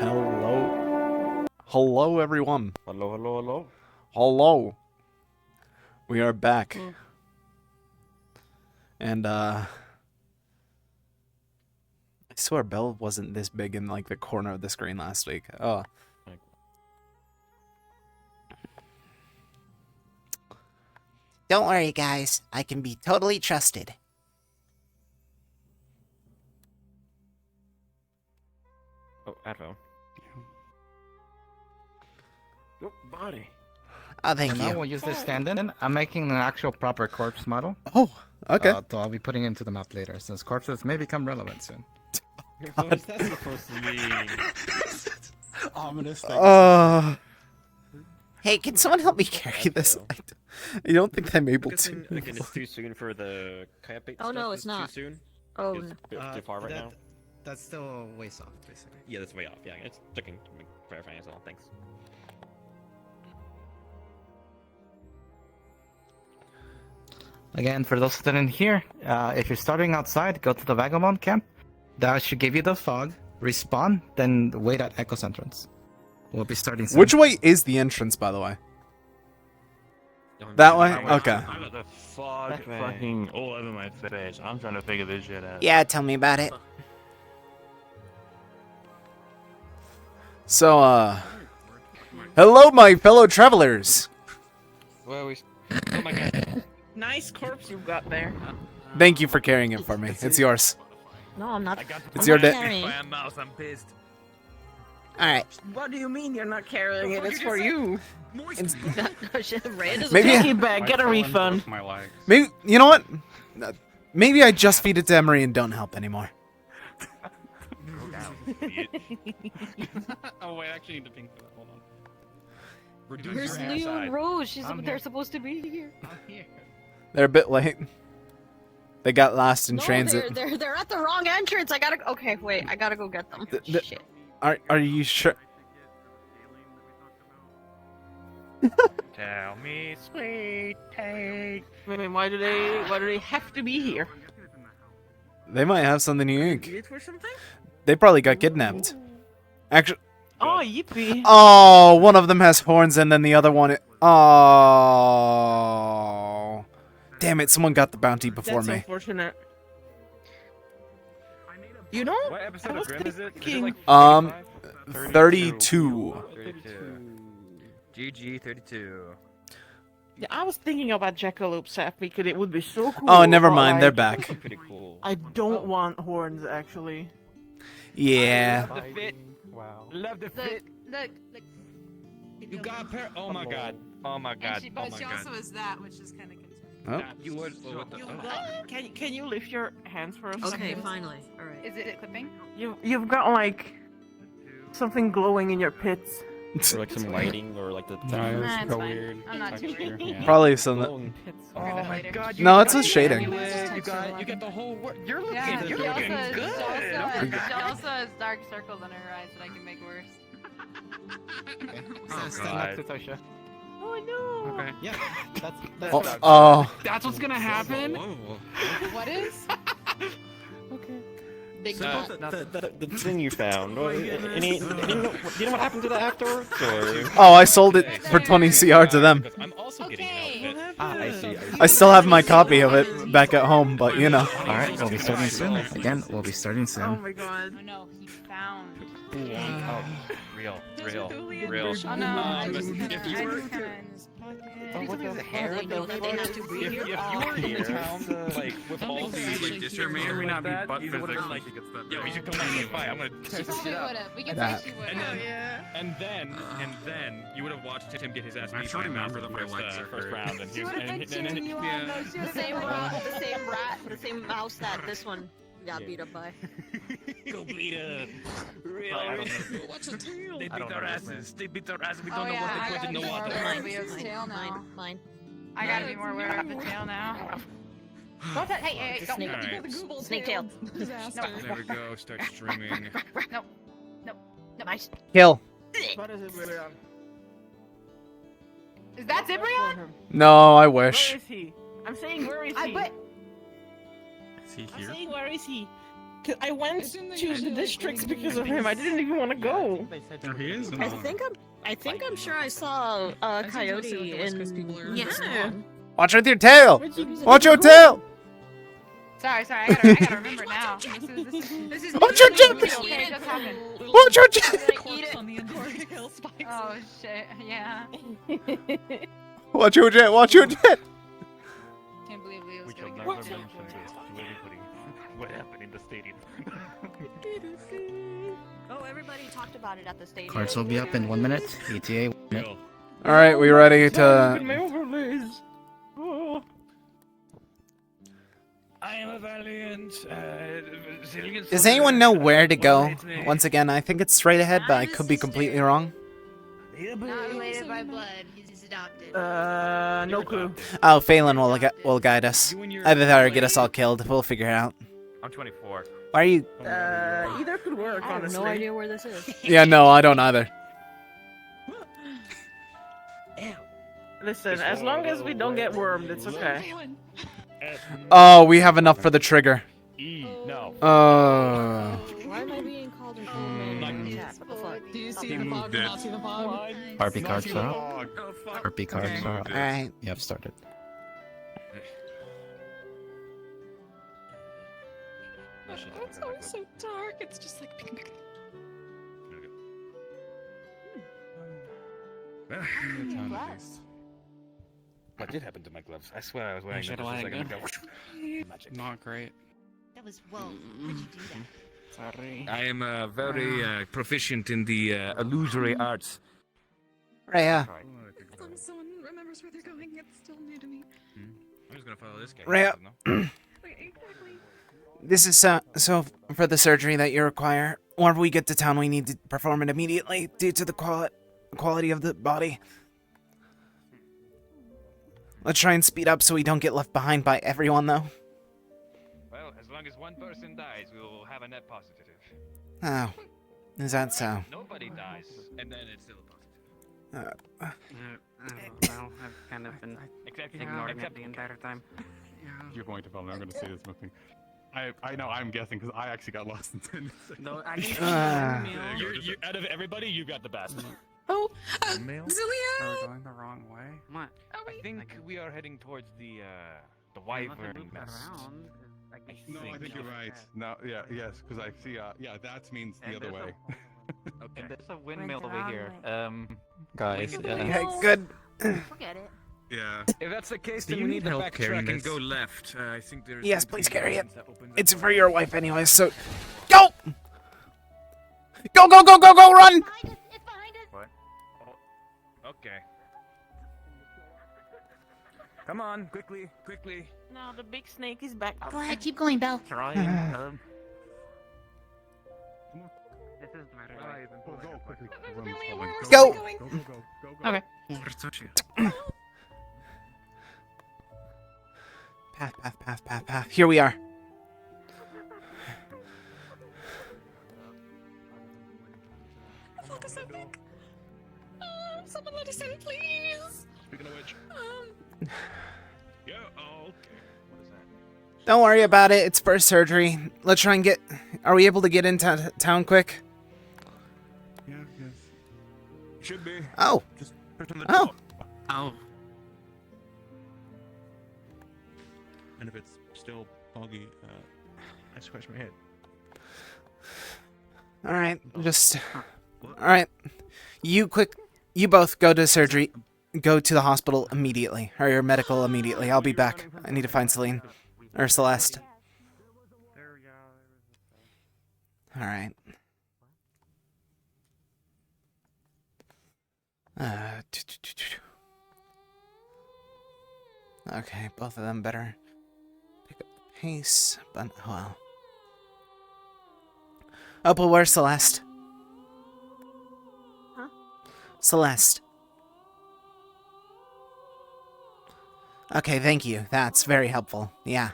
Hello. Hello, everyone. Hello, hello, hello. Hello. We are back. And, I swear Belle wasn't this big in, like, the corner of the screen last week. Oh. Don't worry, guys. I can be totally trusted. Oh, Advo. Your body. Oh, thank For now, you. we'll use this stand-in. I'm making an actual proper corpse model. Oh, okay. So I'll be putting it into the map later, since corpses may become relevant soon. What is that supposed to mean? Ominous thing. Hey, can someone help me carry this? I don't think I'm able to. Again, it's too soon for the kayak bait Oh, stuff. no, it's not. Too soon? Oh, It's no. a bit too far right now? That's still ways off, basically. Yeah, that's way off. Yeah, it's checking, verifying as well. Thanks. Again, for those that didn't hear, if you're starting outside, go to the Vagabond camp. That should give you the fog. Respawn, then wait at Echo's entrance. We'll be starting soon. Which way is the entrance, by the way? That way? Okay. What the fuck, fucking all over my face. I'm trying to figure this shit out. Yeah, tell me about it. So, hello, my fellow travelers. Where are we? Oh my god. Nice corpse you've got there. Thank you for carrying it for me. It's yours. No, I'm not. It's your day. carrying. By a mouse, I'm pissed. Alright. What do you mean you're not carrying it? It's for you. Ray doesn't Maybe- care. Take it back. Get a refund. Maybe, you know what? Maybe I just feed it to Emery and don't help anymore. Oh wait, I actually need to ping for that. Hold on. Reduce Where's your Leo and Rose? I'm They're here. supposed to be here. I'm here. They're a bit late. They got lost in No, transit. they're at the wrong entrance. I gotta. Okay, wait. I gotta go get them. Shit. Are you sure? Tell me, sweet take. Wait, why do they have to be here? They might have something unique. Wait for something? They probably got kidnapped. Actually, Oh, yippee. oh, one of them has horns and then the other one. Oh, damn it! Someone got the bounty before That's me. unfortunate. You know, What I episode of was Grim is it? Is it thinking. like 32. 32. GG 32. Yeah, I was thinking about Jackalopes because it would be so cool. Oh, never but, mind. like, They're back. Pretty cool. I don't want horns actually. Yeah. Love the fit. Wow. Love the fit. You got a pair. Oh my god. Oh my god. But Oh my she god. also is that, which is kind of concerning. Oh. You would. What the? Can you lift your hands for a second? Okay, finally. All right. Is it clipping? You've got like something glowing in your pits. Or like some lighting, or like the. Nah, it's fine. I'm not too worried. Probably some. Glowing. I'll get Oh it my later. god. No, got it's just shading. You got the whole world. You're looking. Yeah, You're she also, looking has, good. she also has dark circles on her eyes that I can make worse. Stand up to Tosha. Oh no! Okay. Yeah, that's Oh. That's what's gonna happen. What is? Okay. Big So, butt. the thing you found. Do you know what happened to that afterwards? Or? Oh, I sold it for 20 CR to them. I'm also getting Okay. an outfit. I see. I still have my copy of it back at home, but you know. Alright, we'll be starting soon. Again, we'll be starting Oh soon. my god. Oh no, he found. Oh, real. Oh no, I but just if kinda, you were- What the Hair they know that they have to be If here. you were in town, like with all these, like this year may or may not be butt physics. Like, yo, we should come back and fight. I'm gonna She test this probably shit out. would've. We can That- say she And would've. then, and then you would have watched him get his ass beat by a mouse for the first round, and he was, and cheering you on, though. She was the same rat, the same mouse that this one got beat up by. go beat up. Real. What's the tail? They beat our asses. They beat our asses. We Oh don't know yeah, what I they put gotta in be the more water. aware of Leo's tail now. Mine. I gotta be more aware of the tail now. Don't touch. Hey, The don't. snake. Alright. Snake tail. There we go. Start streaming. Nice. Kill. What is it, Brian? Is that Zibrion? No, I Where wish. is he? I'm saying where is I he? bet. Is he I'm saying where is he? I went to the districts because of him. I didn't even want to go. There he is. I think I'm sure I saw a coyote in. Yeah. Watch with your tail. Watch your tail. Sorry, I gotta remember now. This is Watch your tail. okay, it just happened. Watch your tail. Oh shit, yeah. Watch your jet. Watch your jet. Can't believe Leo's We shall gonna never get mention this to anybody. What happened in the stadium? Oh, everybody talked about it at the stadium. Cards will be up in 1 minute. ETA 1 minute. All right, we ready to? My overlays. Oh. I am a valiant. Does anyone know where to go? Once again, I think it's straight ahead, but I could be completely wrong. Not related by blood. He's adopted. No clue. Oh, Phelan will guide us. Either that or get us all killed. We'll figure it out. I'm 24. Why are you? Either could work, I have honestly. no idea where this is. Yeah, no, I don't either. Listen, as long as we don't get wormed, it's okay. Oh, we have enough for the trigger. No. Why am I being called an old man in the chat? What the fuck? Do you see the fog? Do you not see the fog? RP cards are up. RP cards are up. All right. You have started. It's always so dark. It's just like. What did happen to my gloves? I swear I was wearing them just a second ago. Magic. Not great. That was whoa. How'd you do that? Sorry. I am very proficient in the illusory arts. Right, yeah. As long as someone remembers where they're going, it's still new to me. I'm just gonna follow this guy. Right. Wait, exactly. This is so for the surgery that you require. Whenever we get to town, we need to perform it immediately due to the quality of the body. Let's try and speed up so we don't get left behind by everyone, though. Well, as long as one person dies, we will have a net positive. Oh, is that so? Nobody dies, and then it's still a positive. Well, I've kind of been Exactly. ignoring it Except the entire time. You're going to follow me. I'm going to say this moving. I know. I'm guessing because I actually got lost in 10 seconds. No, I you out of everybody, you got the best. Oh, Mail? Zilia! Are we going the wrong way? What? I think we are heading towards the wyvern mess. No, I think you're right. No, yeah, yes, because I see. Yeah, that means the other way. Okay. There's a windmill over here. Guys, Okay, good. Forget it. Yeah. If that's the case, Do then you we need need to help backtrack carrying and this? go left. I think there's. Yes, going to please be carry it. doors that open up. It's for your wife anyway, so go! Go, go, go, go, go, run! Behind us! It's behind us! What? Oh. Okay. Come on, quickly, quickly. No, the big snake is back. Go ahead, keep going, Belle. Trying. This is better. Go quickly. Zilia, where was Go! going? Go. Okay. Path. Here we are. Focus, I think. Someone let us in, please. Speaking of which. Yeah. Oh, okay. What is that? Don't worry about it. It's first surgery. Let's try and get... Are we able to get into town quick? Yeah. Yes. Should be. Oh. Just push on the Oh. door. Oh. And if it's still foggy, I scratch my head. Alright, just... Alright. You both go to surgery. Go to the hospital immediately. Or your medical immediately. I'll be back. I need to find Celine. Or Celeste. Alright. Okay, both of them better pick up the pace, but oh well. Oh, but where's Celeste? Huh? Celeste. Okay, thank you. That's very helpful. Yeah.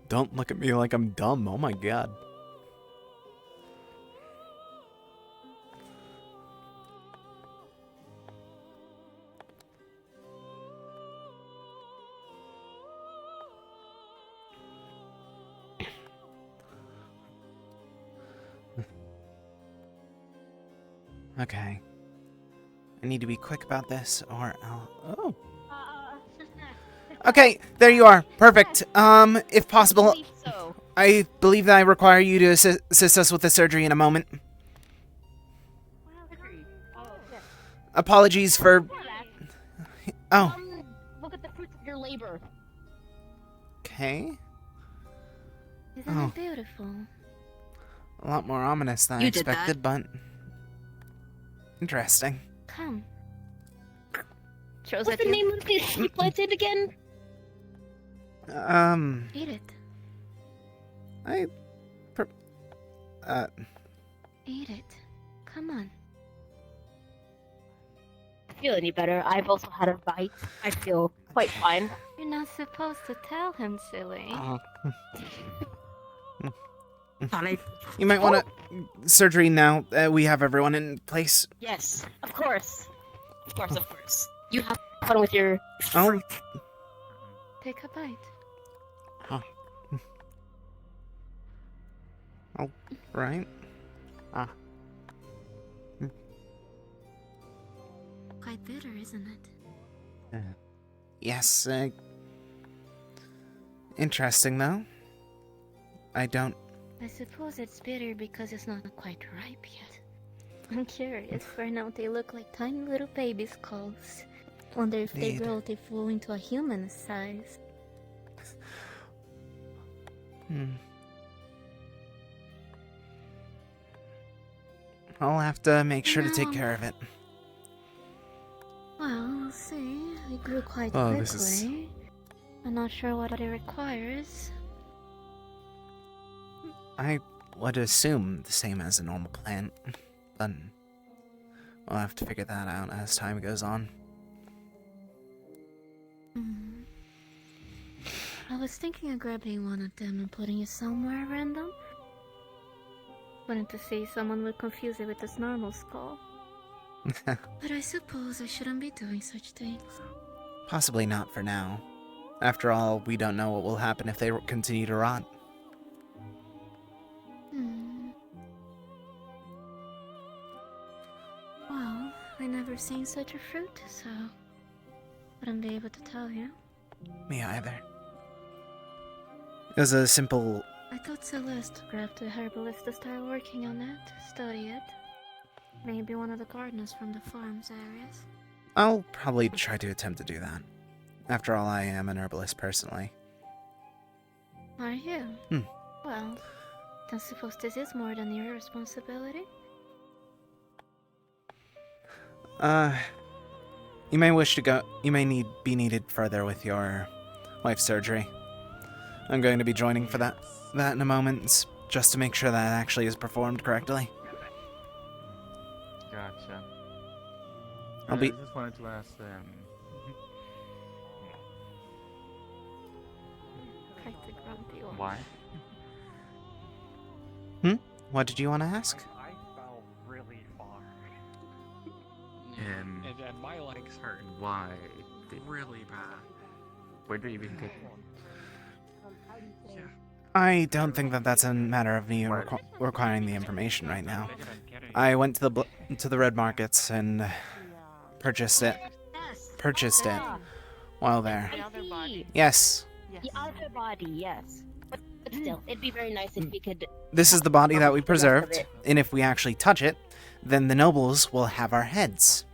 Don't look at me like I'm dumb. Oh my god. Okay. I need to be quick about this, or I'll... Oh. Okay, there you are. Perfect. If possible, So. I believe that I require you to assist us with the surgery in a moment. Apologies for... Oh. Look at the fruits of your labor. Okay. Isn't Oh. it beautiful? A lot more ominous than I You did that. expected, but... Interesting. Come. What's the name of this you planted again? Eat it. Eat it. Come on. Feel any better? I've also had a bite. I feel quite fine. You're not supposed to tell him, silly. You might want to... Surgery now. We have everyone in place. Yes, of course. Of course. You have fun with your Oh. fruit. Take a bite. Oh, right. Quite bitter, isn't it? Yes, interesting, though. I suppose it's bitter because it's not quite ripe yet. I'm curious, for now they look like tiny little baby skulls. Wonder if they Indeed. grow to fall into a human size. I'll have to make sure to take care of it. Well, we'll see. It grew quite Oh, quickly. this is- I'm not sure what it requires. I would assume the same as a normal plant, but we'll have to figure that out as time goes on. I was thinking of grabbing one of them and putting it somewhere random. Wanted to see someone would confuse it with this normal skull. But I suppose I shouldn't be doing such things. Possibly not for now. After all, we don't know what will happen if they continue to rot. Well, I never seen such a fruit, so wouldn't be able to tell you. Me either. It was a simple... I thought Celeste grabbed a herbalist to start working on it, study it. Maybe one of the gardeners from the farms areas. I'll probably try to attempt to do that. After all, I am an herbalist personally. Are you? Well, don't suppose this is more than your responsibility? You may wish to go... You may be needed further with your wife's surgery. I'm going to be joining for that in a moment, just to make sure that actually is performed correctly. Gotcha. I'll be... I just wanted to ask Quite the grumpy one. why? What did you want to ask? I fell really far. And my legs hurt. why? Really bad. Where do you even get? I don't think that that's a matter of me requiring the information right now. I went to the red markets and purchased it while there. The other body. Yes, The other body, yes. But still, it'd be very nice if we could... this is the body that we preserved, and if we actually touch it, then the nobles will have our heads.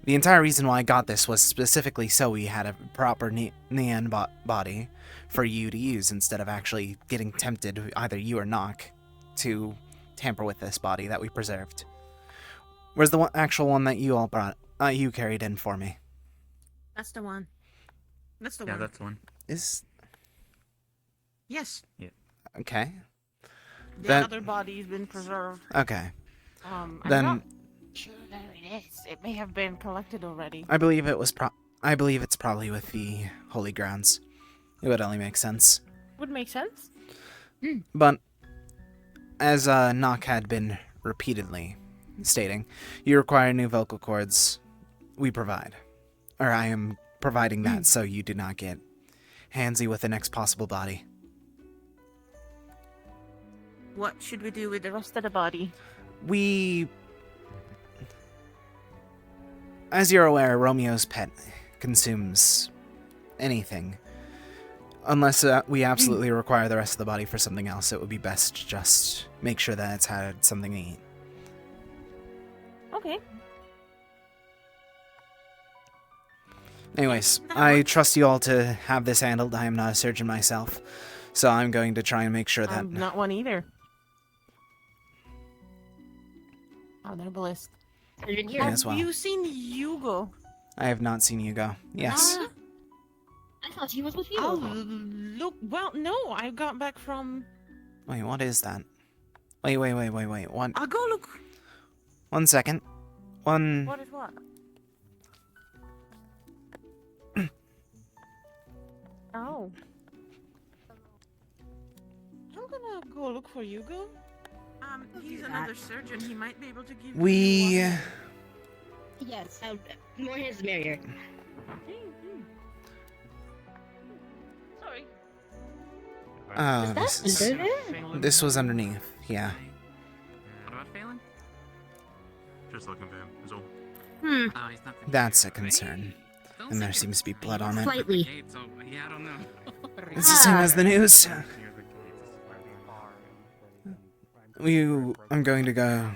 The entire reason why I got this was specifically so we had a proper Nean body for you to use instead of actually getting tempted, either you or Nock, to tamper with this body that we preserved. Where's the actual one that you all brought? You carried in for me. That's the one. That's the Yeah, one. that's one. Is Yes. okay. The That- other body's been preserved. Okay. I'm Then not sure where it is. It may have been collected already. I believe it was I believe it's probably with the holy grounds. It would only make sense. Would make sense. But as Nock had been repeatedly stating, you require new vocal cords. We provide. Or I am providing that so you do not get handsy with the next possible body. What should we do with the rest of the body? We as you're aware, Romeo's pet consumes anything. Unless we absolutely require the rest of the body for something else, it would be best to just make sure that it's had something to eat. Okay. Anyways, I trust you all to have this handled. I am not a surgeon myself, so I'm going to try and make sure that... I'm not one either. Oh, they're blessed. Me as well. Have you seen Hugo? I have not seen Hugo. Yes. I thought he was with you. Oh, look. Well, no. I got back from. Wait, what is that? Wait. One. I'll go look. 1 second. What is what? Oh. I'm gonna go look for Hugo. He's another surgeon. He might be able to give We... you Yes, more hands the merrier. Sorry. Oh, this was underneath. Yeah. What about Phelan? Just looking for him, is all. Oh, he's not the That's a concern. And there seemes to be blood on it. Slightly. So, yeah, I don't know. It's the same as the news. I'm going to go...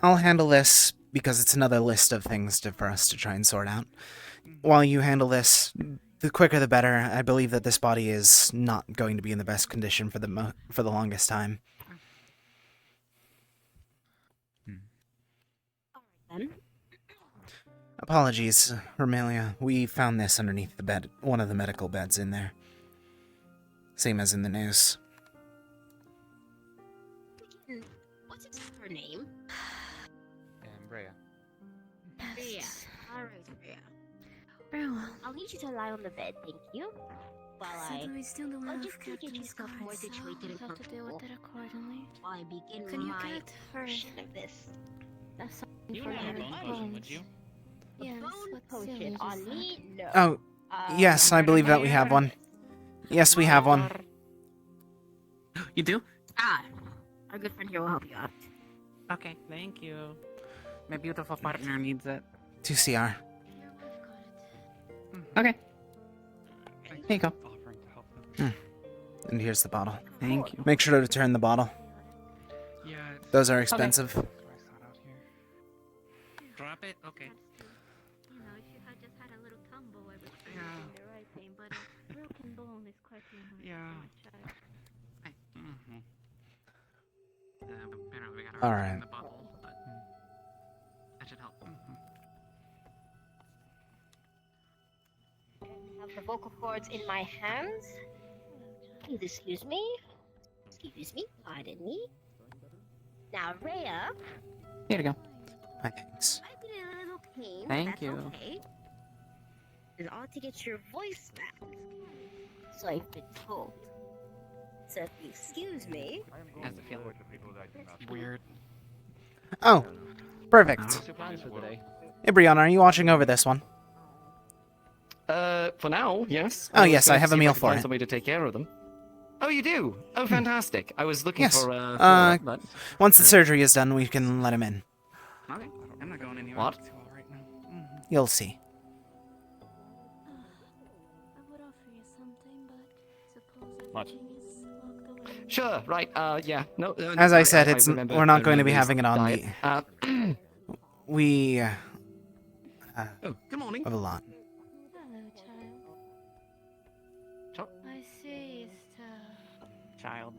I'll handle this because it's another list of things for us to try and sort out. While you handle this, the quicker the better. I believe that this body is not going to be in the best condition for the longest time. Then. Apologies, Romelia. We found this underneath the bed, one of the medical beds in there. Same as in the news. What's her name? Rhea. Rhea. Alright, Rhea. Very well. I'll need you to lie on the bed, thank you. While Since we still don't have just need to get Captain's yourself more cards, situated and I'll have to deal with comfortable. it accordingly. while I begin Can you my get her portion of this. that's something You for would have a your bone potion, would you? Yes, Bone what potion Sylvia on just me? No. Oh, yes, I believe that we have one. Yes, we have one. You do? Our good friend here will help you out. Okay, thank you. My beautiful partner needs it. 2CR. Okay. Here you go. And here's the bottle. Thank you. Make sure to return the bottle. Yeah. Those are expensive. Drop it? Okay. You know, if you had just had a little tumble, I would say Yeah. the right thing, but a broken bone is quite annoying Yeah. for a child. Apparently we gotta All return right. the bottle, but that should help. I have the vocal cords in my hands. Please excuse me. Excuse me. Pardon me. Now, Rhea. Here we go. My thanks. I've been in a little pain. but Thank that's you. Okay. It's all to get your voice back. So I've been told. So if you excuse me. How's it feel? Weird. Oh, perfect. What's your plans for today? Hey, Brianna, are you watching over this one? For now, yes. Oh, was yes, going I to have a see if meal could for find it. some way to take care of them. Oh, you do? Oh, fantastic. I was looking Yes. for, Once the surgery is done, we can let him in. Okay. I'm not going anywhere. What? Right now. You'll see. I would offer you something, but suppose What? everything is locked away. Sure, right, yeah. No, As I said, it's remember- we're not I going to be remember having it on diet. the. We Oh, good morning. have a lot. Hello, child. Sure. I see, Child.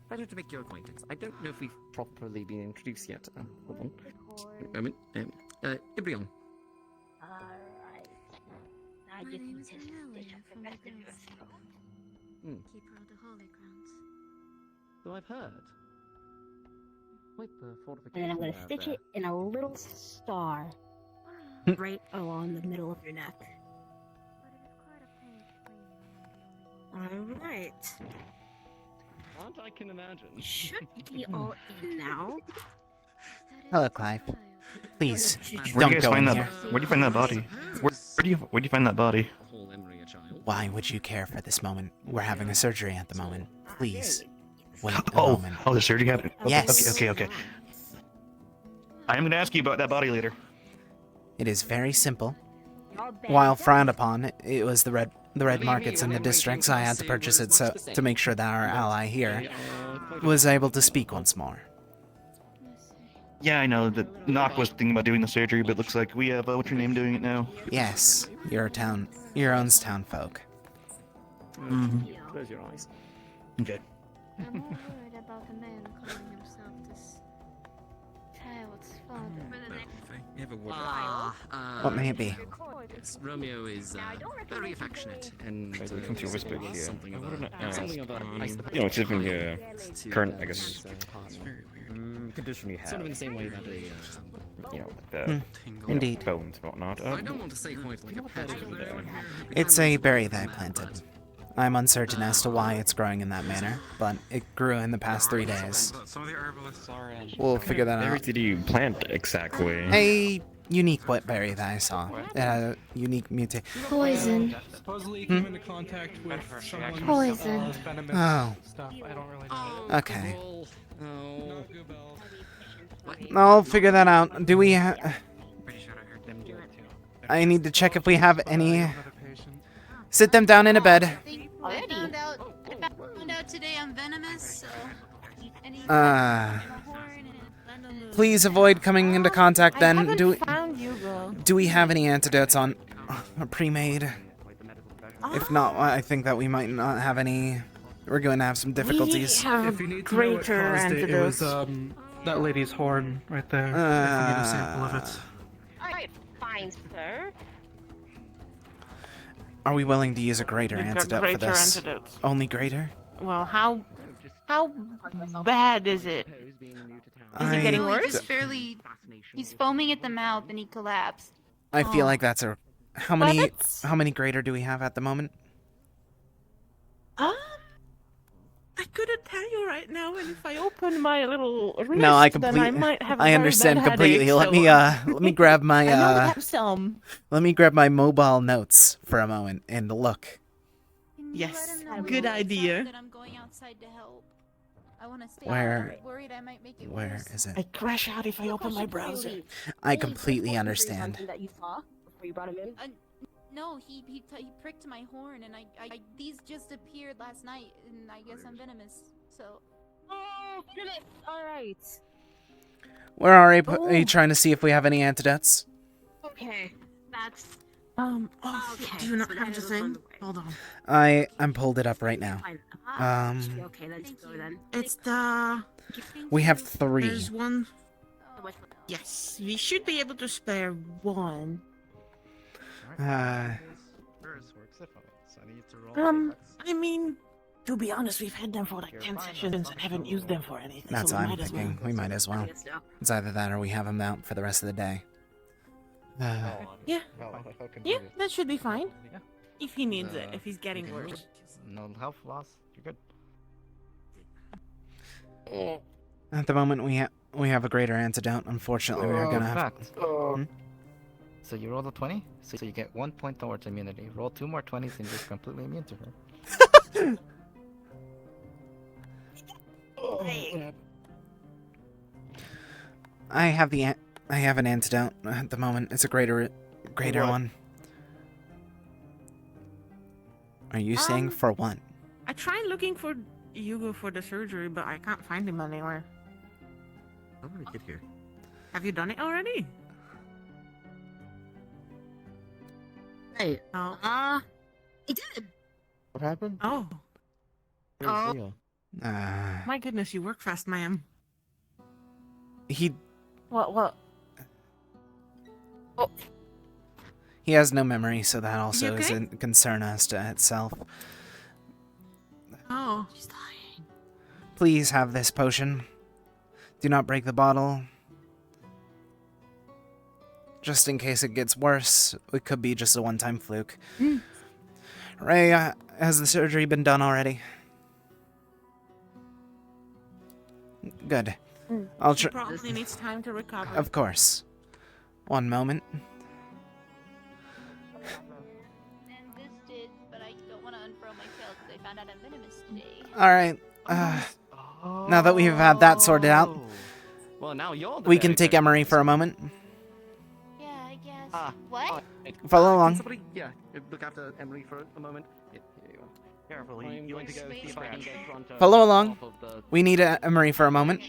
Pleasure to make your acquaintance. I don't know if we've properly been introduced yet. Hold on. A moment. Ibrion. Alright. Now I My just name need is to Amelia stitch up the from the rest of your Grounds. throat. Keeper of the Holy Grounds. So I've heard. Wait, the And then I'm gonna fortifications out stitch there. it in a little star right along the middle of your neck. But it is quite a pain to clean when I'm the only one. Alright. Aren't I can imagine. Should be all in now. That is Hello, the Clive. child. Please, Where don't do you guys go in find that? here. Where do you find that body? Where do you find that body? Call Emery a child. Why would you care for this moment? We're having a surgery at the moment. Please, wait a Oh, moment. oh, the surgery happened. Yes. Okay. I'm gonna ask you about that body later. It is very simple. While frowned upon, it was the red markets in the district, so I had to purchase it to make sure that our ally here was able to speak once more. Yeah, I know that Nock was thinking about doing the surgery, but looks like we have what's your name doing it now. Yes, your own town folk. Close your eyes. Okay. I'm more worried about the man calling himself this child's father. What may it be? Romeo is very affectionate and Come to whisper here. something about You know, it's different here. Current, I guess. Condition you have. sort of in the same way that a You know, the Indeed. bones and whatnot. I don't want to say quite like a pet. It's a berry that I planted. I'm uncertain as to why it's growing in that manner, but it grew in the past 3 days. Some of the herbalists are in. We'll figure that Where out. did you plant exactly? A unique wet berry that I saw. Unique mutate. Poison. Supposedly came into contact with someone Poison. venomous Oh. stuff. I don't really know. Okay. Oh. I'll figure that out. Do we Pretty sure I heard them do it too. I need to check if we have any... Sit them down in a bed. I found out today I'm venomous, so Please avoid coming into contact then. I Do found Hugo. we have any antidotes on a pre-made? If not, I think that we might not have any. We're going to have some difficulties. We have If you need to know what greater caused it, it was antidotes. that lady's horn right there. If you need a sample of it. Alright, fine, sir. Are we willing to use a greater We've got antidote for greater this? antidotes. Only greater? Well, how bad is it? Is it getting worse? just barely. He's foaming at the mouth and he collapsed. I feel like that's a. How many? that's- How many greater do we have at the moment? I couldn't tell you right now, and if I open my little wrist, No, I then completely. I might have a I very understand bad completely. headache, Let me grab my I know I have some. let me grab my mobile notes for a moment and look. Yes, good idea. That I'm going outside to help. I want to stay. Where- I'm worried I might make it Where worse. is I it? crash out if I open my browser. I completely understand. That you saw before you brought him in? No, he pricked my horn, and I these just appeared last night, and I guess I'm venomous. So. Oh, goodness. Alright. Where are you? Are you trying to see if we have any antidotes? Okay. That's. Oh, Okay, do you not so have that the is on thing? the way. Hold on. I'm pulled it up right now. Fine. Okay, let's Thank go you. then. It's the... We have 3. There's one... Oh, Yes, we should be able to spare one. Uh, I mean, to be honest, we've had them for like 10 sessions and haven't used them for anything. That's so what we I'm might as well. thinking. We might as well. Yes, no. It's either that or we have them out for the rest of the day. Yeah, that should be fine. If he needs it, if he's getting worse. no health loss. You're good. At the moment, we have a greater antidote. Unfortunately, we are gonna have. Hmm? So you roll a 20, so you get 1 point towards immunity. Roll 2 more 20s and you're completely immune to her. I have an antidote at the moment. It's a greater one. Are you saying for what? I tried looking for Hugo for the surgery, but I can't find him anywhere. How did I get here? Have you done it already? Hey, Oh. he did. What happened? Oh. Oh. My goodness, you work fast, ma'am. He What? he has no memory, so that also You okay? isn't concern as to itself. Oh. Please have this potion. Do not break the bottle. Just in case it gets worse, it could be just a one-time fluke. Ray, has the surgery been done already? Good. I'll She try. probably needs time to recover. Of course. One moment. And this did, but I Alright. Now that we've had that sorted out, Well, now you're the we can bad take guy. Emery for a moment. Yeah, I guess. What? Follow along. Somebody, look after Emery for a moment. Here you go. Careful, I'm you going want to go see if I can get Grunter Follow along. off of the, We need Emery for a moment.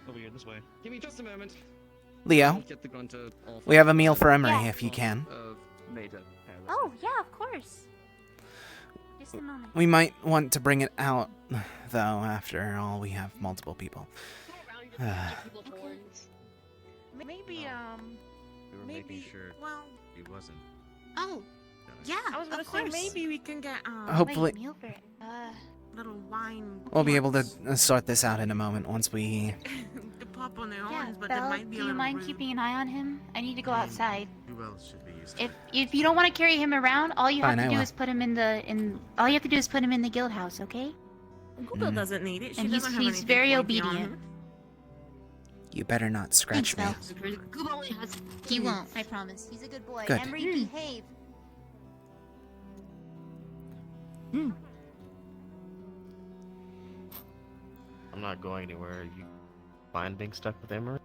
Over here, this way. Give me just a moment. Leo, Get the Grunter off we have a meal for Emery Yeah. if you can. Major. Oh, yeah, of course. Just a moment. We might want to bring it out, though, after all, we have multiple people. Maybe, We were maybe, making sure well, he wasn't. Oh, yeah, I was gonna of say course. maybe we can get, Hopefully, Wait, meal for it. little wine. we'll be able to pots sort this out in a moment once we... to pop on their Yeah, horns, but they Belle, might be do a you little mind rude. keeping an eye on him? I need to go outside. Who else should be used to If you don't want to carry him around, all you Fine, have I to do will. is put him in all you have to do is put him in the guild house, okay? Google doesn't need it. She And he's doesn't have he's anything very pointy on obedient. him. You better not scratch me. Thanks, Belle. He won't, I promise. He's a good boy. Good. Emery, behave. I'm not going anywhere. You fine being stuck with Emery?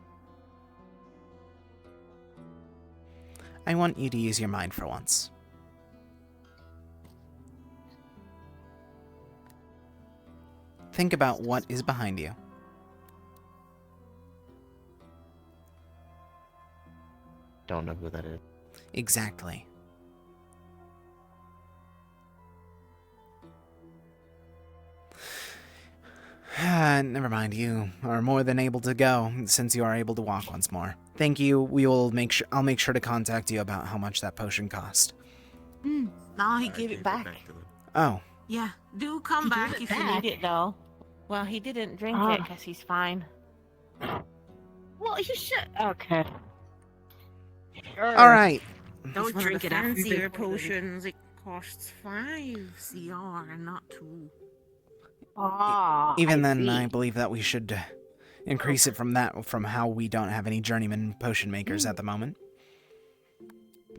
I want you to use your mind for once. Think about what is behind you. Don't know who that is. Exactly. Never mind, you are more than able to go, since you are able to walk once more. Thank you, I'll make sure to contact you about how much that potion cost. No, he gave it back. Oh, Yeah, do come back if you need it, though. Well, he didn't drink it because he's fine. Well, he should. Okay. alright. Don't drink it. Fancier potions. It costs 5 CR and not 2. Even then, I believe that we should increase it from how we don't have any journeyman potion makers at the moment.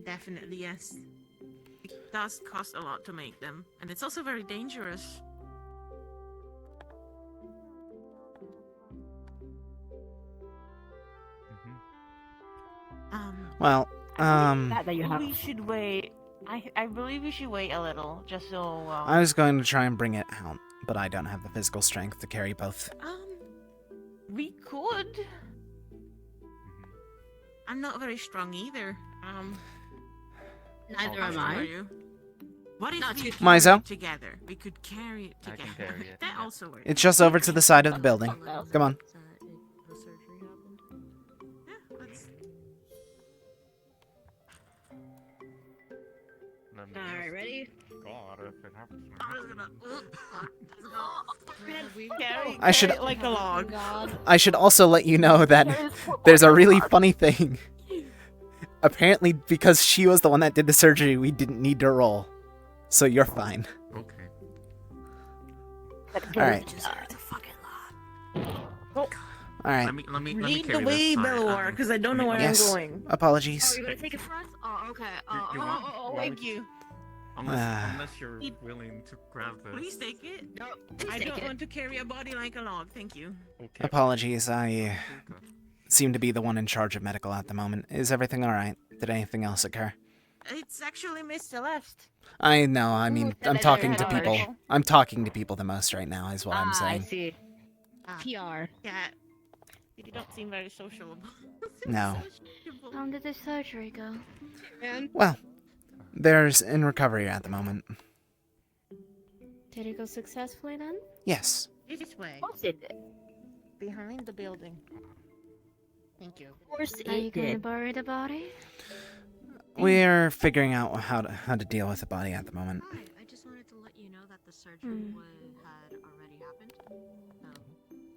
Definitely, yes. It does cost a lot to make them, and it's also very dangerous. Well, We should wait. I believe we should wait a little, just so. I was going to try and bring it out, but I don't have the physical strength to carry both. We could. I'm not very strong either. Neither How am strong I. are you? What if Not we too- carry Mizo? it together? We could carry it I together. can carry it. That also works. It's just over to the side of the building. Come on. Yeah, let's. Alright, ready? God, if it happens. Carry, I should- carry it like a log. I should also let you know that there's a really funny thing. Apparently, because she was the one that did the surgery, we didn't need to roll. So you're fine. Okay. Alright. Alright. Let me Lead the carry way, this. Sorry, Beluar, because I don't know where Yes. I'm going. Apologies. You're gonna take it first? Oh, okay. You want- Oh, thank you. Unless you're willing to grab the. Please take it. No, I take don't it. want to carry a body like a log. Thank you. Okay. Apologies, I seem to be the one in charge of medical at the moment. Is everything alright? Did anything else occur? It's actually Miss Celeste. I know, I mean, Ooh, I'm that talking is to people. article. I'm talking to people the most right now, is what I'm I saying. see. PR. Yeah. You don't seem very sociable. No. How did the surgery go? Well, there's in recovery at the moment. Did it go successfully then? Yes. This way. Of course it did. Behind the building. Thank you. Of course Are you it gonna did. bury the body? We're figuring out how to deal with the body at the moment. Hi, I just wanted to let you know that the surgery Hmm. had already happened.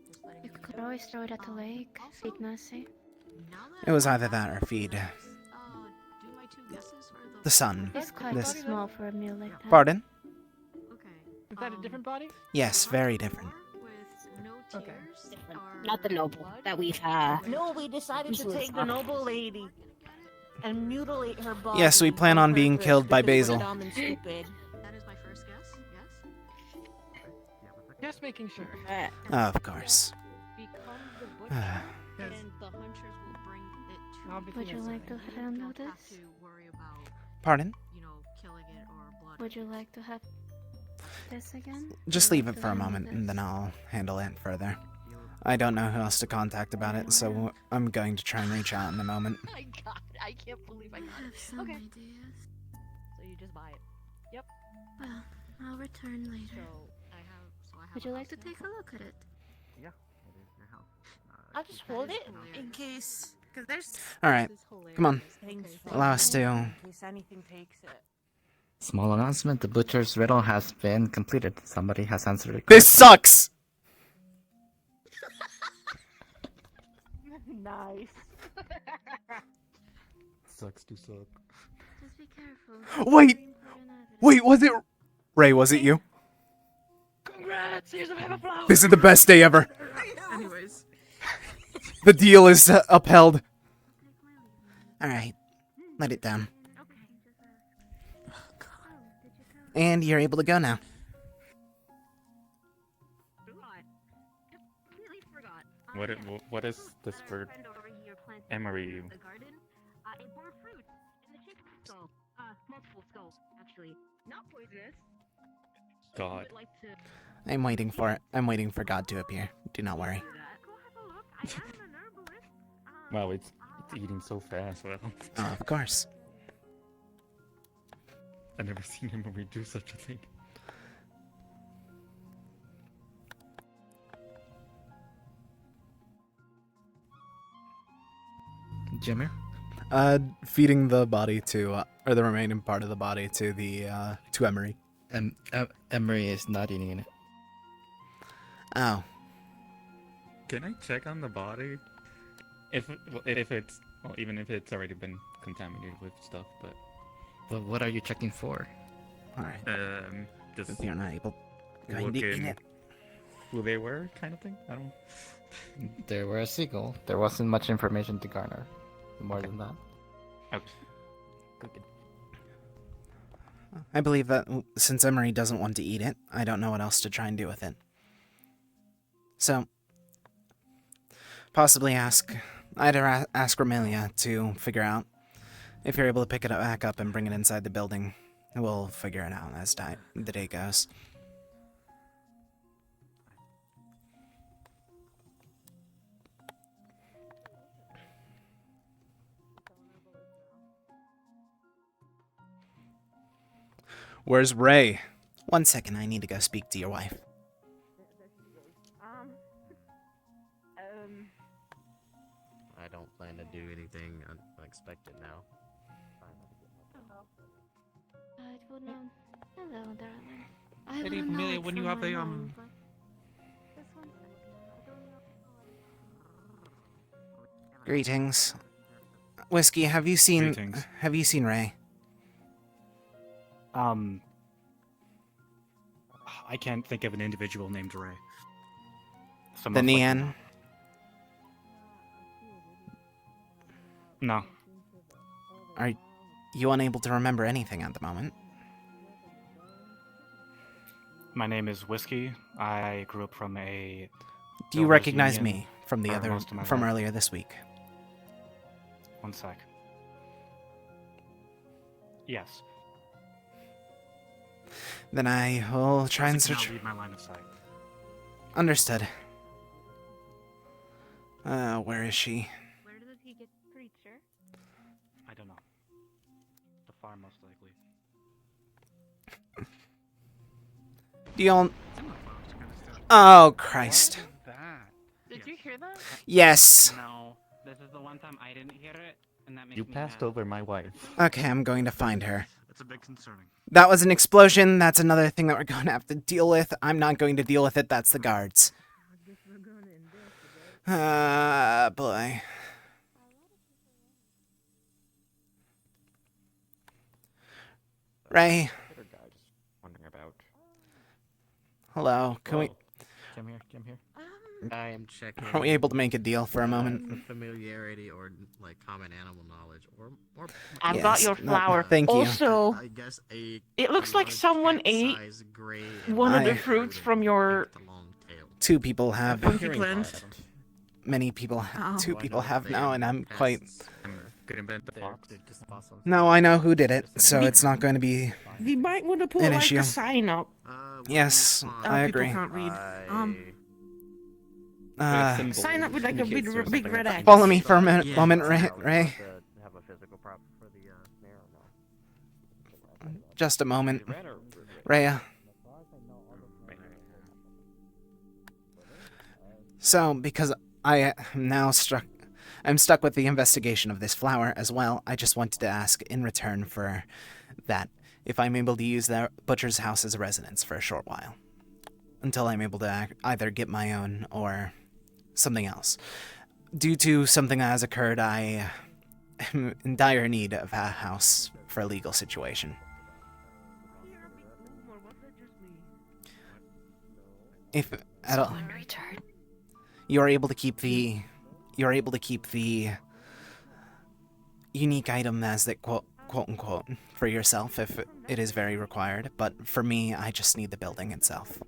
Just letting You you could know. always throw it at the lake. Also, Feed Nessie. Now It was either that or feed do my 2 guesses for the sun. It's quite This. small for a meal like that. Pardon? Okay. Is that a different body? Yes, very different. With no Okay. tears Not the are noble blood. that we've No, we decided to take the noble lady and mutilate her body. Yes, we plan on being purpose killed by because we're Basil. dumb and stupid. That is my first Just making sure. Of course. Become the butcher, and the hunters will bring it to Would you like to handle don't have this? to worry about, Pardon? you know, killing it or blood. Would you like to have this again? Just Would you leave like it to for a handle moment, this? and then I'll handle it further. I don't know who else to contact about it, so I'm going to try and reach out in a moment. I got it. I can't believe I I got have it. some Okay. ideas. So you just buy it. Yep. Well, I'll return later. I have Would you like to take a look at it? Yeah. I'll just hold it in case, because there's Alright, come on. things Allow us to... in case anything takes it. Small announcement: the butcher's riddle has been completed. Somebody has answered it. This sucks! Nice. Sucks to suck. Just be careful. Wait! Wait, was it... Ray, was it you? Congrats! Here's a pepper flower! This is the best day ever! Anyways. The deal is upheld. Alright, let it down. And you're able to go now. Completely forgot. What is this bird? Emery. The garden. It bore fruit in the shape of a skull. Multiple skulls, actually. Not poisonous. God. But like to I'm waiting for it. I'm waiting for God to appear. Do not worry. go have a look. I am an herbalist. Wow, it's eating so fast. Well, Oh, of course. I've never seen Emery do such a thing. Jimmy? Feeding the body to, or the remaining part of the body to to Emery. Emery is not eating it. Oh. Can I check on the body? If it's, well, even if it's already been contaminated with stuff, but But what are you checking for? Alright. Just If you're not able going to eat looking it. who they were, kind of thing. I don't. They were a seagull. There wasn't much information to garner. More than that. Okay. Good. I believe that since Emery doesn't want to eat it, I don't know what else to try and do with it. So, possibly ask Romelia to figure out if you're able to pick it back up and bring it inside the building. We'll figure it out as the day goes. Where's Ray? 1 second, I need to go speak to your wife. I don't plan to do anything unexpected now. It would not. Hello, darling. I Hey, wouldn't know Amelia, it when from you have my a, name, but just 1 second. I don't know. Greetings. Whiskey, have you seen Greetings. Ray? I can't think of an individual named Ray. So The most likely Nian? not. No. Are you unable to remember anything at the moment? My name is Whiskey. I grew up from a... Do you builders recognize union me from for most of my life. earlier this week? 1 sec. Yes. Then I will try and Isaac cannot search. read my line of sight. Understood. Where is she? Where did he get preacher? I don't know. The farm, most likely. Do y'all? Oh Christ! Did you hear that? Yes. No, this is the one time I didn't hear it, and that makes You me passed mad. over my wife. Okay, I'm going to find her. It's a bit concerning. That was an explosion. That's another thing that we're going to have to deal with. I'm not going to deal with it. That's the guards. Boy. Ray. Wondering about. Hello. Can we? Jim here. Jim here. I am checking. Are we able to make a deal for a moment? Familiarity or like common animal knowledge or I've got your no, flower. thank you. Also, I guess it looks like someone ate one of the fruits from your. 2 people have. Funky cleanse. Many people. 2 people have now, and I'm quite. Good invent the fox. No, I know who did it, so it's not going to be. You might want to put An like issue. a sign up. Yes, I People agree. can't read. Sign up with like a big red X. Follow me for a moment, Ray. Just a moment. Rhea. So, because I am now I'm stuck with the investigation of this flower as well, I just wanted to ask in return for that, if I'm able to use the butcher's house as a residence for a short while. Until I'm able to either get my own or something else. Due to something that has occurred, I am in dire need of a house for a legal situation. If at all, you're able to keep the unique item as the quote unquote for yourself if it is very required, but for me, I just need the building itself.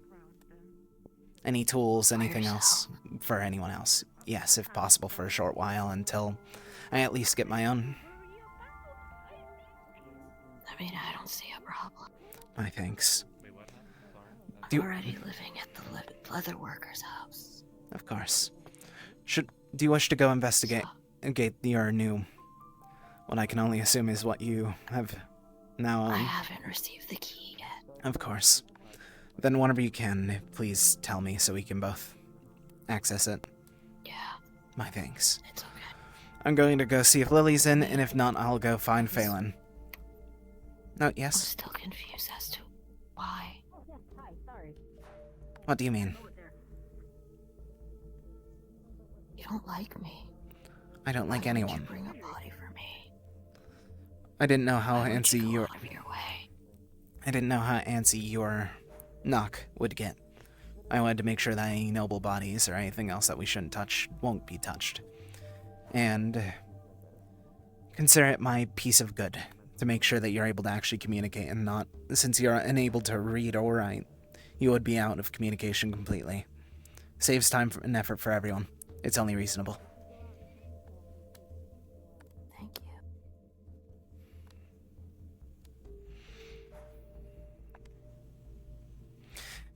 Any tools, anything else for anyone else. Yes, if possible for a short while until I at least get my own. I mean, I don't see a problem. My thanks. I'm already living at the leather worker's house. Of course. Do you wish to go investigate your new, what I can only assume is what you have now I haven't received the key yet. Of course. Then whenever you can, please tell me so we can both access it. Yeah. My thanks. It's okay. I'm going to go see if Lily's in, and if not, I'll go find Phelan. No, yes? I'm still confused as to why. What do you mean? You don't like me. I don't like Why would anyone. you bring a body for me? I didn't know how Why would antsy you go your... out of your way? I didn't know how antsy your knock would get. I wanted to make sure that any noble bodies or anything else that we shouldn't touch won't be touched. And consider it my piece of good to make sure that you're able to actually communicate and not, since you're unable to read or write, you would be out of communication completely. Saves time and effort for everyone. It's only reasonable. Thank you.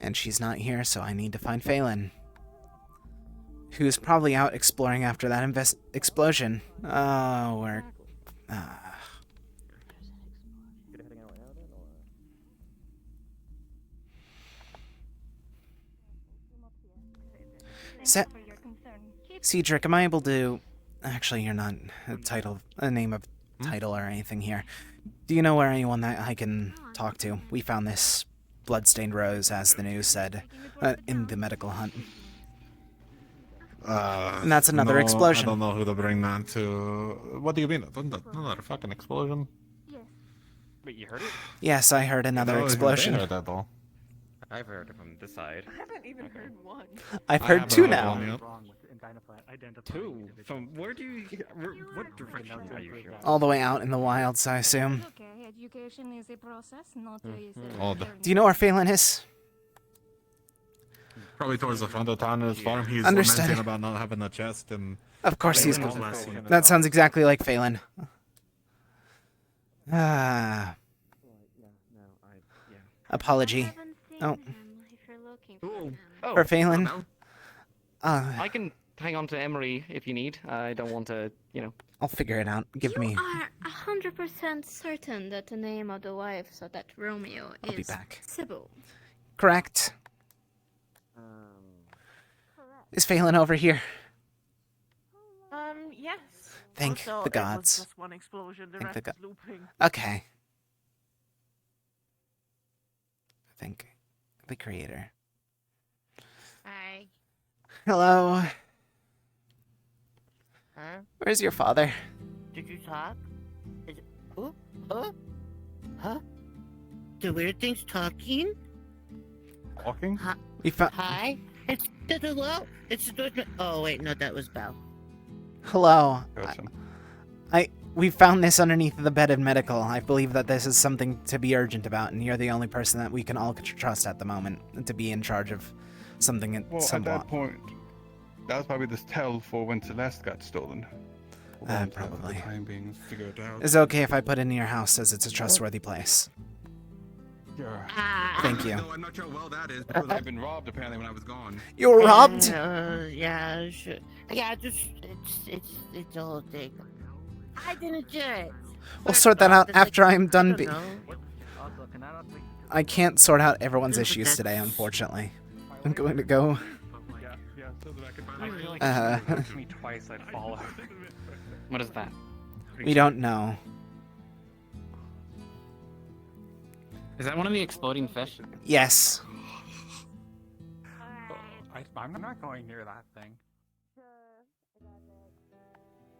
And she's not here, so I need to find Phelan. Who's probably out exploring after that explosion. Oh, we're... Cedric, am I able to... Actually, you're not a name of title or anything here. Do you know where anyone that I can talk to? We found this bloodstained rose, as the news said, in the medical hunt. And that's another explosion. I don't know who to bring that to. What do you mean? Another fucking explosion? Wait, you heard it? Yes, I heard another explosion. I heard that though. I've heard it from this side. I haven't even heard one. I've heard 2 now. 2? From where do you... what direction are you here? All the way out in the wilds, I assume. Okay, education is a process, not Do you know where Phelan is? Probably towards the front of town in his farm. He's Understood. lamenting about not having a chest and... Of course he's... That sounds exactly like Phelan. Apology. Oh. For Phelan? I can hang on to Emery if you need. I don't want to, I'll figure it out. Give me... You are 100% certain that the name of the wife, so that Romeo, I'll be is back. Sybil. Correct. Is Phelan over here? Yes. Thank Also, the it was gods. just one explosion, the Thank the rest is looping. Okay. Thank the creator. Hi. Hello. Huh? Where's your father? Did you talk? Is it... Oh? Oh? Huh? The weird thing's talking? Talking? We found... Hi? It's hello. It's oh wait, no, that was Belle. Hello. We found this underneath the bed in medical. I believe that this is something to be urgent about, and you're the only person that we can all trust at the moment to be in charge of something Well, somewhat. at that point, that was probably the tell for when Celeste got stolen. Probably. Time being figured out. Is it okay if I put it in your house as it's a trustworthy place? Yeah. Thank you. No, I'm not sure how well that is because I've been robbed apparently when I was gone. You were robbed? Yeah, sure. Yeah, just it's a whole thing. I didn't do it. We'll sort that out after I'm done. I don't know. I can't sort out everyone's issues today, unfortunately. I'm going to go. I feel like if you touched me twice, I'd follow. What is that? We don't know. Is that one of the exploding fish? Yes. I'm not going near that thing.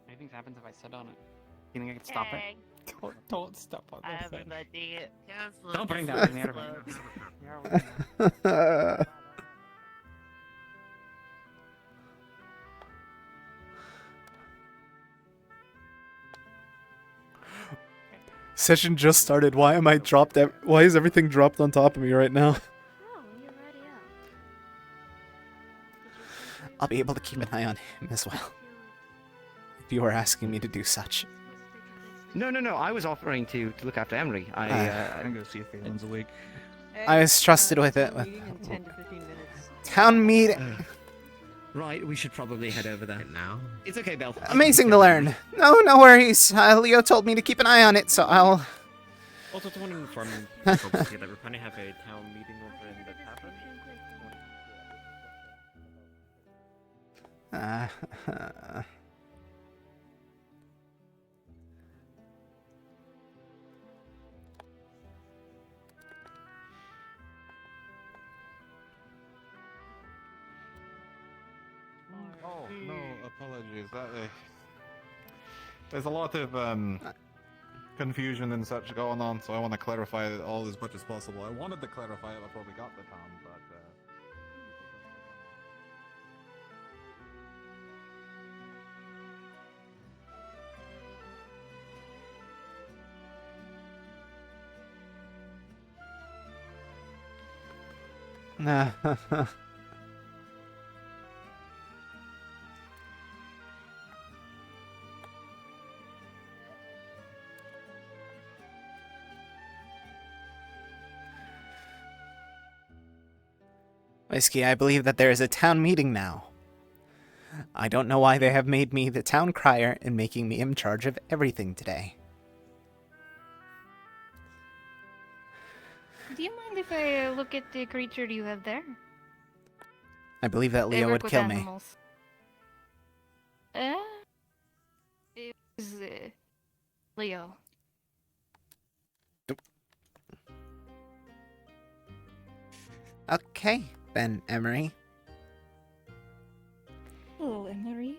Anything happens if I sit on it. You think I can stop it? Don't step on this thing. Don't bring that in there. Session just started. Why am I dropped? Why is everything dropped on top of me right now? I'll be able to keep an eye on him as well. If you were asking me to do such. No. I was offering to look after Emery. I'm gonna see if anyone's awake. I was trusted with it. Town meeting. Right, we should probably head over there now. It's okay, Belle. Amazing to learn. No worries. Leo told me to keep an eye on it, so I'll. Also, to want to inform folks here that we're planning to have a town meeting over in the tavern. Oh, no, apologies. There's a lot of confusion and such going on, so I want to clarify it all as much as possible. I wanted to clarify it before we got to town, but... Whiskey, I believe that there is a town meeting now. I don't know why they have made me the town crier and making me in charge of everything today. Do you mind if I look at the creature you have there? I believe that They Leo work would with kill me. animals. It was Leo. Okay, then, Emery. Hello, Emery.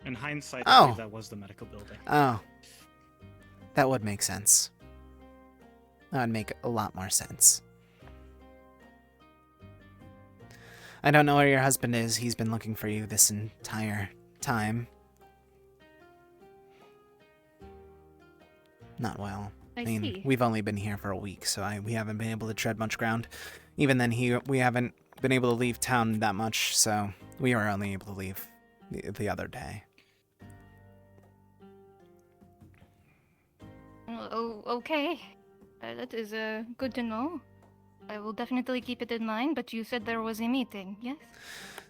In hindsight, Oh. I believe that was the medical building. Oh. That would make sense. That would make a lot more sense. I don't know where your husband is. He's been looking for you this entire time. Not well. I mean, see. we've only been here for a week, so we haven't been able to tread much ground. Even then, we haven't been able to leave town that much, so we were only able to leave the other day. Oh, okay. That is good to know. I will definitely keep it in mind, but you said there was a meeting, yes?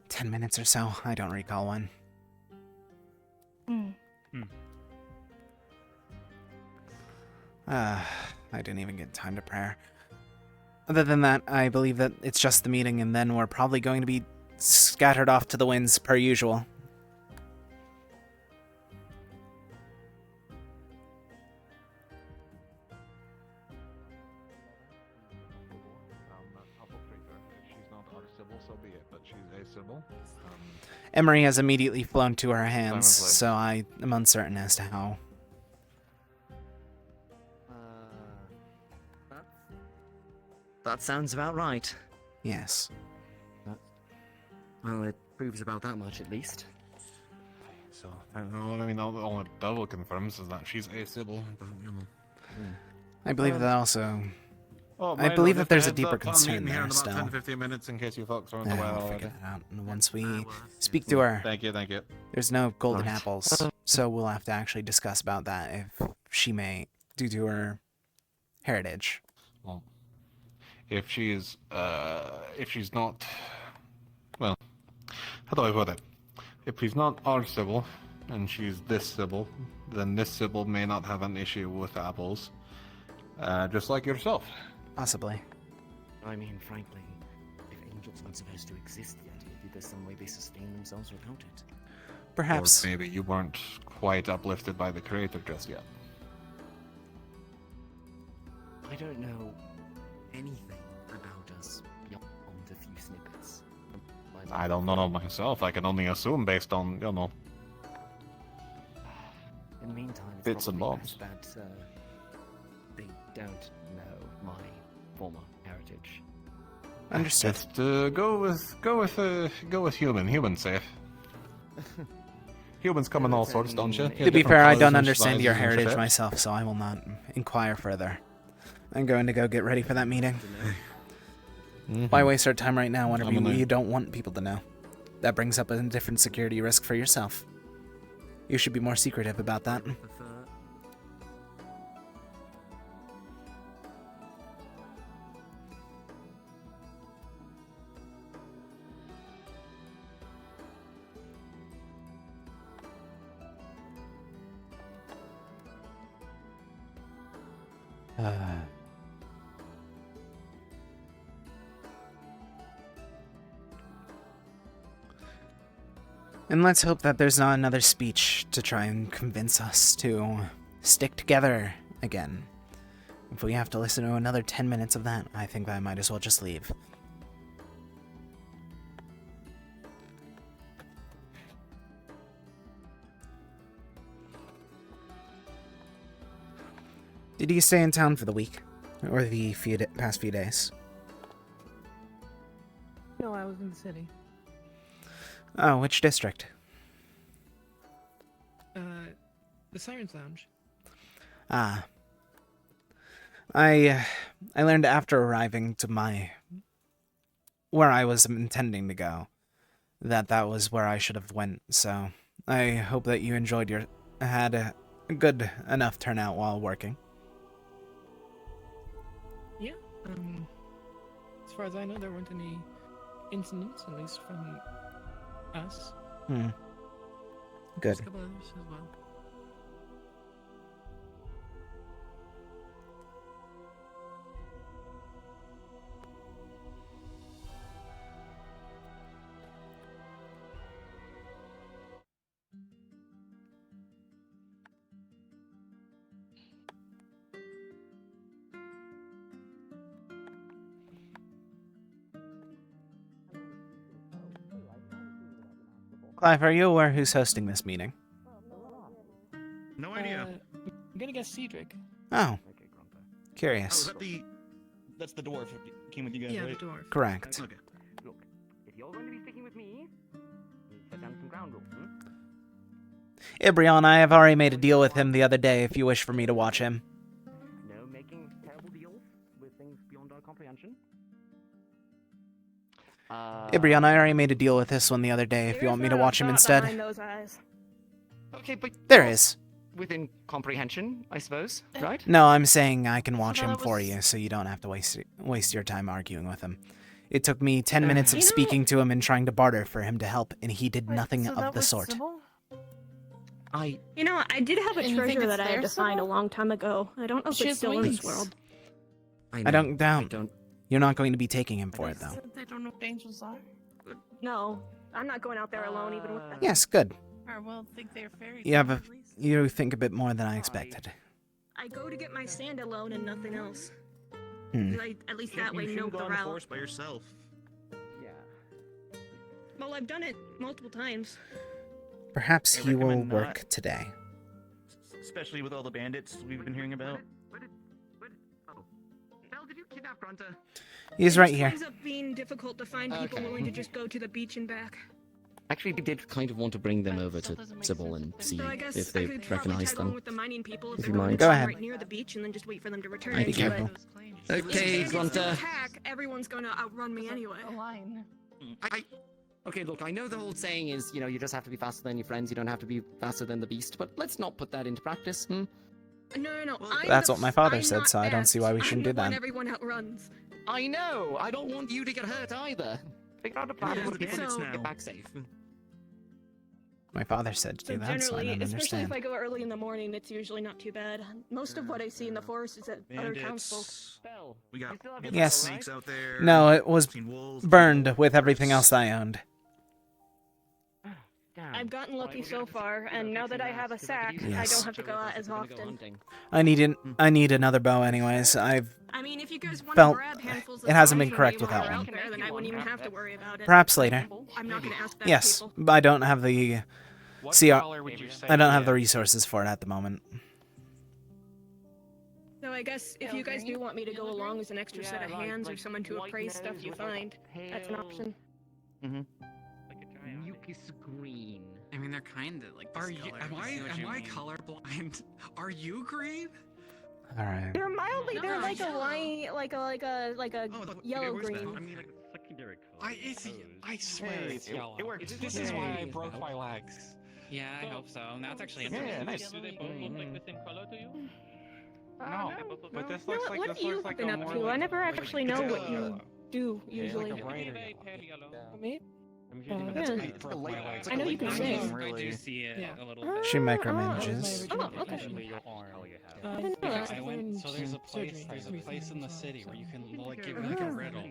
10 minutes or so. I don't recall one. I didn't even get time to prayer. Other than that, I believe that it's just the meeting, and then we're probably going to be scattered off to the winds per usual. Emery has immediately flown to her hands, so I am uncertain as to how. That sounds about right. Yes. Well, it proves about that much at least. So, I don't know, I mean, all it double confirms is that she's a Sybil. But, you know. I believe that also. Oh, I mind believe though, that there's a just a deeper heads up, I'm concern meeting here there in about still. 10-15 minutes in case you folks aren't aware I'll already. figure that out. And once we speak to her, Thank you, thank you. there's no golden Right. apples, so we'll have to actually discuss about that if she may, due to her heritage. Well, if she's not, well, how do I put it? If she's not our Sybil, and she's this Sybil, then this Sybil may not have an issue with apples, just like yourself. Possibly. I mean, frankly, if angels aren't supposed to exist yet, maybe there's some way they sustain themselves without it. Perhaps. Or maybe you weren't quite uplifted by the creator just yet. I don't know anything about us beyond a few snippets. I don't know myself. I can only assume based on, you know, In the meantime, it's bits and probably bobs. best that they don't know my former heritage. Understood. Just go with human. Human safe. Humans come in all sorts, don't you? To be fair, I don't understand your heritage myself, so I will not inquire further. I'm going to go get ready for that meeting. Why waste our time right now whenever you don't want people to know? That brings up a different security risk for yourself. You should be more secretive about that. And let's hope that there's not another speech to try and convince us to stick together again. If we have to listen to another 10 minutes of that, I think I might as well just leave. Did you stay in town for the week? Or the past few days? No, I was in the city. Oh, which district? The Sirens Lounge. Ah. I learned after arriving to where I was intending to go, that was where I should have went, so I hope that you had a good enough turnout while working. Yeah, as far as I know, there weren't any incidents, at least from us. Good. There's a couple others as well. Clive, are you aware who's hosting this meeting? No idea. I'm gonna guess Cedric. Oh. Oh, Curious. is that that's the dwarf that came with you guys, Yeah, right? the dwarf. Correct. Okay. Look, if you're going to be sticking with me, set down some ground rules, Ibrion, I have already made a deal with him the other day if you wish for me to watch him. No making terrible deals with things beyond our comprehension. Ibrion, I already made a deal with this one the other day if you want me to watch him instead. Those eyes. Okay, but There is. within comprehension, I suppose, right? No, I'm saying I can watch him for you, so you don't have to waste your time arguing with him. It took me 10 minutes of speaking to him and trying to barter for him to help, and he did nothing of the sort. You know, I did have a And you think treasure it's that I had their to find a Sybil? long time ago. I don't know if She it's has still in this wings. world. I don't doubt. You're not going to be taking him for it, though. They don't know what angels are. No, I'm not going out there alone, even with that. Yes, good. Or well, think they're fairies. You think a bit more than I expected. I go to get my sand alone and nothing else. Hmm. At least that way, you know shouldn't go the on the route. forest by yourself. Yeah. Well, I've done it multiple times. Perhaps I he will recommend not. work today. Especially with all the bandits we've been hearing about. Belle, did you kidnap He's right here. It ends up being difficult to find people willing to just go to the beach and back. Actually, we did kind of want to bring them over to Sybil and see So I guess if I they could probably recognize tag along them. with the mining people If if you they're mind. Go ahead. right near the beach and then just wait for them to return. Be careful. If Okay, it's Grunter. attack, everyone's gonna outrun me anyway. Okay, look, I know the whole saying is, you know, you just have to be faster than your friends, you don't have to be faster than the beast, but let's not put that into practice, hmm? No. That's what my father said, so I don't see why we shouldn't do I'm the one that. everyone outruns. I know! I don't want you to get hurt either! Figure out a plan for people to get back safe. My father said to do that, so I Generally, don't especially if understand. I go early in the morning, it's usually not too bad. Most of what I see in the forest is at other townsfolk. We got Yes. snakes out there. No, it was burned with everything else I owned. I've gotten lucky so far, and now that I have a sack, I Yes. don't have to go out as often. I need another bow anyways. I mean, if you guys want felt to grab handfuls of it hasn't supplies been from correct me with while that we're one. out there, then I wouldn't even have to worry about it. Perhaps later. I'm not going to ask back Yes, people. but I don't have the color would you say I don't have he the is? resources for it at the moment. So I guess if you guys do want me to go along as an extra set of hands or someone to appraise stuff you find, that's an option. Mucus green. I mean, they're kind of like. Are you? Am I colorblind? Are you green? All right. They're mildly, they're like a white, like a yellow green. I mean, I swear it's yellow. it works. This is why I broke my legs. Yeah, I hope so. Now it's actually Yeah, interesting. nice. Do they both look like the same color to you? No, but this looks like What this have you looks like been a up more to? like, I never actually know it's what you do usually. like a brighter Me? I broke my legs. I know you can sing. I do see it a little bit. She micromanages. Oh, okay. I didn't know that. I went. So there's a place in the city where you can like give like a riddle,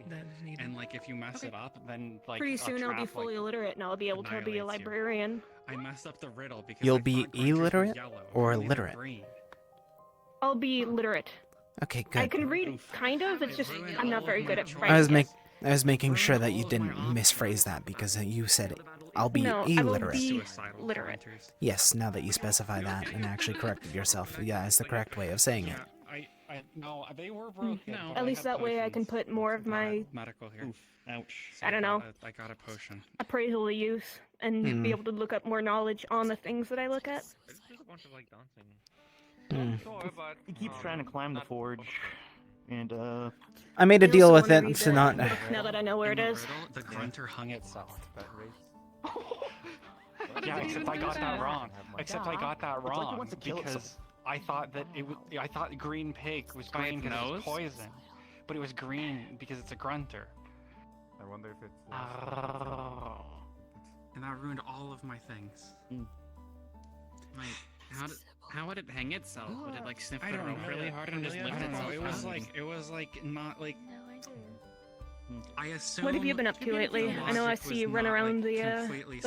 and like if you mess it up, then like Pretty a soon I'll be trap, fully like, illiterate and I'll be able to be a annihilates you. librarian. I messed up the riddle because You'll I be thought grunts were illiterate yellow, or and they were literate? green. I'll be literate. Okay, I good. can read kind of, it's just I'm not very good at writing. I was making sure that you didn't misphrase that because you said I'll be No, I will illiterate. be literate. Yes, now that you specify that and actually corrected yourself, yeah, it's the correct way of saying it. No, they were broken. No, At least that way I can put more of my medical here. Ouch. I don't know. I got a potion. appraisal to use and Hmm. be able to look up more knowledge on the things that I look at. It's just a bunch of like dancing. Hmm. Sure, but He keeps trying to climb the forge, and I made a I deal also with wanna it read to the not. book now that I know where In it the is. riddle, the grunter hung itself. Yeah, except I got that wrong. Except I got that It's like he wrong wants to kill because I thought that it was. I thought green pig was green because it was poison, but it was green because it's a grunter. I wonder if it's. Oh. And that ruined all of my things. Like, how would it hang itself? Would it like sniff I the don't rope know. really hard and just I lift don't know. itself out? It was like not like. I assume. What have you been up to lately? I know I see you run around the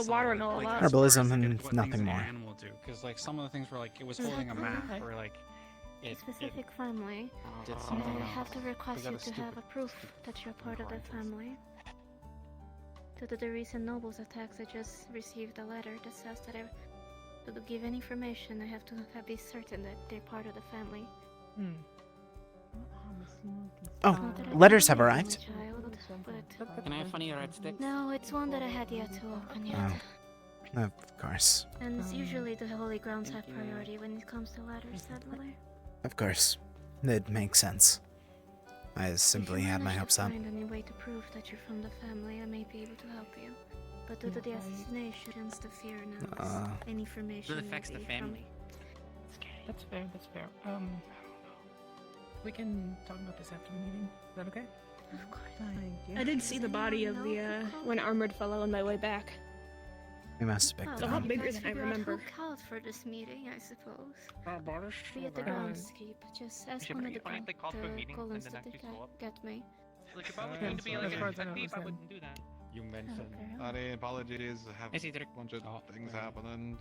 watermill a lot. Herbalism and nothing more. Animal do because like some of the things were like it was holding a map or like it Specific family. did something I else. have to request We you got to a have a proof that you're part of the family. Due to the recent nobles attacks, I just received a letter that says that to give any information, I have to be certain that they're part of the family. Oh, Not that I letters can have raise my arrived. child, but Can I have funny red sticks? no, it's one that I had yet to open yet. Oh, of course, And usually the holy grounds have priority when it comes to letters, sadly. of course, it makes sense. I simply had my hopes up. If you manage to find any way to prove that you're from the family, I may be able to help you. But due to the assassinations, the fear now, any information It affects may the be family. That's fair, that's fair. We can talk about this after the meeting. Is that okay? Of course. I did see the body of the one armored fellow on my way back. We must have picked a it lot up. bigger than I remember. Look out for this meeting, I suppose. Be at the Uh, groundskeep. Just ask should one of be the fine if they called for a meeting and colons then to actually show up. get me. Like if I was going to be like as far as I a know, thief, I it's wouldn't do that. You mentioned. Any apologies? I have I see, Derek. a bunch of things happening.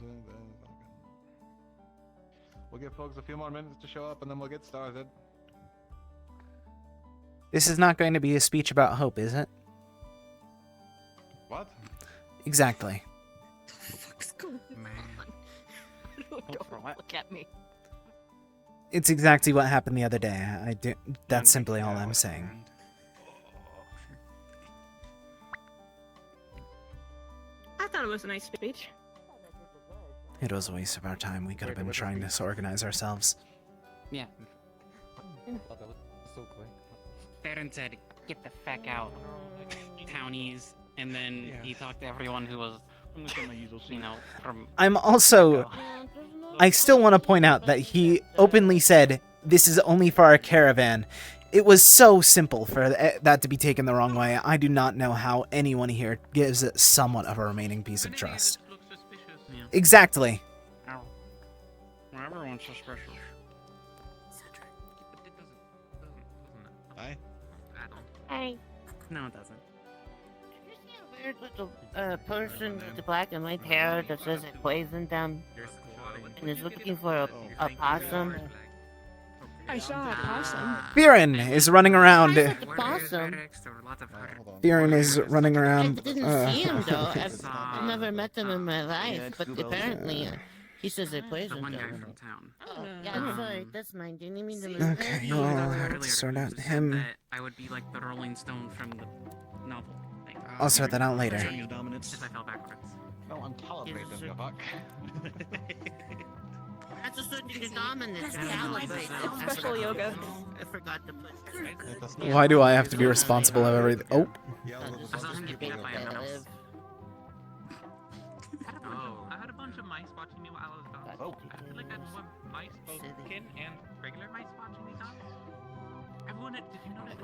We'll give folks a few more minutes to show up, and then we'll get started. This is not going to be a speech about hope, is it? What? Exactly. What's going on? Hope for what? Look at me. It's exactly what happened the other day. That's simply all I'm saying. I thought it was a nice speech. It was a waste of our time. We could have been trying to organize ourselves. Yeah. Baron said, "Get the feck out, townies," and then he talked to everyone who was, you know, from. I still want to point out that he openly said, "This is only for our caravan." It was so simple for that to be taken the wrong way. I do not know how anyone here gives it somewhat of a remaining piece of trust. Exactly. Everyone's suspicious. Hi. Hey. No, it doesn't. Did you see a weird little person with the black and white hair that says it poisoned them and is looking for a possum? I saw a possum. Viren is running around. Possum. Viren is running around. I didn't see him though. I've never met him in my life, but apparently he says they poisoned him. Oh, yeah, I'm sorry. That's mine. Do you need me to move Okay, well, I'll have to sort out him. I would be like the Rolling Stone from the novel. I'll sort that out later. If I fell backwards. No, I'm calibrated, you fuck. That's a switching to dominance. Calibrate. Special yoga. I forgot to put. Why do I have to be responsible of everything? Oh. I saw him get beat up by a mouse. I had a bunch of mice watching me while I was gone. Oh. I feel like that's what mice, both kin and regular mice watching me gone. Everyone, did you know that?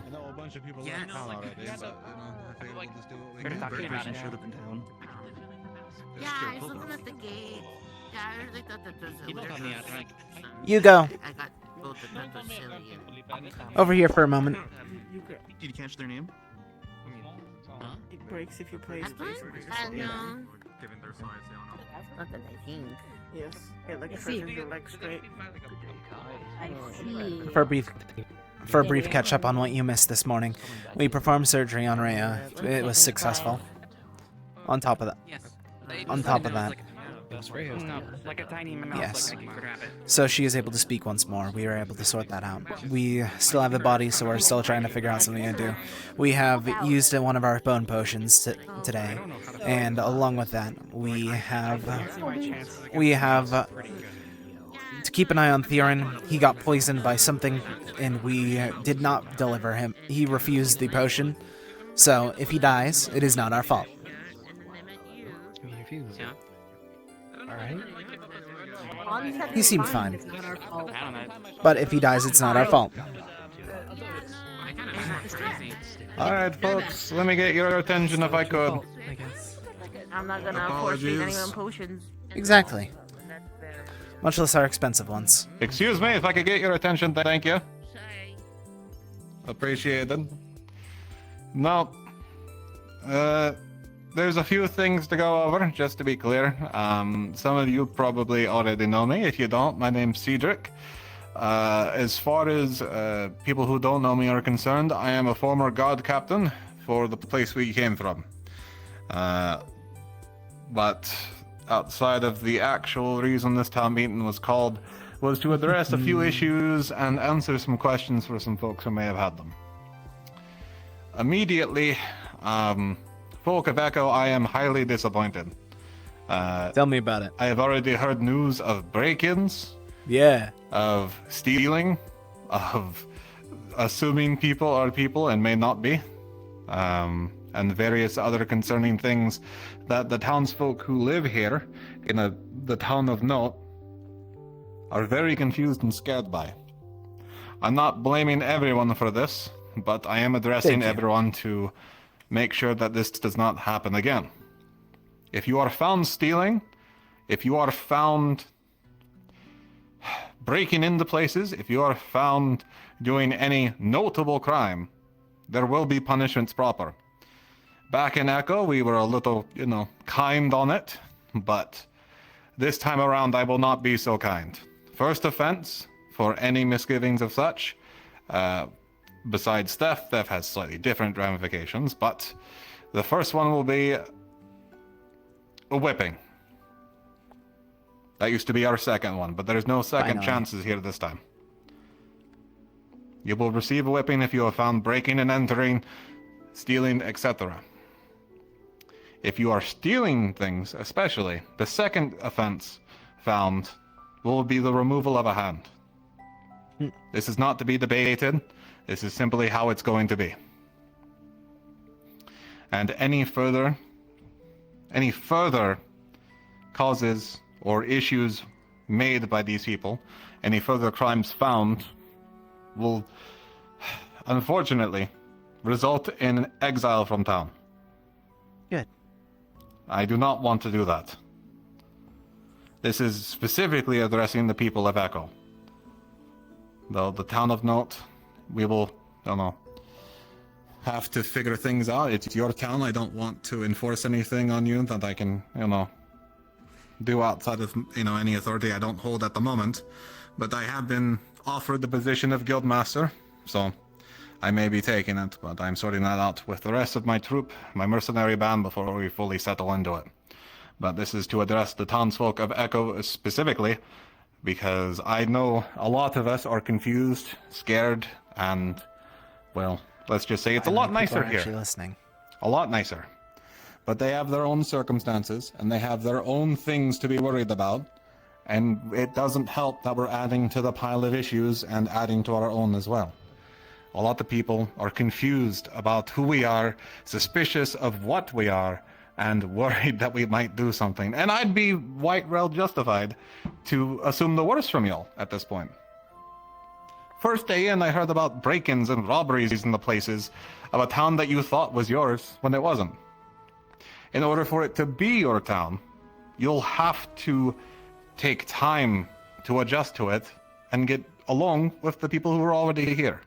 I know a bunch of people Yeah, left no, town like, already, yeah, but I figured we'll just do what we Better can. talk to you about it. Showed up in town. Yeah, I saw them at the gate. Yeah, I really thought that there's a People weird call me out, right? You go. I got told that was silly. Over here for a moment. Did you catch their name? It breaks if you play I know. Given their size, they don't know. Not that I think. Yes. Yeah, like stretching your legs straight. I see. For a brief catch up on what you missed this morning, we performed surgery on Rhea. It was successful. On top of that. No, like a tiny mouse. Yes. Like I can grab it. So she is able to speak once more. We were able to sort that out. We still have the body, so we're still trying to figure out something to do. We have used one of our bone potions today, and along with that, we have to keep an eye on Theron. He got poisoned by something, and we did not deliver him. He refused the potion, so if he dies, it is not our fault. Yeah. Alright. He seemed fine. I don't know. But if he dies, it's not our fault. I kind of crazy. Alright, folks, let me get your attention if I could. I'm not gonna force feed anyone potions. Exactly. Much less our expensive ones. Excuse me, if I could get your attention, thank you. Appreciated. Now, there's a few things to go over, just to be clear. Some of you probably already know me. If you don't, my name's Cedric. As far as people who don't know me are concerned, I am a former guard captain for the place we came from. But outside of the actual reason this town meeting was called, was to address a few issues and answer some questions for some folks who may have had them. Immediately, folk of Echo, I am highly disappointed. Tell me about it. I have already heard news of break-ins. Yeah. Of stealing, of assuming people are people and may not be, and various other concerning things that the townsfolk who live here in the town of Note are very confused and scared by. I'm not blaming everyone for this, but I am addressing everyone to make sure that this does not happen again. If you are found stealing, if you are found breaking into places, if you are found doing any notable crime, there will be punishments proper. Back in Echo, we were a little, kind on it, but this time around I will not be so kind. First offense, for any misgivings of such, besides theft has slightly different ramifications, but the first one will be a whipping. That used to be our second one, but there's no second Finally. chances here this time. You will receive a whipping if you are found breaking and entering, stealing, etc. If you are stealing things, especially, the second offense found will be the removal of a hand. This is not to be debated. This is simply how it's going to be. And any further causes or issues made by these people, any further crimes found, will unfortunately result in exile from town. Good. I do not want to do that. This is specifically addressing the people of Echo. Though the town of Note, we will, I don't know, have to figure things out. It's your town. I don't want to enforce anything on you that I can, do outside of, any authority I don't hold at the moment. But I have been offered the position of Guildmaster, so I may be taking it, but I'm sorting that out with the rest of my troop, my mercenary band, before we fully settle into it. But this is to address the townsfolk of Echo specifically, because I know a lot of us are confused, scared, and, well, let's just say it's a lot nicer here. Actually listening. A lot nicer. But they have their own circumstances, and they have their own things to be worried about, and it doesn't help that we're adding to the pile of issues and adding to our own as well. A lot of people are confused about who we are, suspicious of what we are, and worried that we might do something. And I'd be quite well justified to assume the worst from y'all at this point. First day in, I heard about break-ins and robberies in the places of a town that you thought was yours when it wasn't. In order for it to be your town, you'll have to take time to adjust to it and get along with the people who are already here.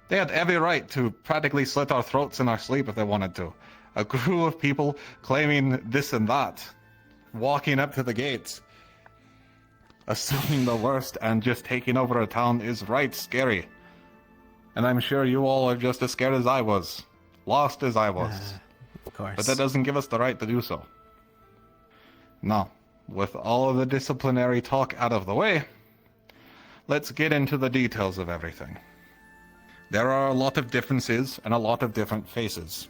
They had every right to practically slit our throats in our sleep if they wanted to. A crew of people claiming this and that, walking up to the gates, assuming the worst and just taking over a town is right scary. And I'm sure you all are just as scared as I was, lost as I was. Of course. But that doesn't give us the right to do so. Now, with all of the disciplinary talk out of the way, let's get into the details of everything. There are a lot of differences and a lot of different faces.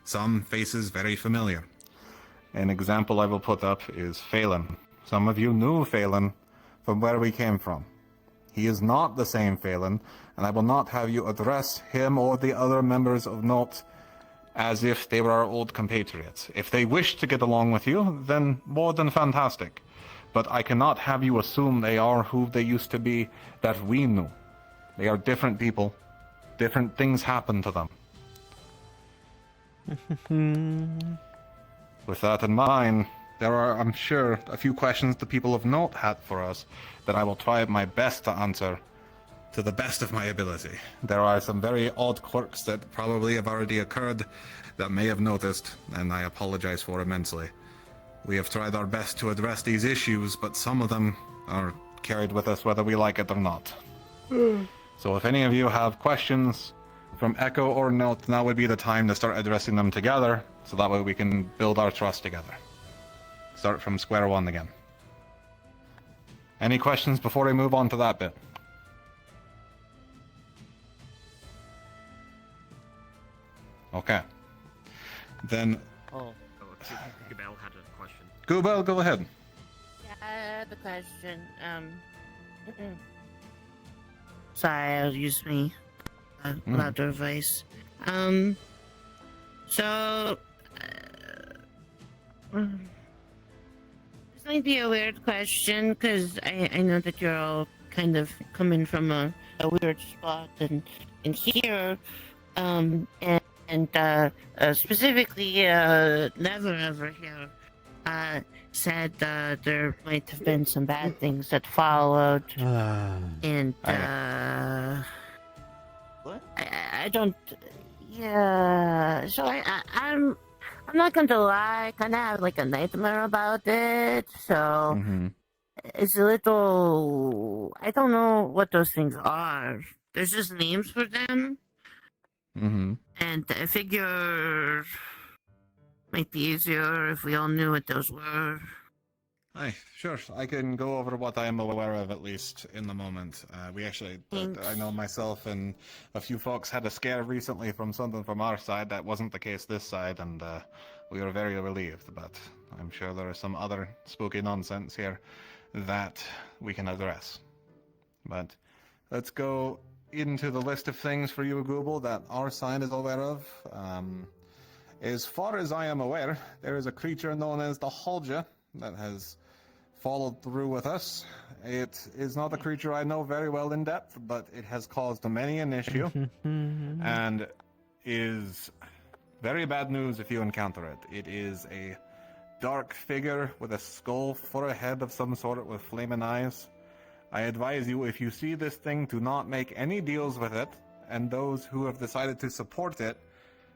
Some faces very familiar. An example I will put up is Phelan. Some of you knew Phelan from where we came from. He is not the same Phelan, and I will not have you address him or the other members of Note as if they were our old compatriots. If they wish to get along with you, then more than fantastic. But I cannot have you assume they are who they used to be that we knew. They are different people. Different things happen to them. With that in mind, there are, I'm sure, a few questions the people of Note had for us that I will try my best to answer to the best of my ability. There are some very odd quirks that probably have already occurred that may have noticed, and I apologize for immensely. We have tried our best to address these issues, but some of them are carried with us whether we like it or not. So if any of you have questions from Echo or Note, now would be the time to start addressing them together, so that way we can build our trust together. Start from square one again. Any questions before I move on to that bit? Okay. Then... Oh. Gabel had a question. Gubel, go ahead. Yeah, I have a question. Sorry, I'll use me louder voice. So, this might be a weird question because I know that you're all kind of coming from a weird spot and here, and specifically, Never Ever here said there might have been some bad things that followed, and what? I don't. Yeah, so I'm not going to lie. I kind of have like a nightmare about it. So it's a little. I don't know what those things are. There's just names for them. And I figure might be easier if we all knew what those were. Aye, sure. I can go over what I am aware of, at least, in the moment. We actually, I know myself and a few folks had a scare recently from something from our side. That wasn't the case this side, and we were very relieved, but I'm sure there is some other spooky nonsense here that we can address. But let's go into the list of things for you, Google, that our side is aware of. As far as I am aware, there is a creature known as the Holja that has followed through with us. It is not a creature I know very well in depth, but it has caused many an issue, and is very bad news if you encounter it. It is a dark figure with a skull for a head of some sort with flaming eyes. I advise you, if you see this thing, to not make any deals with it, and those who have decided to support it,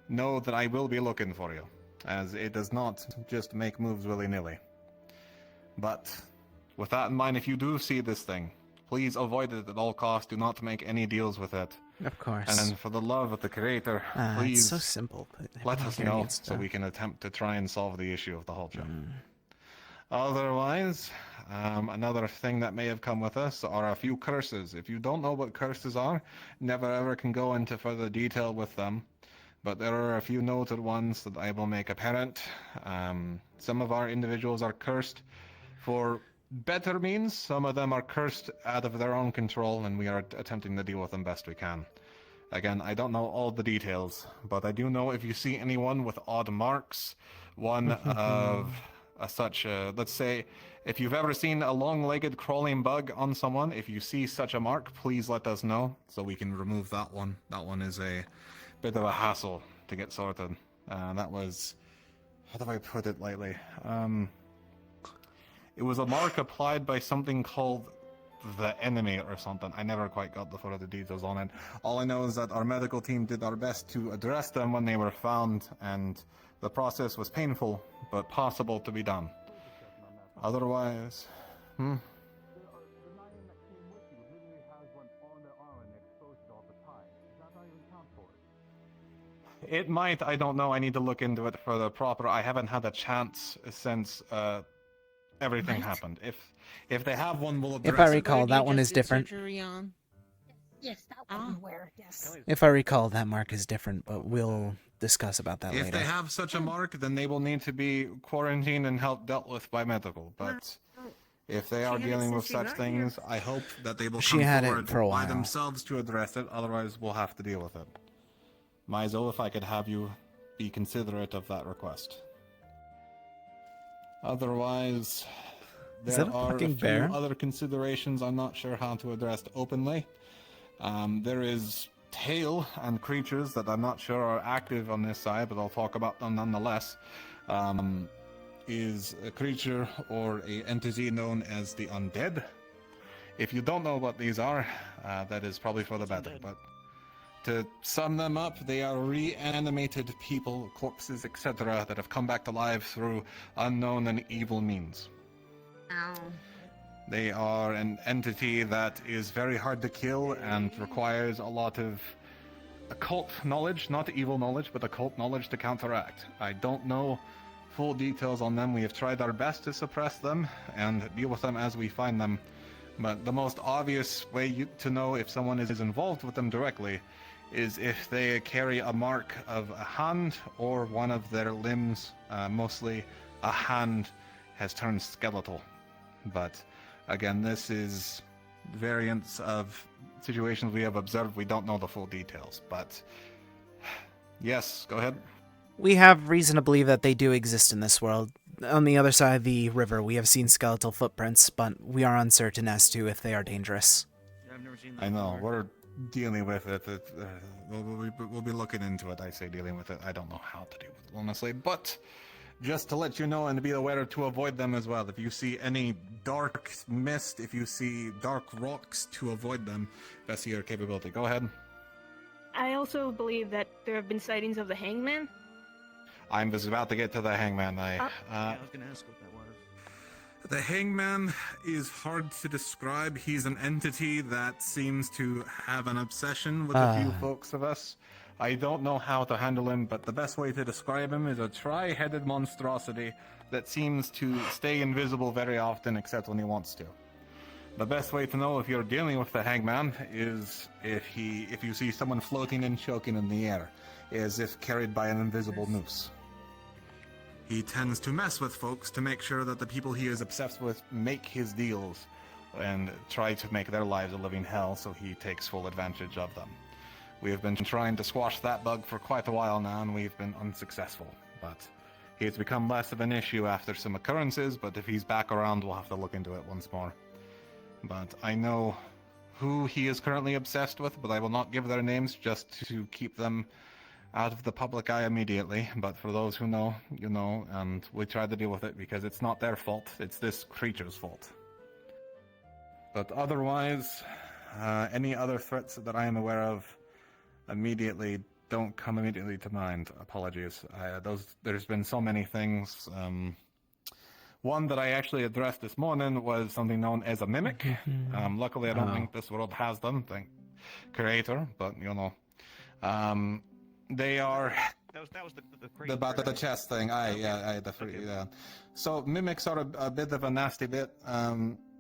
know that I will be looking for you, as it does not just make moves willy-nilly. But with that in mind, if you do see this thing, please avoid it at all costs. Do not make any deals with it. Of course. And for the love of the Creator, It's please so simple. But let us here know needs to- so we can attempt to try and solve the issue of the Hulcha. Otherwise, another thing that may have come with us are a few curses. If you don't know what curses are, never ever can go into further detail with them. But there are a few noted ones that I will make apparent. Some of our individuals are cursed for better means. Some of them are cursed out of their own control, and we are attempting to deal with them best we can. Again, I don't know all the details, but I do know if you see anyone with odd marks, one of let's say, if you've ever seen a long-legged crawling bug on someone, if you see such a mark, please let us know so we can remove that one. That one is a bit of a hassle to get sorted. That was, how do I put it lightly? It was a mark applied by something called the enemy or something. I never quite got the further details on it. All I know is that our medical team did our best to address them when they were found, and the process was painful, but possible to be done. Otherwise, It might, I don't know. I need to look into it further proper. I haven't had a chance since everything happened. If they have one, we'll address If I So recall, where that you one just is did different. surgery on? Yes, that one where, yes. If I recall, that mark is different, but we'll discuss about that If later. they have such a mark, then they will need to be quarantined and help dealt with by medical. But if they are had it dealing with since she such got here. things, I hope that they will She come had it forward for a by while. themselves to address it. Otherwise, we'll have to deal with it. Mizo, if I could have you be considerate of that request. Otherwise, Is there that a are a fucking few bear? other considerations I'm not sure how to address openly. There is tail and creatures that I'm not sure are active on this side, but I'll talk about them nonetheless. Is a creature or a entity known as the undead. If you don't know what these are, that is probably for the better. But to sum them up, they are reanimated people, corpses, etc., that have come back to life through unknown and evil means. They are an entity that is very hard to kill and requires a lot of occult knowledge, not evil knowledge, but occult knowledge to counteract. I don't know full details on them. We have tried our best to suppress them and deal with them as we find them. But the most obvious way to know if someone is involved with them directly is if they carry a mark of a hand or one of their limbs, mostly a hand, has turned skeletal. But again, this is variants of situations we have observed. We don't know the full details, but yes, go ahead. We have reason to believe that they do exist in this world. On the other side of the river, we have seen skeletal footprints, but we are uncertain as to if they are dangerous. Yeah, I've never seen that I know, before. we're dealing with it. We'll be looking into it. I say dealing with it. I don't know how to deal with it, honestly. But just to let you know and to be aware to avoid them as well. If you see any dark mist, if you see dark rocks, to avoid them, best of your capability. Go ahead. I also believe that there have been sightings of the hangman. I'm just about to get to the hangman. Yeah, I was gonna ask what that was. The hangman is hard to describe. He's an entity that seems to have an obsession with a few folks of us. I don't know how to handle him, but the best way to describe him is a tri-headed monstrosity that seems to stay invisible very often except when he wants to. The best way to know if you're dealing with the hangman is if you see someone floating and choking in the air, as if carried by an invisible noose. He tends to mess with folks to make sure that the people he is obsessed with make his deals and try to make their lives a living hell, so he takes full advantage of them. We have been trying to squash that bug for quite a while now, and we've been unsuccessful. But he has become less of an issue after some occurrences, but if he's back around, we'll have to look into it once more. But I know who he is currently obsessed with, but I will not give their names just to keep them out of the public eye immediately. But for those who know, you know, and we try to deal with it because it's not their fault, it's this creature's fault. But otherwise, any other threats that I am aware of don't come immediately to mind. Apologies. There's been so many things. One that I actually addressed this morning was something known as a mimic. Luckily, I don't think this world has them, thank creator, but you know. They are... That was the chest thing. Yeah. So mimics are a bit of a nasty bit.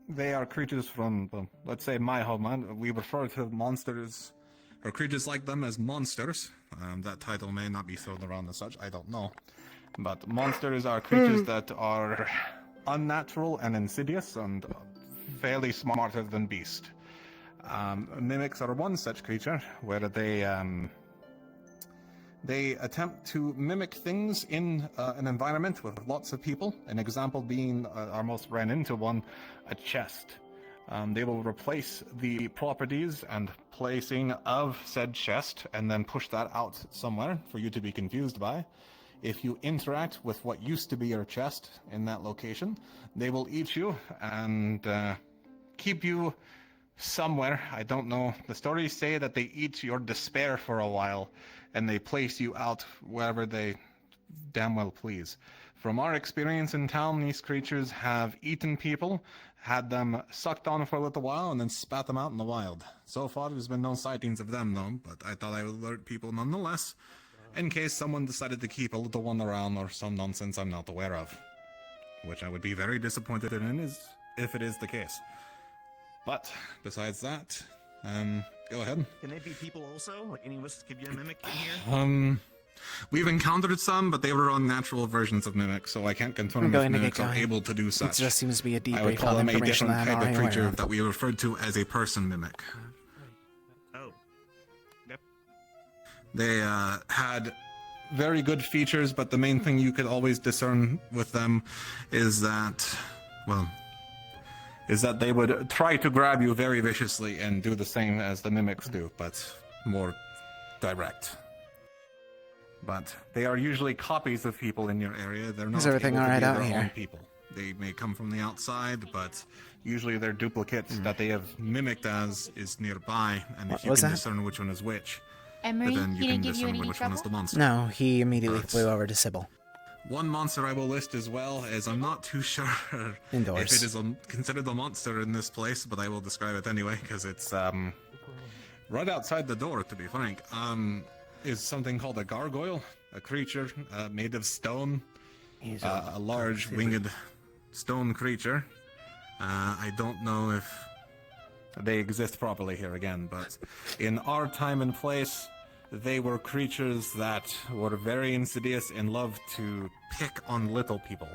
They are creatures from, well, let's say, my homeland. We refer to monsters or creatures like them as monsters. That title may not be thrown around as such, I don't know. But monsters are creatures that are unnatural and insidious and fairly smarter than beast. Mimics are one such creature where they attempt to mimic things in an environment with lots of people. An example being, our most ran into one, a chest. They will replace the properties and placing of said chest and then push that out somewhere for you to be confused by. If you interact with what used to be your chest in that location, they will eat you and keep you somewhere. I don't know. The stories say that they eat your despair for a while and they place you out wherever they damn well please. From our experience in town, these creatures have eaten people, had them sucked on for a little while, and then spat them out in the wild. So far, there's been no sightings of them, though, but I thought I would alert people nonetheless, in case someone decided to keep a little one around or some nonsense I'm not aware of. Which I would be very disappointed in if it is the case. But, besides that, go ahead. Can they be people also? Like any of us could be a mimic in here? We've encountered some, but they were unnatural versions of mimics, so I can't confirm if mimics are able to do such. It just seems to be a I would debrief call on them a information different that I'm type of already creature aware of. that we referred to as a person mimic. Oh. Yep. They had very good features, but the main thing you could always discern with them is that, well, they would try to grab you very viciously and do the same as the mimics do, but more direct. But they are usually copies of people in your area. They're not Is everything able to alright be out their here? own people. They may come from the outside, but usually they're duplicates that they have mimicked as is nearby, and if you can discern which one is which, Emery, then you he can didn't give you discern any which one is trouble? the monster. No, he immediately flew over to Sybil. One monster I will list as well, as I'm not too sure Indoors. if it is considered a monster in this place, but I will describe it anyway, because it's right outside the door, to be frank. Is something called a gargoyle, a creature made of stone, a large winged stone creature. I don't know if they exist properly here again, but in our time and place, they were creatures that were very insidious and loved to pick on little people,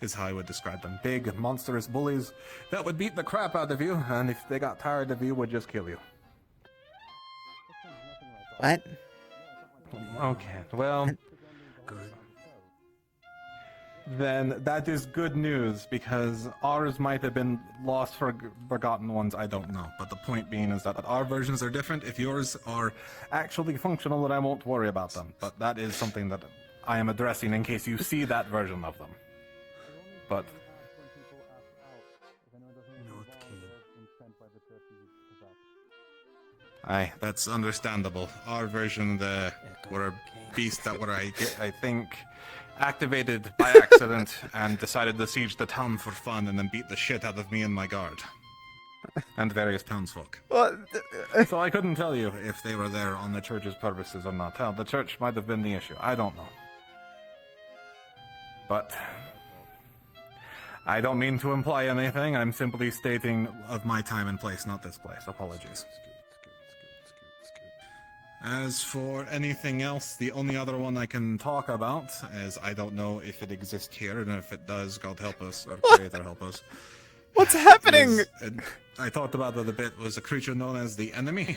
is how I would describe them. Big, monstrous bullies that would beat the crap out of you, and if they got tired of you, would just kill you. What? Okay, well, then that is good news, because ours might have been lost, forgotten ones, I don't know. But the point being is that our versions are different. If yours are actually functional, then I won't worry about them. But that is something that I am addressing in case you see that version of them. But... Aye, that's understandable. Our version, were beasts that were, I think, activated by accident and decided to siege the town for fun and then beat the shit out of me and my guard. and various townsfolk. Well, So I couldn't tell you if they were there on the church's purposes or not. Hell, the church might have been the issue. I don't know. But I don't mean to imply anything. I'm simply stating of my time and place, not this place. Apologies. As for anything else, the only other one I can talk about is I don't know if it exists here, and if it does, God help us, or Creator help us. What's happening? I talked about it a bit, was a creature known as the Enemy.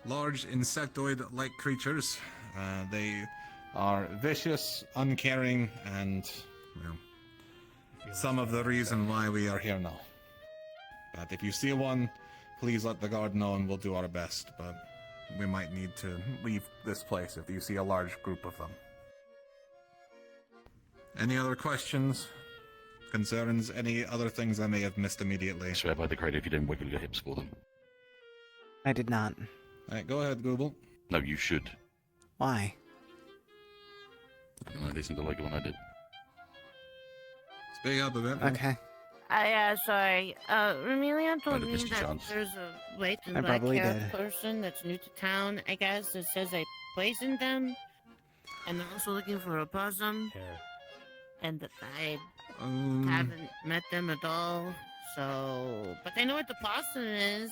Large insectoid-like creatures. They are vicious, uncaring, and some of the reason why we are here now. But if you see one, please let the guard know and we'll do our best, but we might need to leave this place if you see a large group of them. Any other questions? Concerns? Any other things I may have missed immediately? Swear by the crowd if you didn't wiggle your hips for them. I did not. Alright, go ahead, Google. No, you should. Why? I listened to like when I did. Speak up a bit. Okay. Yeah, sorry. Remelian told Might have me missed a that chance. there's a white and I black probably hair did. person that's new to town, I guess, that says I poisoned them. And they're also looking for a possum. And that I haven't met them at all, so... But they know what the possum is,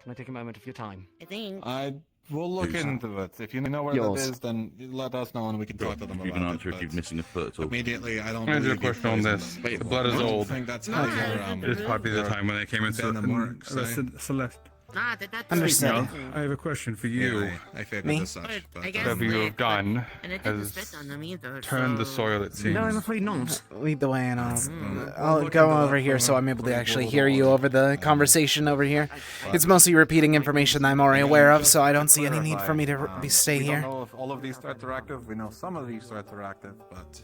Can I take a moment of your time? I think. I will look into it. If you know where Yours. that is, then let us know and we can talk to them You about can answer it. if you're missing a foot or Immediately, I don't Can I believe do a question on you this? poisoned them. The blood is I don't old. think that's how your, It's probably the time when I came into venom works, eh? arrested Celeste. Ah, that's Understood. I have a question for you. Yeah, I figured Me? as such, but I guess Whatever you they- have done And I didn't has spit on them either, turned the so- soil, it seems. No, I'm afraid not. Lead the way, and We'll I'll look go into that over here so for- I'm able for to you, actually Google hear you Docs. over the conversation over here. It's mostly repeating information that I'm already aware of, so I don't see any need for me to stay we here. don't know if all of these threats are active. We know some of these threats are active, but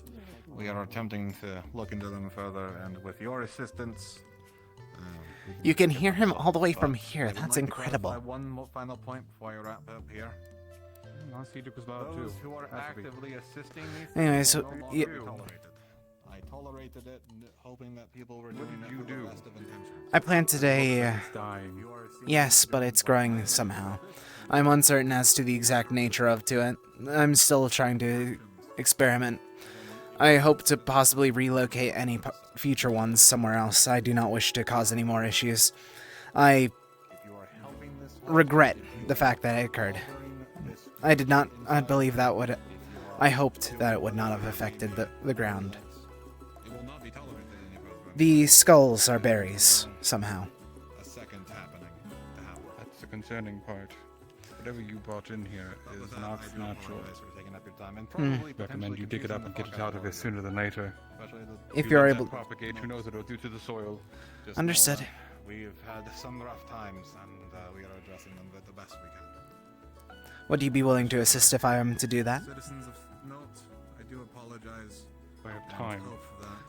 we are attempting to look into them further, and with your assistance... You can hear him all the way from here. I would That's like to clarify incredible. one final point before I wrap up here. Cedric was loud Those too. who are actively assisting me Anyway, so, will no yeah. longer be tolerated. I tolerated it, hoping that people were doing it you with the do? best of intentions. I planted a... It's dying. Yes, but it's growing somehow. I'm uncertain as to the exact nature of it. I'm still trying to experiment. I hope to possibly relocate any future ones somewhere else. I do not wish to cause any more issues. I regret the fact that it occurred. I did not... I believe that would... I hoped that it would not have affected the ground. It will not be tolerated any further. The skulls are berries, somehow. A second happening to happen. That's the concerning part. Whatever you brought in here is With that, not I do natural. apologize for taking up your time, and Hmm. probably Recommend you dig it up and get it potentially out of here sooner than later. confusing the fuck out of it. If you're let that able... propagate, who knows what it'll do to the soil. Just know Understood. that We've had some rough times, and we are addressing them with the best we can. Would you be willing to assist if I am to do that? Citizens of note, I do apologize. I have time.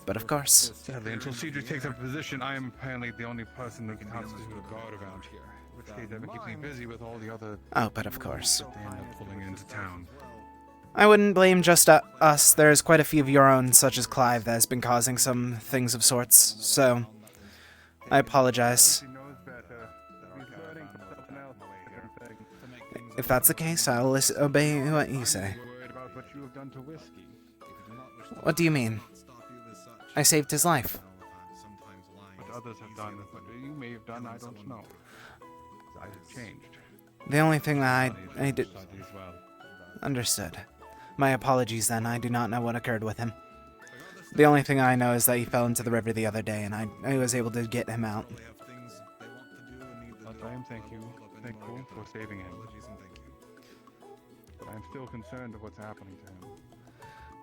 But of course. Sadly, until Cedric takes up a position, I am apparently the only person who can constitute a guard around here. In which case, that keeps me busy with all the other... Oh, but of course. that they end up pulling into town. I wouldn't blame just us. There's quite a few of your own, such as Clive, that has been causing some things of sorts, so... I apologize. If that's the case, I'll obey what you say. Worried about what you have done to whiskey. What do you mean? I saved his life. What others have done, what you may have done, I don't know. I have changed. The only thing that I did... Society as well. Understood. My apologies then, I do not know what occurred with him. The only thing I know is that he fell into the river the other day, and I was able to get him out. But I am thankful for saving him. But I am still concerned of what's happening to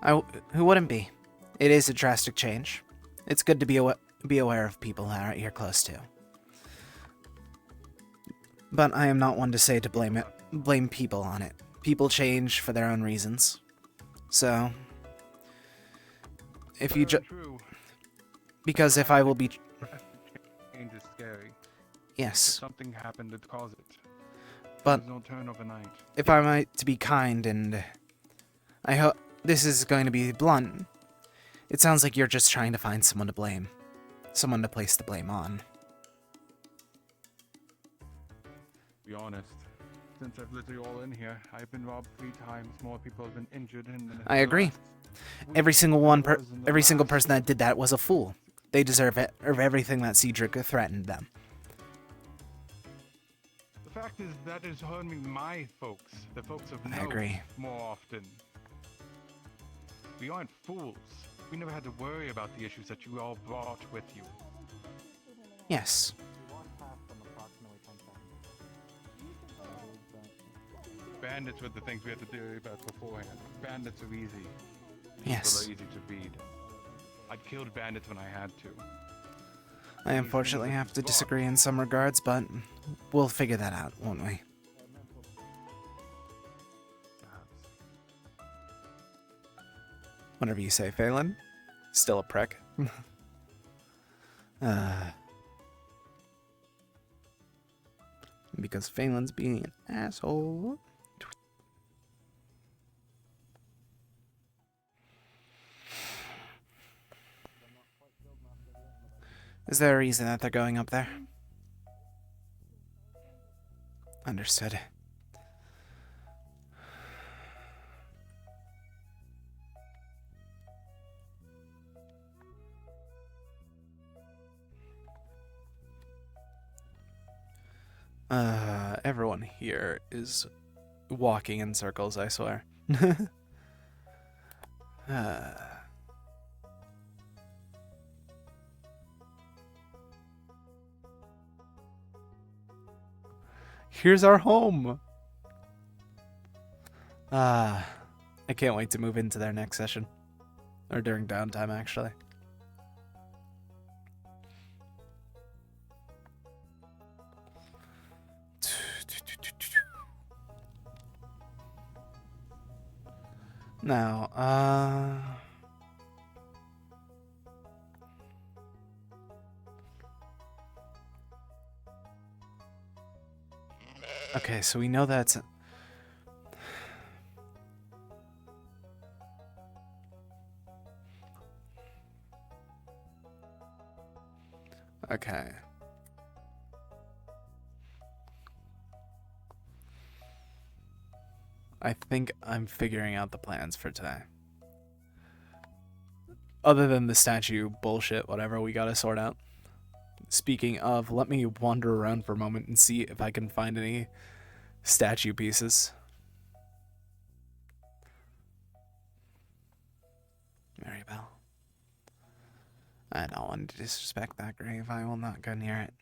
him. Who wouldn't be? It is a drastic change. It's good to be aware of people that you're close to. But I am not one to say to blame people on it. People change for their own reasons. So, if you because if I will be... Change is scary. Yes. Something happened that caused it. But Things don't turn overnight. if I might to be kind, and I hope this is going to be blunt, it sounds like you're just trying to find someone to blame. Someone to place the blame on. be honest. Since I've literally all in here, I've been robbed 3 times. More people have been injured. And I agree. Every single person that did that was a fool. They deserve it, or everything that Cedric threatened them. The fact is, that is harming my folks. The folks of I agree. more often. We aren't fools. We never had to worry about the issues that you all brought with you. Yes. Bandits were the things we had to do about beforehand. Bandits are easy. Yes. People are easy to beat. I'd killed bandits when I had to. I unfortunately have to disagree in some regards, but we'll figure that out, won't we? Whatever you say, Phelan. Still a prick. Because Phelan's being an asshole. Is there a reason that they're going up there? Understood. Everyone here is walking in circles, I swear. Here's our home! I can't wait to move into their next session. Or during downtime, actually. Now, okay, so we know that's... Okay. I think I'm figuring out the plans for today. Other than the statue bullshit, whatever we gotta sort out. Speaking of, let me wander around for a moment and see if I can find any statue pieces. Maribel. I don't want to disrespect that grave. I will not go near it.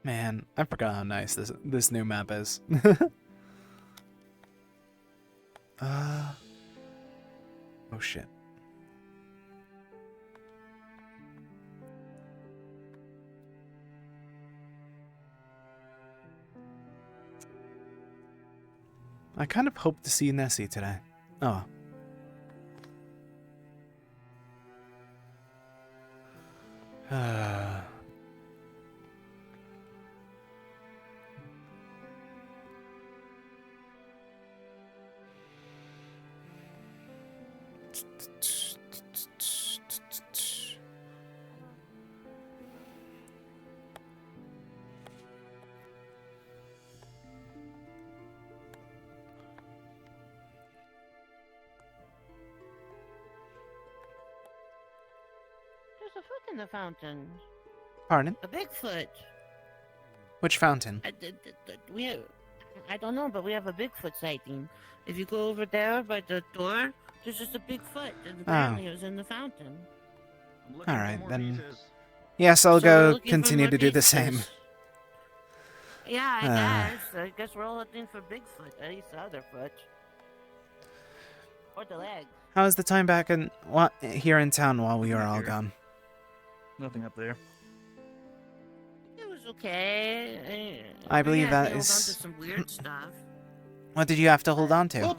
Man, I forgot how nice this new map is. Oh shit. I kind of hope to see Nessie today. Oh. There's a foot in the fountain. Pardon? A Bigfoot. Which fountain? I don't know, but we have a Bigfoot sighting. If you go over there by the door, there's just a Bigfoot, and apparently it was in the fountain. Alright, then. Yes, I'll go continue to do the same. Yeah, I guess we're all looking for Bigfoot, at least the other foot. Or the leg. How was the time back here in town while we were all gone? Nothing up there. It was okay. I believe that is. is... Some weird stuff. What did you have to hold on to? Well,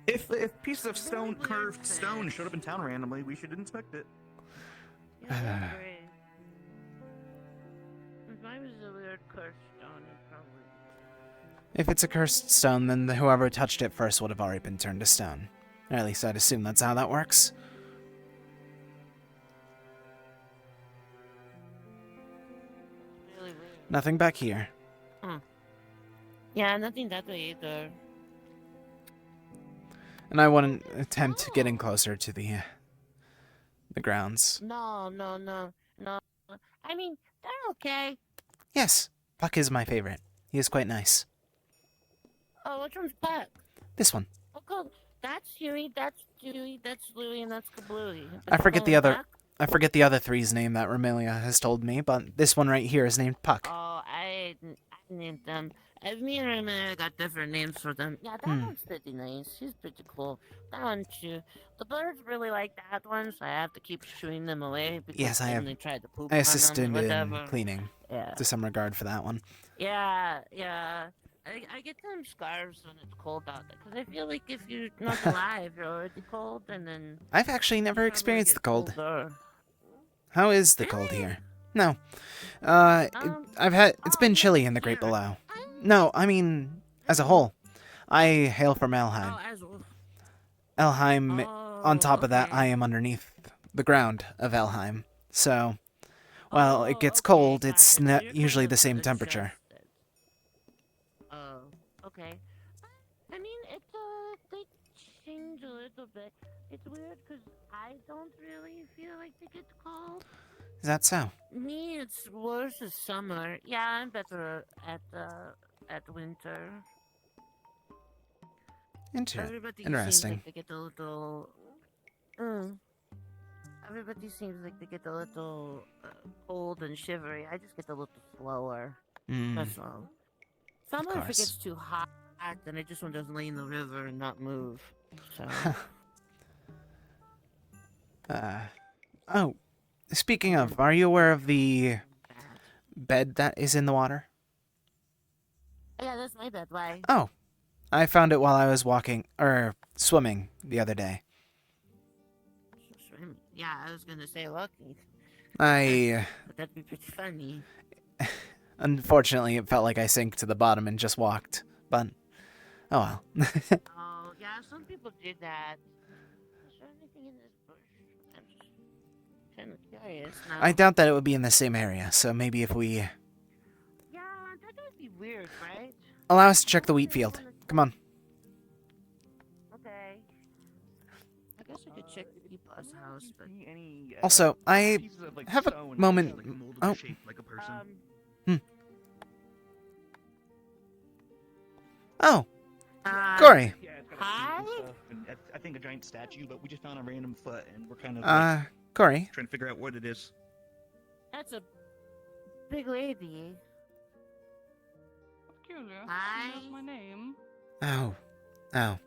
if pieces of stone, curved stone, showed up in town randomly, we should inspect it. Yeah, if mine was a weird cursed stone, it probably... If it's a cursed stone, then whoever touched it first would have already been turned to stone. Or at least I'd assume that's how that works. Really weird. Nothing back here. Huh. Yeah, nothing that way either. And I wouldn't attempt getting closer to the grounds. No. I mean, they're okay. Yes, Puck is my favorite. He is quite nice. Oh, which one's Puck? This one. Oh, cool. That's Huey, that's Dewey, that's Louie, and that's Kablooey. I forget the other. I forget the other three's name that Romelia has told me, but this one right here is named Puck. Oh, I named them. Me and Romelia got different names for them. Yeah, that one's pretty nice. She's pretty cool. That one too. The birds really like that one, so I have to keep shooing them away because Yes, I then have. they try to poop I on assisted them or in whatever. cleaning, Yeah. to some regard for that one. Yeah. I get them scarves when it's cold out there, because I feel like if you're not alive, you're already cold, and then... I've actually never probably experienced the get cold. colder. How is the cold here? No. It's been chilly in the Great Below. No, I mean, as a whole. I hail from Elheim. Elheim, on top of that, I am underneath the ground of Elheim. So, while it gets cold, it's usually the same temperature. Oh, okay. I mean, they change a little bit. It's weird because I don't really feel like they get cold. Is that so? Me, it's worse as summer. Yeah, I'm better at winter. Everybody seems Interesting. like they get a little. Everybody seems like they get a little cold and shivery. I just get a little slower. That's all. Summer, if it course. gets too hot, then I just want to lay in the river and not move. So. Oh, speaking of, are you aware of the bed that is in the water? Yeah, that's my bed. Why? Oh, I found it while I was swimming the other day. Yeah, I was gonna say walking. But that'd be pretty funny. Unfortunately, it felt like I sank to the bottom and just walked. But, oh well. Oh, yeah, some people did that. Is there anything in this bush? I'm just kind of curious now. I doubt that it would be in the same area, so maybe if we... Yeah, that would be weird, right? Allow us to check the wheat field. Come on. Okay. I guess I could check the people's house, but... Also, I have a moment... Oh. Oh. Corey. Yeah, Hi? I think a giant statue, but we just found a random foot, and we're kind of Corey. trying to figure out what it is. That's a big lady. Peculiar. Hi. You know my name. Oh.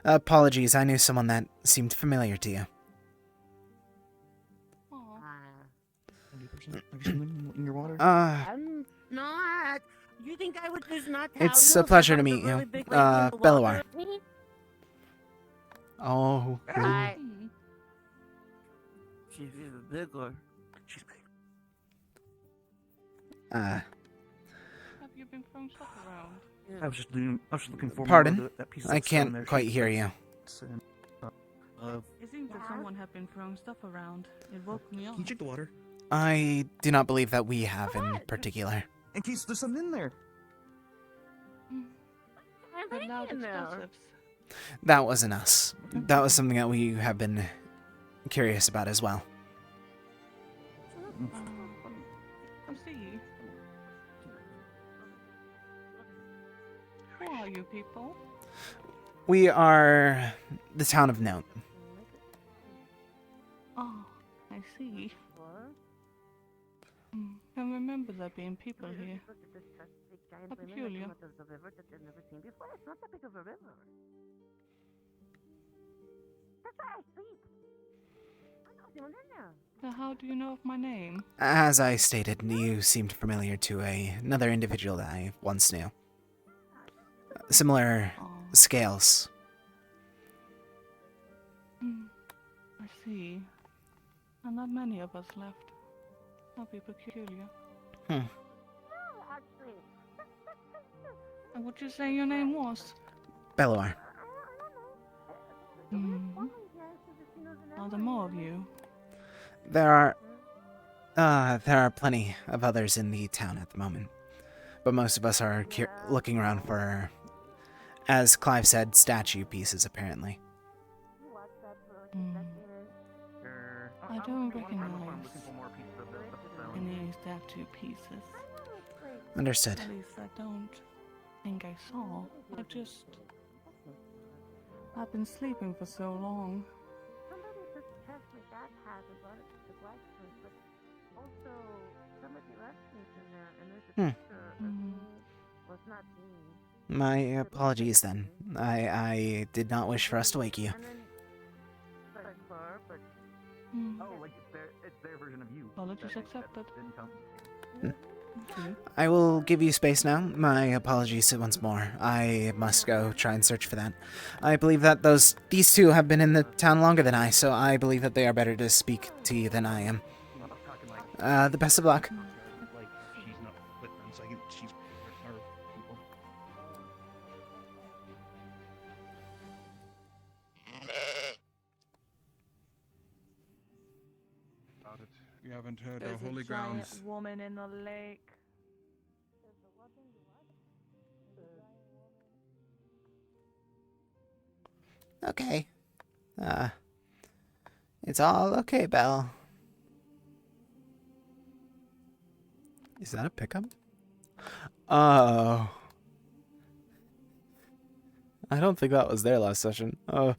Apologies, I knew someone that seemed familiar to you. Have you seen them in your water? I'm not. You think I would just not tell It's you a if pleasure I to was a meet you. really big lady in the water Beluar. with me? Oh. Hi. She's even bigger. She's big. Have you been throwing stuff around? I was just looking for Pardon? that piece of I stone can't there. quite hear you. It seems that someone had been throwing stuff around. It woke me up. Can you check the water? I do not believe that we have in particular. In case there's something in there. But loud explosives. That wasn't us. That was something that we have been curious about as well. I see. Who are you people? We are the town of Note. Oh, I see. I remember there being people here. How peculiar. So how do you know of my name? As I stated, you seemed familiar to another individual that I once knew. Similar scales. I see. And not many of us left. That'd be peculiar. And what you say your name was? Beluar. Are there more of you? There are plenty of others in the town at the moment, but most of us are looking around for, as Clive said, statue pieces, apparently. I don't recognize any statue pieces. Understood. At least I don't think I saw. I've been sleeping for so long. Somebody just passed my dad has and brought it to the blacksmith, but also somebody left things in there, and there's a picture of me was not me. My apologies then. I did not wish for us to wake you. Oh, like it's their version of you. Apologies accepted. I will give you space now. My apologies once more. I must go try and search for that. I believe that these two have been in the town longer than I, so I believe that they are better to speak to you than I am. The best of luck. Like she's not with them, so she's our people. About it. You haven't heard There's our holy a giant grounds. woman in the lake. Okay. It's all okay, Belle. Is that a pickup? Oh. I don't think that was there last session. Oh.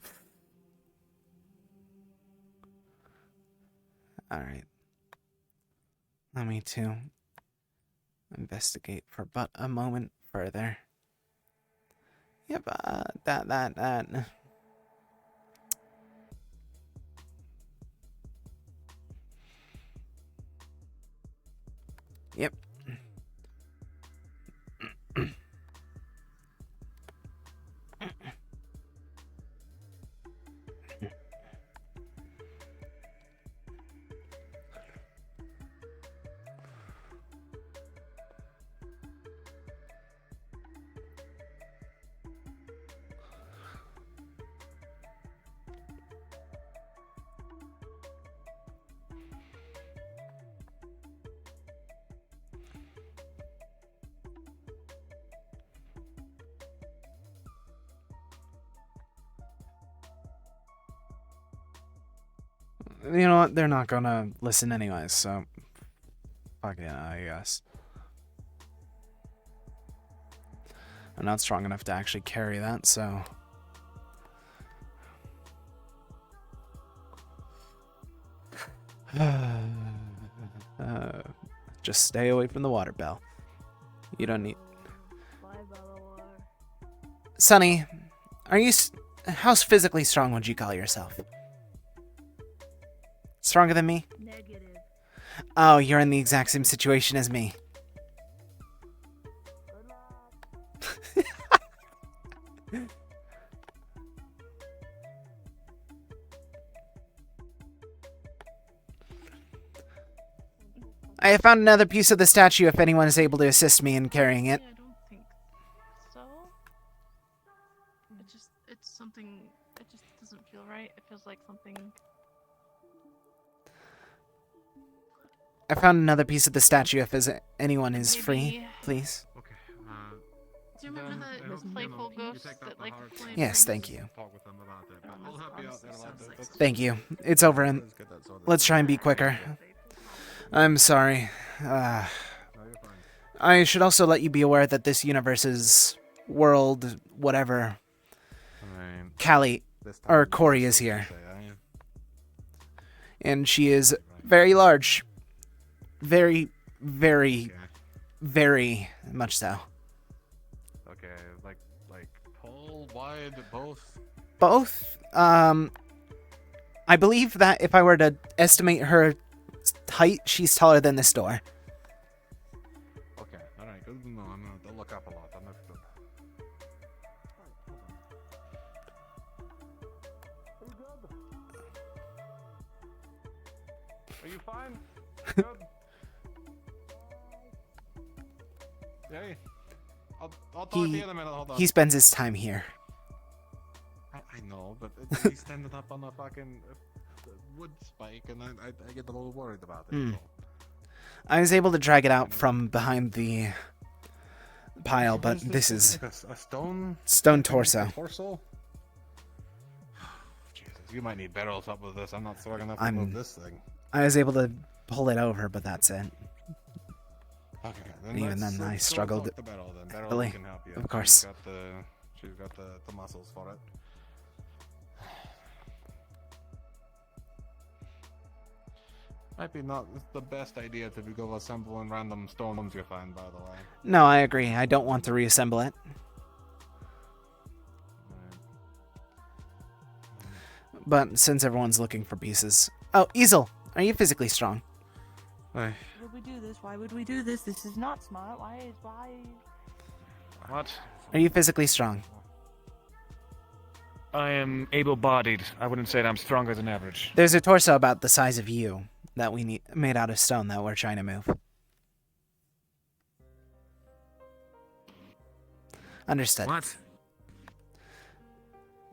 Alright. Let me to investigate for but a moment further. Yep, that. Yep. You know what? They're not gonna listen anyways, so fuck it, I guess. I'm not strong enough to actually carry that, so just stay away from the water, Belle. You don't need. Sonny, are you? How physically strong would you call yourself? Stronger than me? Negative. Oh, you're in the exact same situation as me. I have found another piece of the statue if anyone is able to assist me in carrying it. I don't think so. It's something, it just doesn't feel right. It feels like something. I found another piece of the statue if anyone is free, please. Okay. Do you remember the playful ghost that like flamed? Yes, thank you. Talk with them about it. But I'll help you out there a lot. Thank you. It's over and let's try and be quicker. I'm sorry. I should also let you be aware that this universe's world, whatever, Callie, or Corey is here. And she is very large. Very, very, very much so. Okay, like tall, wide, both? Both? I believe that if I were to estimate her height, she's taller than this door. Okay, alright, good to know. I'm gonna look up a lot. I'm not good. Are you fine? Good? Yay. I'll talk to you in a minute. Hold on. He spends his time here. I I know, but he's standing up on a fucking wood spike, and I get a little worried about it. Hmm. So. I was able to drag it out from behind the pile, but this is Like a stone torso. Torso. Jesus, you might need barrels up with this. I'm not strong enough to move this thing. I was able to pull it over, but that's it. Okay, And even then, I let's go struggled. talk to Beryl, then. Beryl Really, can help you. of course. She's got the muscles for it. Might be not the best idea to go assembling random stones you find, by the way. No, I agree. I don't want to reassemble it. But since everyone's looking for pieces... Oh, Easel! Are you physically strong? Why would we do this? Why would we do this? This is not smart. Why? What? Are you physically strong? I am able-bodied. I wouldn't say that I'm stronger than average. There's a torso about the size of you that we made out of stone that we're trying to move. Understood. What?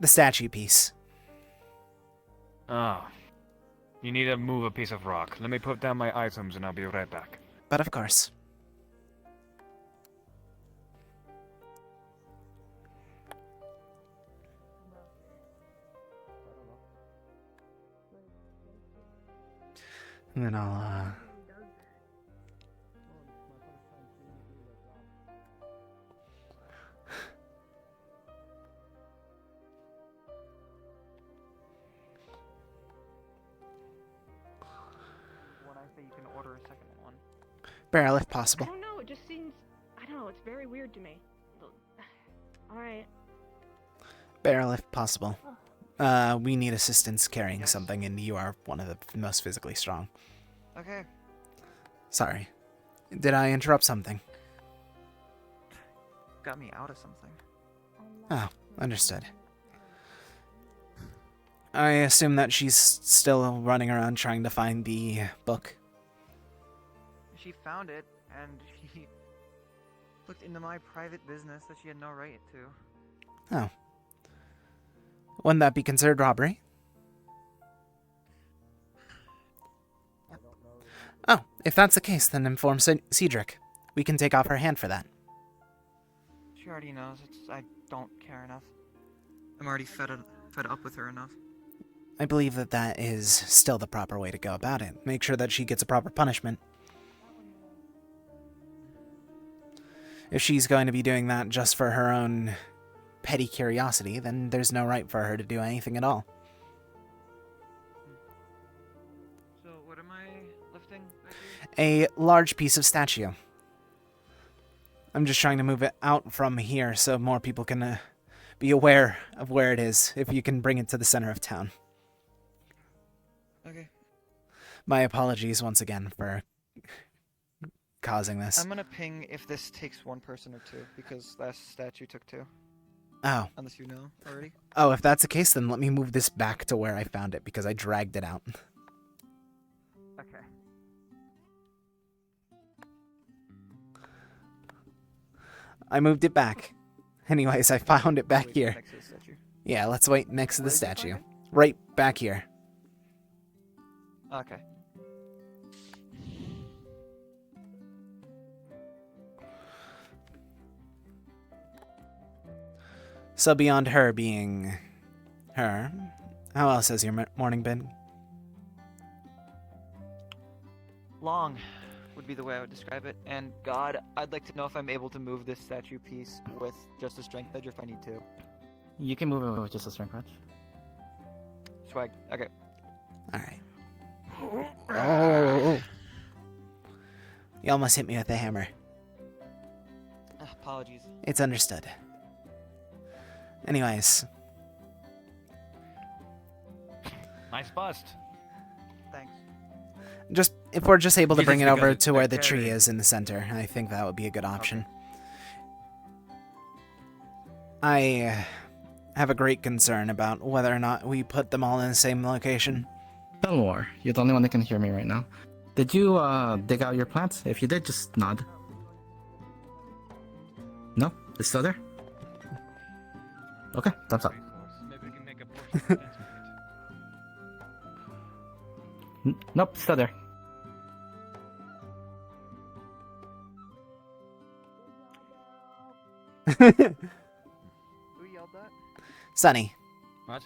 The statue piece. Ah. You need to move a piece of rock. Let me put down my items and I'll be right back. But of course. And then I'll, When I say you can order a second one. barrel if I possible. don't know. It just seems. I don't know. It's very weird to me. All right. Barrel if possible. We need assistance carrying something, and you are one of the most physically strong. Okay. Sorry. Did I interrupt something? Got me out of something. Oh, understood. I assume that she's still running around trying to find the book. She found it, and she looked into my private business that she had no right to. Oh. Wouldn't that be considered robbery? Oh, if that's the case, then inform Cedric. We can take off her hand for that. She already knows. I don't care enough. I'm already fed up with her enough. I believe that that is still the proper way to go about it. Make sure that she gets a proper punishment. If she's going to be doing that just for her own petty curiosity, then there's no right for her to do anything at all. So, what am I lifting? A large piece of statue. I'm just trying to move it out from here so more people can be aware of where it is, if you can bring it to the center of town. Okay. My apologies once again for causing this. I'm gonna ping if this takes one person or two, because last statue took two. Oh. Unless you know already. Oh, if that's the case, then let me move this back to where I found it, because I dragged it out. Okay. I moved it back. Anyways, I found it back here. Next to the statue. Yeah, let's wait next to the statue. Right back here. Okay. So beyond her being her, how else has your morning been? Long would be the way I would describe it. And God, I'd like to know if I'm able to move this statue piece with just a strength edge or if I need to. You can move it with just a strength edge. Swag. Okay. Alright. Oh. You almost hit me with a hammer. Apologies. It's understood. Anyways. Nice bust. Thanks. Just if we're just able to You bring it just over because to it's where the carry. tree is in the center, I think that would be a good option. I have a great concern about whether or not we put them all in the same location. Beluar, you're the only one that can hear me right now. Did you dig out your plants? If you did, just nod. No? It's still there? Okay, thumbs up. Maybe we can make Nope, still there. Who yelled that? Sunny. What?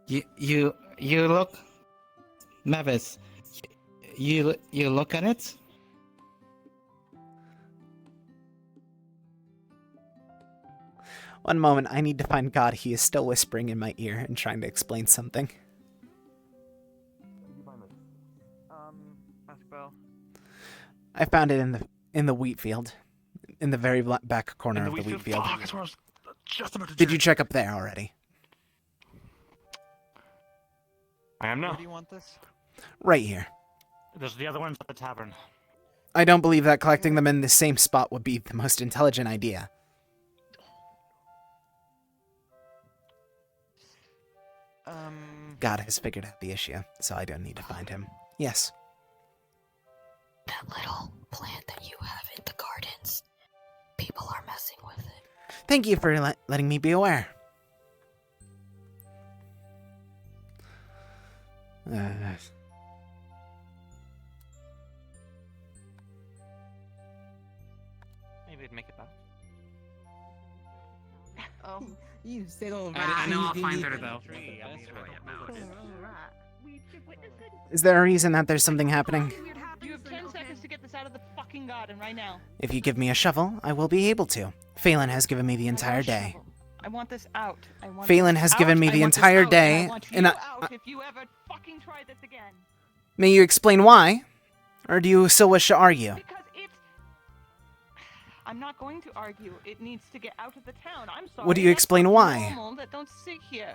You look, Mavis. You look at it. One moment, I need to find God. He is still whispering in my ear and trying to explain something. Ask Belle. I found it in the wheat field, in the very back corner of the wheat field. Fuck, that's where I was just about to Did you check up there already? I am now. Where do you want this? Right here. There's the other ones at the tavern. I don't believe that collecting them in the same spot would be the most intelligent idea. God has figured out the issue, so I don't need to find him. Yes. That little plant that you have in the gardens, people are messing with it. Thank you for letting me be aware. Maybe we'd make it back. Oh. You settle. I know I'll find her though. Is there a reason that there's something happening? You have 10 seconds to get this out of the fucking garden right now. If you give me a shovel, I will be able to. Phelan has given me the entire day. I want this out. I want Phelan this has out. given me I the want this entire out, day, and I want and you I- out if you ever fucking try this again. May you explain why? Or do you still wish to argue? Because it's... I'm not going to argue. It needs to get out of the town. I'm sorry. Would you That's explain not why? normal. That don't sit here.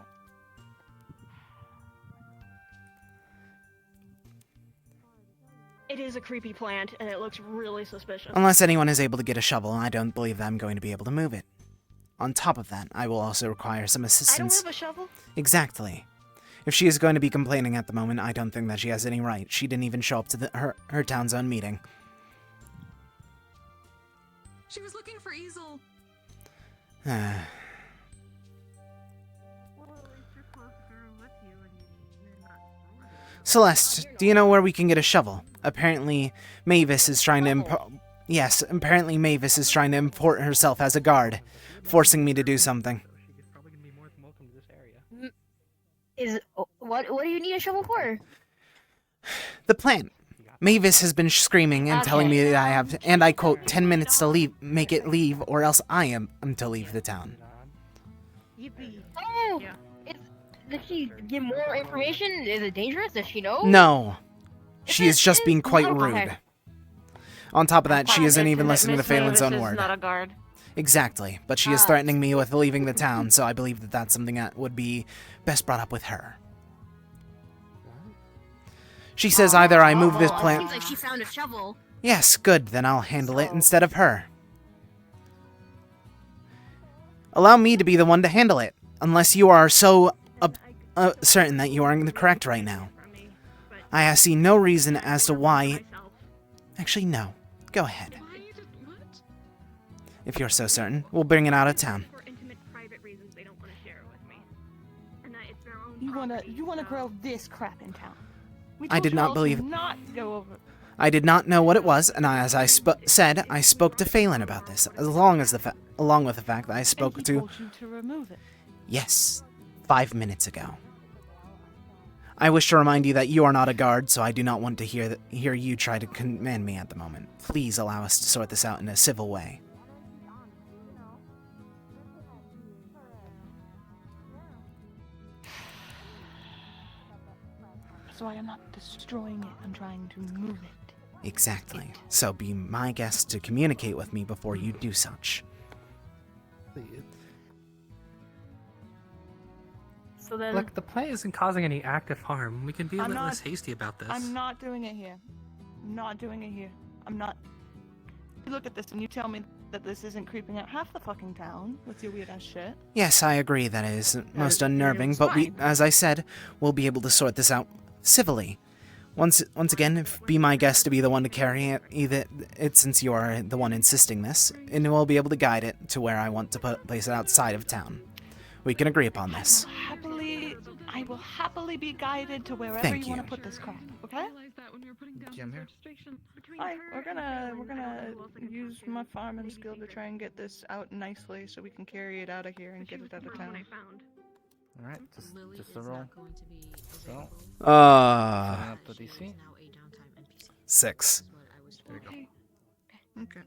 It is a creepy plant, and it looks really suspicious. Unless anyone is able to get a shovel, I don't believe that I'm going to be able to move it. On top of that, I will also require some I don't assistance. have a shovel. Exactly. If she is going to be complaining at the moment, I don't think that she has any right. She didn't even show up to her town's own meeting. She was looking for easel. Celeste, do you know where we can get a shovel? Apparently, Mavis is trying to apparently Mavis is trying to import herself as a guard, forcing me to do something. What do you need a shovel for? The plant. Mavis has been screaming and telling me that I have, and I quote, 10 minutes to leave, make it leave, or else I am to leave the town. Yippee. Oh! Did she give more information? Is it dangerous? Does she know? No. She is just being quite rude. Okay. On top of that, she isn't even listening to Miss Phelan's own Mavis is word. not a guard. Exactly, but she is threatening me with leaving the town, so I believe that that's something that would be best brought up with her. She says either I move this plant... Seems like she found a shovel. Yes, good, then I'll handle it instead of her. Allow me to be the one to handle it, unless you are so certain that you are correct right now. I see no reason as to why... Actually, no. Go ahead. If you're so certain, we'll bring it out of town. For intimate, private reasons, they don't want to share it with me. And that it's their own You wanna grow this crap in town. We I told did you not all believe... to not go over. I did not know what it was, and as I said, I spoke to Phelan about this, along with the fact that I spoke and he to... told you to remove it. Yes, 5 minutes ago. I wish to remind you that you are not a guard, so I do not want to hear you try to command me at the moment. Please allow us to sort this out in a civil way. So I am not destroying it. I'm trying to move it. Exactly. So be my guest to communicate with me before you do such. So then... Look, the plant isn't causing any active harm. We can be a I'm little not- less hasty about this. I'm not doing it here. I'm not doing it here. I'm not. You look at this and you tell me that this isn't creeping out half the fucking town with your weird ass shit. Yes, I agree that it is most unnerving, it's but we, fine. as I said, we'll be able to sort this out civilly. Once again, be my guest to be the one to carry it since you are the one insisting this, and we'll be able to guide it to where I want to place it outside of town. We can agree upon this. I will happily be guided to wherever Thank you want you. to put this crap. Okay? Jim here. Hi. We're gonna use my farming skill to try and get this out nicely, so we can carry it out of here and get it out of town. All right, just a roll. So. Setting up the DC. 6. There you go. Okay.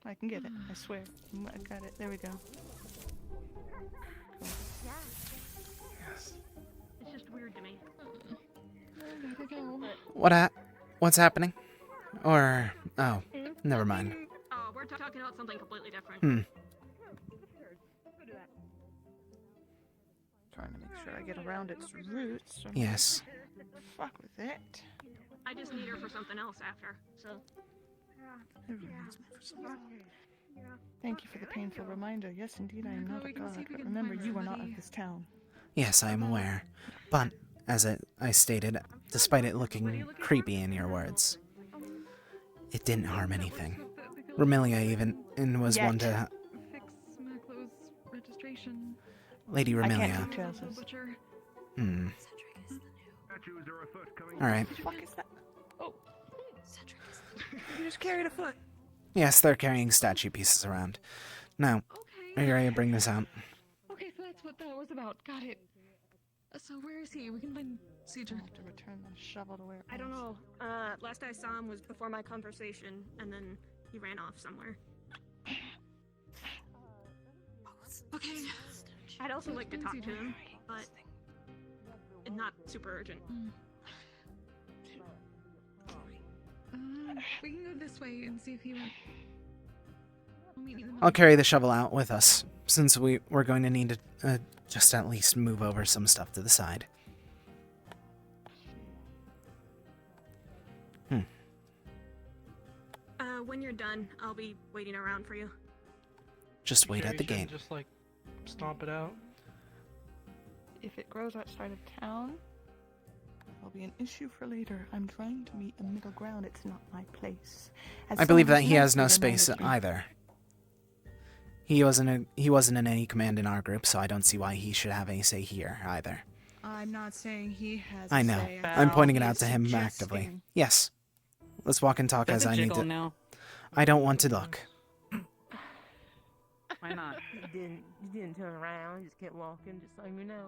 I can get it. I swear. I got it. There we go. Yes. It's just weird to me. What's happening? Or oh, never mind. Oh, we're talking about something completely different. Trying to make sure I get around its roots. So Yes. Fuck with it. I just need her for something else after, so. It reminds me for something. Thank you for the painful reminder. Yes, indeed, I am not a god. But remember, you are not of this town. Yes, I am aware. But as I stated, despite it looking creepy in your words, it didn't harm anything. Remilia even was one to. Fix my clothes registration. Lady I Remilia. can't do trousers. All right. What the fuck is that? Oh. You just carried a foot. Yes, they're carrying statue pieces around. Now, are you ready to bring this out? Okay, so that's what that was about. Got it. So where is he? We can find Caesar. I have to return the shovel to where it I don't know. Last I saw him was before my conversation, and then he ran off somewhere. Okay. I'd also like to talk to him, but not super urgent. We can go this way and see if he went. I'll carry the shovel out with us, since we're going to need to just at least move over some stuff to the side. When you're done, I'll be waiting around for you. Just wait at the gate. Just like stomp it out. If it grows outside of town, that'll be an issue for later. I'm trying to meet a middle ground. It's not my place. As I believe someone that he who's has no nicely space reminded me. either. He wasn't in any command in our group, so I don't see why he should have any say here either. I'm not saying he has. I a know. say. I'm pointing it out He's to him suggesting. actively. Yes. Let's walk and talk Does as it I need jiggle to. now? I don't want to look. Why not? You didn't turn around. You just kept walking, just so you know.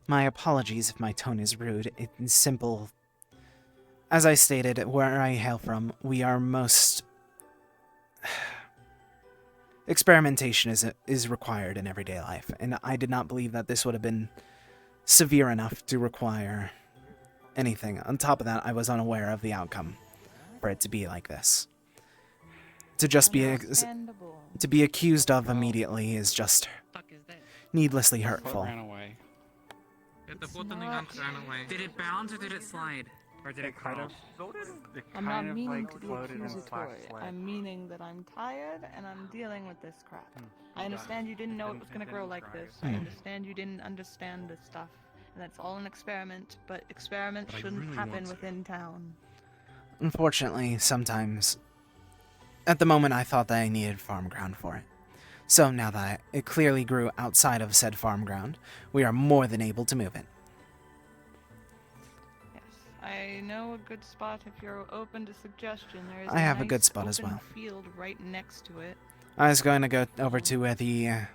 My apologies if my tone is rude. It's simple. As I stated, where I hail from, we are most... Experimentation is required in everyday life, and I did not believe that this would have been severe enough to require anything. On top of that, I was unaware of the outcome for it to be like this. To just be to be accused of immediately is just needlessly hurtful. Ran away. Did it bounce or did it slide? Or did it kind crawl? of I'm not kind of, meaning like, to be floated and accusatory. slid. I'm meaning that I'm tired and I'm dealing with this crap. I understand you didn't know it was going to grow like this. I understand you didn't understand this stuff. And that's all an experiment, but experiments shouldn't really happen want to. within town. Unfortunately, sometimes... At the moment, I thought that I needed farm ground for it. So now that it clearly grew outside of said farm ground, we are more than able to move it. Yes, I know a good spot if you're open to suggestion. There is I have a nice good spot as open well. field right next to it. I was going to go over to where the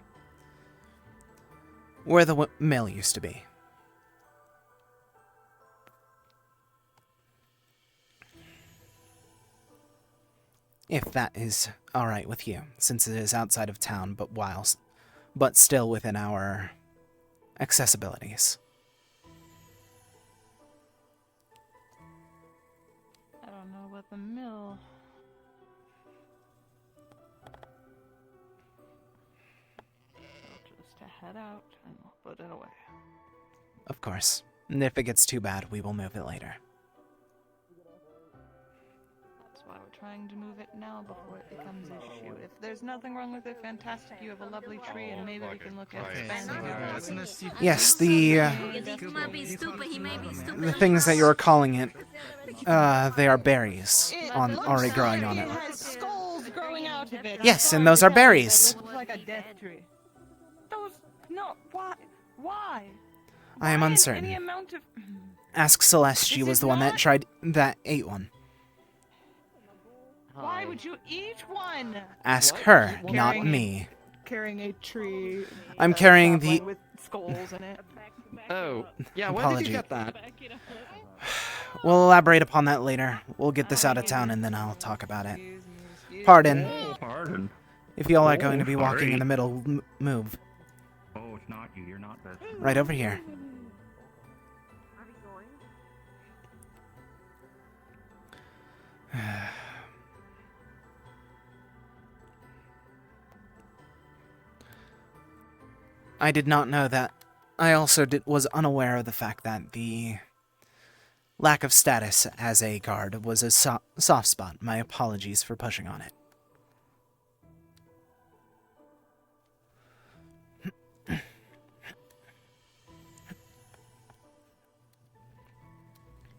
mill used to be. If that is alright with you, since it is outside of town, but still within our accessibilities. I don't know about the mill. So just to head out and we'll put it away. Of course. And if it gets too bad, we will move it later. That's why we're trying to move it now before it becomes an issue. If there's nothing wrong with it, fantastic. You have a lovely tree, and maybe we can look at expanding it. Yes, the things that you're calling it, they are berries already growing on it. It has skulls growing out of it. Yes, and those are berries. It looks like a death tree. Those, no, why? Why? I am uncertain. Any amount of... Ask Celeste, she was the one that ate one. Why would you eat one? Ask her, not me. Carrying a tree. I'm carrying the... with skulls in it. Oh, yeah, where did you get that? We'll elaborate upon that later. We'll get this out of town and then I'll talk about it. Pardon. Oh, pardon. If y'all are going to be walking in the middle, move. Oh, it's not you. You're not this. Right over here. I did not know that. I also was unaware of the fact that the lack of status as a guard was a soft spot. My apologies for pushing on it.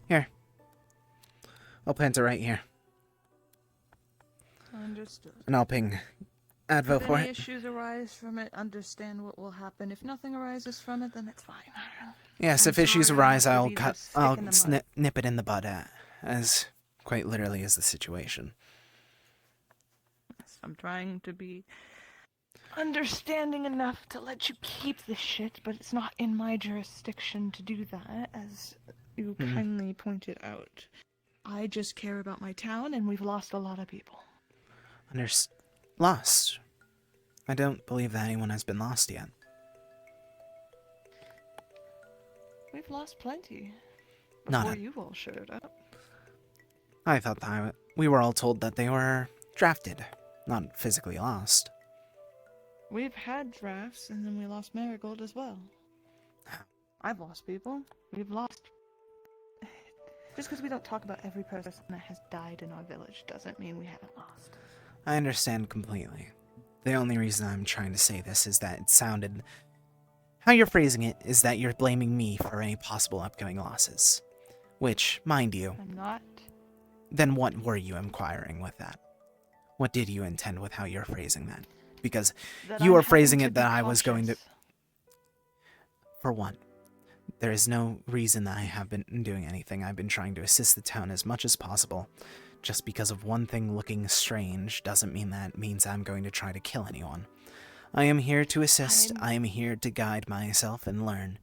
Here. I'll plant it right here. Understood. And I'll ping Advo If for any it. issues arise from it, understand what will happen. If nothing arises from it, then it's fine. Yes, I'm if issues sorry I arise, have to be the stick in the mud. nip it in the bud, as quite literally is the situation. Yes, I'm trying to be understanding enough to let you keep the shit, but it's not in my jurisdiction to do that, as you kindly pointed out. I just care about my town, and we've lost a lot of people. Lost? I don't believe that anyone has been lost yet. We've lost plenty. Not Before a- you all showed up. I thought that we were all told that they were drafted, not physically lost. We've had drafts, and then we lost Marigold as well. I've lost people. We've lost... Just because we don't talk about every person that has died in our village doesn't mean we haven't lost. I understand completely. The only reason I'm trying to say this is that it sounded... How you're phrasing it is that you're blaming me for any possible upcoming losses. Which, mind you... I'm not. Then what were you inquiring with that? What did you intend with how you're phrasing that? Because That you I'm were phrasing having it to that be I was going to... cautious. For one, there is no reason that I have been doing anything. I've been trying to assist the town as much as possible. Just because of one thing looking strange doesn't mean that means I'm going to try to kill anyone. I am here to assist. I am here to guide myself and learn.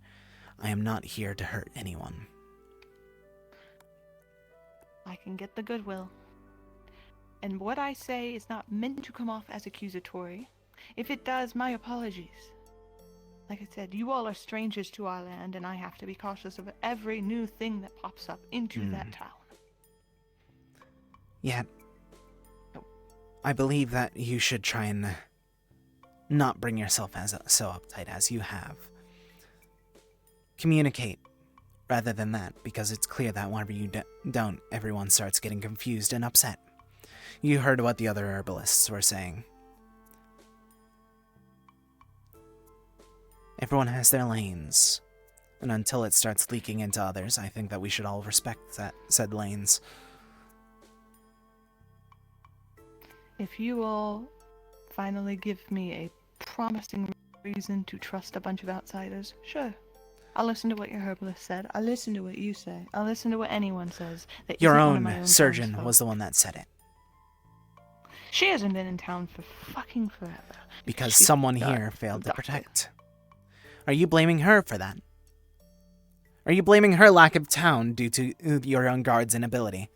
I am not here to hurt anyone. I can get the goodwill. And what I say is not meant to come off as accusatory. If it does, my apologies. Like I said, you all are strangers to our land, and I have to be cautious of every new thing that pops up into that town. Yet, I believe that you should try and not bring yourself as so uptight as you have. Communicate rather than that, because it's clear that whenever you don't, everyone starts getting confused and upset. You heard what the other herbalists were saying. Everyone has their lanes, and until it starts leaking into others, I think that we should all respect said lanes. If you all finally give me a promising reason to trust a bunch of outsiders, sure. I'll listen to what your herbalist said. I'll listen to what you say. I'll listen to what anyone says. That Your isn't one of my own surgeon townsfolk. was the one that said it. She hasn't been in town for fucking forever. Because She's someone not here failed to doctor. protect. Are you blaming her for that? Are you blaming her lack of town due to your own guard's inability?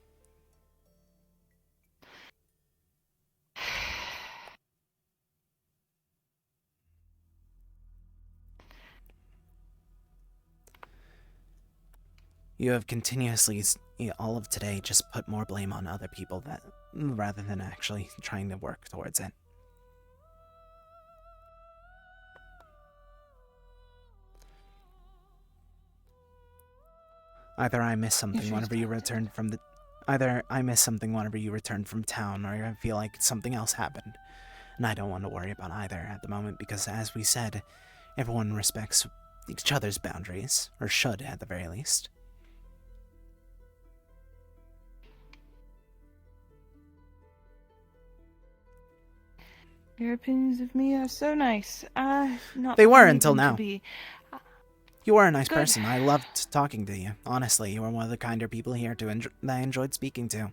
You have continuously, all of today, just put more blame on other people rather than actually trying to work towards it. Either I miss something whenever you return from the... Either I miss something whenever you return from town, or I feel like something else happened. And I don't want to worry about either at the moment, because as we said, everyone respects each other's boundaries, or should at the very least. Your opinions of me are so nice. Not They were planning until them to now. be. You are a nice Good. person. I loved talking to you. Honestly, you were one of the kinder people here that I enjoyed speaking to.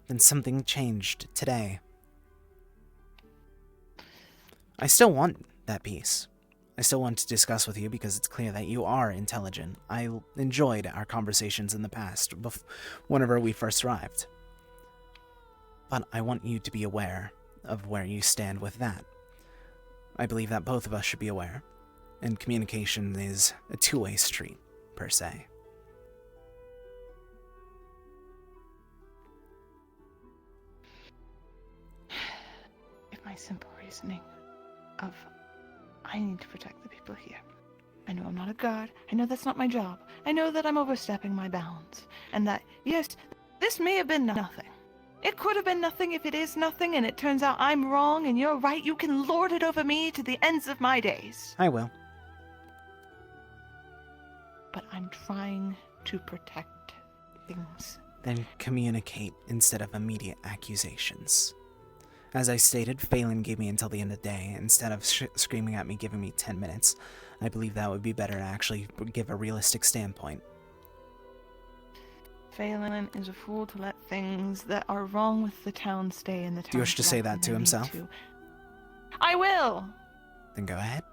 Then something changed today. I still want that piece. I still want to discuss with you because it's clear that you are intelligent. I enjoyed our conversations in the past, whenever we first arrived. But I want you to be aware of where you stand with that. I believe that both of us should be aware, and communication is a two-way street, per se. If my simple reasoning of I need to protect the people here. I know I'm not a guard. I know that's not my job. I know that I'm overstepping my bounds. And that, yes, this may have been nothing. It could have been nothing if it is nothing, and it turns out I'm wrong and you're right. You can lord it over me to the ends of my days. I will. But I'm trying to protect things. Then communicate instead of immediate accusations. As I stated, Phelan gave me until the end of the day. Instead of screaming at me, giving me 10 minutes. I believe that would be better to actually give a realistic standpoint. Phelan is a fool to let things that are wrong with the town stay in the town. Do you wish to say that to himself? I will! Then go ahead.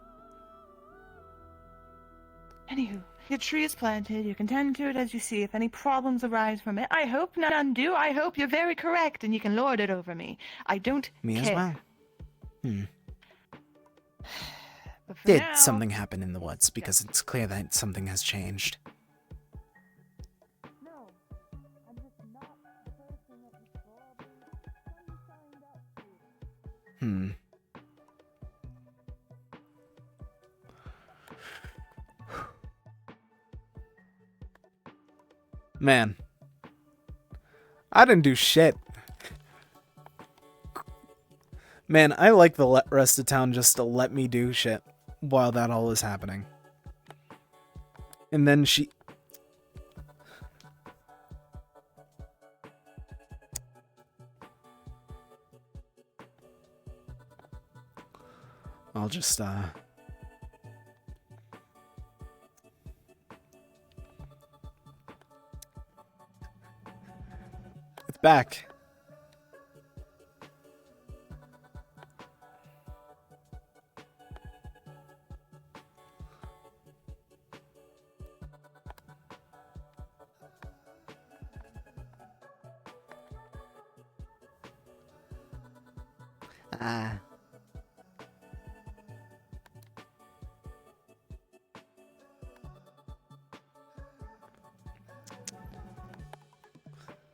Anywho, your tree is planted. You can tend to it as you see. If any problems arise from it, I hope none do. I hope you're very correct and you can lord it over me. I don't Me care. as well. But for Did now, something happen in the woods? Because it's clear that something has changed. Man. I didn't do shit. Man, I like the rest of town just to let me do shit while that all is happening. And then she... I'll just, It's back.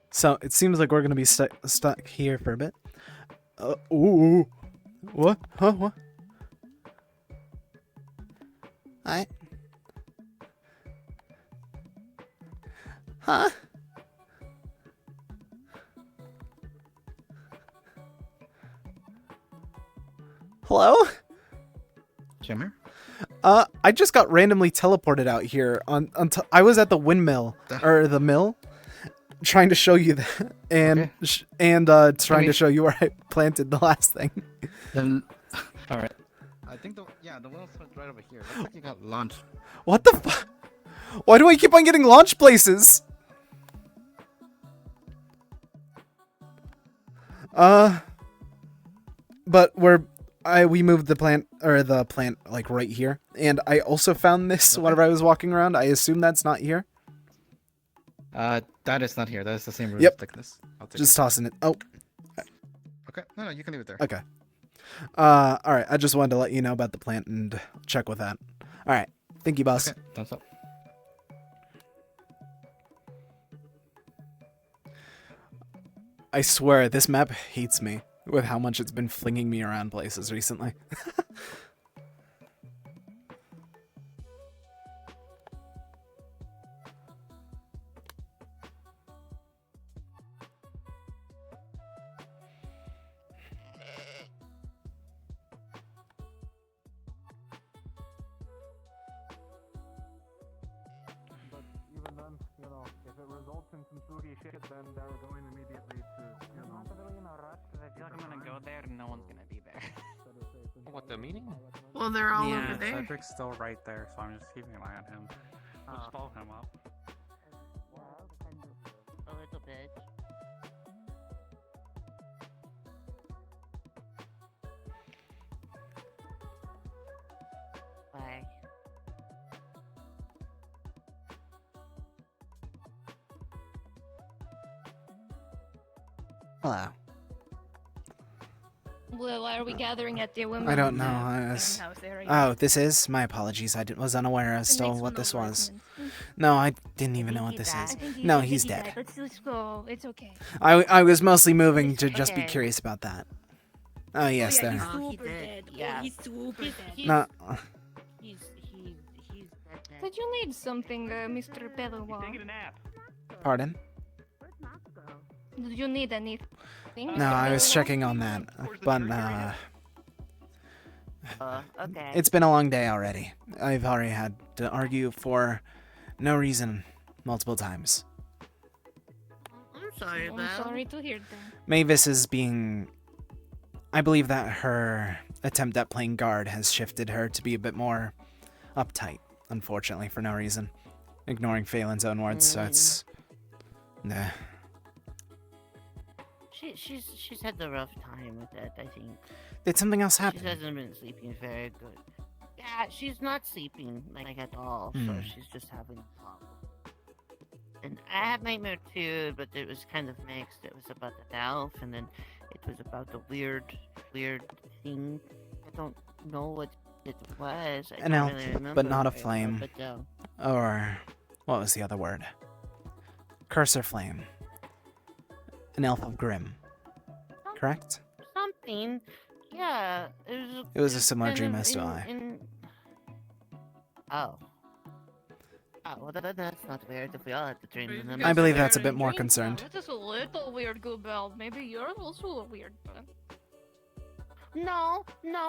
So it seems like we're gonna be stuck here for a bit. Ooh, what? Huh? What? Huh? Hello? Jimmer? I just got randomly teleported out here I was at the windmill or the mill, trying to show you that, and trying to show you where I planted the last thing. Then, all right. I think the well's right over here. Looks like you got launched. What the fuck? Why do I keep on getting launch places? But we moved the plant like right here, and I also found this whenever I was walking around. I assume that's not here. That is not here. That is the same root thickness. I'll take Just tossing it. Oh. Okay. No, you can leave it there. Okay. All right. I just wanted to let you know about the plant and check with that. All right. Thank you, boss. Okay. Thumbs up. I swear, this map hates me with how much it's been flinging me around places recently. if it results in some spooky shit, then they're going immediately to, you know. I feel like I'm gonna go there and no one's gonna be there. What, the meeting? Well, they're all Yeah, over there. Cedric's still right there, so I'm just keeping an eye on him. Just follow him up. A little bit. Bye. Hello. Well, why are we gathering at the women's I don't know. I was... house area? Oh, this is? My apologies. I was unaware as to what this was. No, I didn't even know what this is. No, he's dead. Let's go. It's okay. I was mostly moving to just be curious about that. Oh, yes, there. He's super dead. Yeah. He's super dead. No. He's dead. Did you need something, Mr. Beluar? Taking a nap. Pardon? Did you need anything? No, I was checking on that. But, Okay. it's been a long day already. I've already had to argue for no reason multiple times. I'm sorry, I'm sorry to hear that. Mavis is being... I believe that her attempt at playing guard has shifted her to be a bit more uptight, unfortunately, for no reason. Ignoring Phelan's own words, so it's... Nah. She's had a rough time with that, I think. Did something else happen? She hasn't been sleeping very good. Yeah, she's not sleeping like at all, so she's just having a problem. And I had nightmare too, but it was kind of mixed. It was about the elf, and then it was about the weird thing. I don't know what it was. I An don't elf, really remember but not a very well, flame. but, Or... what was the other word? Cursor flame. An elf of Grim. Correct? something. Yeah, It was a similar kind dream of as to I. Oh. Oh, well, that's not weird if we all had to dream in them. I believe that's a bit more concerned. That is a little weird, Goobel. Maybe you're also a weird one. No,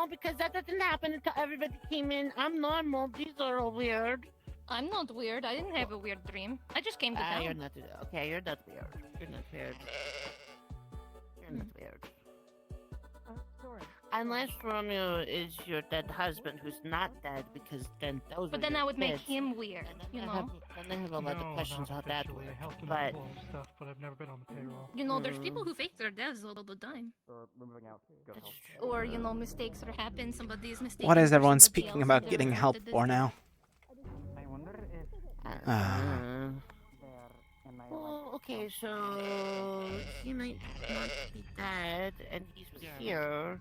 because that didn't happen until everybody came in. I'm normal. These are all weird. I'm not weird. I didn't have a weird dream. I just came to town. You're not okay. You're not weird. You're not weird. You're not weird. Unless Romeo is your dead husband, who's not dead, because then those. But are then your I would make kids. him weird, you know? Then I have a lot of questions how that works. But stuff, but I've never been on the payroll. You know, there's people who fake their deaths all the time. Or, you know, mistakes are happen, somebody's mistaken. What is for everyone somebody speaking else, about and getting they're help hurt to for this now? Well, okay, so he might not be dead, and he's here.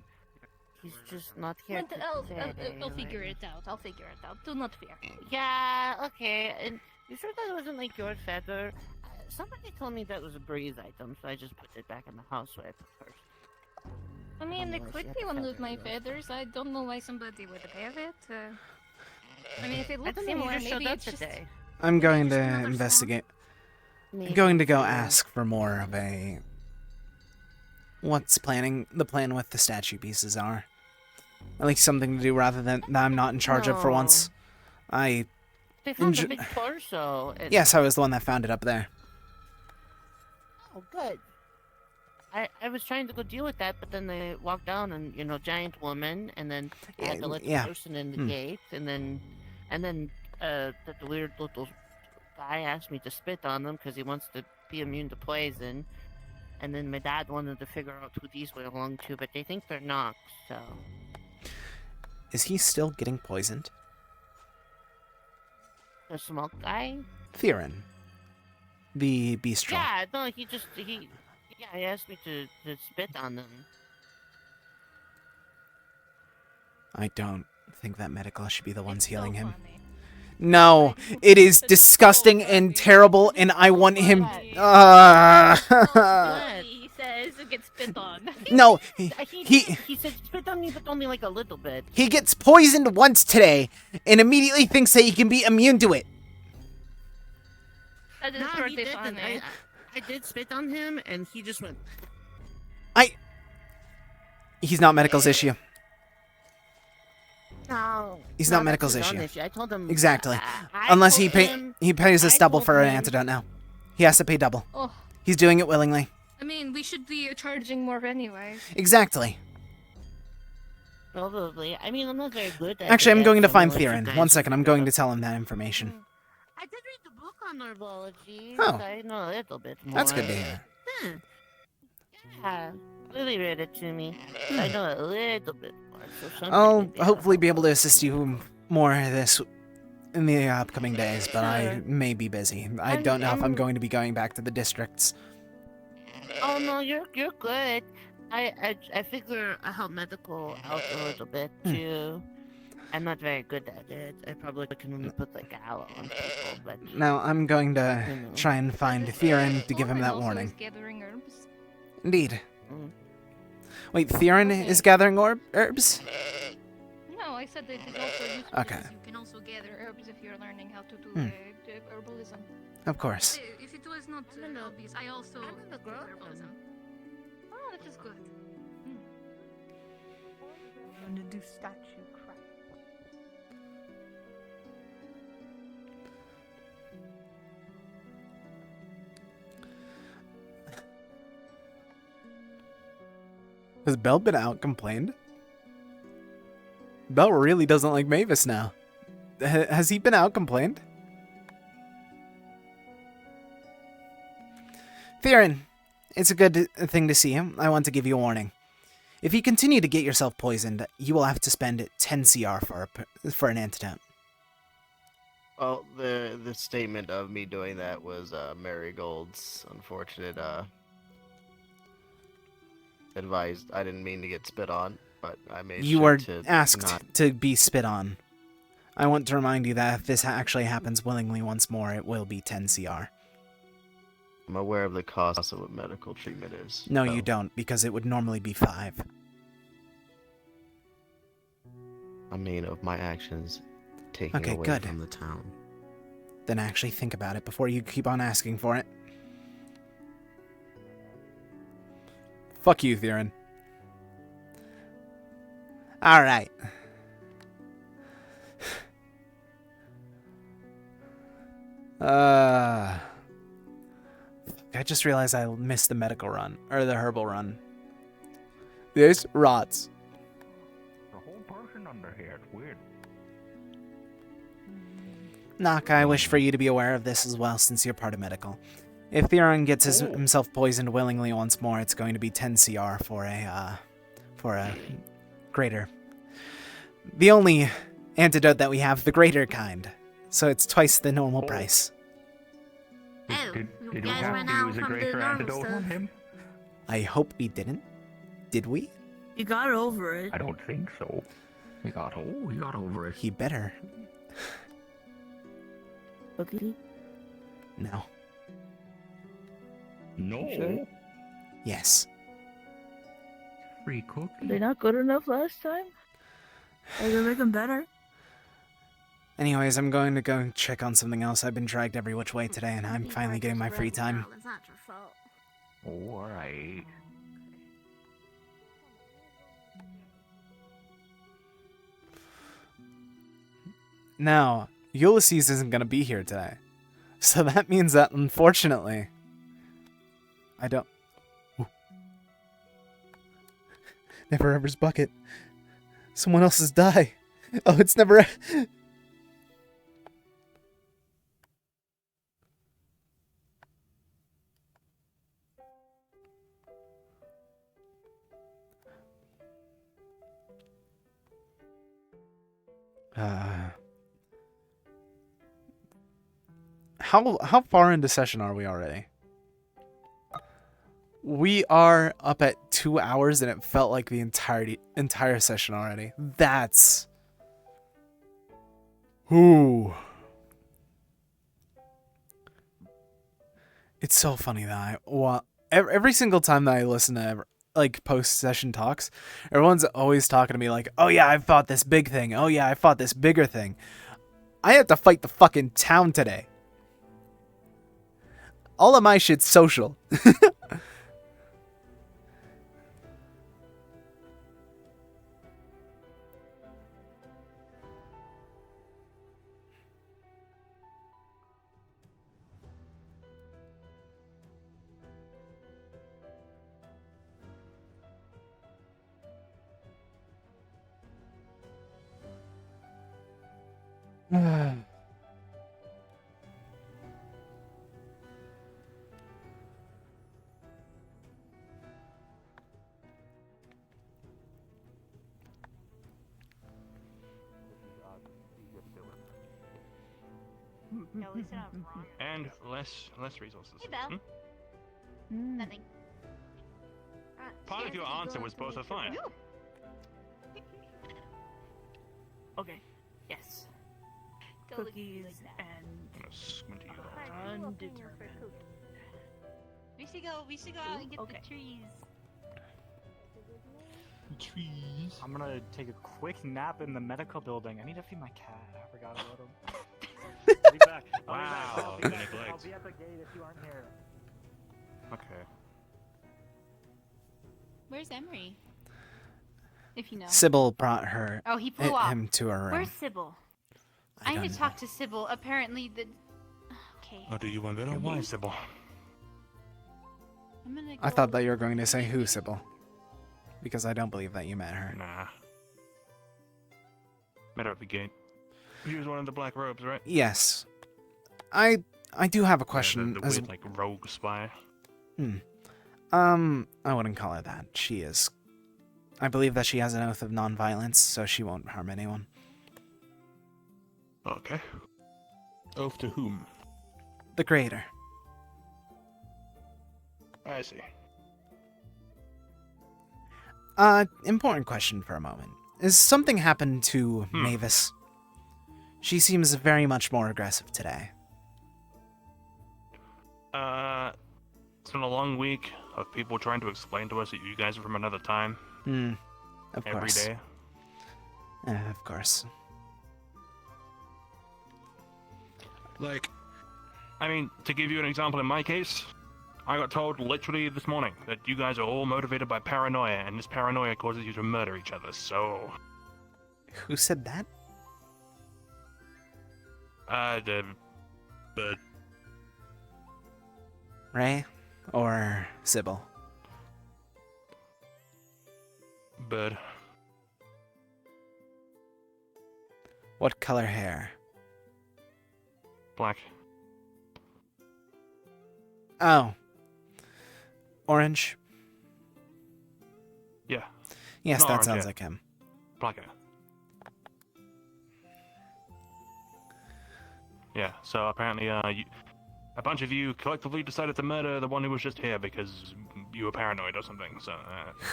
He's just not here. But I'll figure it out. I'll figure it out. Do not fear. Yeah, okay. And you sure that wasn't like your feather? Somebody told me that was a breeze item, so I just put it back in the house so I put first. I mean, it Unless could you be have one a of my feather, feathers. I don't know why somebody would have it. I mean, if it I looks don't know, you similar, just showed maybe up it's just... today. I'm going to investigate. I'm going to go ask for more of a... what's the plan with the statue pieces are. At least something to do rather than that I'm not in charge of for once. They found a big torso. Yes, I was the one that found it up there. Oh, good. I was trying to go deal with that, but then they walked down and, you know, giant woman, and then I had to let the person in the gate, and then the weird little guy asked me to spit on them because he wants to be immune to poison, and then my dad wanted to figure out who these belong to, but they think they're Nox, so... Is he still getting poisoned? The smoke guy? Theron. The bestial. Yeah, no, he asked me to spit on them. I don't think that medical should be the ones healing him. No, it is disgusting and terrible, and I want him... He says it gets spit on. No, He said spit on me, but only like a little bit. he gets poisoned once today, and immediately thinks that he can be immune to it. That is No, he pretty didn't. funny. I did spit on him, and he just went... He's not medical's issue. No. He's no, not medical's that's his issue. own issue. I told him... Exactly. I Unless told he him- pays a I stubble told for an him- antidote now. He has to pay double. Oh. He's doing it willingly. I mean, we should be charging more anyway. Exactly. Probably. I mean, I'm not very good at Actually, I'm it, going to so find I'll let you Theron. guys 1 second, I'm figure it going to out. tell him that information. I did read the book on herbology. Oh. So I know a little bit more. That's good to hear. Yeah. Lily read it to me. I know a little bit more. So something I'll maybe hopefully be able to assist you more this in the upcoming days, but I Sure. may be busy. I don't know if I'm going to be going back to the districts. Oh no, you're good. I figure I help medical out a little bit too. I'm not very good at it. I probably can only put like aloe on people, but Now, I'm going to You know. try and find Theron to give him that Also warning. is gathering herbs. Indeed. Mm. Wait, Theron is gathering herbs? No, I said that it also useful Okay. because you can also gather herbs if you're learning how to do the herbalism. Of course. If it was not obvious, I also do herbalism. Oh, that is good. I'm gonna do statue crap. Has Belle been out complained? Belle really doesn't like Mavis now. Has he been out complained? Theron, it's a good thing to see you. I want to give you a warning. If you continue to get yourself poisoned, you will have to spend 10 CR for an antidote. Well, the statement of me doing that was Marigold's unfortunate advice. I didn't mean to get spit on, but I made You sure were to asked not. to be spit on. I want to remind you that if this actually happens willingly once more, it will be 10 CR. I'm aware of the cost of what medical treatment is. No, so you don't, because it would normally be 5. I mean, of my actions taking Okay, away good. from the town. Then actually think about it before you keep on asking for it. Fuck you, Theron. Alright. I just realized I missed the medical run, or the herbal run. This rots. The whole person under here, it's weird. Knock, I wish for you to be aware of this as well, since you're part of medical. If Theron gets himself poisoned willingly once more, it's going to be 10 CR for a greater. The only antidote that we have, the greater kind. So it's twice the normal price. Did we guys have ran to out use a from the greater normal antidote on stuff. him? I hope we didn't. Did we? you got over it. I don't think so. He got over it. He better. Okay. No. No. Sure. Yes. Free cookie. They're not good enough last time. Are they make them better? Anyways, I'm going to go check on something else. I've been dragged every which way today, and I'm finally getting my free time. It's not your fault. Oh, alright. Now, Ulysses isn't going to be here today. So that means that, unfortunately, I don't... Ooh. Never Ever's bucket. Someone else's die. Oh, it's never... How far into session are we already? We are up at 2 hours, and it felt like the entire session already. That's... Ooh. It's so funny that every single time that I listen to like post-session talks, everyone's always talking to me like, oh yeah, I fought this big thing. Oh yeah, I fought this bigger thing. I had to fight the fucking town today. All of my shit's social. No, listen, I'm wrong. And less resources. Hey, Belle. Hmm? Nothing. Part of your answer was both are fine. Okay. Yes. Cookies and I'm gonna squint at you the whole time. undetermined. We should go out and get the trees. Trees. I'm gonna take a quick nap in the medical building. I need to feed my cat. I forgot about him. I'll be back. Wow, I'll the be neglect. at the gate if you aren't here. Okay. Where's Emery? If you know. Sybil brought her Oh, he flew off. him to her room. Where's Sybil? I need to talk to Sybil. Apparently, the. Okay. Oh, do you want better? Why, Sybil? I'm gonna go. I thought that you were going to say who, Sybil. Because I don't believe that you met her. Nah. Met her at the gate. She was one of the black robes, right? Yes. I do have a question. The weird, like, rogue spy. I wouldn't call her that. She is. I believe that she has an oath of non-violence, so she won't harm anyone. Okay. Oath to whom? The Creator. I see. Important question for a moment. Has something happened to Mavis? She seems very much more aggressive today. It's been a long week of people trying to explain to us that you guys are from another time. Of every course. day. Of course. Like, I mean, to give you an example, in my case, I got told literally this morning that you guys are all motivated by paranoia, and this paranoia causes you to murder each other, so... Who said that? But... Ray? Or Sybil? Bird. What color hair? Black. Oh. Orange? Yeah. Yes, Not that orange, sounds yeah. like him. Black hair. Yeah, so apparently, a bunch of you collectively decided to murder the one who was just here because you were paranoid or something, so...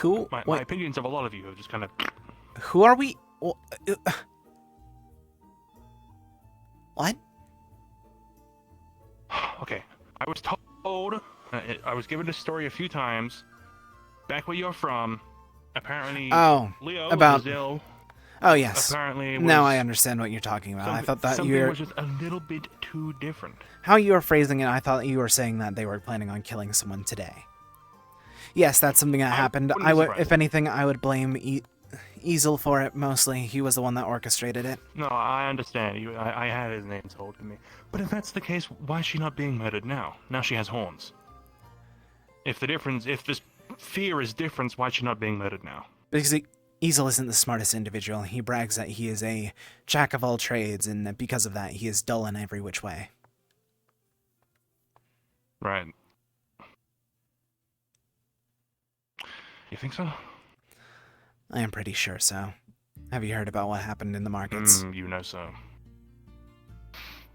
Who? My opinions of a lot of you have just kind of... Who are we? What? Okay, I was told... I was given this story a few times. Back where you're from, apparently... Oh, Leo about... was ill. Oh, yes. Apparently Now was- I understand what you're talking about. I thought that something you're... was just a little bit too different. How you were phrasing it, I thought you were saying that they were planning on killing someone today. Yes, that's something that happened. wouldn't be surprised. If anything, I would blame Easel for it mostly. He was the one that orchestrated it. No, I understand. I had his name told to me. But if that's the case, why is she not being murdered now? Now she has horns. If this fear is different, why is she not being murdered now? Because Easel isn't the smartest individual. He brags that he is a jack of all trades, and that because of that, he is dull in every which way. Right. You think so? I am pretty sure so. Have you heard about what happened in the markets? You know so.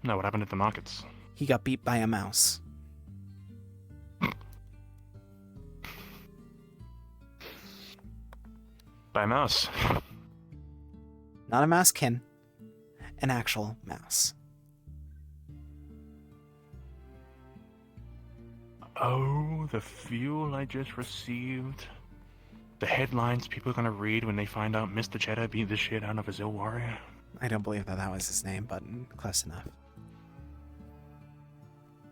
No, what happened at the markets? He got beat by a mouse. By a mouse. Not a mousekin. An actual mouse. Oh, the fuel I just received. The headlines people are gonna read when they find out Mr. Cheddar beat the shit out of his ill warrior. I don't believe that was his name, but close enough.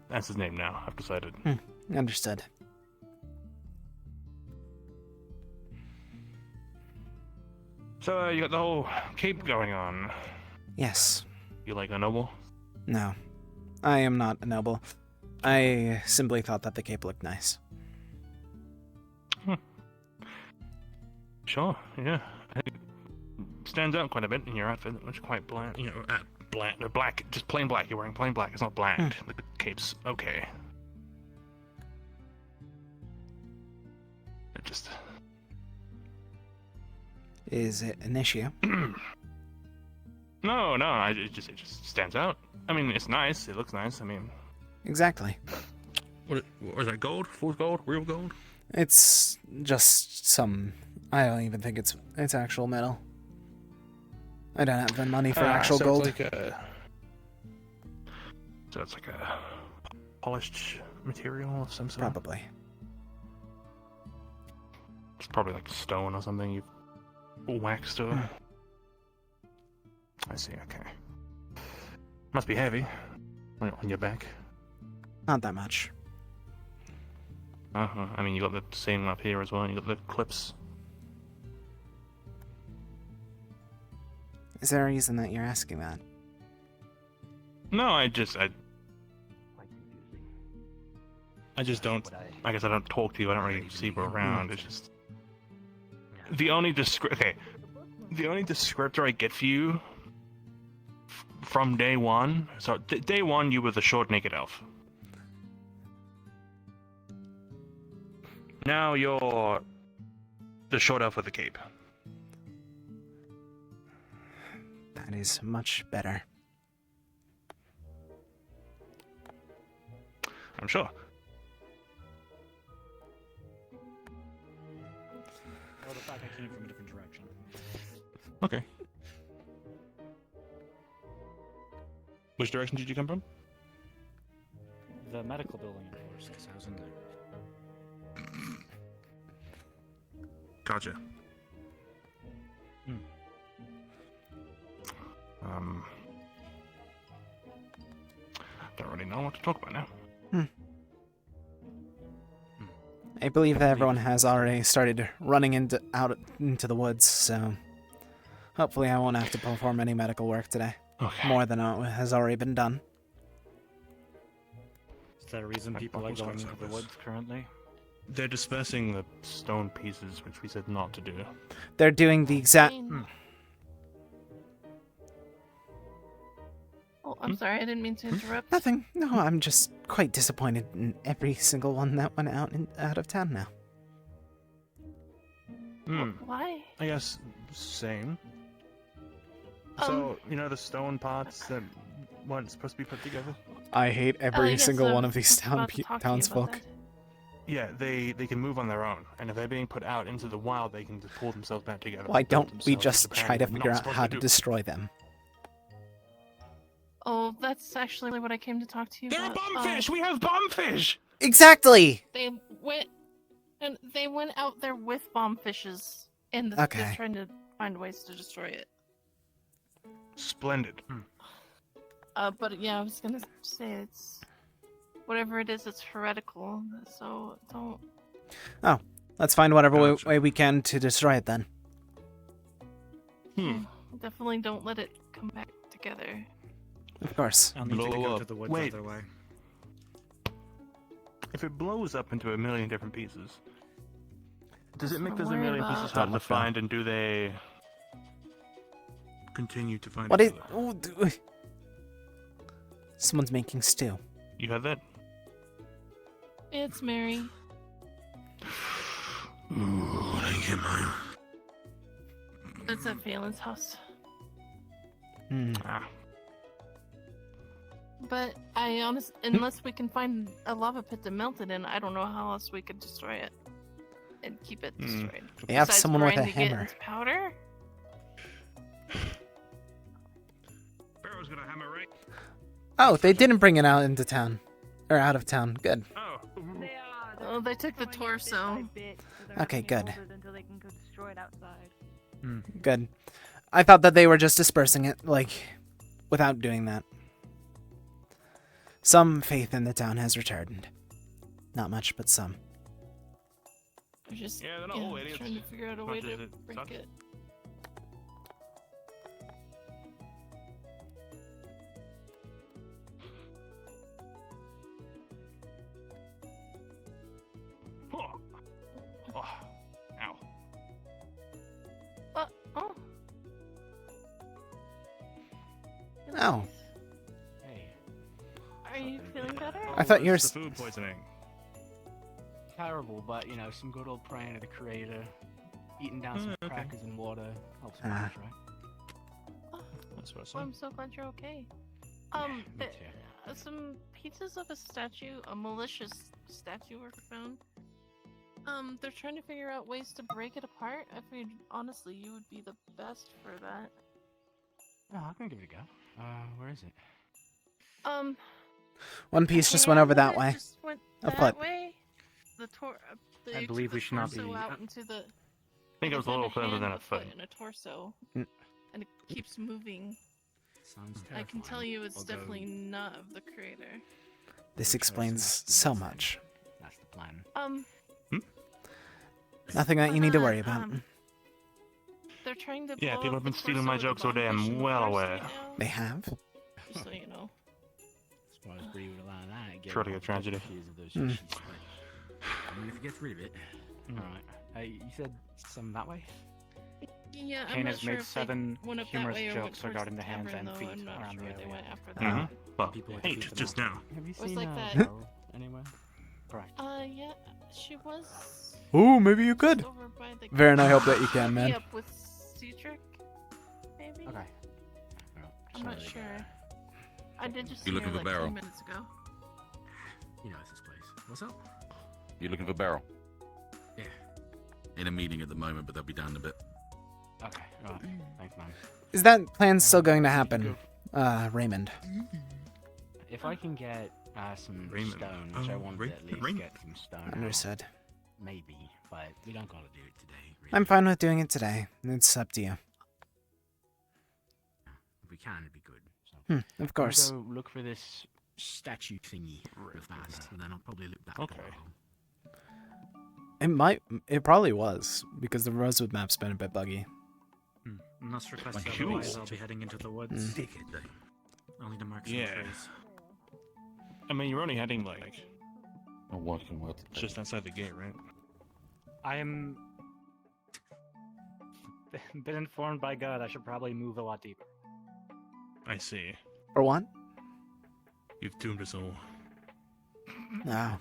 That's his name now, I've decided. Understood. So, you got the whole cape going on. Yes. You like a noble? No. I am not a noble. I simply thought that the cape looked nice. Sure, yeah. It stands out quite a bit in your outfit, which is quite bland, black. No, black. Just plain black. You're wearing plain black. It's not black. The cape's okay. It just. Is it an issue? No. It just stands out. I mean, it's nice. It looks nice. I mean. Exactly. What is that? Gold? Fool's gold? Real gold? It's just some. I don't even think it's actual metal. I don't have the money for actual gold. So it's like a polished material of some sort. Probably. It's probably like stone or something you've waxed or. I see. Okay. Must be heavy. On your back. Not that much. I mean, you got the same up here as well. And you got the clips. Is there a reason that you're asking that? No, I just don't. I guess I don't talk to you. I don't really see you around. It's just the only descriptor I get for you from day one. So day one, you were the short naked elf. Now you're the short elf with the cape. That is much better. I'm sure. Well, the fact I came from a different direction. Okay. Which direction did you come from? The medical building, of course, because I was in there. Gotcha. Don't really know what to talk about now. I believe that everyone has already started running out into the woods, so hopefully I won't have to perform any medical work today. Okay. More than has already been done. Is that a reason people like going into the woods currently? They're dispersing the stone pieces, which we said not to do. They're doing the exact... Oh, I'm sorry, I didn't mean to interrupt. Nothing. No, I'm just quite disappointed in every single one that went out of town now. Why? I guess same. So, you know the stone parts that weren't supposed to be put together? I hate every single one of these townsfolk. Yeah, they can move on their own, and if they're being put out into the wild, they can just pull themselves back together. Why don't we themselves, just which try to apparently figure we're not out supposed how to to do. destroy them? Oh, that's actually what I came to talk to you They're about. bombfish! We have bombfish! Exactly! They went out there with bomb fishes, and Okay. they're trying to find ways to destroy it. Splendid. But yeah, I was gonna say it's whatever it is, it's heretical. So don't. Oh, let's find whatever way we can to destroy it then. Definitely don't let it come back together. Of course. I'll need to Blow go up. to the woods Wait. other way. If it blows up into a million different pieces, does it make That's those what a I'm million worried pieces about. hard to find, and do they continue to find What each is... other? Someone's making stew. You heard that? It's Mary. Ooh, I get mine. It's at Phelan's house. Ah. But unless we can find a lava pit to melt it in, I don't know how else we could destroy it and keep it destroyed. We have Besides someone with a grinding it hammer. into powder. Pharaoh's got a hammer, right? Oh, they didn't bring it out into town. Or out of town. Good. Oh, they took the torso. Okay, good. Until they can go destroy it outside. Good. I thought that they were just dispersing it, like, without doing that. Some faith in the town has returned. Not much, but some. We're just Yeah, they're not all idiots. trying to figure out a As way much as to it break sucks. it. Oh. Oh. Ow. Oh. Oh. Hey. Are you feeling better? I thought you were. The food poisoning. Terrible, but you know, some good old praying to the creator, eating down some Okay. crackers and water helps Ah. much, right? That's what's Well, I'm so glad you're okay. me Some pieces of a statue, a malicious statue were found. They're trying to figure out ways to break it apart. I figured, honestly, you would be the best for that. Oh, I can give it a go. Where is it? One piece just went over that way. Just went A that foot. way. The I believe we should not torso be- out into the. I think it was a little further than a foot. And a torso, Mm. and it keeps moving. Sounds I can tell you, it's I'll go- definitely not of the creator. This explains so much. That's the plan. Nothing that you need to worry about. They're trying to. Yeah, blow people up have been the stealing torso my with the jokes all day. bomb fish in I'm the well forest aware. right now, They have? just so you know. Surprised Bree would allow that. Get Truly all a the tragedy. pictures of those Hmm. sheets, but, I mean, if you get rid of it. Alright. Hey, you said some that way? Yeah, I'm Kane not has sure made if 7 they went up that humorous way or went jokes towards regarding the the hands tavern, and though. feet I'm not around sure the where they area. went after that. Mm-hmm. Well, People like 8 to keep them just on. now. Have you It was seen like a that. girl anywhere? Correct. Yeah, she was. Ooh, maybe you could. Over by the Varen, I hope that you can, man. Up with Cedric, maybe. Okay. I'm not sure. I did just You see looking her for like Beryl? 10 minutes ago. You know it's this place. What's up? You looking for Beryl? Yeah. In a meeting at the moment, but they'll be down in a bit. Okay. Alright. Thanks, man. Is that plan still going to happen, Raymond? If I can get some Raymond. stone, which I wanted to at least Raymond. get some stone. out, Understood. Maybe, but we don't gotta do it today. Really. I'm fine with doing it today. It's up to you. If we can, it'd be good. So. Of course. I'll go look for this statue thingy real fast, and then I'll probably look back. Okay. It probably was, because the Rosewood map's been a bit buggy. Unless requested Like otherwise, you. I'll be heading into the woods. Dig it, they. Only to mark some Yeah. trees. I mean, you're only heading like Oh, what can what? just outside the gate, right? I am been informed by God I should probably move a lot deeper. I see. For what? You've doomed us all. No.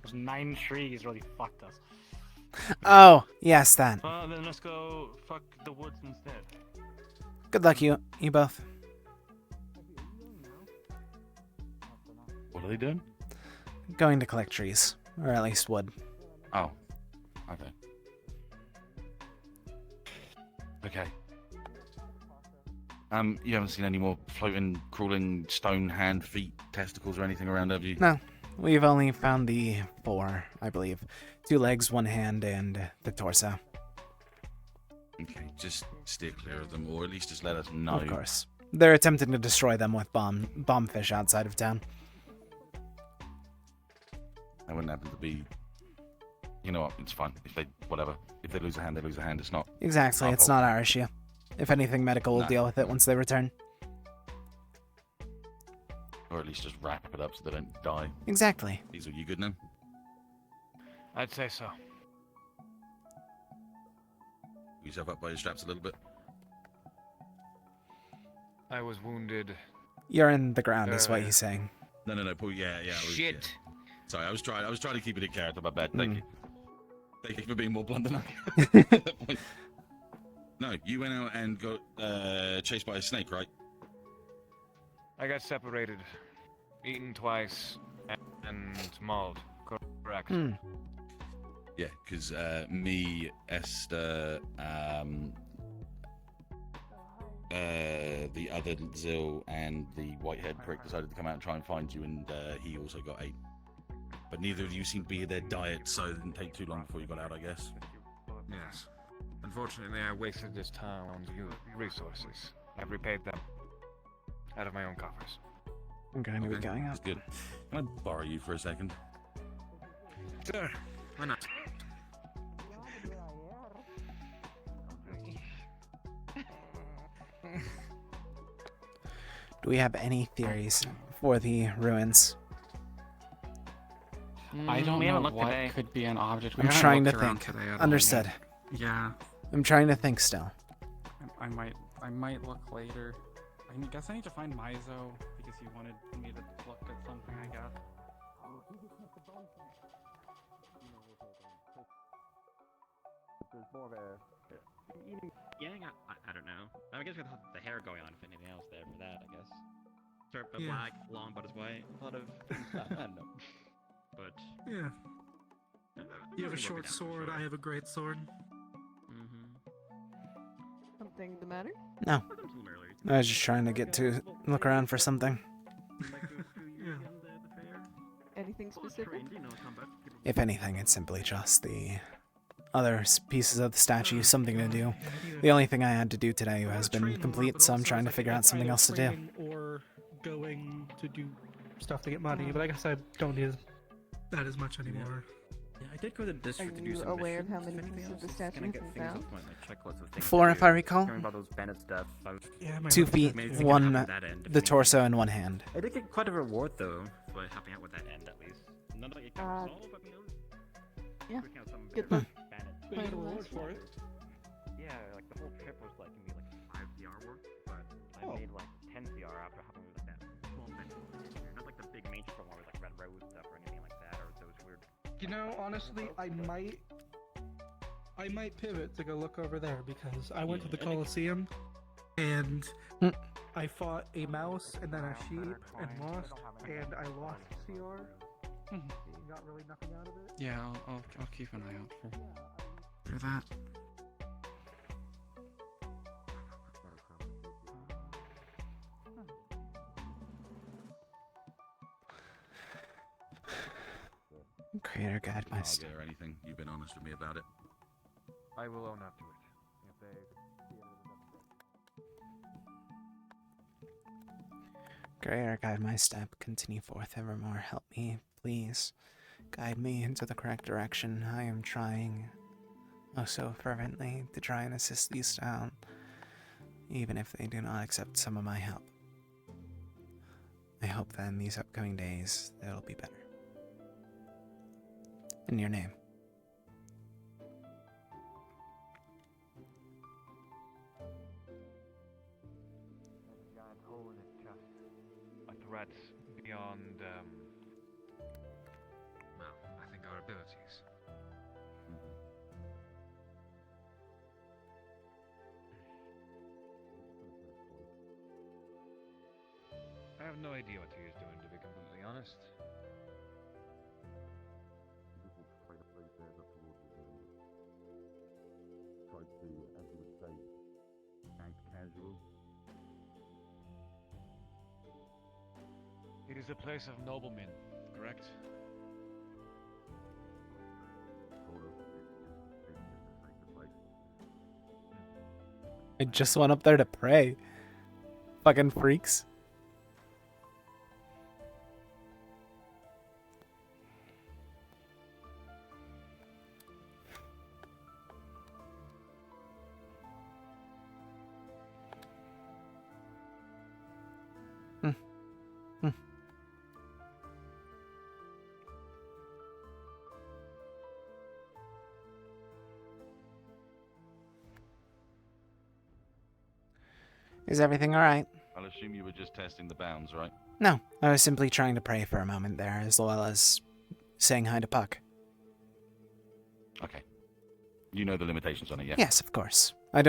Those 9 trees really fucked us. Oh, yes, that. Then let's go fuck the woods instead. Good luck, you both. What are they doing? Going to collect trees, or at least wood. Oh. Okay. Okay. You haven't seen any more floating, crawling stone hand, feet, testicles, or anything around, have you? No, we've only found the 4, I believe. 2 legs, 1 hand, and the torso. Okay, just steer clear of them, or at least just let us know. Of course. They're attempting to destroy them with bomb fish outside of town. That wouldn't happen to be. You know what? It's fine. If they whatever. If they lose a hand, they lose a hand. It's not. Exactly, our it's fault. not our issue. If anything, medical will No. deal with it once they return. Or at least just wrap it up so they don't die. Exactly. These are you good now? I'd say so. Put yourself up by your straps a little bit. I was wounded. You're in the ground, is what he's saying. No. Paul, yeah. I was, Shit. yeah. Sorry, I was trying to keep it in character. My bad. Thank you. Thank you for being more blunt than I. No, you went out and got chased by a snake, right? I got separated, eaten twice, and mauled. Correct. Yeah, because me, Esther, the other Zill, and the white-haired prick decided to come out and try and find you, and he also got ate. But neither of you seemed to be their diet, so it didn't take too long before you got out, I guess. Yes. Unfortunately, I wasted this town's resources. I've repaid them out of my own coffers. I'm going to be going That's up. good. Can I borrow you for a second? Sure. Why not? Do we have any theories for the ruins? I don't We know haven't looked what today. could be an object. We I'm haven't trying to looked around think. today at all Understood. yet. Yeah. I'm trying to think still. I might look later. I guess I need to find Mizo because he wanted me to look at something, I guess. There's more of a... I don't know. I guess with the hair going on, if anything else there for that, I guess. Sort of Yeah. black, long, but it's white. A lot of stuff. I don't know. But Yeah. You have a short sword, I have a great sword. Something the matter? No. I was just trying to get to look around for something. Yeah. Anything specific? If anything, it's simply just the other pieces of the statue, something to do. The only thing I had to do today has been complete, so I'm trying to figure out something else to do. Or going to do stuff to get money, but I guess I don't need that as much anymore. Yeah, I did go to the district to do some aware of missions, how many if anything pieces of else the is statue gonna has get been things found? off my checklist of things 4, to if do. I recall. Hearing about those bandits' deaths, I was... Yeah, 2 feet, one, the torso and one hand. I did get quite a reward though for helping out with that end at least. None of it can solve, but you know. Yeah. Freaking out some Get bandits. They get a reward for it. Yeah, like the whole trip was like gonna be like 5 CR worth, but I made like 10 CR after helping with like that small bit. Not like the big main strong one with like red rose stuff or anything like that, or those weird. You know, honestly, I might pivot to go look over there because I went to the Coliseum and I fought a mouse and then a sheep and lost, and I lost CR. Got really nothing out of it. Yeah, I'll keep an eye out for that. Creator guide my Target or anything. You've been honest with me about it. I will own up to it. If they... Creator guide my step, continue forth evermore. Help me, please. Guide me into the correct direction. I am trying, oh so fervently, to try and assist these down, even if they do not accept some of my help. I hope that in these upcoming days, it'll be better. In your name. Giant hole in his chest. A threat beyond, well, I think our abilities. I have no idea what he is doing, to be completely honest. Tried to, as you would say, act casual. It is a place of noblemen, correct? I just went up there to pray. Fucking freaks. Is everything alright? I'll assume you were just testing the bounds, right? No, I was simply trying to pray for a moment there, as well as saying hi to Puck. Okay. You know the limitations on it, yeah? Yes, of course. I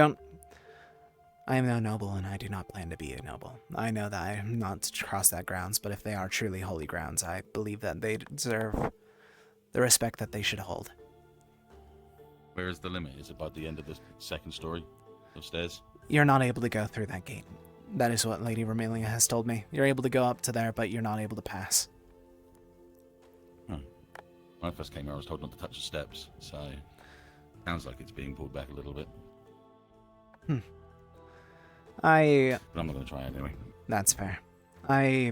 am no noble, and I do not plan to be a noble. I know that I am not to cross that grounds, but if they are truly holy grounds, I believe that they deserve the respect that they should hold. Where is the limit? Is it about the end of the second story of stairs? You're not able to go through that gate. That is what Lady Romelia has told me. You're able to go up to there, but you're not able to pass. When I first came here, I was told not to touch the steps, so... Sounds like it's being pulled back a little bit. But I'm not going to try it anyway. That's fair. I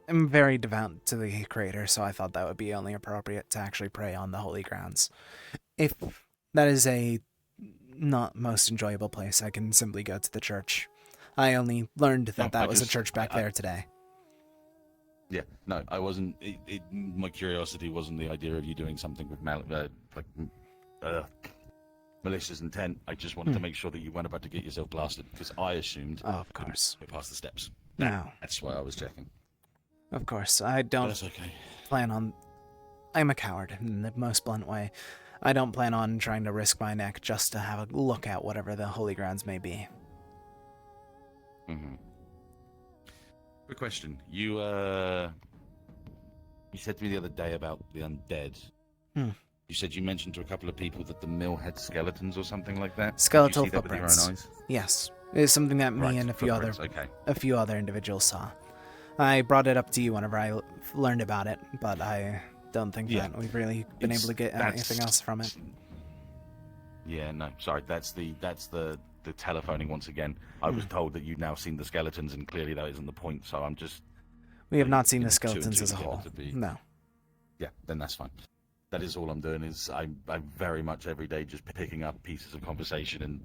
am very devout to the Creator, so I thought that would be only appropriate to actually pray on the holy grounds. If that is a not most enjoyable place, I can simply go to the church. I only learned that that was a church back there today. Yeah, no, I wasn't... Hmm. my curiosity wasn't the idea of you doing something with malicious intent. I just wanted to make sure that you weren't about to get yourself blasted, because I assumed Oh, of course. you past the steps. No. That's why I was checking. Of course, I don't That's okay. plan on... I'm a coward, in the most blunt way. I don't plan on trying to risk my neck just to have a look at whatever the holy grounds may be. Mm-hmm. Quick question. You said to me the other day about the undead. You said you mentioned to a couple of people that the mill had skeletons or something like that. Skeletal Did you see that with footprints. your own eyes? Yes, it is something that me Right, and a few footprints, other individuals saw. I brought it up to you whenever I learned about it, but I don't think that we've really been able to get anything else from it. Yeah, no, sorry. That's the telephoning once again. I was told that you've now seen the skeletons, and clearly that isn't the point. So I'm just. We have not seen the two and skeletons two as a together whole. to be- No. Yeah, then that's fine. That is all I'm doing. Is I'm very much every day just picking up pieces of conversation and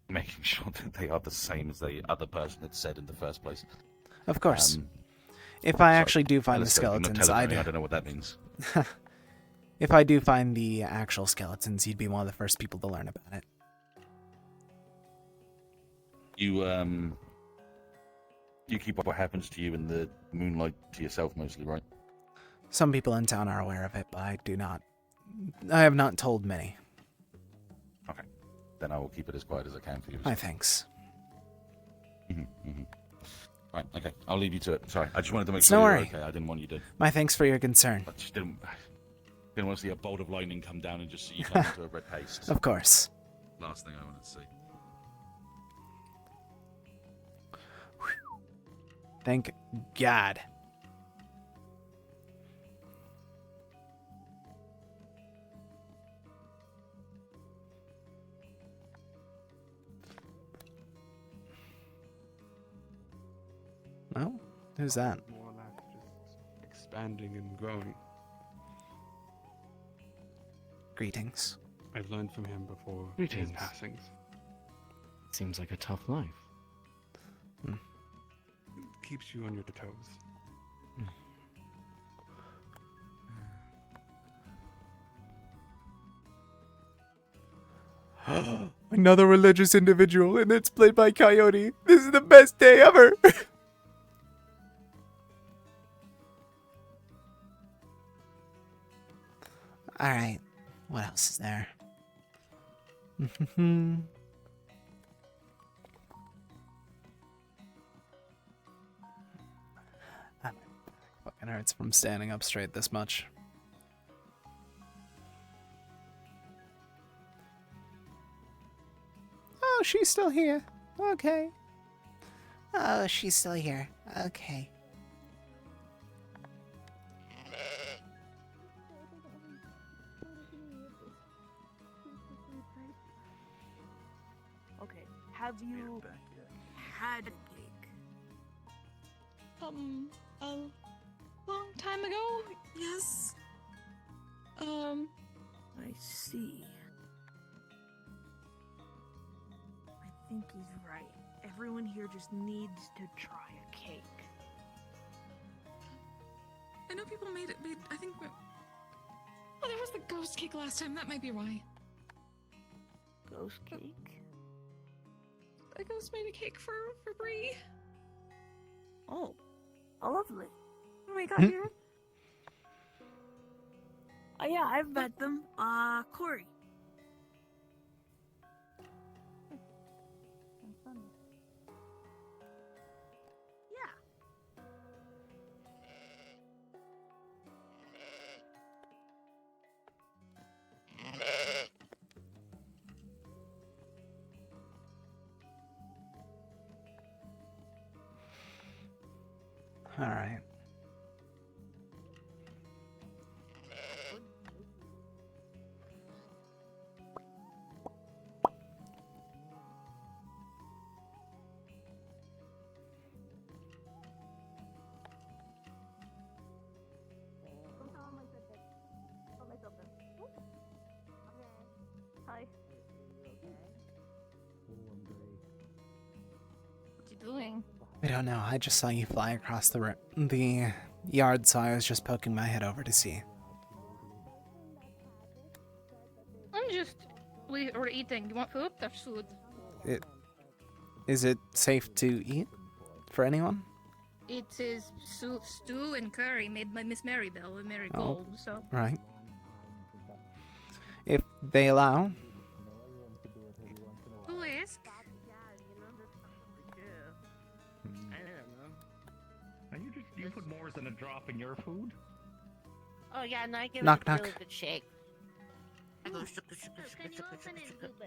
making sure that they are the same as the other person had said in the first place. Of course. If I actually do Sorry. find the Let's go. I'm not skeletons, I don't know what that means. If I do find the actual skeletons, you'd be one of the first people to learn about it. You keep what happens to you in the moonlight to yourself mostly, right? Some people in town are aware of it, but I do not. I have not told many. Okay. Then I will keep it as quiet as I can for you. My thanks. Right, okay. I'll leave you to it. Sorry, I just wanted to make It's sure no you were worry. okay. I didn't want you to... My thanks for your concern. I just didn't want to see a bolt of lightning come down and just see you turn into a red paste. Of course. Last thing I wanted to see. Thank God. Oh, who's that? More or less just expanding and growing. Greetings. I've learned from him before Greetings. his passings. Seems like a tough life. It keeps you on your toes. Another religious individual, and it's played by Coyote. This is the best day ever. Alright, what else is there? Fucking hurts from standing up straight this much. Oh, she's still here. Okay. Oh, she's still here. Okay. Okay, have you had a cake? A long time ago? Yes. I see. I think he's right. Everyone here just needs to try a cake. I know people made it, but I think oh, there was the ghost cake last time. That might be why. Ghost cake? A ghost made a cake for Bree. Oh, lovely. Oh my god, here. Oh yeah, I've met them. Corey. Yeah. All right. Hi. What you doing? I don't know. I just saw you fly across the yard, so I was just poking my head over to see. I'm just we're eating. You want food? There's food. Is it safe to eat for anyone? It is stew and curry made by Miss Maribel with Mary Oh, Gold, so. right. If they allow. Who is? And you put more than a drop in your food? Oh yeah, no, I give Knock, it a knock. really good shake.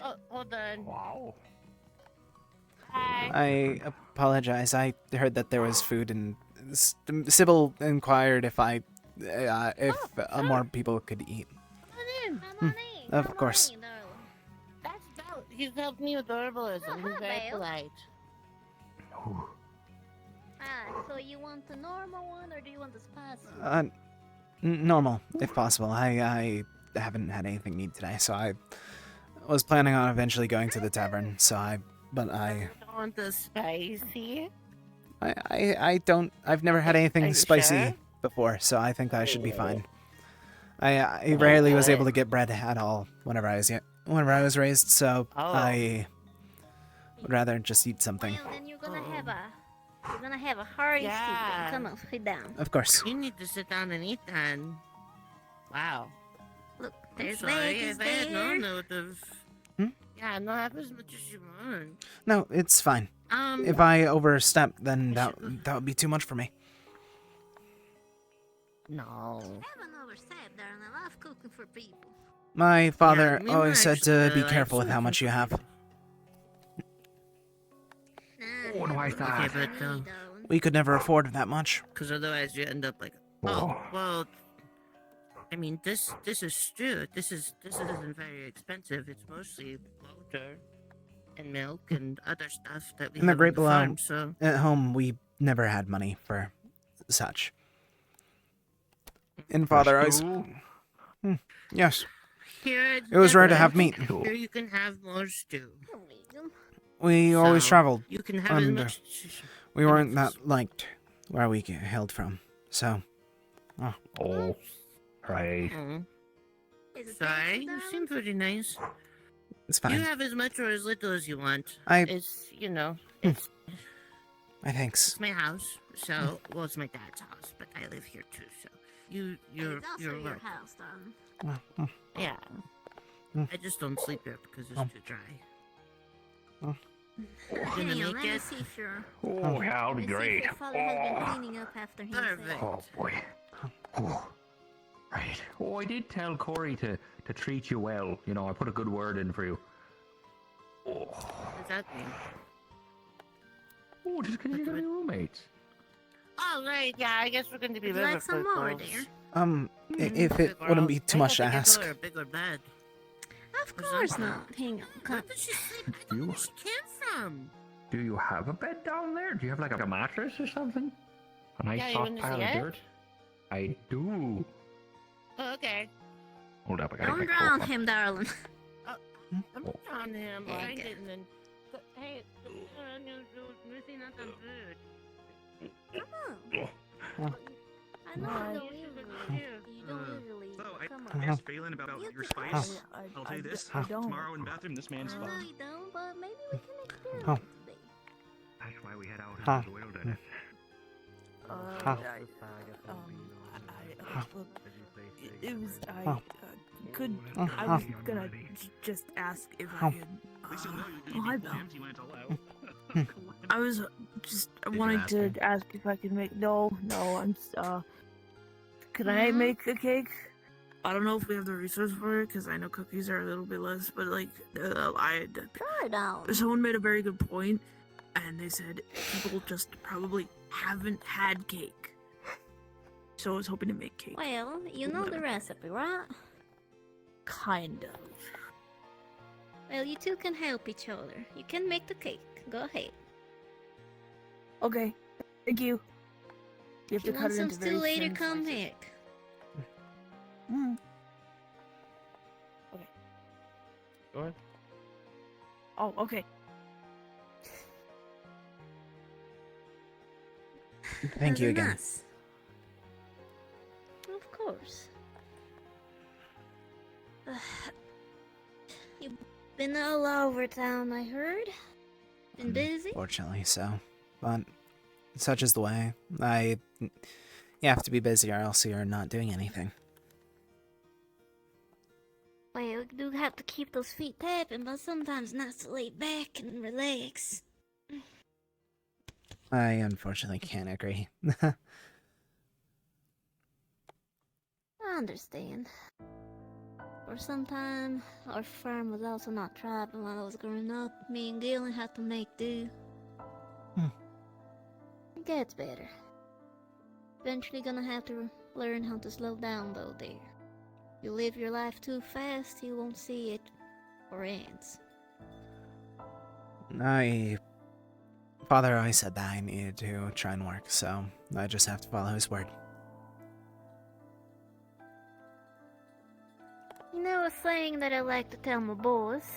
Oh, hold on. Wow. Hi. I apologize. I heard that there was food, and Sybil inquired if more people could eat. Come on in. Of course. That's Belle. He's helped me with herbalism. He's very polite. So you want the normal one or do you want the spicy? Normal, if possible. I haven't had anything to eat today, so I was planning on eventually going to the tavern. But I don't want the spicy. I've never had anything Are you spicy sure? before, so I think I should be fine. I rarely was able to get bread at all whenever I was raised, so I would rather just eat something. Well, then you're gonna have a hearty stew. Yeah. Come on, sit down. Of course. You need to sit down and eat then. Wow. Look, I'm there's sorry, veggies if I had known there. I would have. Yeah, no, have as much as you want. No, it's fine. If I overstep, then that would be too much for me. No. Haven't overstepped, darling. I love cooking for people. My father we always said to actually be like careful with how cooking much you have. Oh, why is that? Okay, but We could never afford that much. because otherwise you end up like, oh, well. I mean, this is stew. This isn't very expensive. It's mostly water and milk and other stuff that we In the have Great on the Below, farm. So at home, we never had money for such. And father always... Yes. here It was rare to different. have meat. Here you can have more stew. We always So, traveled. you can have as and, much. we weren't that liked where we hailed from, so... Oh, right. Sorry, you seem pretty nice. It's fine. You have as much or as little as you want. I- It's, it's Thanks. my house. So, well, it's my dad's house, but I live here too. So, you're It's also your welcome. house, darling. Yeah. I just don't sleep here because it's too dry. You gonna Hang on, make let me it? see if your... Oh, yeah, that'll be let me see if great. your father has been cleaning up after himself. Perfect. Oh, boy. Oh, right. Oh, I did tell Corey to treat you well. You know, I put a good word in for you. Oh, What does that mean? oh just because you're going to be roommates. Oh, right. Yeah, I guess we're going to be Would you like some Liverpool more, girls. dear? If it wouldn't be too much to ask. A bigger bed. Of course not. Hang on. Come. Where did she sleep? I don't know where she came from. Do you have a bed down there? Do you have like a mattress or something? A nice Yeah, you soft wanna pile see of it? dirt? I do. Oh, okay. Hold up, I gotta Don't get my drown coat. him, darling. I'm not on him. There you Find go. it and then. Hey, Missy, not that good. Come on. I know you don't usually. So, Come I on. have feeling about your spice. I'll tell you this. I don't. Tomorrow in the bathroom, this man's No, fine. you don't, but maybe we can experiment Oh. today. That's why we head out Huh. into the wilderness. Huh. It was I Oh. could Oh. I was gonna just ask if I Oh. could. At least you'll know you Oh, didn't hi, eat Belle. the empty when it's all out. I was just you wanting ask to him? ask if I could make. No, I'm. Could I make a cake? I don't know if we have the resource for it because I know cookies are a little bit less, but like Sure, darling. someone made a very good point, and they said people just probably haven't had cake. So I was hoping to make cake. Well, you know the recipe, right? Kind of. Well, you two can help each other. You can make the cake. Go ahead. Okay, thank you. You have If you to cut want it some into very stew later, thin come slices. back. Okay. Go ahead. Oh, okay. Thank you again. Ananas. Of course. You Been all over town, I heard. Been busy? Fortunately so. But such is the way. You have to be busy or else you're not doing anything. Well, you do have to keep those feet tapping, but sometimes nice to lay back and relax. I unfortunately can't agree. I understand. For some time, our farm was also not thriving while I was growing up. Me and Gillen had to make do. It gets better. Eventually gonna have to learn how to slow down though, dear. You live your life too fast, you won't see it or ends. Father always said that I needed to try and work, so I just have to follow his word. You know a saying that I like to tell my boys?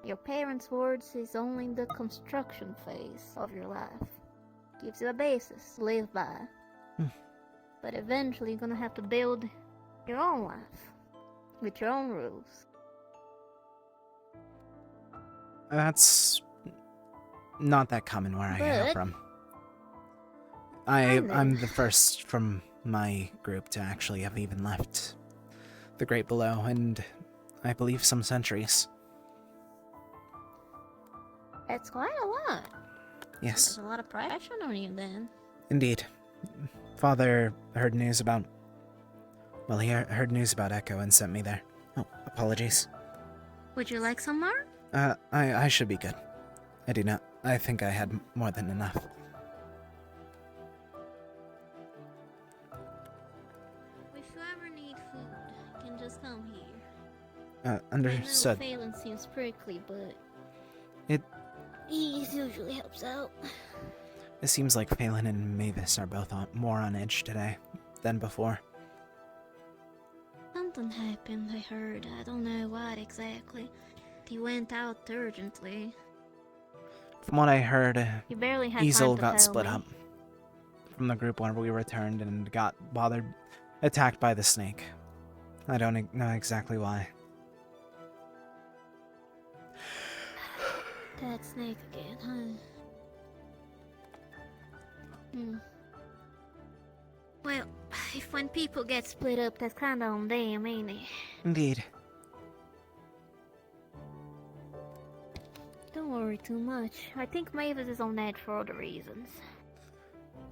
Your parents' words is only the construction phase of your life. Gives you a basis to live by. But eventually you're gonna have to build your own life. With your own rules. That's not that common where I hail But- from. I know. I'm the first from my group to actually have even left the Great Below, and I believe some centuries. That's quite a lot. Yes, There's a lot of pressure on you then. indeed. Father heard news about... Well, he heard news about Echo and sent me there. Oh, apologies. Would you like some more? I should be good. I do not. I think I had more than enough. If you ever need food, you can just come here. Understood. I know Phelan seems prickly, but It he usually helps out. seems like Phelan and Mavis are both more on edge today than before. Something happened, I heard. I don't know what exactly. He went out urgently. From what I heard, He barely had Easel time to got tell split me. up from the group when we returned and got attacked by the snake. I don't know exactly why. That snake again, huh? Well, if when people get split up, that's kinda on them, ain't it? Indeed. Don't worry too much. I think Mavis is on edge for other reasons.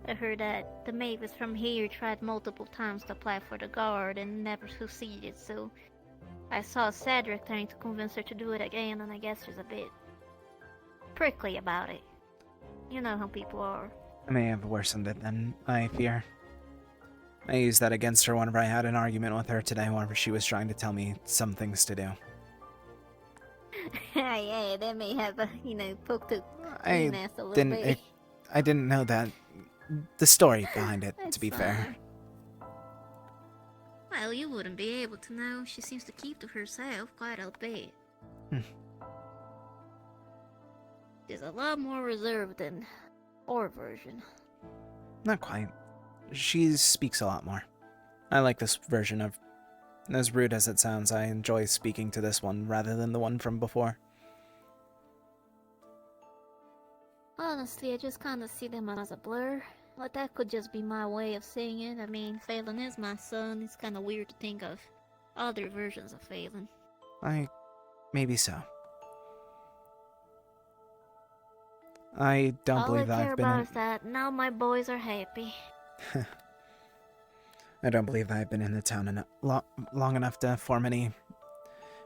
I heard that the Mavis from here tried multiple times to apply for the guard and never succeeded, so I saw Cedric trying to convince her to do it again, and I guess she's a bit prickly about it. You know how people are. I may have worsened it then, I fear. I used that against her whenever I had an argument with her today whenever she was trying to tell me some things to do. Yeah, that may have, poked a I nest a little bit. I didn't know that. The story behind it, That's to be fair. Well, you wouldn't be able to know. She seems to keep to herself quite a bit. She's a lot more reserved than our version. Not quite. She speaks a lot more. I like this version of... As rude as it sounds, I enjoy speaking to this one rather than the one from before. Honestly, I just kinda see them as a blur. But that could just be my way of saying it. I mean, Phelan is my son. It's kinda weird to think of other versions of Phelan. Maybe so. I don't All believe I that care I've been about in... is that now my boys are happy. I don't believe that I've been in the town long enough to form any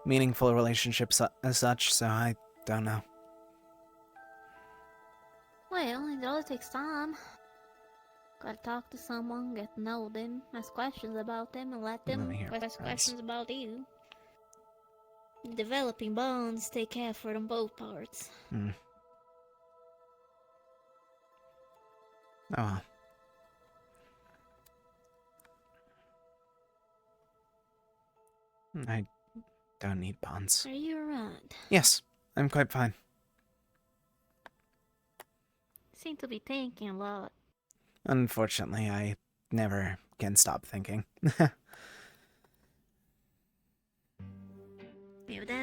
meaningful relationships as such, so I don't know. Well, it all takes time. Gotta talk to someone, get to know them, ask questions about them, and let them ask questions about you. Developing bonds take care for them both parts. Oh well. I don't need bonds. Are you around? Yes, I'm quite fine. Seem to be thinking a lot. Unfortunately, I never can stop thinking.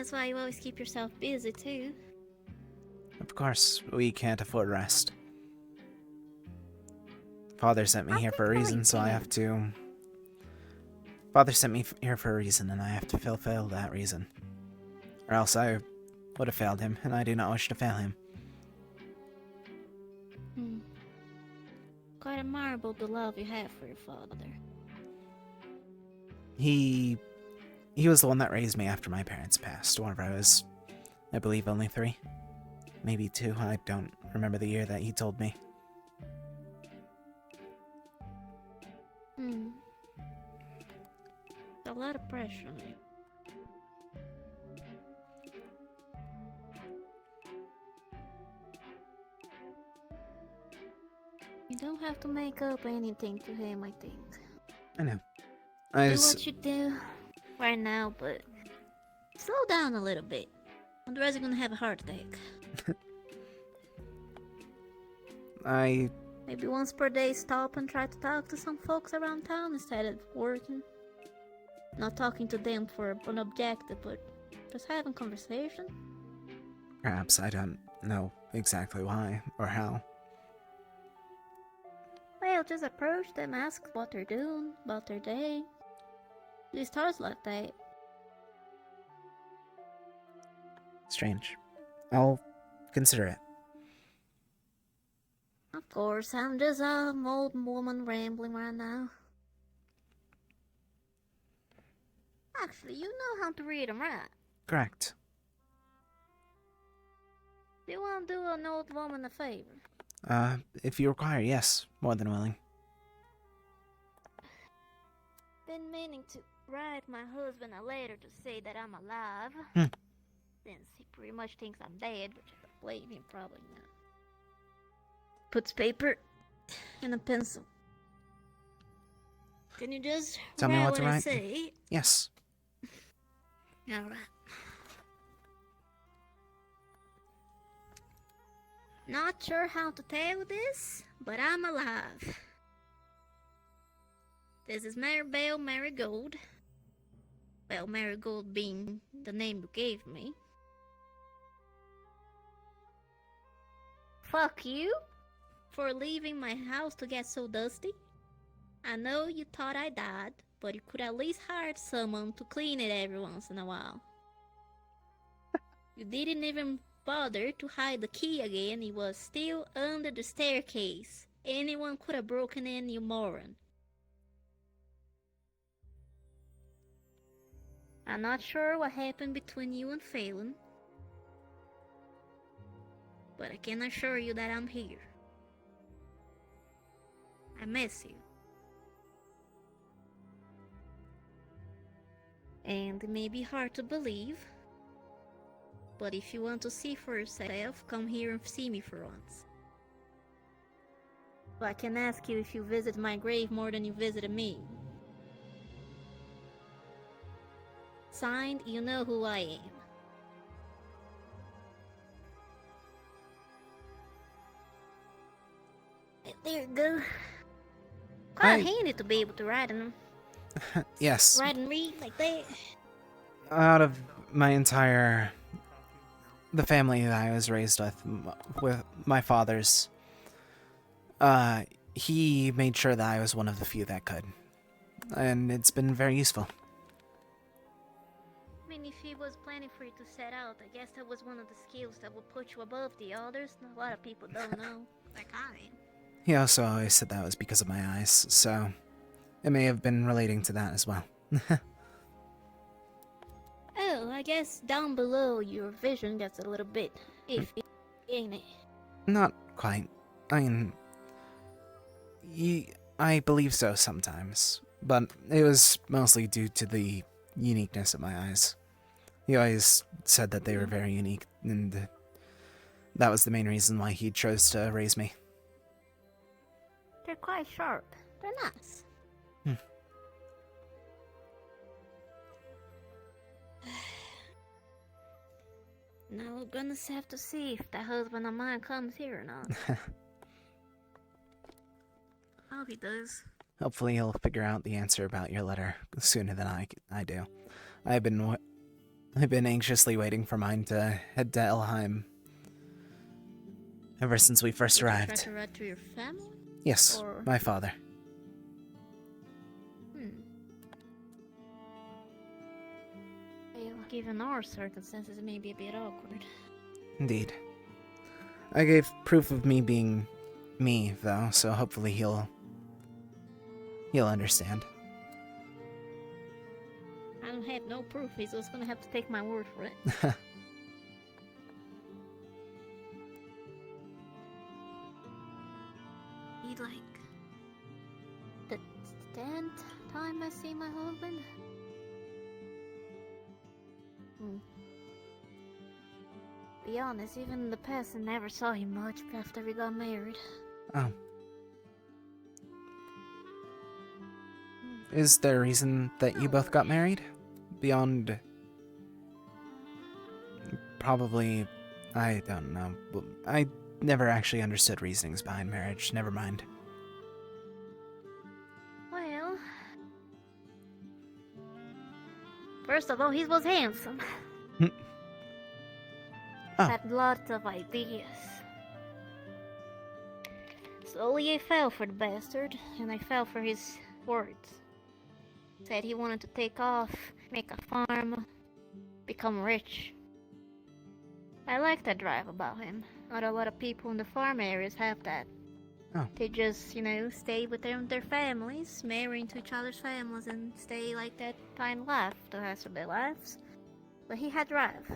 That's why you always keep yourself busy, too. Of course, we can't afford rest. Father sent me here for a reason, so I have to... Father sent me here for a reason, and I have to fulfill that reason. Or else I would have failed him, and I do not wish to fail him. Quite admirable the love you have for your father. He was the one that raised me after my parents passed, whenever I was, I believe, only 3. Maybe 2, I don't remember the year that he told me. A lot of pressure on you. You don't have to make up anything to him, I think. I know. Do what you do right now, but slow down a little bit. Otherwise you're gonna have a heart attack. Maybe once per day stop and try to talk to some folks around town instead of working. Not talking to them for an objective, but just having conversation. Perhaps I don't know exactly why or how. Well, just approach them, ask what they're doing, about their day. It starts like that. Strange. I'll consider it. Of course, I'm just an old woman rambling right now. Actually, you know how to read and write. Correct. Do you want to do an old woman a favor? If you require, yes. More than willing. Been meaning to write my husband a letter to say that I'm alive. Since he pretty much thinks I'm dead, which I don't blame him, probably not. Puts paper and a pencil. Can you just Tell me write what to I write? say? Yes. Alright. Not sure how to tell this, but I'm alive. This is Maribel Marigold. Well, Marigold being the name you gave me. Fuck you for leaving my house to get so dusty. I know you thought I died, but you could at least hire someone to clean it every once in a while. You didn't even bother to hide the key again. It was still under the staircase. Anyone could have broken in, you moron. I'm not sure what happened between you and Phelan, but I can assure you that I'm here. I miss you. And it may be hard to believe, but if you want to see for yourself, come here and see me for once. So I can ask you if you visit my grave more than you visited me. Signed, you know who I am. There you go. Quite handy to be able to write and Yes. write and read like that. Out of my entire... the family that I was raised with my father's, he made sure that I was one of the few that could. And it's been very useful. I mean, if he was planning for you to set out, I guess that was one of the skills that would put you above the others. A lot of people don't know, like I am. He also always said that was because of my eyes, so it may have been relating to that as well. Oh, I guess down below your vision gets a little bit iffy, ain't it? Not quite. I mean, I believe so sometimes, but it was mostly due to the uniqueness of my eyes. He always said that they were very unique, and that was the main reason why he chose to raise me. They're quite sharp. They're nice. Now we're gonna have to see if that husband of mine comes here or not. I hope he does. Hopefully he'll figure out the answer about your letter sooner than I do. I've been I've been anxiously waiting for mine to head to Elheim ever since we first Did you arrived. try to write to your family? Yes, Or... my father. Well, given our circumstances, it may be a bit awkward. Indeed. I gave proof of me being me, though, so hopefully he'll understand. I don't have no proof. He's just gonna have to take my word for it. He like the 10th time I see my husband. Be honest, even in the past I never saw him much after we got married. Oh. Is there a reason that you both got married? Beyond... Probably... I don't know. I never actually understood reasonings behind marriage. Never mind. Well... First of all, he was handsome. Had lots of ideas. Slowly I fell for the bastard, and I fell for his words. Said he wanted to take off, make a farm, become rich. I like that drive about him. Not a lot of people in the farm areas have that. Oh. They just, stay with their families, marry into each other's families, and stay like that fine life the rest of their lives. But he had drive.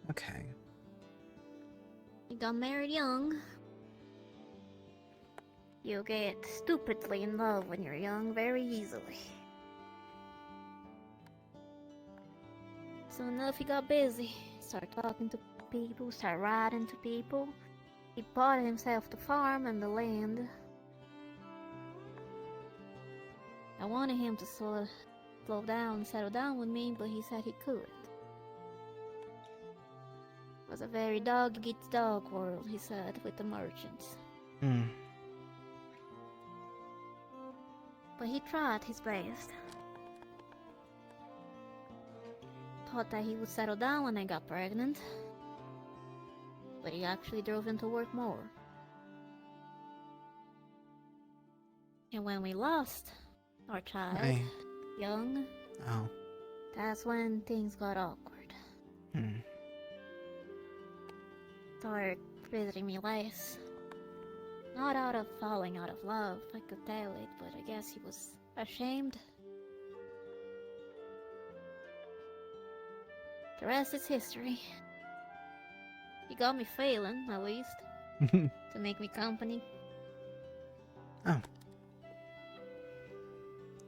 Okay. He got married young. You get stupidly in love when you're young very easily. So enough, he got busy. Started talking to people, started writing to people. He bought himself the farm and the land. I wanted him to slow down and settle down with me, but he said he couldn't. It was a very dog-eat-dog world, he said, with the merchants. But he tried his best. Thought that he would settle down when I got pregnant. But he actually drove him to work more. And when we lost our child, young, that's when things got awkward. Started visiting me less. Not out of falling out of love, I could tell it, but I guess he was ashamed. The rest is history. He got me failing, at least, to make me company. Oh.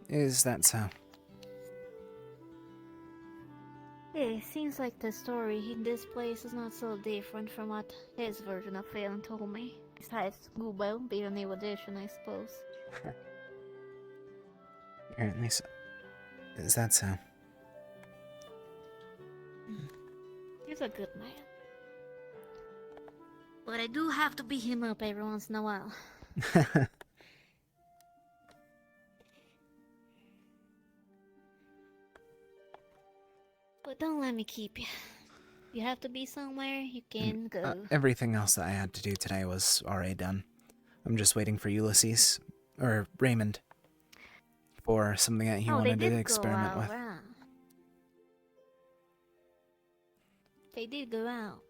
Is that so? Yeah, it seems like the story in this place is not so different from what his version of failing told me. Besides Google being a new addition, I suppose. Apparently so. Is that so? He's a good man. But I do have to beat him up every once in a while. But don't let me keep you. If you have to be somewhere, you can go. Everything else that I had to do today was already done. I'm just waiting for Ulysses, or Raymond, for something that he wanted to experiment with. Right. They did go out.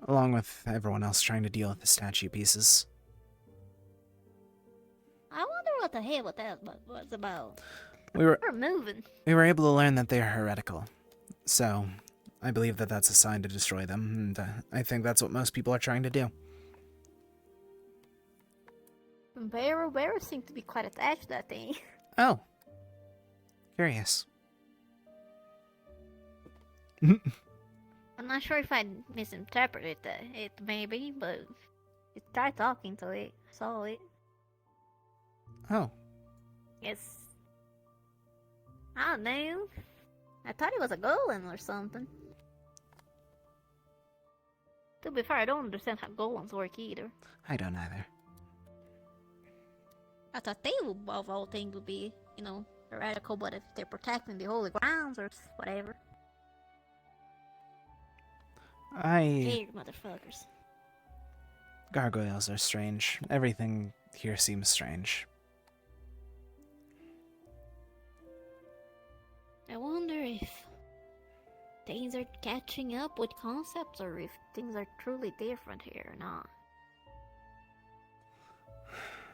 Along with everyone else trying to deal with the statue pieces. I wonder what the hell that was about. We're moving. We were able to learn that they are heretical. So, I believe that that's a sign to destroy them, and I think that's what most people are trying to do. Bear seemed to be quite attached to that thing. Oh. Curious. I'm not sure if I misinterpreted it, maybe, but he tried talking to it, saw it. Oh. It's... I don't know. I thought it was a golem or something. To be fair, I don't understand how golems work either. I don't either. I thought they would, of all things, would be, heretical, but if they're protecting the holy grounds or whatever. Hey, motherfuckers. Gargoyles are strange. Everything here seems strange. I wonder if things are catching up with concepts or if things are truly different here or not.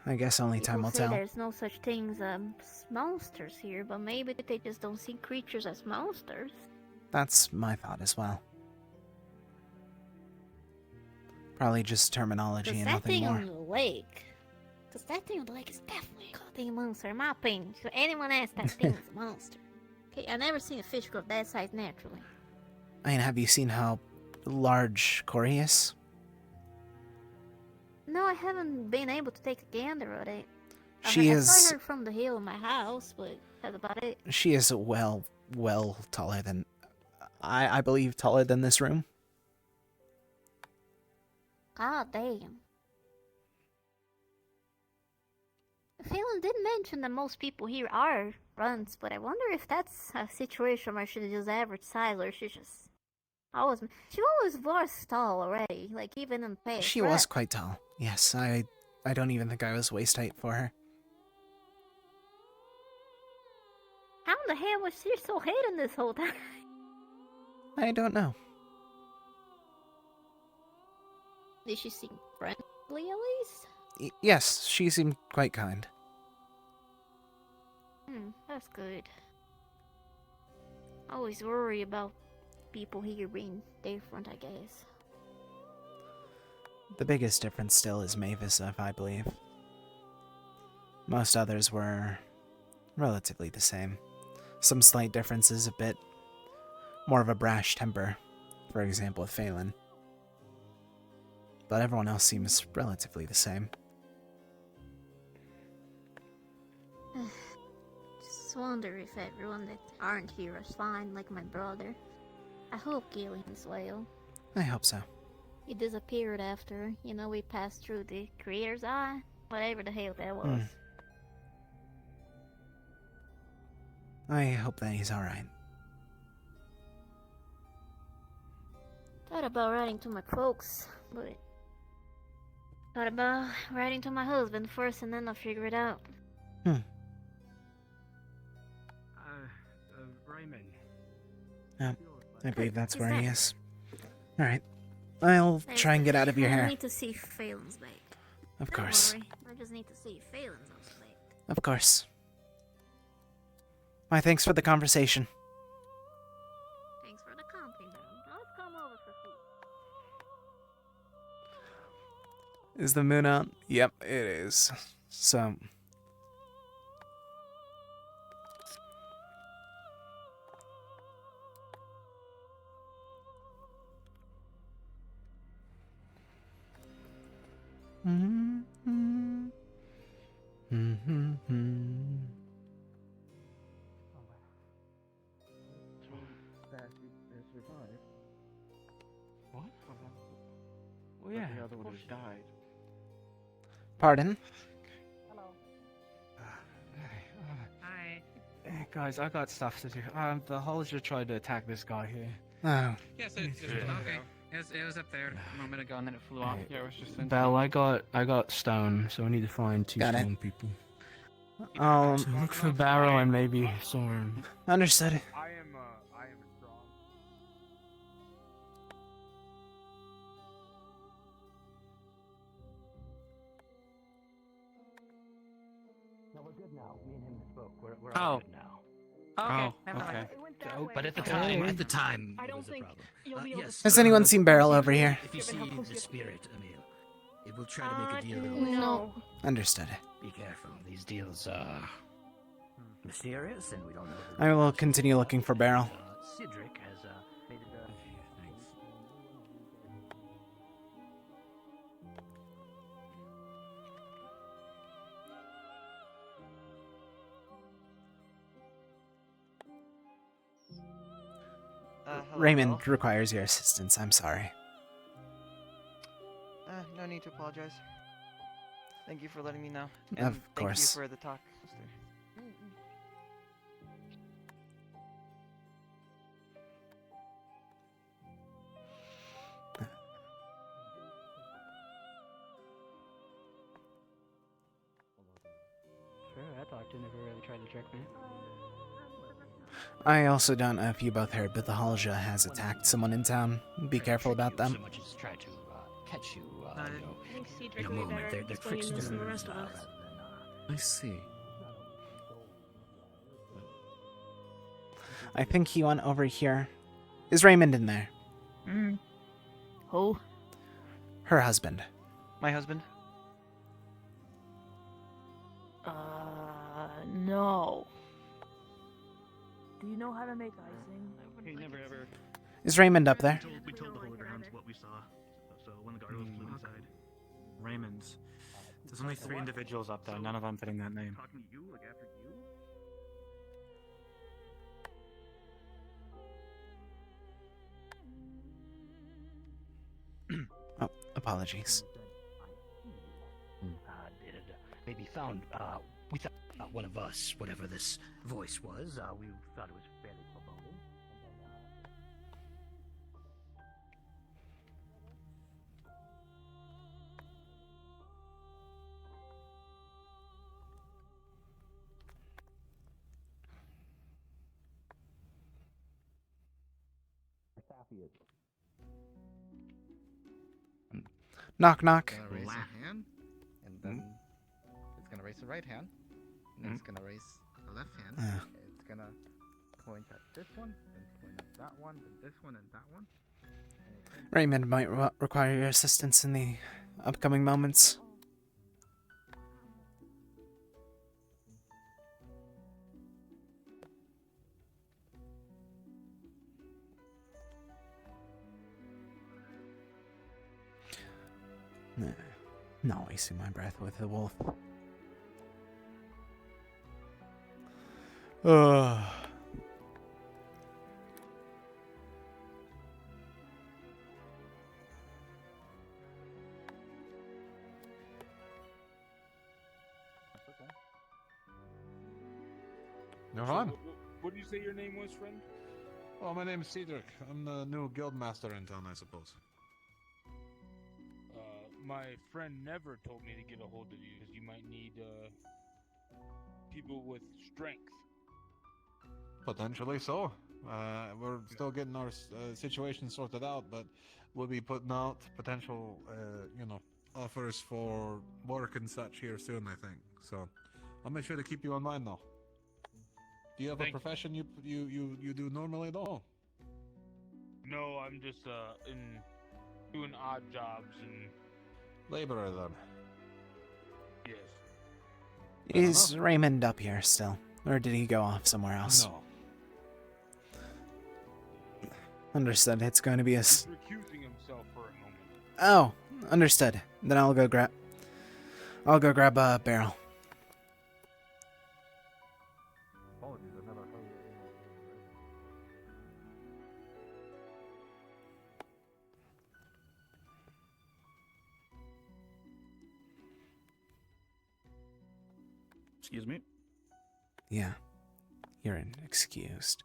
I guess only time will People say tell. there's no such things as monsters here, but maybe they just don't see creatures as monsters. That's my thought as well. Probably just terminology and that nothing thing more. on the lake. Because that thing on the lake is definitely a goddamn monster, in my opinion. So anyone asks, that thing is a monster. Okay, I've never seen a fish grow that size naturally. I mean, have you seen how large Cory is? No, I haven't been able to take a gander at it. She I is. saw her from the hill in my house, but that's about it. She is well taller than. I believe taller than this room. God damn. Phelan did mention that most people here are runts, but I wonder if that's a situation where she's just average size or she always was tall already, like even in the past. She was quite tall. Yes, I don't even think I was waist height for her. How in the hell was she so hidden this whole time? I don't know. Did she seem friendly at least? Yes, she seemed quite kind. That's good. I always worry about people here being different, I guess. The biggest difference still is Mavis, I believe. Most others were relatively the same. Some slight differences, a bit more of a brash temper, for example with Phelan. But everyone else seems relatively the same. Just wonder if everyone that aren't here is fine, like my brother. I hope Gillian's well. I hope so. He disappeared after, we passed through the Creator's Eye. Whatever the hell that was. I hope that he's alright. Thought about writing to my folks, but thought about writing to my husband first and then I'll figure it out. Raymond. I believe that's where he is. Alright. I'll try and get out of your I hair. need to see Phelan's back. Of course. Don't worry, I just need to see Phelan's on the back. Of course. Why, thanks for the conversation. Thanks for the compliment. I'll come over for food. Is the moon out? Yep, it is. So... What? Well, yeah, the other one just died. Pardon? Hi. Hey, guys, I got stuff to do. The Hollister tried to attack this guy here. Oh. Yes, okay. It was up there a moment ago and then it flew off. Yeah, it was just in Belle, I got stone, so I need to find two Got it. stone people. Um, So look for Barrow and maybe Soren. Understood. I am strong. No, we're good now. Me and him spoke. We're Oh. all good now. Okay, Oh, never mind. okay. But at the time, I it don't was a think problem. you'll be able to. Has anyone seen Beryl over here? If you see the spirit, Emil, it will try to make a deal. No. Understood. Be careful. These deals are mysterious, and we don't know. I will continue looking for Beryl. Cedric has made it. Thanks. Hello, Raymond Belle. requires your assistance. I'm sorry. No need to apologize. Thank you for letting me know. Of And course. Thank you for the talk, sister. Doctor never really tried to trick me. I also don't know if you both heard, but the Halja has attacked someone in town. Be careful about them. So much as try to catch you, I think Cedric in a would be moment. better They're explaining this than the tricksters. rest of us. I see. I think he went over here. Is Raymond in there? Who? Her husband. My husband? No. Do you know how to make icing? He never ever. Is Raymond up there? We told the whole grounds what we saw. So when the gargoyles flew inside. Raymond's. There's only 3 individuals up there, none of them fitting that name. Talking to you, like after you? Oh, apologies. It maybe found, we thought one of us, whatever this voice was, we thought it was fairly foreboding. Knock, knock. It's gonna raise a hand, and then it's gonna raise the right hand, and then it's gonna raise the left hand. It's gonna point at this one, and point at that one, and this one, and that one. Raymond might require your assistance in the upcoming moments. Not wasting my breath with the wolf. Ugh. You're fine. What did you say your name was, friend? Well, my name is Cedric. I'm the new guild master in town, I suppose. My friend never told me to get a hold of you because you might need people with strength. Potentially so. We're still getting our situation sorted out, but we'll be putting out potential, offers for work and such here soon, I think. So, I'll make sure to keep you in mind, though. Do you have a profession you do normally, though? No, I'm just doing odd jobs and laborer then. Yes. Is Raymond up here still? Or did he go off somewhere else? No. Understood. It's going to be a... He's recusing himself for a moment. Oh, understood. Then I'll go grab a barrel. Apologies, I've never heard Excuse me? Yeah. You're excused.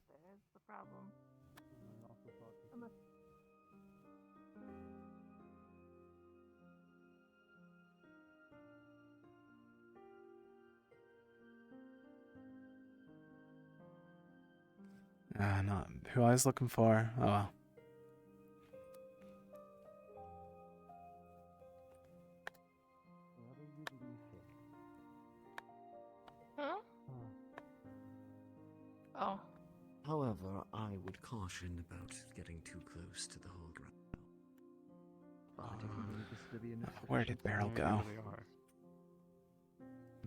There's the problem. Not who I was looking for. Oh well. Huh? Oh. However, I would caution about getting too close to the whole ground. Where did Beryl go?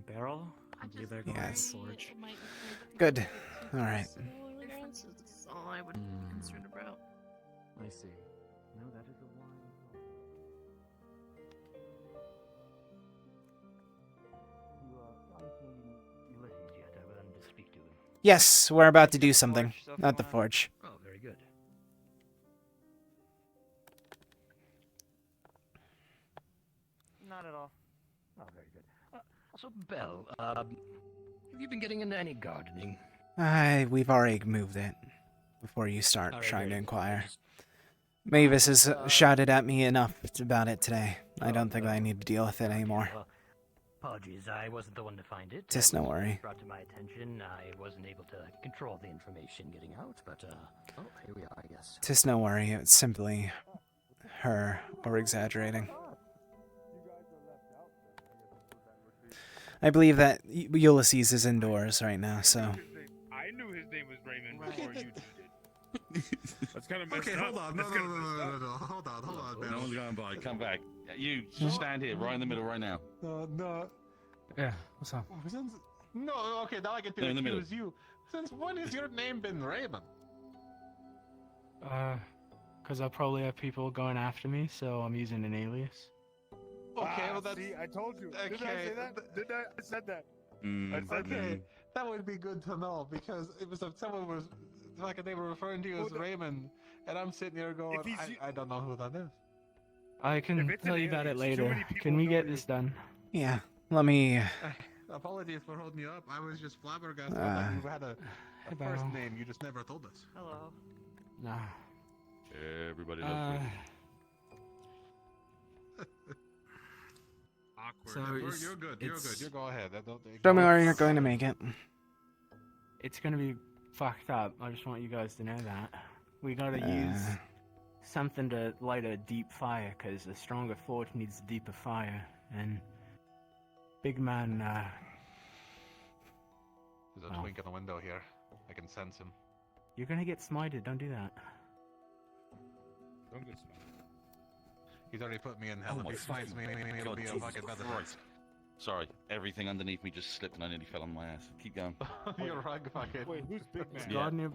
Barrel? I believe they're going Yes. to forge. Good. All right. That's all I would be concerned about. I see. No, that is a wise. You haven't seen Ulysses yet. I would like to speak to him. Yes, we're about to do something at the forge. Oh, very good. Not at all. Oh, very good. So, Belle, Have you been getting into any gardening? We've already moved it before you start Alright, trying to great. inquire. Mavis has shouted at me enough about it today. I don't think I need to deal with it anymore. Well, apologies, I wasn't the one to find it. Just It no was worry. Brought to my attention. I wasn't able to control the information getting out, but oh, here we are, I guess. Just no worry. It's simply her or exaggerating. I believe that Ulysses is indoors right now, so. I knew his name was Raymond before you did. That's kind of messed Okay, up. hold on. No, hold on, No one's going by. Come back. You stand here, right in the middle, right now. No. Yeah, what's up? No, okay, now I get They're to in the middle. accuse you. Since when has your name been Raymond? Because I'll probably have people going after me, so I'm using an alias. Okay, well that's... See, I told you. Okay. Didn't I say that? Didn't I? I said that. Okay, that would be good to know, because it was if someone was... Like they were referring to you as Raymond, and I'm sitting here going, I don't know who that is. I can tell you about it later. Can we get this done? Yeah, let me. Apologies for holding you up. I was just flabbergasted that you had a first name. You just never told us. Hello. Nah. Everybody loves Awkward. So You're good. You're good. You go ahead. Don't worry, you're going to make it. It's gonna be fucked up. I just want you guys to know that. We gotta use something to light a deep fire, because a stronger forge needs a deeper fire. And big man, There's a twink in the window here. I can sense him. you're gonna get smited. Don't do that. Don't get smited. He's already put me in hell. Oh If he smites me, it'll be a fucking better Christ. Sorry, everything underneath me just slipped and I nearly fell on my ass. Keep going. You're right, fucking. Wait, who's big man? Is God near?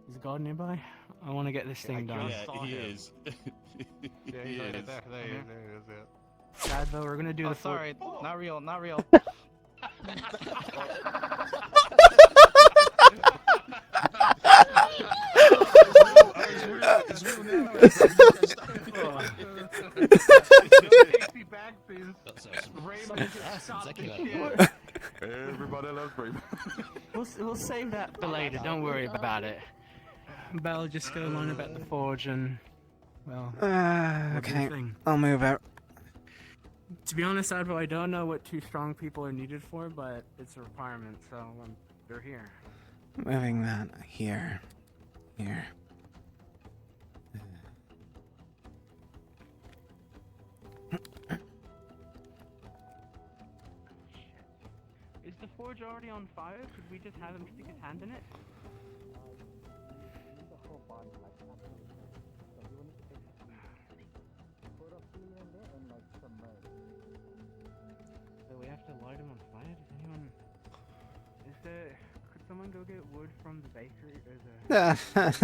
Is God nearby? I want to get this thing done. Yeah, he is. Yeah, he's right there. There he is. Yeah. Dad, though, we're gonna do the sorry, not real, not real. Everybody loves Raymond. We'll save that for later. Don't worry about it. Bell, just go on about the forge and, well. we'll do the Okay, thing. I'll move out. To be honest, Advo, I don't know what two strong people are needed for, but it's a requirement, so they're here. Moving that here. Here. Is the forge already on fire? Could we just have him stick his hand in it? So we have to light him on fire? Does anyone... Is there... Could someone go get wood from the bakery or the... that's lit on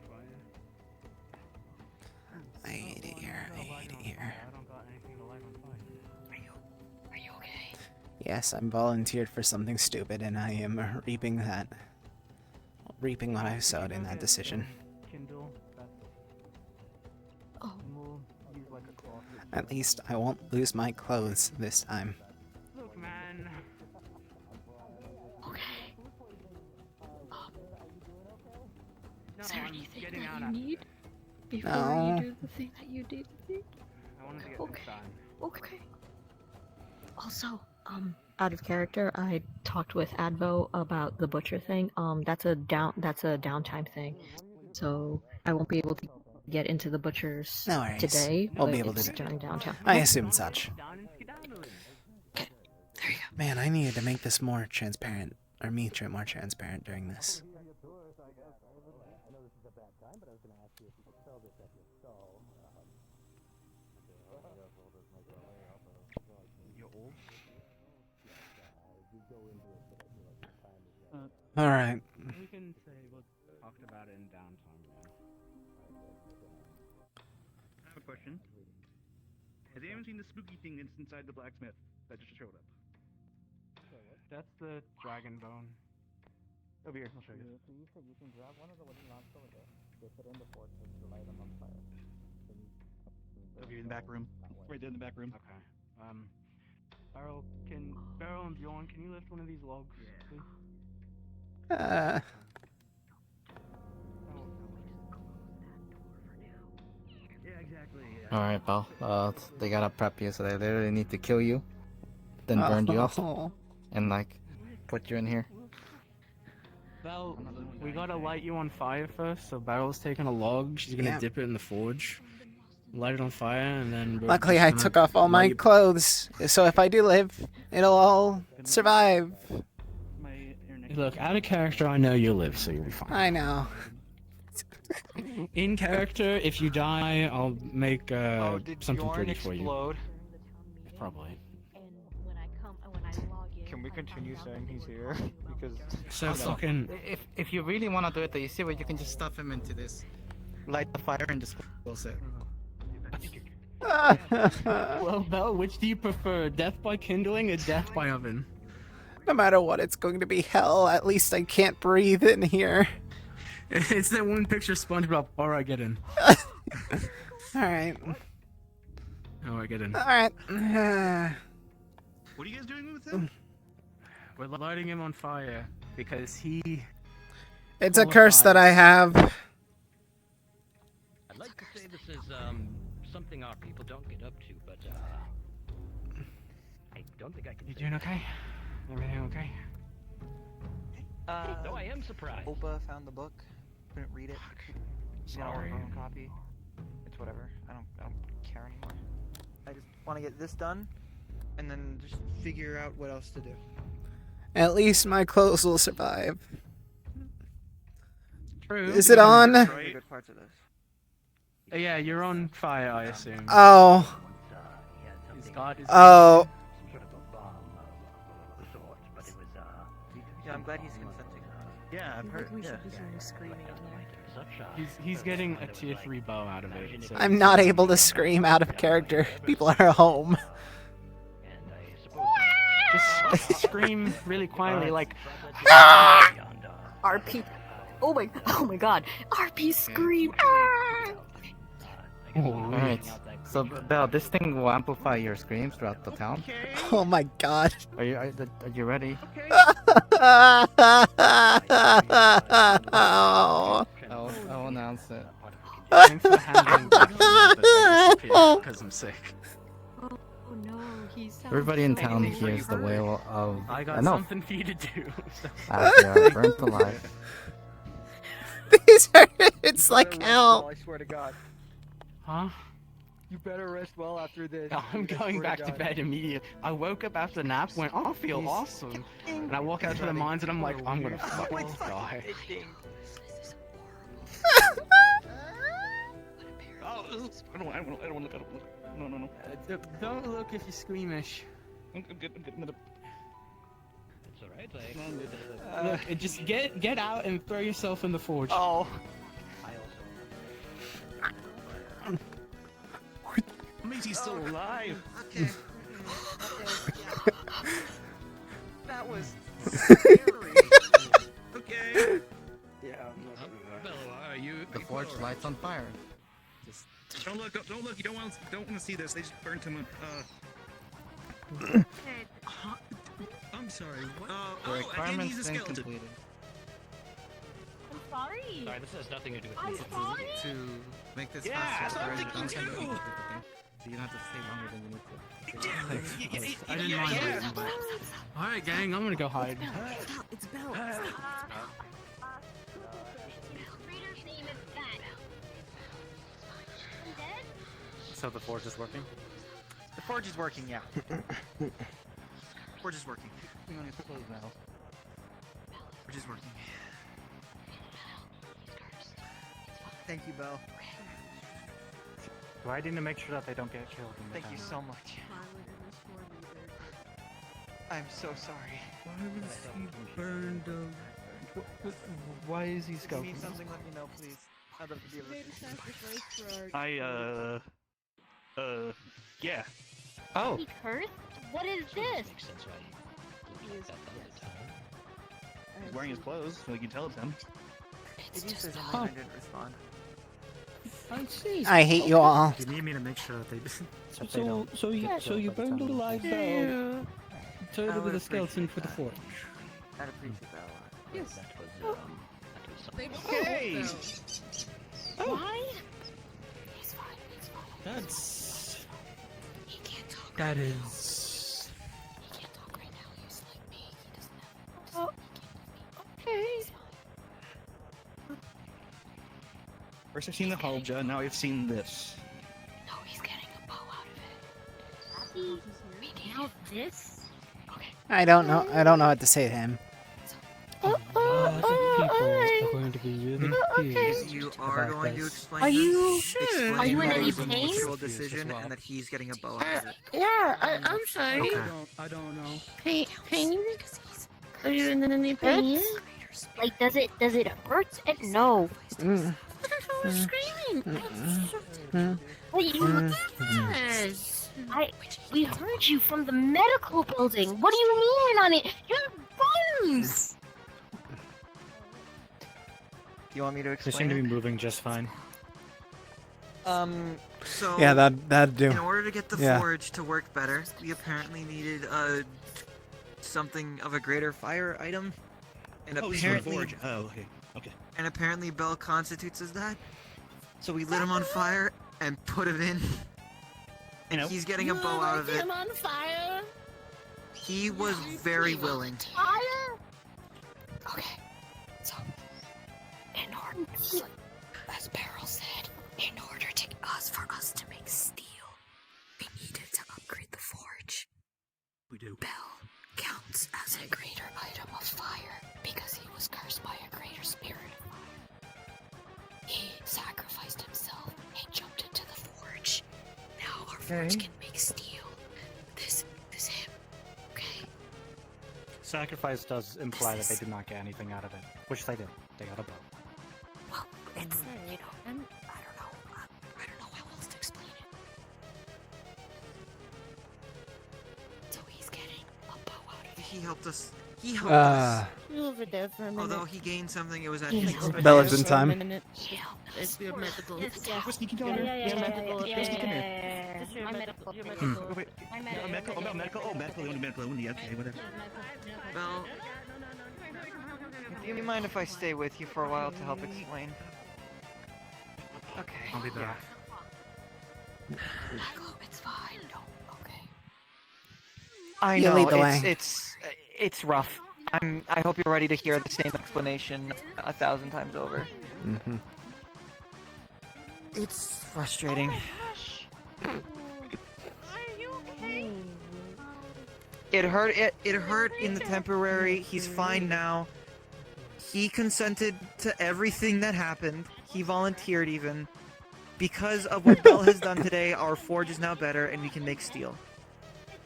fire? I hate it here. I hate it here. I don't got anything to light on fire. Are you okay? Yes, I'm volunteered for something stupid, and I am reaping that. Reaping what I sowed in that decision. Kindle. Oh. We'll use like a cloth. At least I won't lose my clothes this time. Look, man. Okay. No, Is there I'm anything getting that out you of need before No. you do the thing that you did? I wanted to get Okay. this done. Okay. Also, out of character, I talked with Advo about the butcher thing. That's a downtime thing. So I won't be able to get into the butchers No worries. today. We'll but be able to it's do- during downtime. I Okay. assume such. Man, I needed to make this more transparent, or me more transparent during this. Alright. We can say we'll talk about it in downtime. I have a question. Has anyone seen the spooky thing that's inside the blacksmith that just showed up? That's the dragon bone. Over here, I'll show you. So you said you can grab one of the wooden logs over there, dip it in the forge, and light them on fire. Over here in the back room. Right there in the back room. Okay. Earl, can Beryl and Bjorn, can you lift one of these logs, please? Alright, Belle. They gotta prep you, so they literally need to kill you, then burn you up, and like, put you in here. Belle, we gotta light you on fire first, so Beryl's taking a log, she's gonna Yeah. dip it in the forge, light it on fire, and then... we're Luckily, just I gonna took off all my light- clothes, so if I do live, it'll all survive. Look, out of character, I know you'll live, so you'll be fine. I know. In character, if you die, I'll make something Bjorn pretty for you. explode? Probably. Can we continue saying he's here? Because So fucking... If you really want to do it, though, you see what you can just stuff him into this. Light the fire and just close it. Well, Belle, which do you prefer? Death by kindling or death by oven? No matter what, it's going to be hell. At least I can't breathe in here. It's that one picture of SpongeBob. Alright, get in. Alright. Alright, get in. Alright. what are you guys doing with him? We're lighting him on fire because he... It's a curse that I have. I'd like to say this is something our people don't get up to, but I don't think I can. You doing okay? Everything okay? Though I am surprised. Opa found the book. Couldn't read it. Sorry. Own copy. It's whatever. I don't care anymore. I just want to get this done, and then just figure out what else to do. At least my clothes will survive. True. Is it on? Good parts of this. Yeah, you're on fire, I assume. Oh. Oh. Yeah, I'm glad he's consenting. Yeah, I've heard. Yeah. He's getting a tier 3 bow out of it. So I'm not able to scream out of character. People are home. Just scream really quietly, like... RP. Oh my god. RP scream. Alright. So, Belle, this thing will amplify your screams throughout the town. Oh my god. Are you ready? Oh. I'll announce it. Thanks for handling because I'm sick. Oh no, he's Everybody in town hears the wail of... I got know. something for you to do. As they are burnt alive. These are... It's like hell. I swear to God. Huh? You better rest well after this. I'm going back to bed immediately. I woke up after the nap, went, oh, I feel awesome. And I walk out to the mines and I'm like, I'm gonna fucking die. I don't want to look. No. Don't look if you're squeamish. I'm good. It's alright. Look, just get out and throw yourself in the forge. Oh. Matey's still alive. Okay. That was scary. Okay. Yeah. The forge lights on fire. Just don't look. You don't want to see this. They just burnt him. I'm sorry. The requirement's been skeleton. completed. I'm sorry. Sorry, this has nothing to do with I'm me. sorry. To make this Yeah, faster, something I'm to gonna do. eat with the thing, so you don't have to stay longer than you need to. I didn't mind waiting, but... Alright, gang, I'm gonna go hide. It's Belle. So the forge is working? The forge is working, yeah. Forge is working. I'm gonna close now. Forge is working. Thank you, Belle. Do I need to make sure that they don't get killed? Thank you so much. I'm so sorry. Why was he burned? Why is he If you scouting? need something, let me know, please. I'd love to be able to. Yeah. Oh. He cursed? What is this? He's wearing his clothes, so you can tell it's him. Did you say something? I didn't respond. I hate you all. You need me to make sure that they. So you burned alive, Belle. Totally with a skeleton for the forge. I'd appreciate that a lot. Yes. That was something. Okay. Why? That's. He can't talk. That is. He can't talk right now. He's like me. He doesn't have. Oh. Okay. First I've seen the Hulja, now I've seen this. No, he's getting a bow out of it. Now this? Okay. I don't know. I don't know what to say to him. People are going to be really confused. You are about going to this. explain. Are you this? Explain Are you in that it any was a pain? mutual decision and that he's getting a bow out of it. Yeah, I'm sorry. Okay. I don't know. Pain? Are you in any pain? Like, does it hurt? No. Who's screaming? What you we heard you from the medical building. What do you mean on it? Your bones. You want me to They explain? seem to be it? moving just fine. So Yeah, that'd do. In order to get the Yeah. forge to work better, we apparently needed something of a greater fire item, and Oh, it's apparently, forge. Oh, okay. Okay. and apparently Bell constitutes as that. So we lit him on fire and put him in, and he's getting a bow out of it. I'm on fire. He was very willing. Fire. Okay. So, in order, as Beryl said, for us to make steel, we needed to upgrade the forge. We do. Bell counts as a greater item of fire because he was cursed by a greater spirit of fire. He sacrificed himself and jumped into the forge. Now our forge can make steel. This him. Okay. Sacrifice does imply that they did not get anything out of it, which they did. They got a bow. Well, it's I don't know how else to explain it. So he's getting a bow out of it. He helped us. He helped us. You over there for a minute. Although he gained something, it was at Yeah. his expense. Bella's in time. It's your medical. My medical. Wait. My Medical. Oh, medical. Oh, medical. Only medical. Only. Okay, whatever. Bell, do you mind if I stay with you for a while to help explain? Okay. I'll be back. It's fine. No. Okay. I You know lead the way. it's rough. I hope you're ready to hear the same explanation 1,000 times over. Mm-hmm. It's frustrating. It hurt. It hurt in the temporary. He's fine now. He consented to everything that happened. He volunteered even. Because of what Bell has done today, our forge is now better, and we can make steel.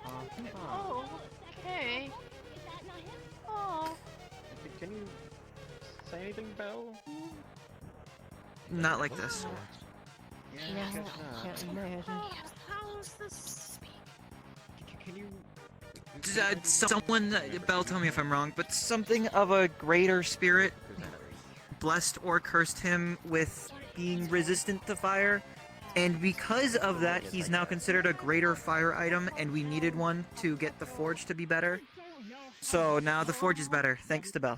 Oh, okay. Oh. Can you say anything, Bell? Not like this. How is this? Can you? Someone, Bell, tell me if I'm wrong, but something of a greater spirit blessed or cursed him with being resistant to fire, and because of that, he's now considered a greater fire item, and we needed one to get the forge to be better. So now the forge is better, thanks to Bell.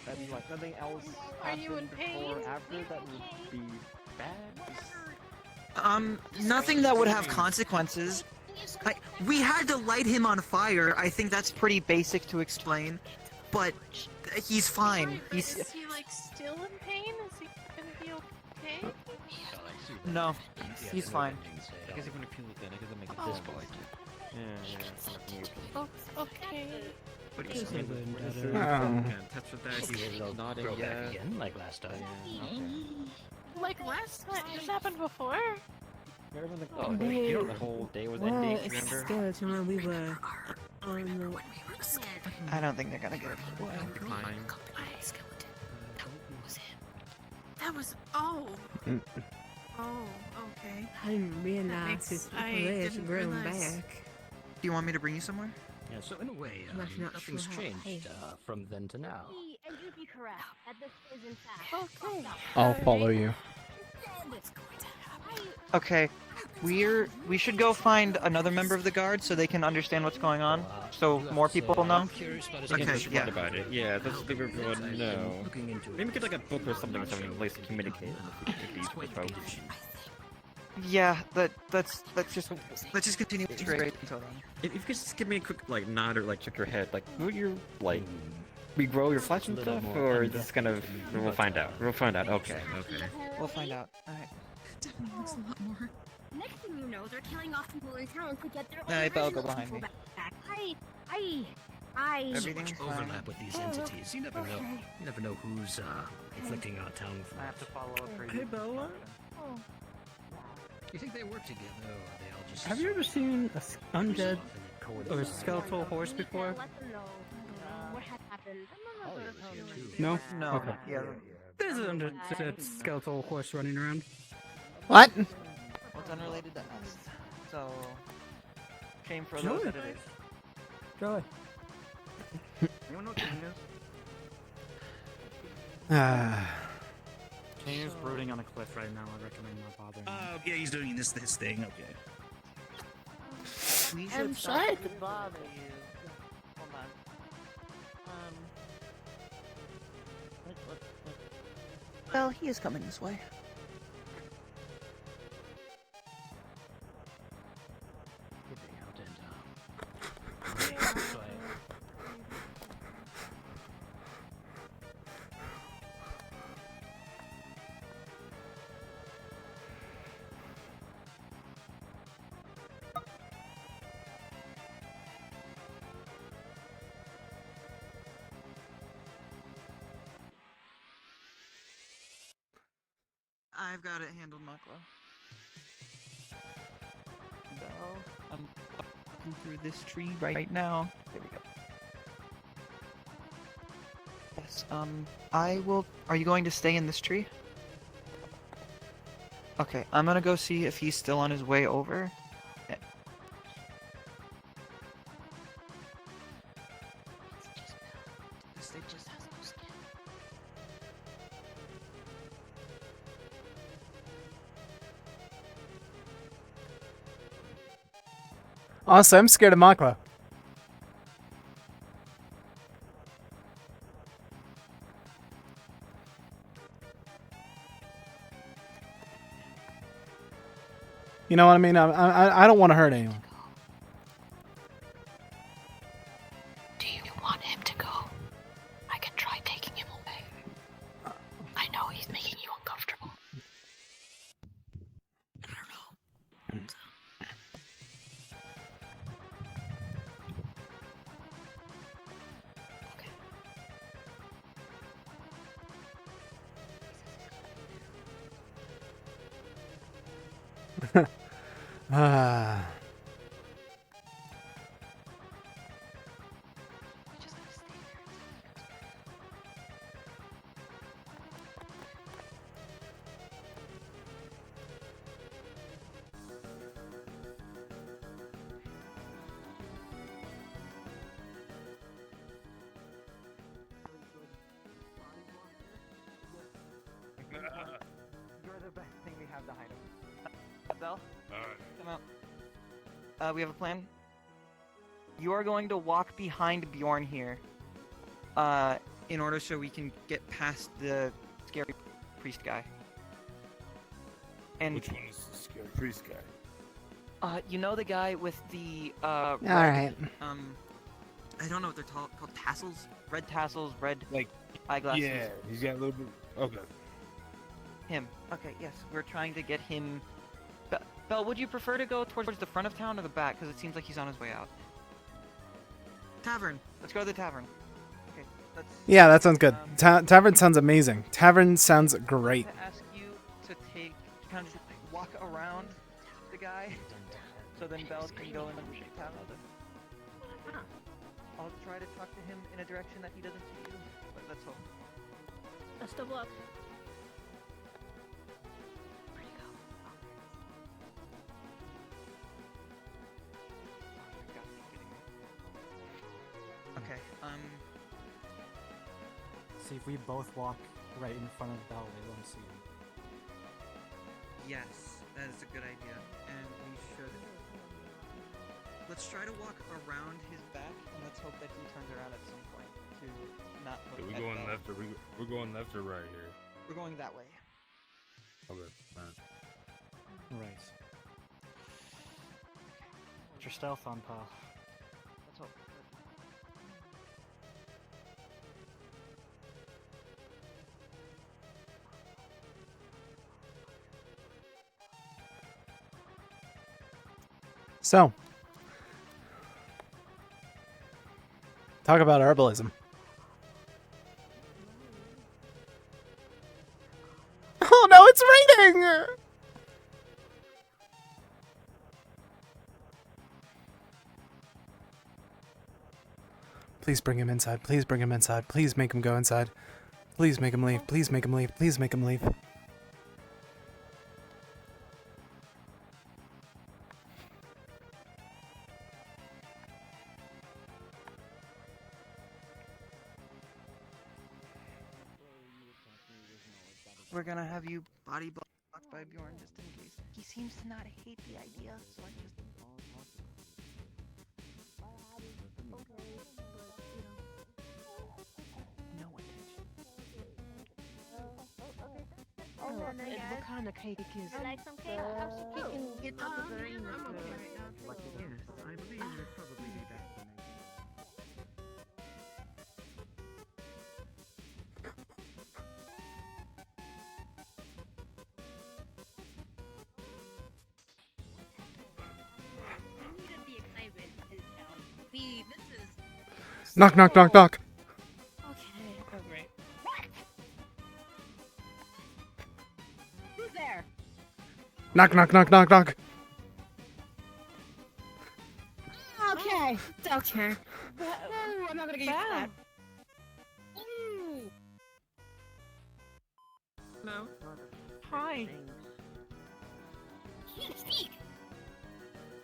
That's like nothing else Are you in happened pain? before or after that would be bad? Nothing that would have consequences. We had to light him on fire. I think that's pretty basic to explain, but he's fine. Is he like still in pain? Is he gonna be okay? No, he's fine. Oh, okay. But This isn't better. touch with that. He's nodding. Go back Yeah. again, like last time. Like last time, this happened before. Remember the, Oh, you know, the whole day was ending. Remember? Skeleton we were on the... I don't think they're gonna get it. That was oh. Oh, okay. I didn't realize makes- his I legs didn't growing realize. back. Do you want me to bring you somewhere? Yeah, so in a way, I'm actually not nothing's sure how- changed from then to now. And you'd be correct. That this is in fact. Okay. I'll follow you. What's going to happen? Okay, we should go find another member of the guard so they can understand what's going on, so more people know. Okay, yeah. About it. Yeah, let's let everyone know. Maybe get like a book or something so we can at least communicate with these folks. Yeah, let's just continue straight until then. If you could just give me a quick like nod or like check your head, like will you like regrow your flesh and stuff, or just kind of we'll find out. We'll find out. Okay, okay. We'll find out. All right. Definitely looks a lot more. Next thing you know, they're killing off people in town to get their Hey, Belle, go original behind people me. back. Everything's So much fine. overlap with these Oh, entities. You never know. okay. You never know who's inflicting our town with I have to follow up for you. Hey, Bella. Oh. You think they work together, or are they all just... Have you ever seen a undead or a skeletal horse before? Let them know what had happened. No? No. Okay. Yeah. There's an undead skeletal horse running around. What? What's unrelated to us? So, shame for Joey. those that it is. Joey. Anyone know what King is? King is brooding on a cliff right now. I recommend not bothering him. Oh, yeah, he's doing this thing. Okay. We should I'm stop. sorry to bother you. Hold on. Well, he is coming this way. I've got it handled, Maklo. Bell, I'm walking through this tree right now. There we go. Yes, I will... Are you going to stay in this tree? Okay, I'm gonna go see if he's still on his way over. Yeah. It just has no skin. Also, I'm scared of Maklo. You know what I mean? I don't want to hurt anyone. Do you want him to go? I can try taking him away. I know he's making you uncomfortable. I don't know. Ah. You're the best thing we have to hide him. Bell? Come out. We have a plan. You are going to walk behind Bjorn here. In order so we can get past the scary priest guy. And Which one is the scary priest guy? you know the guy with the red, Alright. I don't know what they're called tassels? Red tassels, red like eyeglasses. Yeah, he's got a little bit. Okay. Him. Okay, yes. We're trying to get him. Belle, would you prefer to go towards the front of town or the back? Because it seems like he's on his way out. Tavern. Let's go to the tavern. Okay, let's. Yeah, that sounds good. Tavern sounds amazing. Tavern sounds great. I'm gonna ask you to kind of just walk around the guy, so then Belle can go in the tavern. I'll try to talk to him in a direction that he doesn't see you, but let's hope. Best of luck. Okay, See, if we both walk right in front of Belle, they won't see you. yes. That is a good idea, and we should. Let's try to walk around his back, and let's hope that he turns around at some point to not look Are we at going Bell. left or we're going left or right here? We're going that way. Okay. Alright. Right. What's your stealth on, pal? Let's hope. So, talk about herbalism. Oh no, it's raining! Please bring him inside. Please bring him inside. Please make him go inside. Please make him leave. Please make him leave. Please make him leave. We're gonna have you body blocked by Bjorn just in case. He seems to not hate the idea, so I just. No attention. What kind of cake is it? Like some cake. How's the cake and get up the brain? I'm okay right now. Yes, I believe it would probably be best for me. Knock, knock, knock, knock. Okay. Oh, great. What? Who's there? Knock, knock, knock, knock, knock. Okay. It's okay. Ooh, I'm not gonna get used to that. Ooh. No. Hi. Can't speak.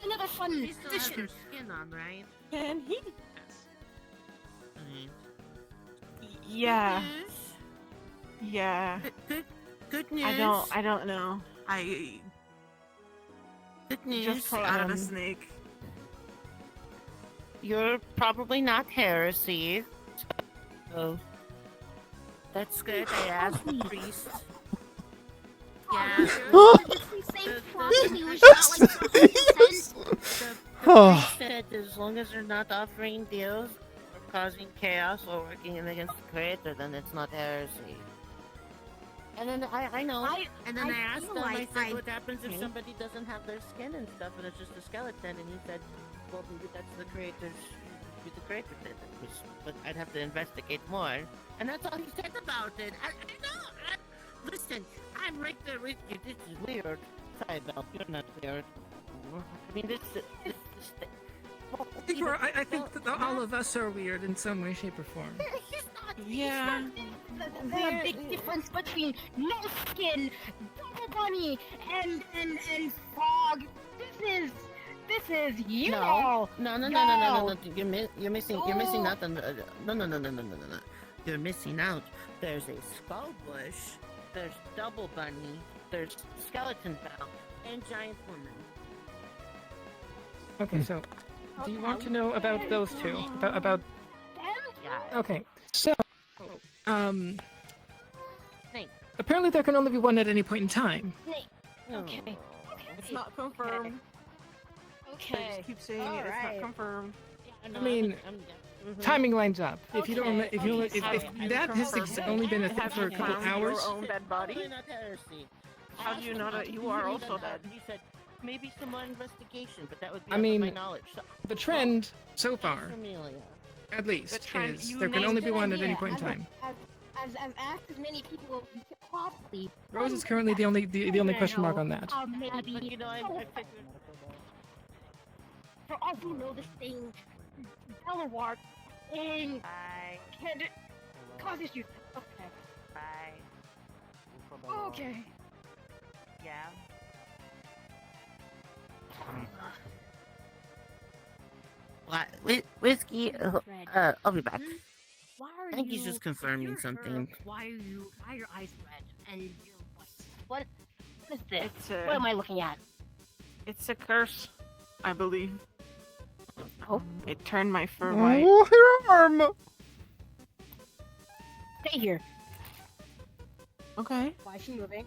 Another fun She still has addition. her skin on, right? And he. Yeah. Yeah. Good news. I don't know. Good news Just out of the snake. You're probably not heresy. So that's good. I asked the priest. Yeah. The priest said as long as they're not offering deals or causing chaos or working against the creator, then it's not heresy. And then I know. And then I asked him, I said, what happens if somebody doesn't have their skin and stuff and it's just a skeleton? And he said, well, maybe that's the creator's, the creator did it. But I'd have to investigate more. And that's all he said about it. I know. Listen, I'm right there with you. This is weird. Sorry, Belle, you're not weird. I mean, this Igor, I think that all of us are weird in some way, shape, or form. Yeah. There's a big difference between no skin, double bunny, and frog. This is you all. No. You're missing nothing. No. You're missing out. There's a skull bush. There's double bunny. There's skeleton bell and giant woman. Okay, so do you want to know about those two? About Okay, so apparently there can only be one at any point in time. Okay. It's not confirmed. Okay. They just keep saying it. It's not confirmed. I mean, timing lines up. If you don't, if that has only been a thing for a couple hours. Your own dead body? Not heresy. How do you know that you are also dead? He said maybe some more investigation, but that would be I out of mean, my knowledge. So, the trend so far, Amelia. at least, trend is you there can named only be it. one at any point in time. I've asked as many people as you could possibly. Rose is currently the only question mark on that. Maybe. But you know, I figured. For all we know, this thing, Beluar, and can it cause issues. Okay. Bye. Okay. Yeah. Whiskey. I'll be back. Why are I think he's you- just confirming you're something. Why are your eyes red and your voice? What? What is this? It's a, What am I looking at? It's a curse, I believe. Oh? It turned my fur white. Oh, your arm! Stay here. Okay. Why is she moving?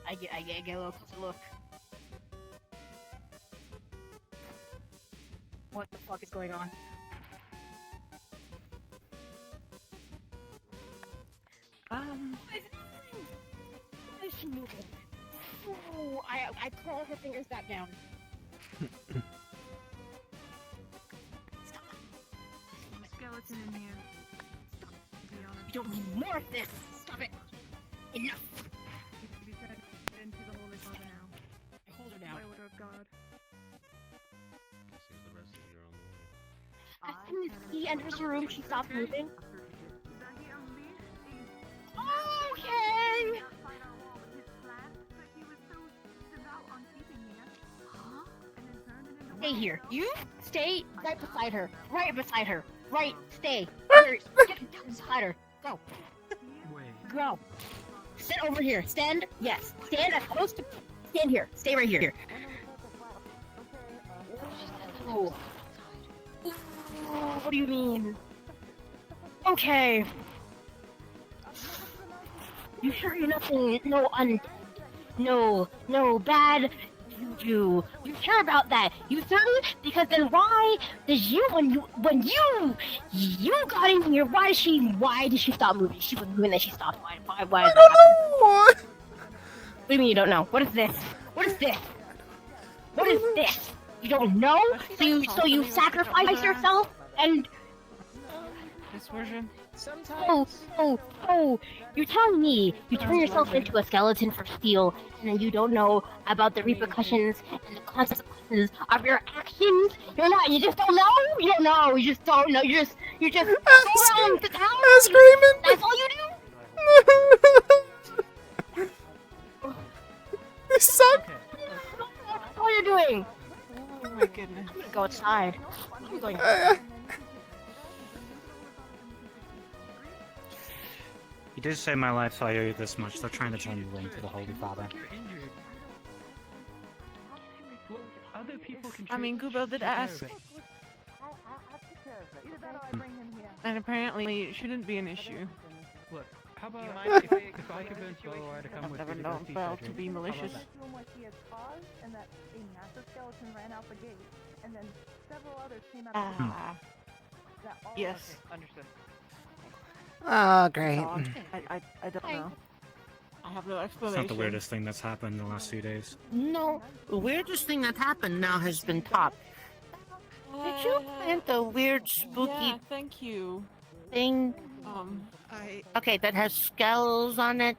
I get a little closer look. What the fuck is going on? Why is she moving? Oh, I claw her fingers back down. Skeleton in here. You don't need more of this! Stop it! Enough! We said into the Holy Father now. Hold her down. By order of God. As soon as he enters the room, she stops moving. Okay! Stay here. You stay right beside her. Right beside her. Right. Stay. Get beside her. Go. Go. Sit over here. Stand. Yes. Stand as close to. Stand here. Stay right here. Oh. What do you mean? Okay. You sure you're nothing? No bad. You care about that? You certain? Because then why does you when you got in here? Why did she stop moving? She was moving, then she stopped. Why? I don't know. What do you mean you don't know? What is this? What is this? What is this? You don't know? So you sacrifice yourself and. This version. Oh, you're telling me you turn yourself into a skeleton for steel, and then you don't know about the repercussions and the consequences of your actions? You just don't know? You don't know, you just don't know, you just go around the town? Screaming! That's all you do? This sucks! What are you doing? Oh my goodness. I'm gonna go outside. I'm going You did save my life, so I owe you this much. They're trying to turn you into the Holy Father. Other people can. I mean, Google did ask. And apparently it shouldn't be an issue. Look, how about if I convince Beluar to come with Never you known to Belle to be malicious. What he has caused, and that a massive skeleton ran out the gate, and then several others came out of the gate. Yes. Understood. Oh, great. I don't know. I have no It's explanation. not the weirdest thing that's happened in the last few days. No, the weirdest thing that happened now has been topped. Did you plant a weird, spooky Yeah, thank you. thing? Okay, that has skulls on it.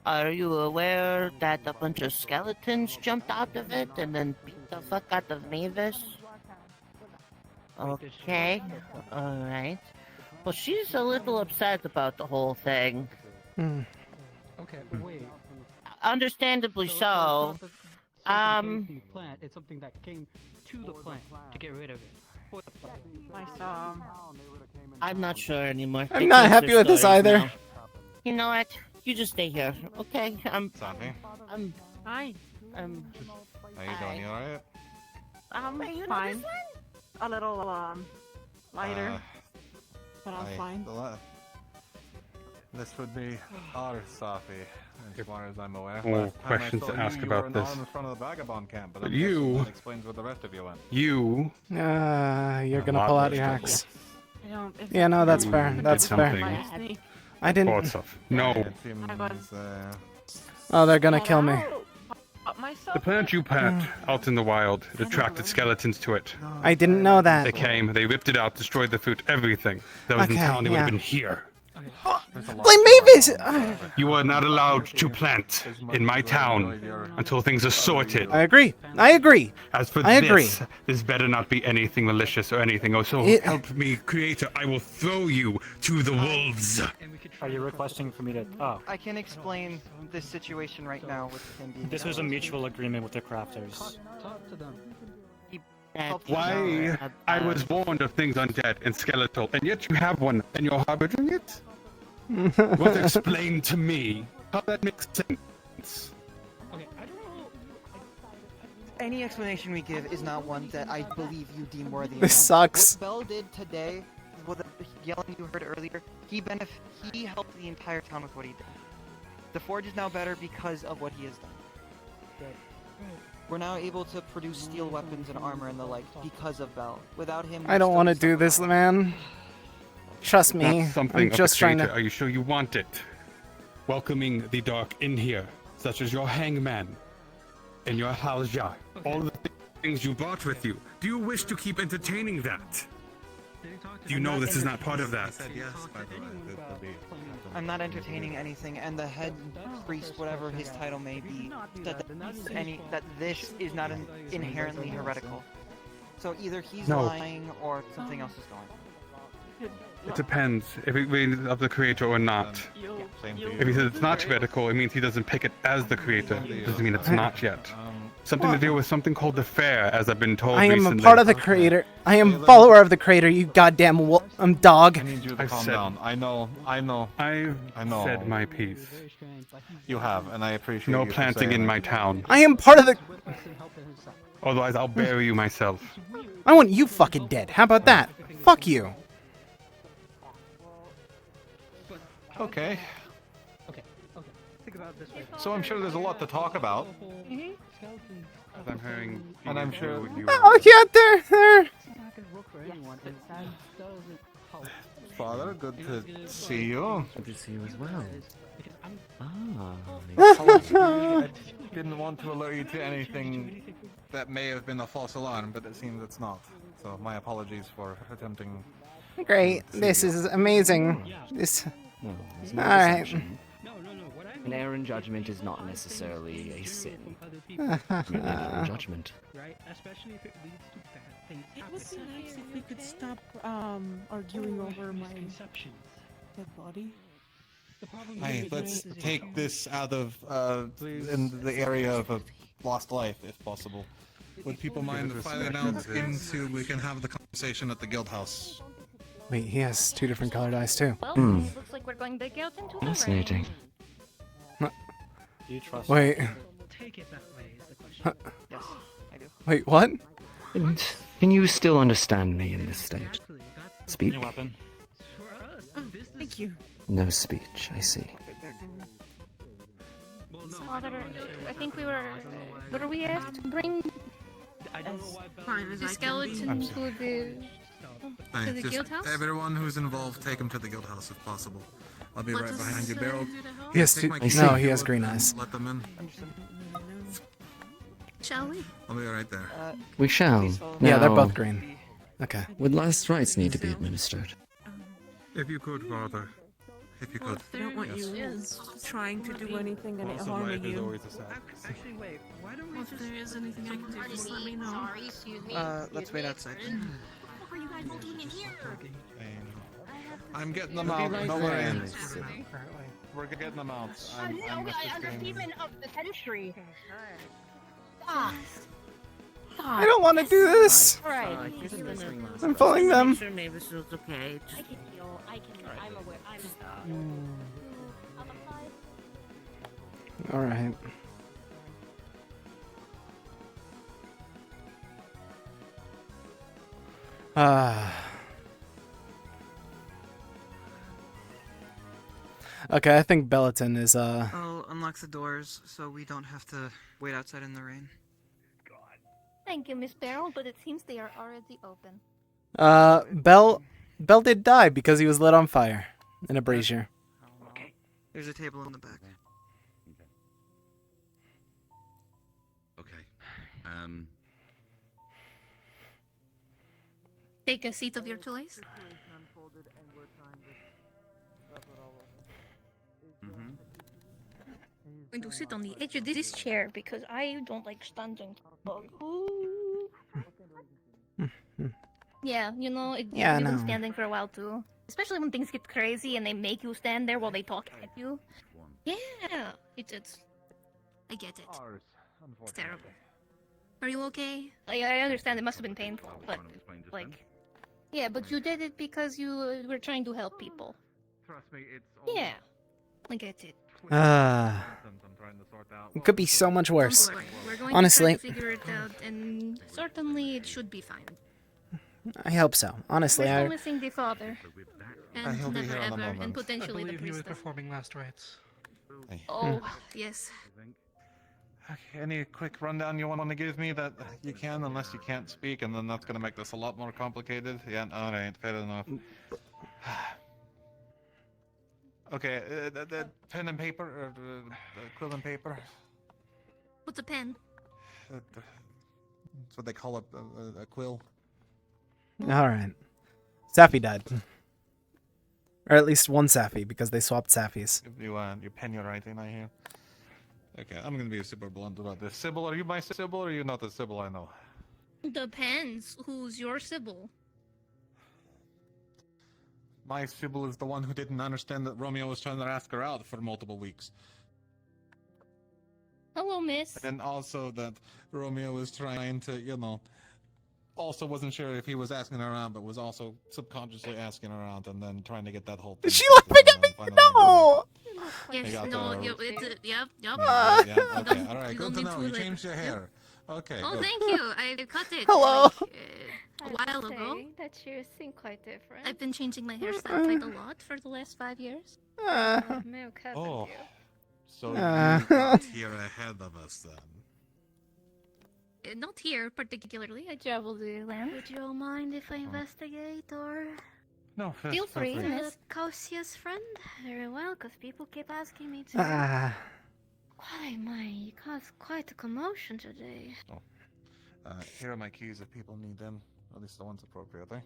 Are you aware that a bunch of skeletons jumped out of it and then beat the fuck out of Mavis? Okay, alright. Well, she's a little upset about the whole thing. Okay, but wait. Understandably so. The plant, it's something that came to the plant to get rid of it. I saw. I'm not sure anymore. I'm They not changed happy their with this stories either. now. You know what? You just stay here, okay? Sophie? Hi. How you doing? You alright? Fine. A little lighter, but I'm Aye, fine. This would be our Sophie, as far as I'm aware. More Last time I questions saw to ask you about were in this. the front of the vagabond camp, but But I'm guessing you- that explains where the rest of you went. You. You're gonna lot pull out less your trouble. axe. I don't- it's Yeah, no, that's You fair. did That's fair. something. I didn't. Bought stuff. No. It seems, Oh, they're gonna kill me. The plant you packed out in the wild, it attracted skeletons to it. I didn't know that. They came, they ripped it out, destroyed the food, everything. That was in Okay, town, they would have yeah. been here. Blame Mavis! You are not allowed to plant in my town until things are sorted. I agree. I agree. As for I this, agree. this better not be anything malicious or anything. Oh, so It- help me, Creator, I will throw you to the wolves. Are you requesting for me to... Oh. I can explain this situation right now with him being. This was a mutual agreement with the crafters. Talk to them. Why? I was warned of things undead and skeletal, and yet you have one, and you're harboring it? Well, explain to me how that makes sense. Any explanation we give is not one that I believe you deem worthy. This sucks. What Bell did today, what the yelling you heard earlier, he helped the entire town with what he did. The forge is now better because of what he has done. We're now able to produce steel weapons and armor and the like because of Bell. Without him, I don't want to do this, man. Trust me. Not something I'm of just the trying creator. to. Are you sure you want it? Welcoming the dark in here, such as your hangman and your halja. All the things you brought with you. Do you wish to keep entertaining that? Do you know this is not part of that? I'm not entertaining anything, and the head priest, whatever his title may be, that this is not inherently heretical. So either he's No. lying or something else is going on. It depends if it means of the creator or not. If he says it's not heretical, it means he doesn't pick it as the creator. It doesn't mean it's not yet. Something to do with something called the fair, as I've been told I am recently. a part of the creator. I am a follower of the creator, you goddamn dog. I need you to I've calm said- down. I know. I've know. said my piece. You have, and I appreciate No you for planting saying in it. my town. I am part of the. Otherwise, I'll bury you myself. I want you fucking dead. How about that? Fuck you. Okay. So I'm sure there's a lot to talk about. As I'm hearing, And I'm sure you. Oh yeah, there. Father, good to see you. Good to see you as well. I didn't want to alert you to anything that may have been a false alarm, but it seems it's not. So my apologies for attempting. Great. This is amazing. This. Well, there's no Alright. deception. An error in judgment is not necessarily a sin. Merely an error in judgment. Right? Especially if it leads to bad things. It would be nice if we could stop arguing over my dead body. Hey, let's take this out of in the area of a lost life, if possible. Would people mind filing out into? We can have the conversation at the guild house. Wait, he has two different colored eyes too. Well, Hmm. looks like we're going back out into the Fascinating. Do you trust? Wait. Take it that way is the question. Yes, I do. Wait, what? And can you still understand me in this state? Speak? New weapon. Thank you. No speech, I see. Father, I think we were. What are we asked to bring? Fine as The I can skeleton be. to the. Hey, To the just guild house? everyone who's involved, take him to the guild house if possible. I'll be right behind you, Beryl. He has Take two. my No, key. he has green eyes. Let them in. Shall we? I'll be right there. We shall. Yeah, they're Now, both green. Okay. would last rites need to be administered? If you could, Father. If you could. I don't want you trying to do anything and it Also, harming life is you. always a sad. Actually, wait. Why don't we Well, if there is anything I can do, just let me know. Sorry, excuse me. Let's wait outside. What are you guys doing in here? I'm getting them out. No worries. We're getting them out. I'm a demon of the century. Ah. I don't want to do this. Alright. I'm following them. Make sure Mavis feels okay. I can feel. I'm aware. All right. Okay, I think Bellaton is I'll unlock the doors so we don't have to wait outside in the rain. Thank you, Miss Beryl, but it seems they are already open. Bell did die because he was lit on fire in a brazier. Okay. There's a table in the back. Okay. Take a seat of your choice. I'm going to sit on the edge of this chair because I don't like standing. Yeah, you know, Yeah, I you've been know. standing for a while too. Especially when things get crazy and they make you stand there while they talk at you. Yeah, it's I get it. It's terrible. Are you okay? I understand it must have been painful, but like, yeah, but you did it because you were trying to help people. trust me, it's all Yeah, I get it. Ah. I'm trying to sort out. It could be so much worse. Don't worry, we're going Honestly, to try to figure it out, and certainly it should be fine. I hope so. Honestly, We're I. still missing the father, and He'll be never here in a ever, and moment. potentially the I believe he was priestess. performing last rites. Oh, yes. Okay, any quick rundown you want to give me that you can, unless you can't speak, and then that's going to make this a lot more complicated? Yeah, alright, fair enough. Okay, the pen and paper, or quill and paper? What's a pen? That's what they call it, a quill. Alright. Safi died. Or at least one Safi, because they swapped Safis. You pen your writing, I hear. Okay, I'm gonna be super blunt about this. Sybil, are you my Sybil, or are you not the Sybil I know? Depends. Who's your Sybil? My Sybil is the one who didn't understand that Romeo was trying to ask her out for multiple weeks. Hello, miss. And also that Romeo was trying to, also wasn't sure if he was asking her out, but was also subconsciously asking her out, and then trying to get that whole thing. Is she laughing at me? No! Yes, no, yep. Yeah, okay, alright, good to know. You changed your hair. Okay, Oh, good. thank you. I cut it. Hello. A while ago. That you seem quite different. I've been changing my hairstyle quite a lot for the last 5 years. Oh, so you Uh. got here ahead of us then. Not here particularly. I traveled the land. Would you all mind if I investigate, or...? No, Feel free, miss. Kausia's friend? Very well, because people keep asking me to. Ah. Why, you caused quite a commotion today. Here are my keys if people need them. At least the ones appropriate, eh?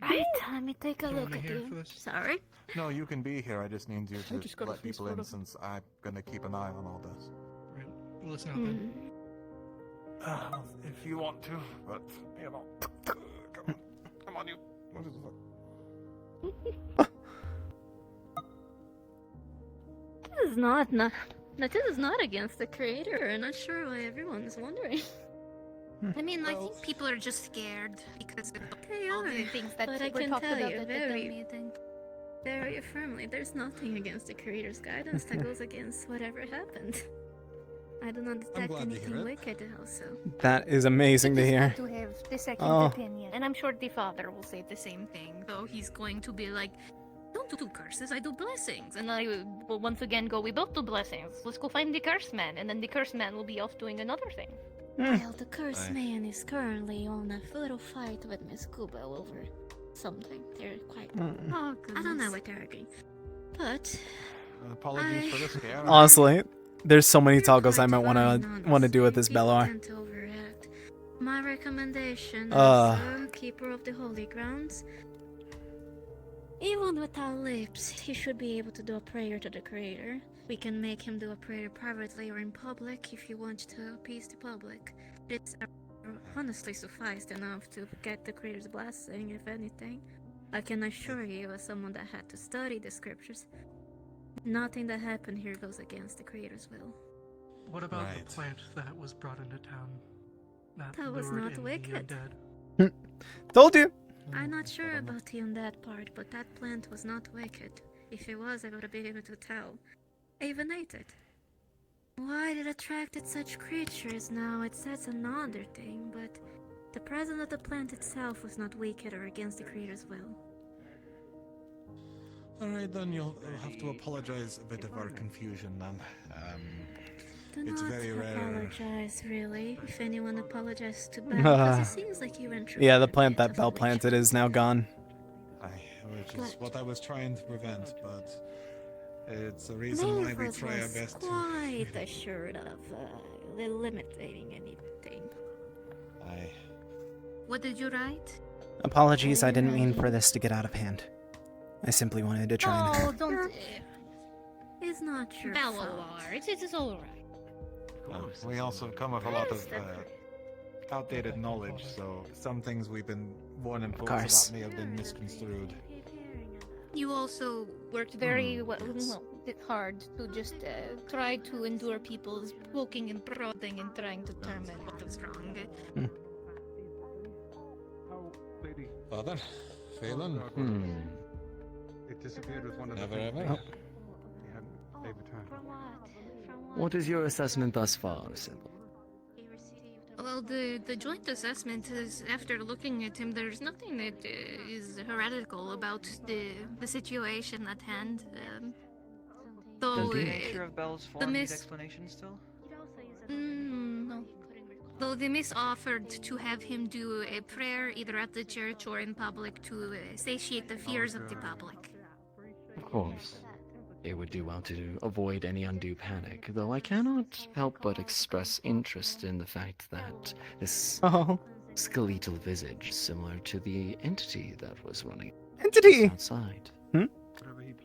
Right, let me take a look at you. Sorry? No, you can be here. I just need you just to got a let face people in photo. since I'm gonna keep an eye on all this. Right. Well, listen out then. If you want to, but, come on, you. This is not against the creator. I'm not sure why everyone is wondering. I mean, I think people are just scared because of all the things that but I were can talked tell about you at the very, meeting. very firmly, there's nothing against the creator's guidance that goes against whatever happened. I do not detect glad to anything hear it. wicked also. That is amazing to hear. To have the second Oh. opinion, and I'm sure the father will say the same thing. Though he's going to be like, "Don't do curses, I do blessings," and I will once again go, "We both do blessings. Let's go find the curse man," and then the curse man will be off doing another thing. Well, the cursed man is currently on a little fight with Miss Kuba over something. They're quite... Oh, I don't know what they're arguing, but Apologies for the scare. Honestly, there's so many toggles I might want to do with this Beluar. can't overact. My recommendation Uh. as a keeper of the holy grounds, even without lips, he should be able to do a prayer to the creator. We can make him do a prayer privately or in public if you want to appease the public. It's honestly sufficed enough to get the creator's blessing, if anything. I can assure you, as someone that had to study the scriptures, nothing that happened here goes against the creator's will. What about Right. the plant that was brought into town? That was lured not in wicked. The undead? Told you. I'm not sure about the that part, but that plant was not wicked. If it was, I would be able to tell. I even ate it. Why it attracted such creatures now, that's another thing, but the presence of the plant itself was not wicked or against the creator's will. Alright, then you'll have to apologize a bit of our confusion then. Do It's not very rare. apologize, really. If anyone apologizes to Belle, because it seems like you went through Yeah, the quite a plant bit that of Belle planted is now gone. Which is what I was trying to prevent, but it's a reason why we Mavis try our was best to... quite assured of limiting anything. What did you write? Apologies, I didn't mean for this to get out of hand. I simply wanted to try and... Oh, don't. It's not your Beluar, it's all right. we also come with a lot of outdated knowledge, so some things we've been warned and told course. about may have been misconstrued. You also worked very hard to just try to endure people's poking and prodding and trying to determine what was wrong. Father? Phelan? disappeared with one of the Never things ever. they Oh. had. They returned. What is your assessment thus far, Sybil? Well, the joint assessment is, after looking at him, there's nothing that is heretical about the situation at hand. Though Does the nature of Bell's the form need miss, explanation still? no. Though the miss offered to have him do a prayer either at the church or in public to satiate the fears of the public. Of course. It would do well to avoid any undue panic, though I cannot help but express interest in the fact that this skeletal visage is similar to the entity that was running Entity! outside.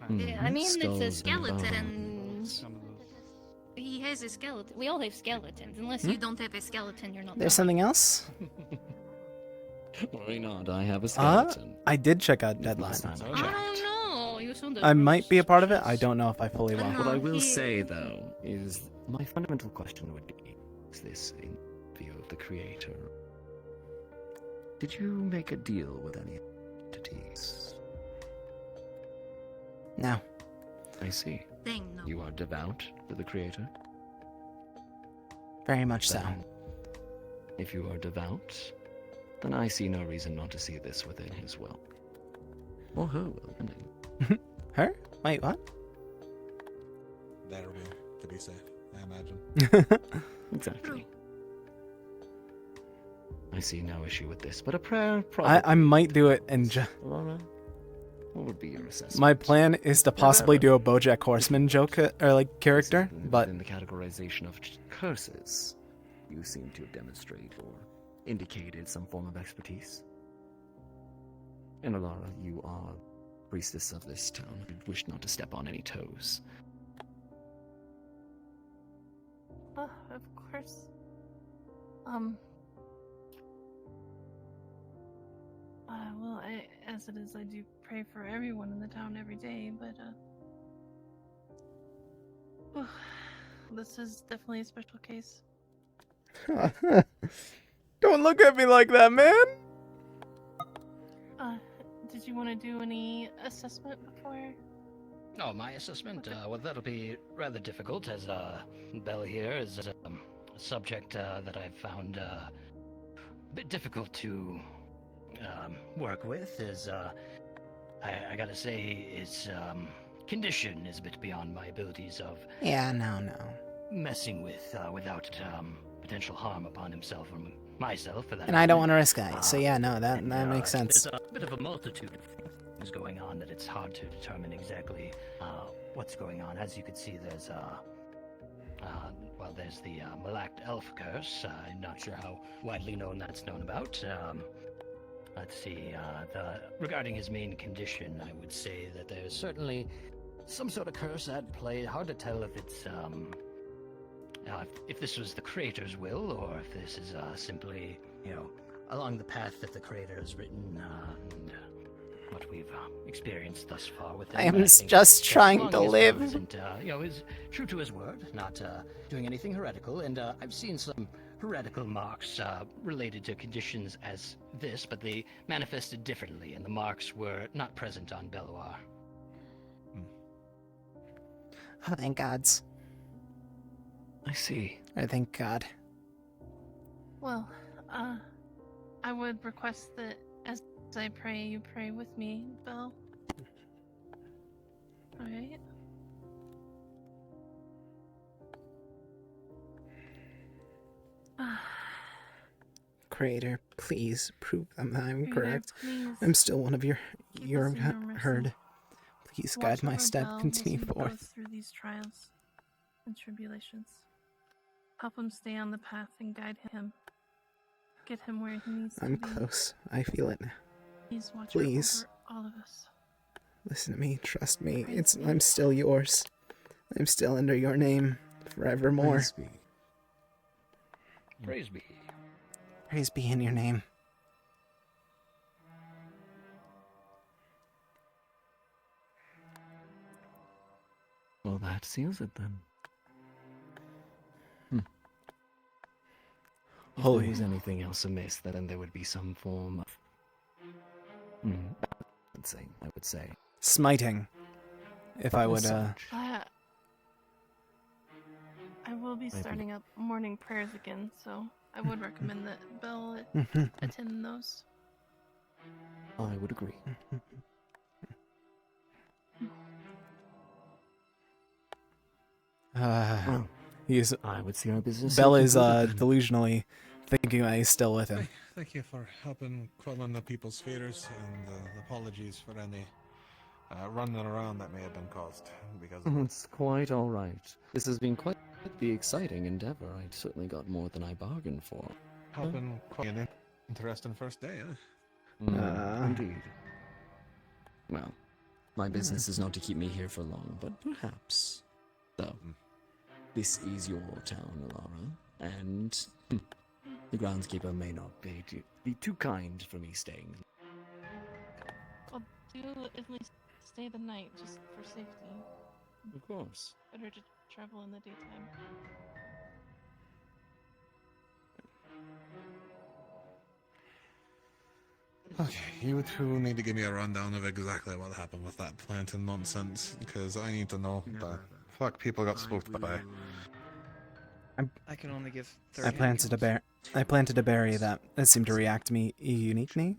Yeah, I mean, it's a Skulls and skeleton. bones. He has a skeleton. We all have skeletons. Unless you don't have a skeleton, you're not. There's something else? Why not? I have a skeleton. I did check out Deadline. I don't know. You sound I might be a part of it. I don't know if I fully will. What I will say, though, is my fundamental question would be, is this in view of the creator? Did you make a deal with any entities? No. I see. Thing, no. You are devout to the creator? Very much so. Then, if you are devout, then I see no reason not to see this within his will. Or her will, depending. Her? Wait, what? Their will, to be safe, I imagine. Exactly. I see no issue with this, but a prayer probably... I might do it and Laura, what would be your assessment? my plan is to possibly do a BoJack Horseman joke or like character, but In the categorization of curses, you seem to demonstrate or indicated some form of expertise. And Alara, you are priestess of this town. I wish not to step on any toes. Of course. Well, as it is, I do pray for everyone in the town every day, but, this is definitely a special case. don't look at me like that, man. Did you want to do any assessment before? Oh, my assessment? Well, that'll be rather difficult, as Bell here is a subject that I've found a bit difficult to work with. Is I gotta say, its condition is a bit beyond my abilities of Yeah, no. messing with without potential harm upon himself or myself, for that And I don't want matter. to risk that. So yeah, no, that makes sense. There's a bit of a multitude of things going on that it's hard to determine exactly what's going on. As you can see, there's there's the Malakt Elf curse. I'm not sure how widely known that's known about. Let's see. Regarding his main condition, I would say that there's certainly some sort of curse at play. Hard to tell if it's if this was the creator's will, or if this is simply, along the path that the creator has written, and what we've experienced thus far with him. I am think just as trying long to as live. Bell isn't, is true to his word, not doing anything heretical, and I've seen some heretical marks related to conditions as this, but they manifested differently, and the marks were not present on Beluar. Oh, thank gods. I see. I thank God. Well, I would request that as I pray, you pray with me, Belle. Alright? Creator, please prove that I'm Creator, correct. please I'm still one of your us in your mercy. herd. Please Watch guide my over step, Belle continue as he forth. goes through these trials and tribulations. Help him stay on the path and guide him. Get him where he needs I'm to be. close. I feel it. Please watch Please. over all of us. Listen to me, trust me. I'm still yours. I'm still under your name forevermore. Praise be. Praise be. Praise be in your name. Well, that seals it then. If Holy. there was anything else amiss, then there would be some form of... I would say. smiting. If I would, I will be starting up morning prayers again, so I would recommend that Belle attend those. I would agree. He's. I would see our business. Belle is delusionally thinking that he's still with him. Thank you for helping quelling the people's fears, and apologies for any running around that may have been caused because of It's quite all right. This has been quite the exciting endeavor. I certainly got more than I bargained for. helping quite an interesting first day, huh? Indeed. Well, my business is not to keep me here for long, but perhaps. So, this is your town, Alara, and the groundskeeper may not be too kind for me staying. Well, do at least stay the night, just for safety. Of course. Better to travel in the daytime. Okay, you two need to give me a rundown of exactly what happened with that planting nonsense, because I need to know the fuck people got spooked by. I can only give I planted a berry that seemed to react to me uniquely.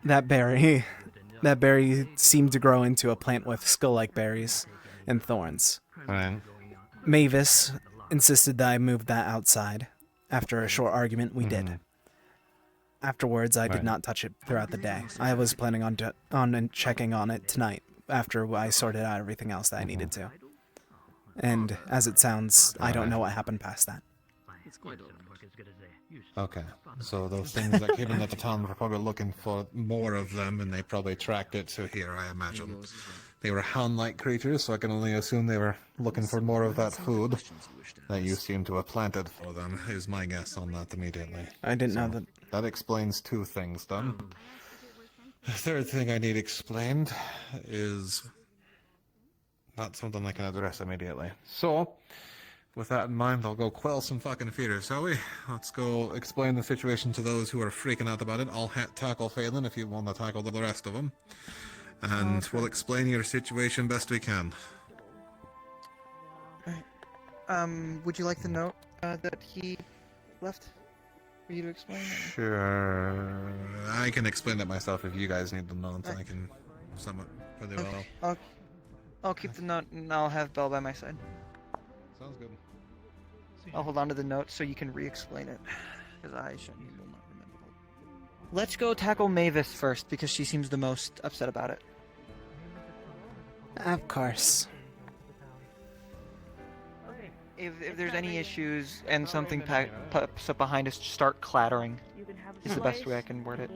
That berry seemed to grow into a plant with skull-like berries and thorns. Right. Mavis insisted that I move that outside. After a short argument, we did. Afterwards, I did not touch it throughout the day. I was planning on checking on it tonight after I sorted out everything else that I needed to. And as it sounds, I don't know what happened past that. Okay, so those things that came in at the town were probably looking for more of them, and they probably tracked it to here, I imagine. They were hound-like creatures, so I can only assume they were looking for more of that food that you seem to have planted for them, is my guess on that immediately. I didn't know that. That explains two things, then. The third thing I need explained is not something I can address immediately. So, with that in mind, I'll go quell some fucking fears, shall we? Let's go explain the situation to those who are freaking out about it. I'll tackle Phelan if you want to tackle the rest of them. And we'll explain your situation best we can. Would you like the note that he left for you to explain? Sure. I can explain it myself if you guys need the notes. I can sum it pretty well. I'll keep the note and I'll have Belle by my side. Sounds good. I'll hold on to the note so you can re-explain it, because I certainly will not remember. Let's go tackle Mavis first, because she seems the most upset about it. Of course. If there's any issues and something pops up behind us, start clattering. Is the best way I can word it.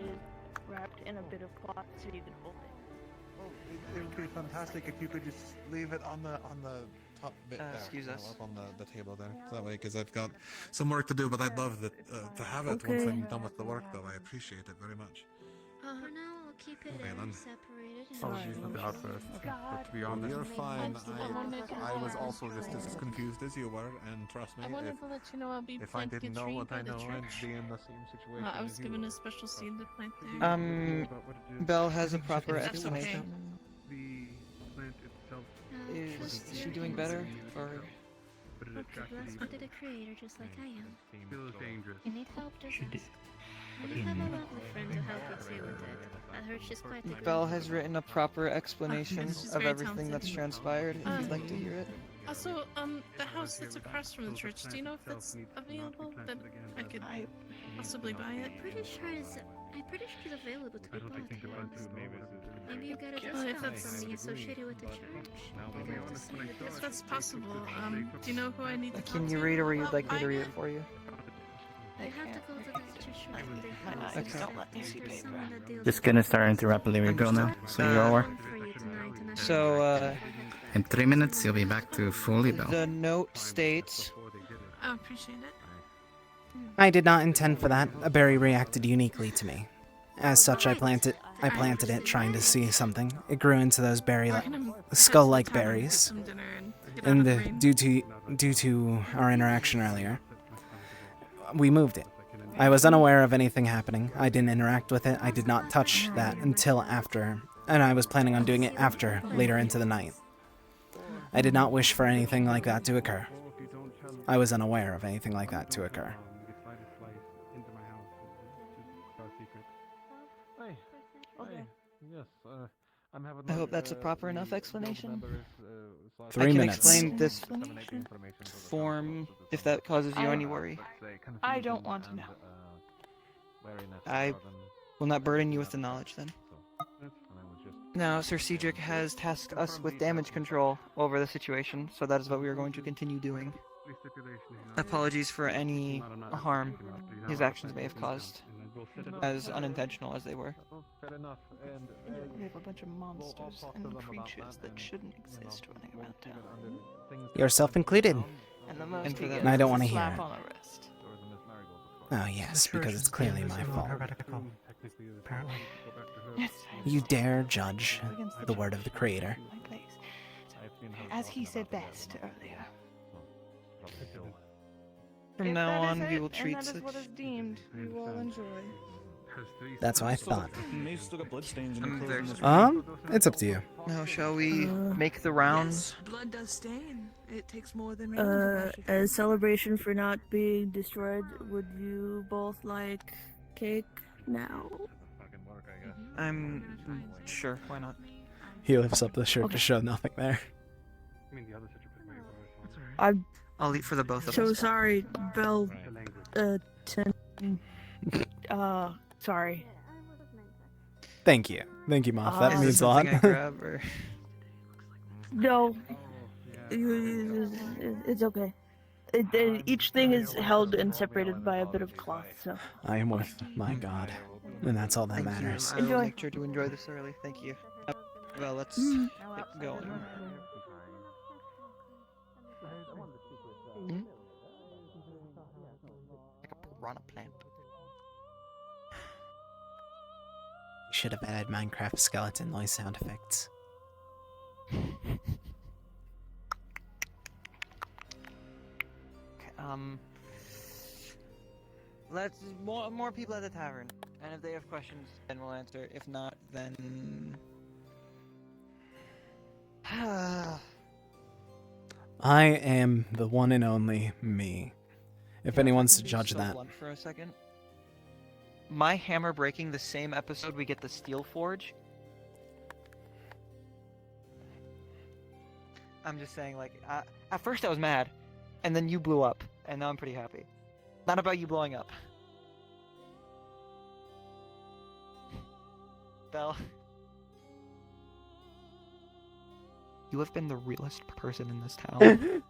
Wrapped in a bit of cloth so you can hold it. It would be fantastic if you could just leave it on the top bit there. Excuse us. Up on the table there. That way, because I've got some work to do, but I'd love to have it once I'm done with the work, though. I appreciate it very much. For now, I'll keep it separated. Apologies about first. But to be honest, you're fine. I was also just as confused as you were, and trust me, I wanted to let you know I'll be if I planting didn't a know tree what by I the know, church. I'd be in the same situation. I was as you given were. a special seed to plant there. Belle has a proper That's explanation. The plant itself Is she doing better? Or... Look, blessed with a creator just like I am. Feels dangerous. You need help, doesn't it? You have a lovely friend to help you too with it. I heard she's quite the good Belle one. has written a proper explanation She's of very everything talented. that's transpired, if you'd like to hear it. Also, the house that's across from the church, do you know if that's available? That I could possibly buy it? I'm pretty sure it's available to be bought. Maybe you got a Well, if discount that's- from me associated with the church. You'd have to see the If discount. that's possible, do you know who I need to Can talk you to read or you'd about like me to buying read it it? for you? You have to go to the church with the eyes house. don't let me see There's someone that deals Just gonna start into rapidly rebuild now, so you're aware. for you tonight, and I So, In 3 minutes, you'll be back to full rebuild. the note states... I appreciate it. I did not intend for that. A berry reacted uniquely to me. As such, I planted it trying to see something. It grew into those skull-like berries. And due to our interaction earlier, we moved it. I was unaware of anything happening. I didn't interact with it. I did not touch that until after and I was planning on doing it after, later into the night. I did not wish for anything like that to occur. I was unaware of anything like that to occur. I hope that's a proper enough explanation. 3 minutes. I can explain this form if that causes you any worry. I don't want to know. I will not burden you with the knowledge then. Now, Sir Cedric has tasked us with damage control over the situation, so that is what we are going to continue doing. Apologies for any harm his actions may have caused, as unintentional as they were. We have a bunch of monsters and creatures that shouldn't exist running around town. Yourself included. And for that, And I don't want to hear slap it. on the wrist. Oh yes, because it's clearly my fault. Apparently. You dare judge the word of the Creator. As he said best earlier. From now on, we will treat that is what is deemed. We will enjoy. That's what I thought. I'm very It's up to you. Now, shall we make the rounds? Blood does stain. It takes more than As celebration for not being destroyed, would you both like cake now? I'm sure. Why not? He lifts up the shirt to show nothing there. I'm I'll eat for the both of so us. sorry, Bell. Sorry. Thank you, Moth. That Is means this a lot. something I grab, or... No, it's okay. Each thing is held and separated by a bit of cloth, so. I am with my God, and that's all that Thank matters. you. I will make sure to enjoy this early. Thank you. Well, let's get going. Like a piranha plant. You should have added Minecraft skeleton noise sound effects. Let's more people at the tavern, and if they have questions, then we'll answer. If not, then I am the one and only me. If anyone's to judge that. blunt for a second. My hammer breaking the same episode we get the steel forge. I'm just saying, like, at first I was mad, and then you blew up, and now I'm pretty happy. Not about you blowing up. Belle. You have been the realest person in this town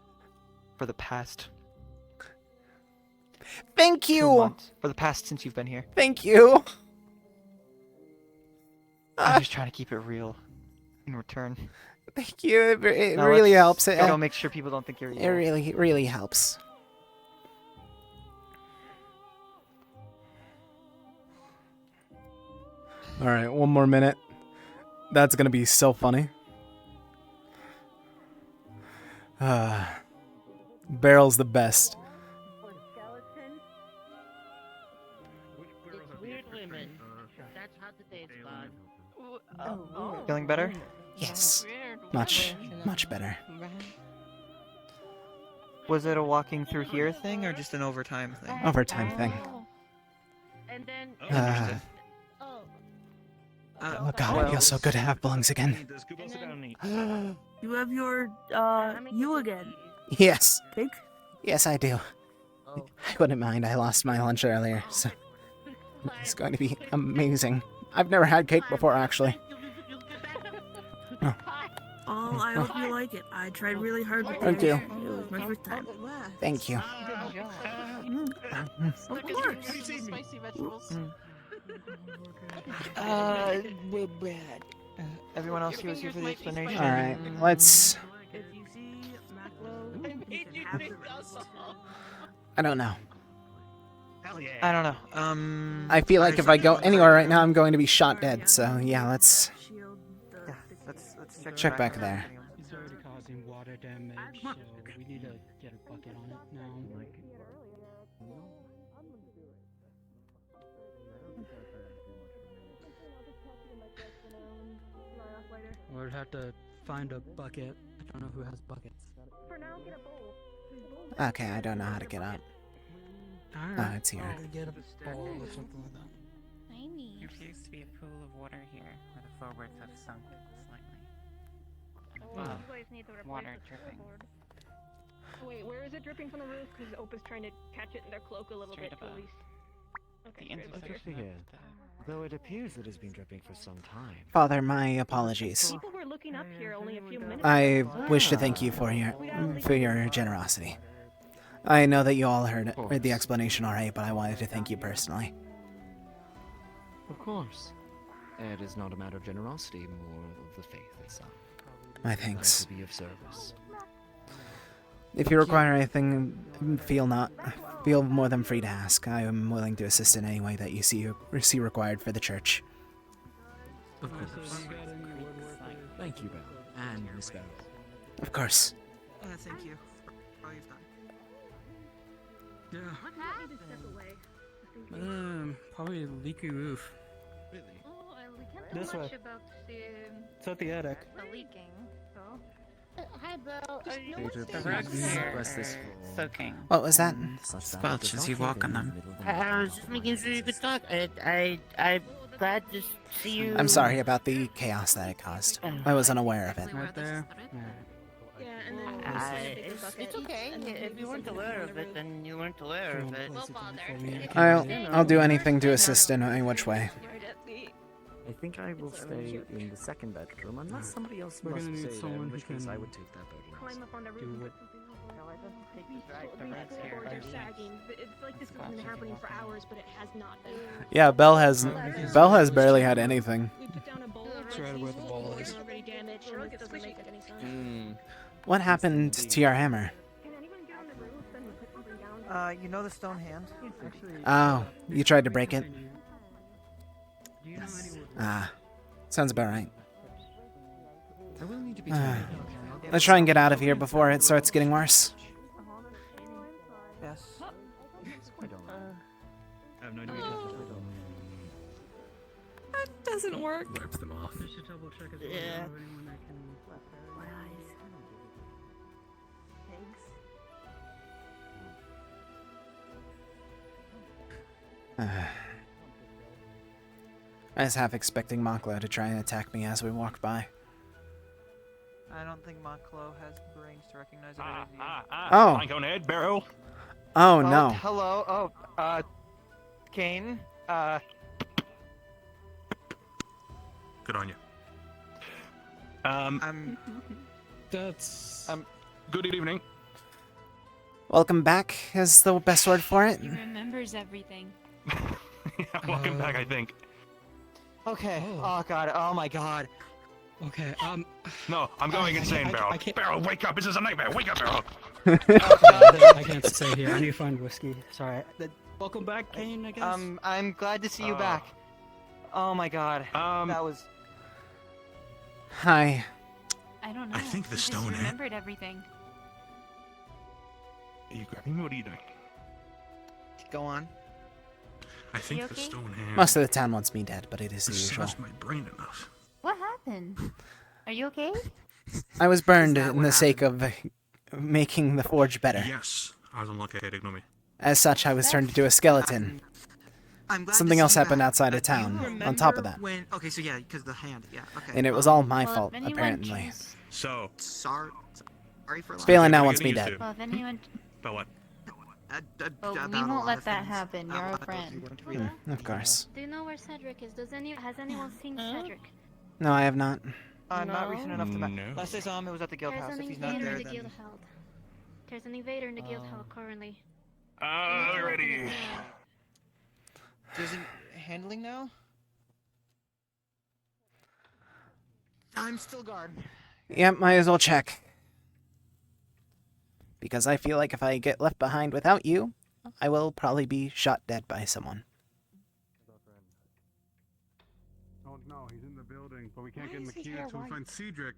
for the past... Thank 2 you! months. For the past since you've been here. Thank you! I'm just trying to keep it real in return. Thank you, it Now really let's helps. go make sure people don't think you're evil. It really helps. Alright, 1 more minute. That's gonna be so funny. Barrel's the best. It's weird women. That's how the day's gone. Feeling better? Yes. Much better. Was it a walking through here thing or just an overtime thing? Overtime thing. And then. Oh god, it feels so good to have belongs again. You have your, you again. Yes. Cake? Yes, I do. I wouldn't mind. I lost my lunch earlier, so it's going to be amazing. I've never had cake before, actually. Oh. Oh, I hope you like it. I tried really hard with Thank it. you. It was my first time. Thank you. Of course. Spicy vegetables. Everyone else who was here for the explanation. Alright, let's... I don't know. I don't know. I feel like if I go anywhere right now, I'm going to be shot dead, so yeah, let's Let's check back there. It's already causing water damage, so we need to get a bucket on it now. would have to find a bucket. I don't know who has buckets. For now, get a bowl. Okay, I don't know how to get up. Oh, it's here. I'll get a bowl or something like that. Amy. There appears to be a pool of water here, where the floorboards have sunk slightly. Oh, Above, you guys need to replace water the dripping. floorboard. Oh, wait, where is it dripping from the roof? Because Opa's trying to catch it in their cloak a little Straight bit, above. at least. Okay, The straight above Good to here. hear. Though it appears it has been dripping for some time. Father, my apologies. People were looking up here only a few minutes I ago. wish to thank you for your generosity. I know that you all heard the explanation already, but I wanted to thank you personally. Of course. It is not a matter of generosity, more of the faith itself. My thanks. To be of service. If you require anything, feel more than free to ask. I am willing to assist in any way that you see required for the church. Of course. Thank you, Belle. And Miss Belle. Of course. Thank you for all you've done. Yeah. Probably a leaky roof. Oh, we can't This do much way. about the It's at the attic. leaking, so. Hi, Belle. Are you The rugs here are soaking. What was that? Squelch as you walk on them. I was just making sure you could talk. I'm glad to see you. I'm sorry about the chaos that it caused. I was unaware of it. Right there. It's okay. If you weren't aware of it, then you weren't aware of it. I'll do anything to assist in any which way. I think I will stay in the second bedroom unless somebody else We're wants gonna to need stay there, someone in who which case can I would take that bedroom. climb up on the roof and put something over? No, it doesn't take you back. The rugs here Floorboards are are sagging. It's like this has been happening for hours, but it has not been. Yeah, Belle has barely had anything. We put down a bowl of It's right where the ball is. already damaged, and it doesn't make any sense. What happened to your hammer? Can anyone get on the roof and put something down? You know the stone hand? Oh, you tried to break it? Ah, sounds about right. I will need to be Let's try and get out of here before it starts getting worse. Yes. I don't know. I have no idea. That doesn't work. Wipes them off. Yeah. I was half expecting Maklo to try and attack me as we walked by. I don't think Maklo has brains to recognize it as you. Oh. Plank on head, barrel. Oh no. Hello. Kane. Good on you. That's. Good evening. Welcome back is the best word for it. He remembers everything. Yeah, welcome back, I think. Okay. Oh god. Oh my god. Okay. No, I'm going insane, Barrel. Barrel, wake up! This is a nightmare. Wake up, Barrel. I can't stay here. I need to find whiskey. Sorry. Welcome back, Kane. I guess. I'm glad to see you back. Oh my god. That was. Hi. I don't know. I think the He stone just hand- remembered everything. Are you grabbing me? What are you doing? Go on. I think You the okay? stone hand. Most of the town wants me dead, but it is the has usual. smashed my brain enough. What happened? Are you okay? I was burned in the sake of making the forge better. Yes, I was unlucky. Ignore me. As such, I was turned into a skeleton. I'm glad Something to else see you happened back. outside of Do you town, on top of remember that. When... Okay, so yeah, because the hand. Yeah. Okay. And it was all my Well, if fault, anyone apparently. choose- So. Sorry for. Phelan now wants me dead. Well, if anyone. But what? Well, we won't let that happen. You're a friend. Of course. Do you know where Cedric is? Has anyone seen Cedric? No, I have not. Not recent enough to. No. Last I saw him, it was at the guild There's house. an If he's not invader there, in the then. guild hall. There's an invader in the guild hall currently. Alrighty. There's an handling now. I'm still guard. Yep, might as well check. Because I feel like if I get left behind without you, I will probably be shot dead by someone. Oh no, he's in the building, but we can't Why get in is the his queue hair until we white? find Cedric.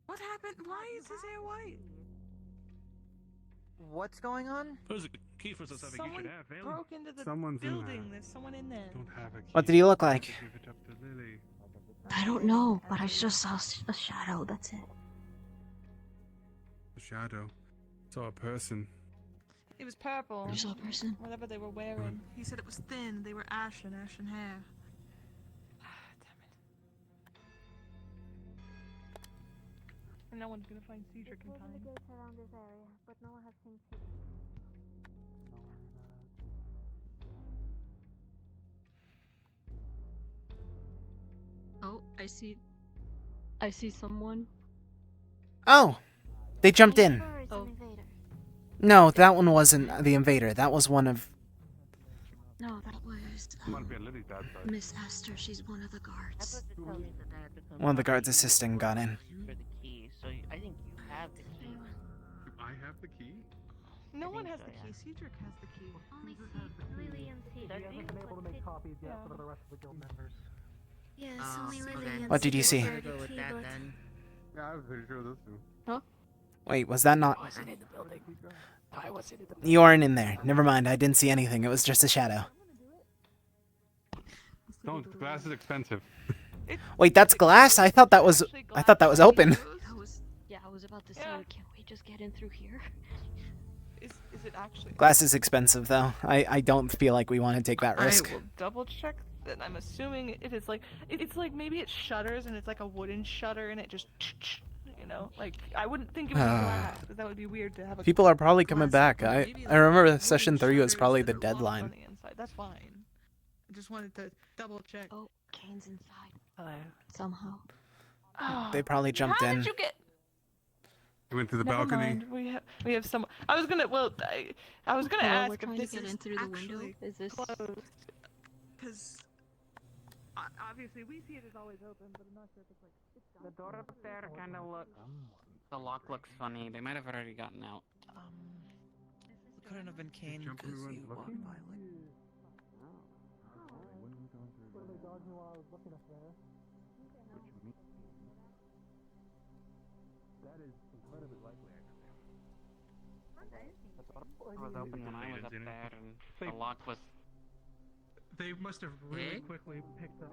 What happened? Why is his hair white? What's going on? Those are key for something you should have, Valen. Broke into the Someone's in building. there. There's someone in there. Don't have a key. What did he look like? Give it up to Lily. I don't know, but I just saw a shadow, that's it. A shadow. Saw a person. It was purple. You saw a person? Whatever they were wearing. He said it was thin. They were ashen hair. And no one's gonna find Cedric in time. around this area, but no one has seen Oh, I see someone. Oh, they jumped in. Oh. No, that one wasn't the invader. That was one of... No, that was Miss Esther. She's one of the guards. One of the guards assisting got in. For the key, so I think you have the key. Do I have the key? No one has the key. Cedric has the key. Only Lily and Cedric. You haven't been able to make copies yet for the rest of the guild members. Yes, only Lily and What did you see? We'll go with that then. Yeah, I was pretty sure this too. Huh? Wait, was that not... I wasn't in the building. I wasn't in the building. You aren't in there. Never mind, I didn't see anything. It was just a shadow. Don't. Glass is expensive. Wait, that's glass? I thought that was open. I was about to say, can't we just get in through here? Is it actually? Glass is expensive, though. I don't feel like we want to take that risk. I will double check that. I'm assuming if it's like maybe it shutters and it's like a wooden shutter and it just like I wouldn't think it was glass because that would be weird to have a People are probably coming back. I remember session 3 was probably the on deadline. the inside. That's fine. I just wanted to double check. Oh, Kane's inside. Hello. Somehow. They probably jumped How in. did you get? You went through the Never balcony. mind. We have some. I was gonna ask we're if trying this to get is in through the window. actually Is this closed? Because obviously we see it as always open, but I'm not sure if it's like. The door up there kind of looks. The lock looks funny. They might have already gotten out. It couldn't have been Kane because he walked by like. That is incredibly likely, actually. The door was open when I was up there, and the lock was. They must have really quickly picked up.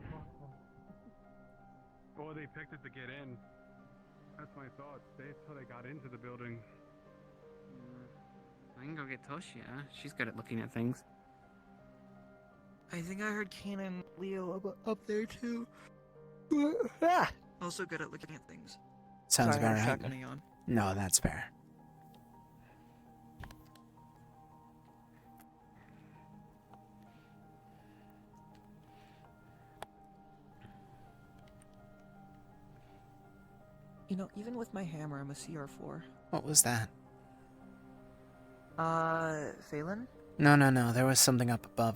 Or they picked it to get in. That's my thoughts. That's how they got into the building. I can go get Toshia. She's good at looking at things. I think I heard Kane and Leo up there too. Also good at looking at things. Sounds Sorry, about I'm right. shotgunning on. No, that's fair. You know, even with my hammer, I'm a CR4. What was that? Phelan? No. There was something up above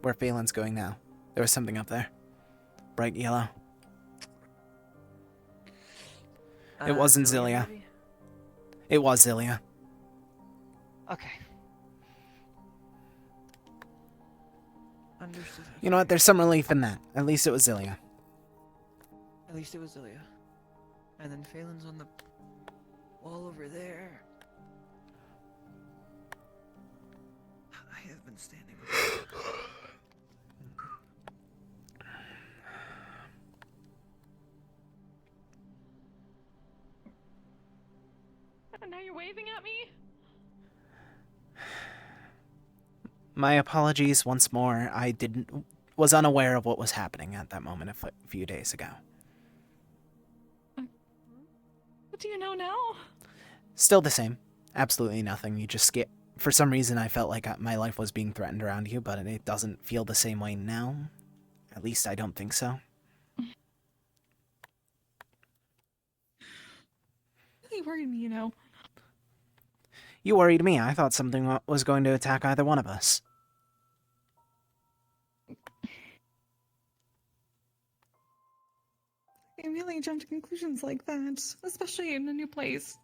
where Phelan's going now. There was something up there. Bright yellow. It wasn't Zilia. Maybe? It was Zilia. Okay. Understood. You know what? There's some relief in that. At least it was Zilia. At least it was Zilia. And then Phelan's on the wall over there. I have been standing with And now you're waving at me? My apologies once more. I was unaware of what was happening at that moment a few days ago. What do you know now? Still the same. Absolutely nothing. You just skip. For some reason, I felt like my life was being threatened around you, but it doesn't feel the same way now. At least I don't think so. Really worried me, you know. You worried me. I thought something was going to attack either one of us. I really jump to conclusions like that, especially in a new place.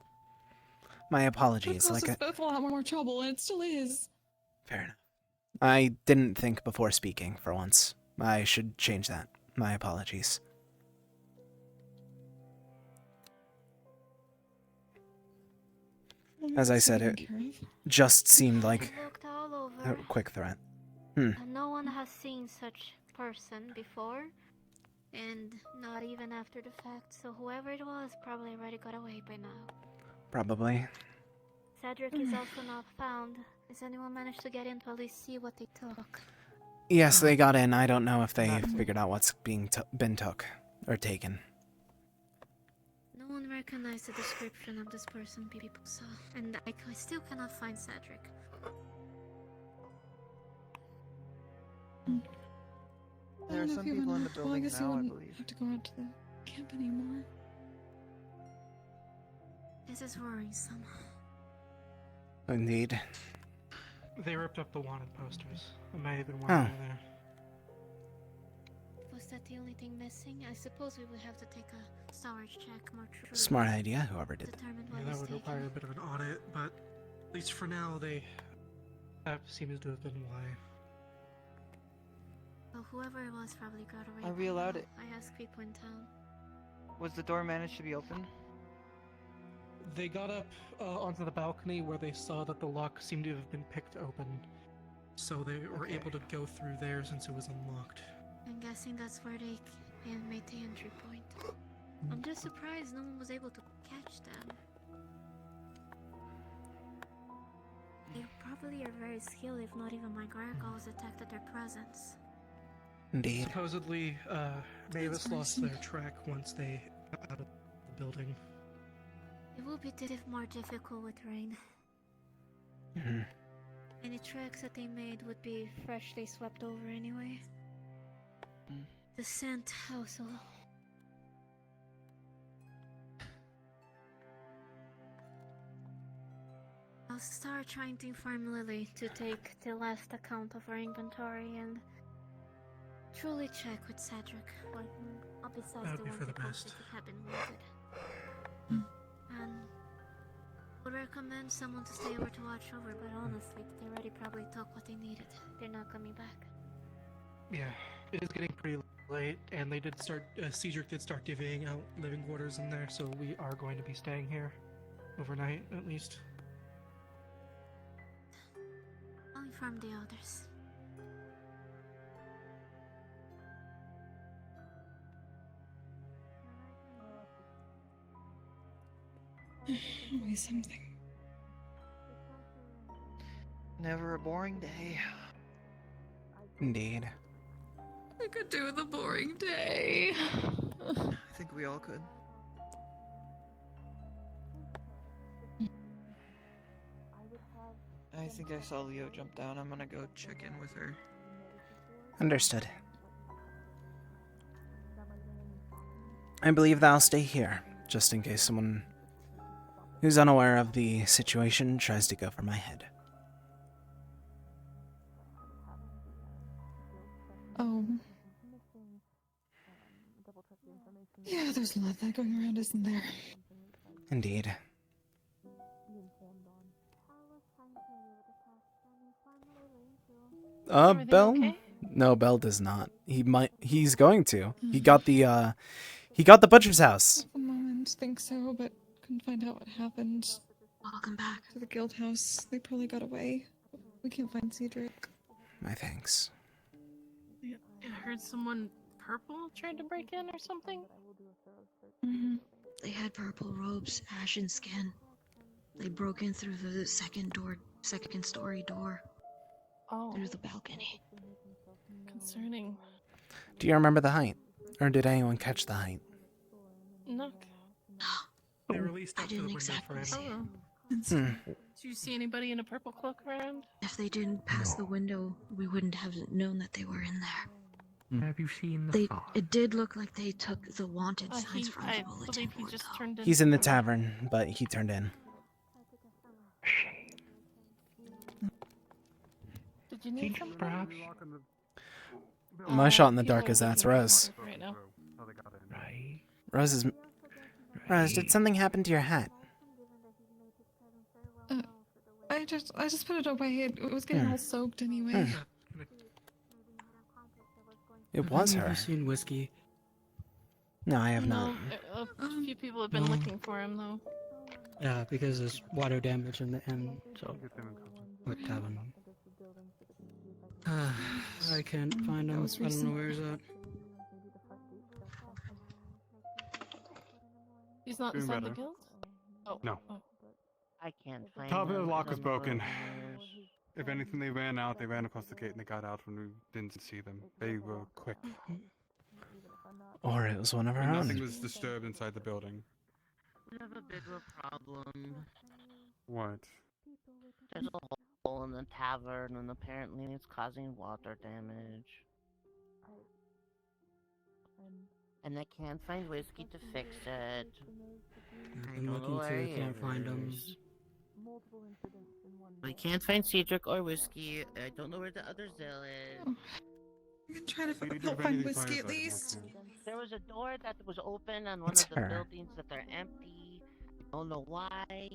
My It apologies. caused us both a lot more trouble, and it still is. Fair enough. I didn't think before speaking, for once. I should change that. My apologies. As I said, it just seemed like Looked all a over. quick threat. And no one has seen such person before. And not even after the fact, so whoever it was probably already got away by now. Probably. Cedric is also not found. Has anyone managed to get in to at least see what they took? Yes, they got in. I don't know if they figured out what's been took or taken. No one recognized the description of this person people saw, and I still cannot find Cedric. There are some people in the building now, I believe. Have to go out to the camp anymore. This is worrisome. Indeed. They ripped up the wanted posters. I may have been wondering there. Was that the only thing missing? I suppose we would have to take a storage check more truly. Smart idea, whoever did that. Yeah, that would require a bit of an audit, but at least for now, that seems to have been why. Well, whoever it was probably got away. Are we allowed now. it? I asked people in town. Was the door managed to be opened? They got up onto the balcony where they saw that the lock seemed to have been picked open, so they were able to go through there since it was unlocked. I'm guessing that's where they made the entry point. I'm just surprised no one was able to catch them. They probably are very skilled, if not even my Gargoyles detected their presence. Indeed. Supposedly, Mavis lost their track once they got out of the building. It will be more difficult with rain. Mhm. Any tracks that they made would be freshly swept over anyway. The scent also. I'll start trying to inform Lily to take the last account of our inventory and truly check with Cedric. Besides That the would be ones for the that best. have been wanted. And would recommend someone to stay over to watch over, but honestly, they already probably took what they needed. They're not coming back. Yeah, it is getting pretty late, and they did start. Cedric did start divvying out living quarters in there, so we are going to be staying here overnight at least. I'll inform the others. Always something. Never a boring day. Indeed. I could do with a boring day. I think we all could. I think I saw Leo jump down. I'm gonna go check in with her. Understood. I believe that I'll stay here, just in case someone who's unaware of the situation tries to go for my head. Oh. Yeah, there's a lot of that going around, isn't there? Indeed. Bell? Okay? No, Bell does not. He's going to. He got the butcher's house. At the moment, think so, but couldn't find out what happened. Welcome back to the guild house. They probably got away. We can't find Cedric. My thanks. I heard someone purple tried to break in or something. Mm-hmm. They had purple robes, ashen skin. They broke in through the second story door. Oh. Through the balcony. Concerning. Do you remember the height? Or did anyone catch the height? No. They released I up to the didn't window exactly frame. see it. Do you see anybody in a purple cloak around? If they didn't pass the window, we wouldn't have known that they were in there. Have you seen the fog? It did look like they took the wanted signs from I the bulletin believe he board, just though. turned in. He's in the tavern, but he turned in. Did you need something? Perhaps? My shot in the dark is that's Rose. Right now. Right. Rose, did something happen to your hat? I just put it away. It was getting all soaked anyway. It was Have her. you seen Whiskey? No, I have not. No, a few people have been No. looking for him though. Yeah, because there's water damage in the end, so what happened? I can't find him. I don't know where he's at. not Doing inside the better. guild? Oh. No. Oh. I can't find Top of the them lock for was the broken. murders. If anything, they ran out. They ran across the gate and they got out when we didn't see them. They were quick. Or it was one of our And nothing own. was disturbed inside the building. We have a bigger problem. What? There's a hole in the tavern, and apparently it's causing water damage. And I can't find whiskey to fix it. I I'm don't know looking where too, he can't find him. is. I can't find Cedric or whiskey. I don't know where the other Zell is. You can try to So you didn't help have find anything whiskey at firefighting, least. okay. There was a door that was open on one That's of the her. buildings that are empty. I don't know why.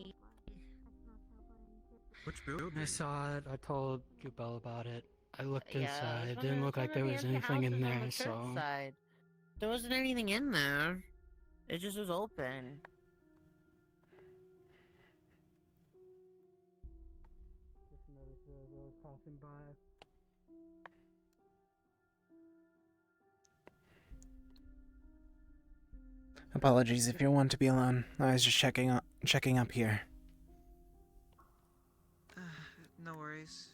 Which building? I saw it. I told Gubel about it. I looked Yeah, inside. it was Didn't one look of like the there was empty anything in houses on there, the so. church side. There wasn't anything in there. It just was open. Just noticed those passing by. Apologies if you want to be alone. I was just checking up here. No worries.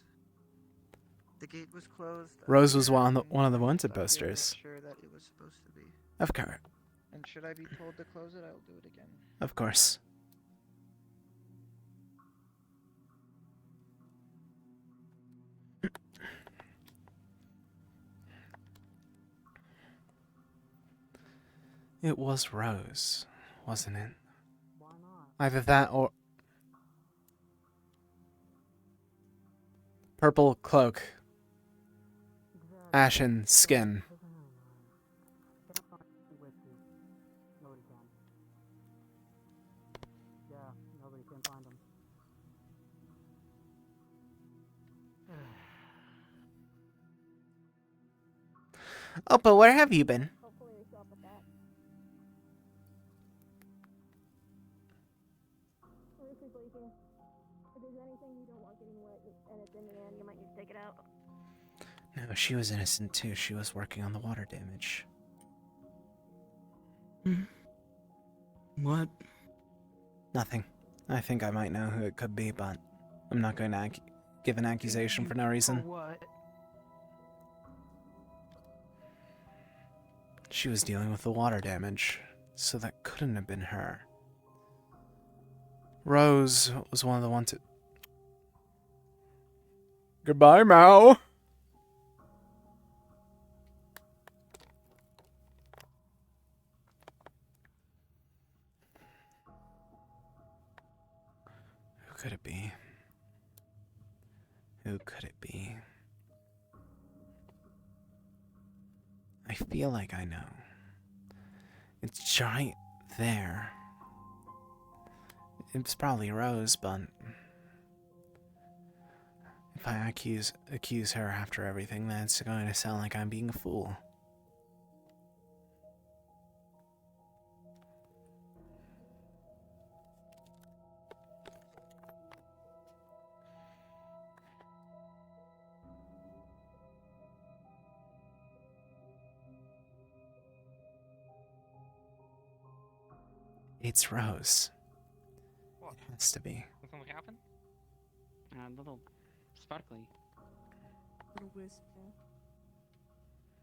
The gate was closed. Rose was earlier, one of the and wanted I wanted to make posters. sure that it was supposed to be. Of course. And should I be told to close it, I will do it again. Of course. It was Rose, wasn't it? Either that or... Purple cloak. Ashen skin. Yeah, nobody can find him. Oh, but where have you been? Hopefully they show up with that. Honestly, Blakey, if there's anything you don't want getting wet and it's in the end, you might need to take it out. No, she was innocent too. She was working on the water damage. What? Nothing. I think I might know who it could be, but I'm not going to give an accusation for no reason. What? She was dealing with the water damage, so that couldn't have been her. Rose was one of the ones that... Goodbye, Mao! Who could it be? Who could it be? I feel like I know. It's right there. It's probably Rose, but if I accuse her after everything, that's going to sound like I'm being a fool. It's Rose. What? It has to be. Did something happen? A little sparkly. Little wisp.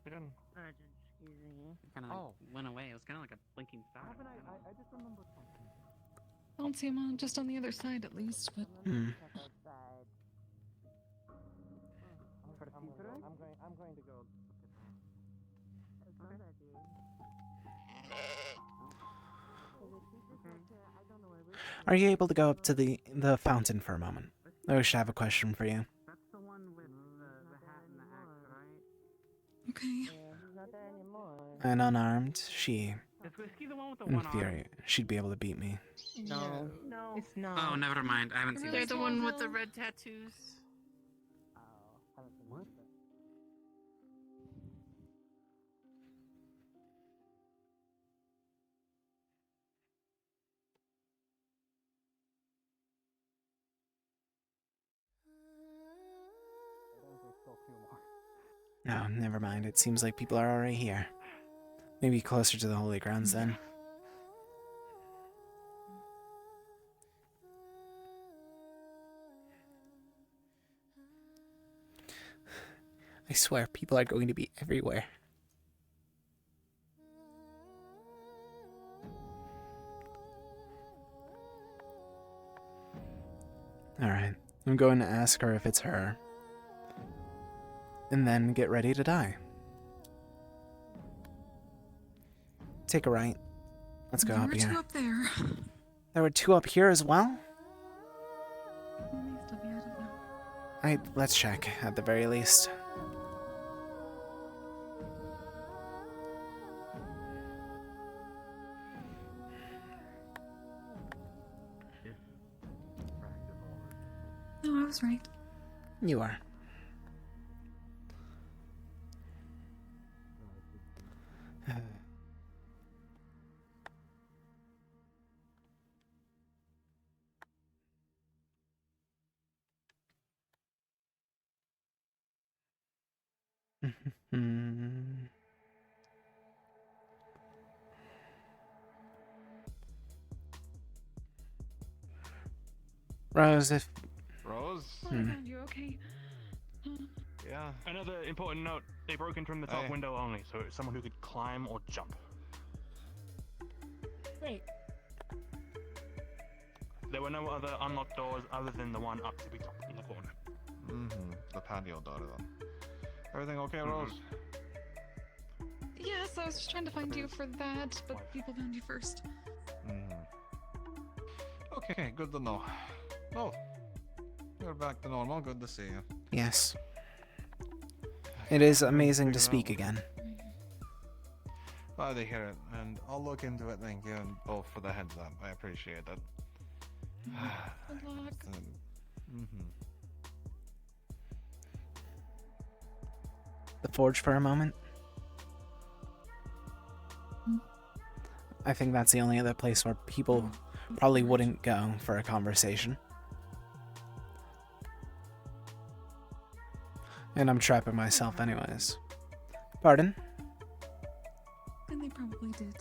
It didn't. Excuse me. Kind of went away. It was kind of like a blinking star. I just remember something. I don't see him on just on the other side at least, but Hmm. I'm going to go. Are you able to go up to the fountain for a moment? I wish I have a question for you. That's the one with the hat and the axe, right? okay. And unarmed, she... Is Whiskey the one with the one arm? inferior. She'd be able to beat me. No. No. It's not. Oh, never mind. I haven't seen They're it. the one with the red tattoos. What? No, never mind. It seems like people are already here. Maybe closer to the holy grounds then. I swear, people are going to be everywhere. Alright, I'm going to ask her if it's her. And then get ready to die. Take a right. Let's go up There were here. two up there. There were two up here as well? Let's check, at the very least. No, I was right. You are. Rose, if... Rose? You okay? Yeah. Another important note, they broke in from the top window only, so it's someone who could climb or jump. Wait. There were no other unlocked doors other than the one up to the top in the corner. Mm-hmm. The patio door then. Everything okay, Rose? Yes, I was just trying to find you for that, but people found you first. Okay, good to know. Oh, you're back to normal. Good to see you. Yes. It is amazing to speak again. Glad to hear it, and I'll look into it. Thank you both for the heads up. I appreciate it. Good luck. The forge for a moment. I think that's the only other place where people probably wouldn't go for a conversation. And I'm trapping myself anyways. Pardon? And they probably did.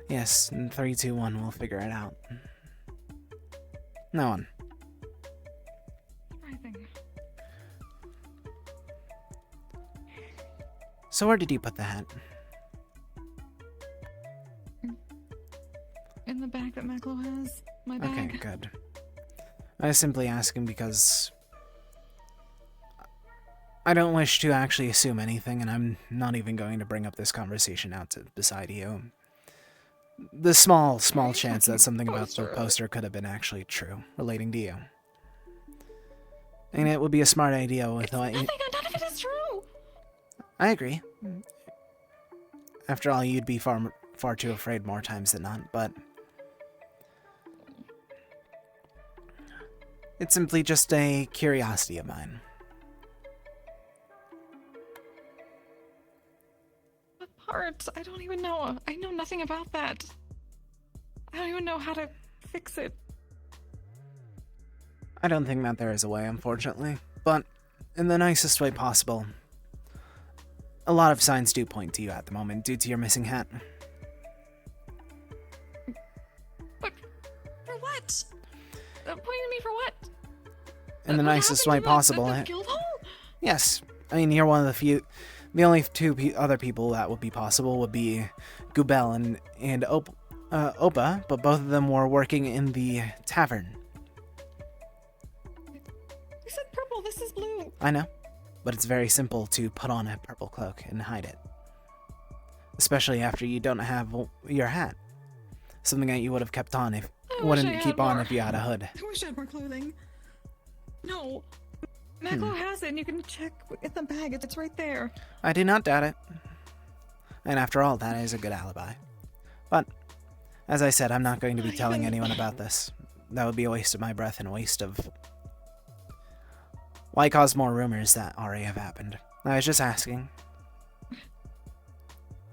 Yes, in 3, 2, 1, we'll figure it out. No one. Surprising. So where did you put the hat? In the bag that Maclo has. My bag. Okay, good. I was simply asking because I don't wish to actually assume anything, and I'm not even going to bring up this conversation out to beside you. The small chance that something about the poster could have been actually true, relating to you. And it would be a smart idea with None of it is true! I agree. After all, you'd be far too afraid more times than not, but it's simply just a curiosity of mine. Part. I don't even know. I know nothing about that. I don't even know how to fix it. I don't think that there is a way, unfortunately. But in the nicest way possible. A lot of signs do point to you at the moment due to your missing hat. But for what? Pointing to me for what? In the nicest way possible. Yes. I mean, you're one of the few... The only two other people that would be possible would be Gubel and Opa, but both of them were working in the tavern. You said purple, this is blue. I know, but it's very simple to put on a purple cloak and hide it. Especially after you don't have your hat. Something that you would have kept on if keep on if you had a hood. I wish I had more clothing. No. Maclo has it, and you can check in the bag. It's right there. I do not doubt it. And after all, that is a good alibi. But, as I said, I'm not going to be telling anyone about this. That would be a waste of my breath and a waste of... Why cause more rumors that already have happened? I was just asking. A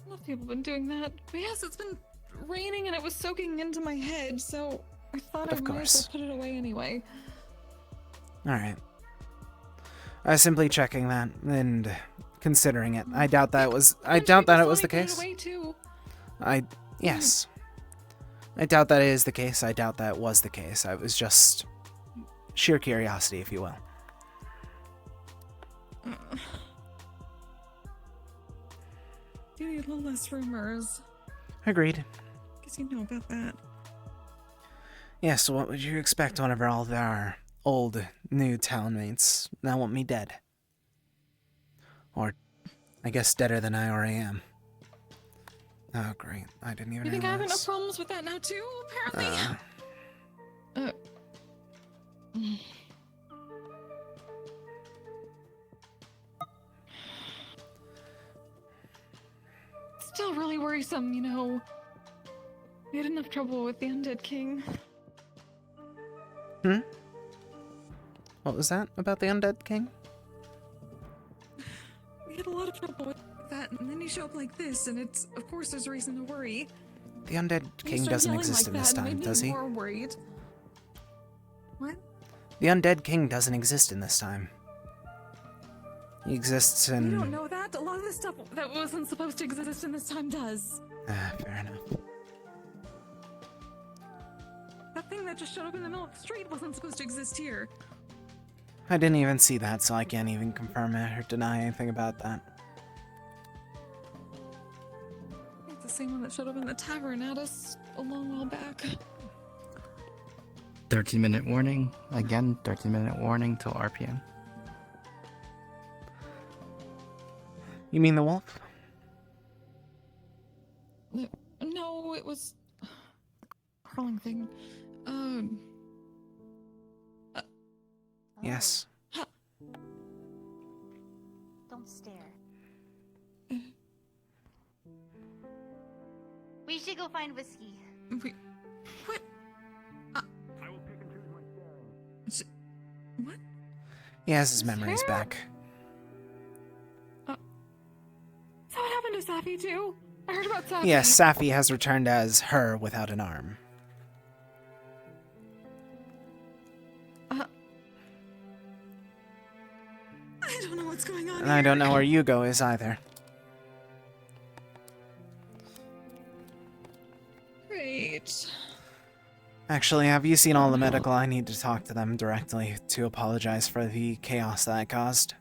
lot of people have been doing that. But yes, it's been raining and it was soaking into my head, so I thought I might as well put it away anyway. Alright. I was simply checking that and considering it. I doubt that it was the case. Yes. I doubt that it is the case. I doubt that was the case. I was just sheer curiosity, if you will. do need a little less rumors. Agreed. Guess you know about that. Yeah, so what would you expect whenever all of our old, new townmates now want me dead? Or, I guess, deader than I already am. Oh, great. I didn't even You think I have realize. enough problems with that now, too, apparently? Still really worrisome, you know. We had enough trouble with the Undead King. Hmm? What was that about the Undead King? We had a lot of trouble with that, and then you show up like this, and it's, of course, there's a reason to worry. The Undead King doesn't exist in this time, does he? More worried. What? The Undead King doesn't exist in this time. He exists in... You don't know that? A lot of the stuff that wasn't supposed to exist in this time does. Fair enough. That thing that just showed up in the middle of the street wasn't supposed to exist here. I didn't even see that, so I can't even confirm it or deny anything about that. It's the same one that showed up in the tavern at us a long while back. 13-minute warning. Again, 13-minute warning till RPM. You mean the wolf? No, it was... crawling thing. Yes. Don't stare. We should go find whiskey. Wait, what? I will pick and choose my staring. What? He has his memories back. So what happened to Safi too? I heard about Safi. Yes, Safi has returned as her without an arm. I don't know what's going on And I don't know where Yugo is either. Great. Actually, have you seen all the medical? I need to talk to them directly to apologize for the chaos that I caused.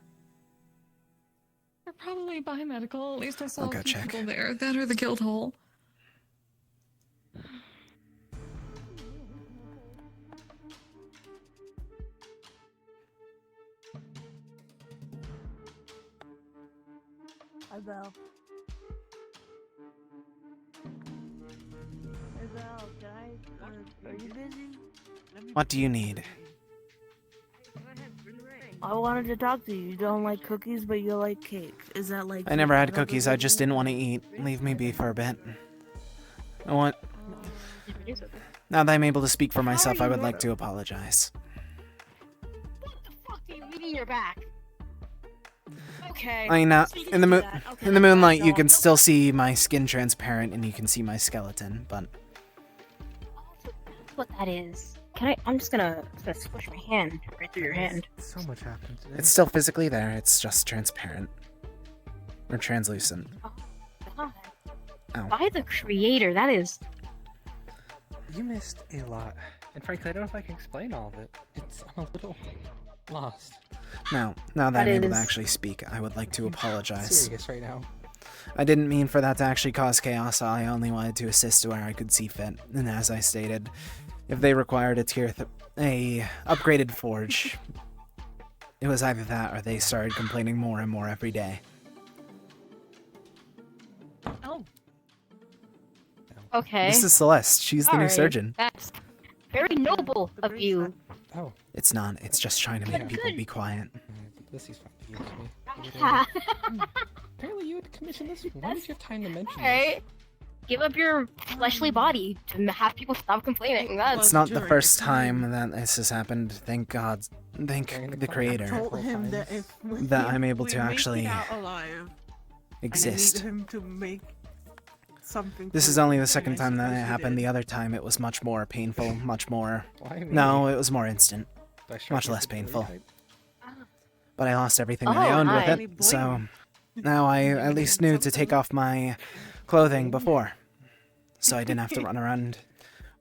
They're probably biomedical. At least I saw I'll a go few check. people there. That or the guild hall. Hi, Belle. Hey, Belle, guys, are you busy? What do you need? I wanted to talk to you. You don't like cookies, but you like cake. Is that like... I never had cookies, I just didn't want to eat. Leave me be for a bit. I want... Now that I'm able to speak for myself, I would like to apologize. What the fuck are you reading your back? Okay. I mean, in the moonlight, you can still see my skin transparent, and you can see my skeleton. But That's what that is. I'm just gonna squish my hand right through your hand. So much happened today. it's still physically there. It's just transparent or translucent. God. Ow. By the creator, that is. You missed a lot. And frankly, I don't know if I can explain all of it. I'm a little lost. Now that That I'm able to is- actually speak, I would like to apologize. Serious right now. I didn't mean for that to actually cause chaos. I only wanted to assist where I could see fit. And as I stated, if they required a upgraded forge, it was either that or they started complaining more and more every day. Oh. Okay. This is Celeste. She's the new Alright, surgeon. That's very noble of you. Oh. It's not. It's just trying to make people be quiet. This is fine. Ha. Apparently you had commissioned this. Why did you have time to mention Alright. Give up your fleshly body to have people stop complaining. That's It's not the first time that this has happened. Thank God. Thank the creator Told him that if that I'm able we to make it actually out alive, exist. I need him to make something. This for is me. only the second And time that it suppose he happened. did. The other time it was much more painful, much more... Why me? No, it was more instant. Do I strike Much you less as a bully painful. type? But I lost everything that I owned with it, so... Now I at least knew to take off my clothing before. So I didn't have to run around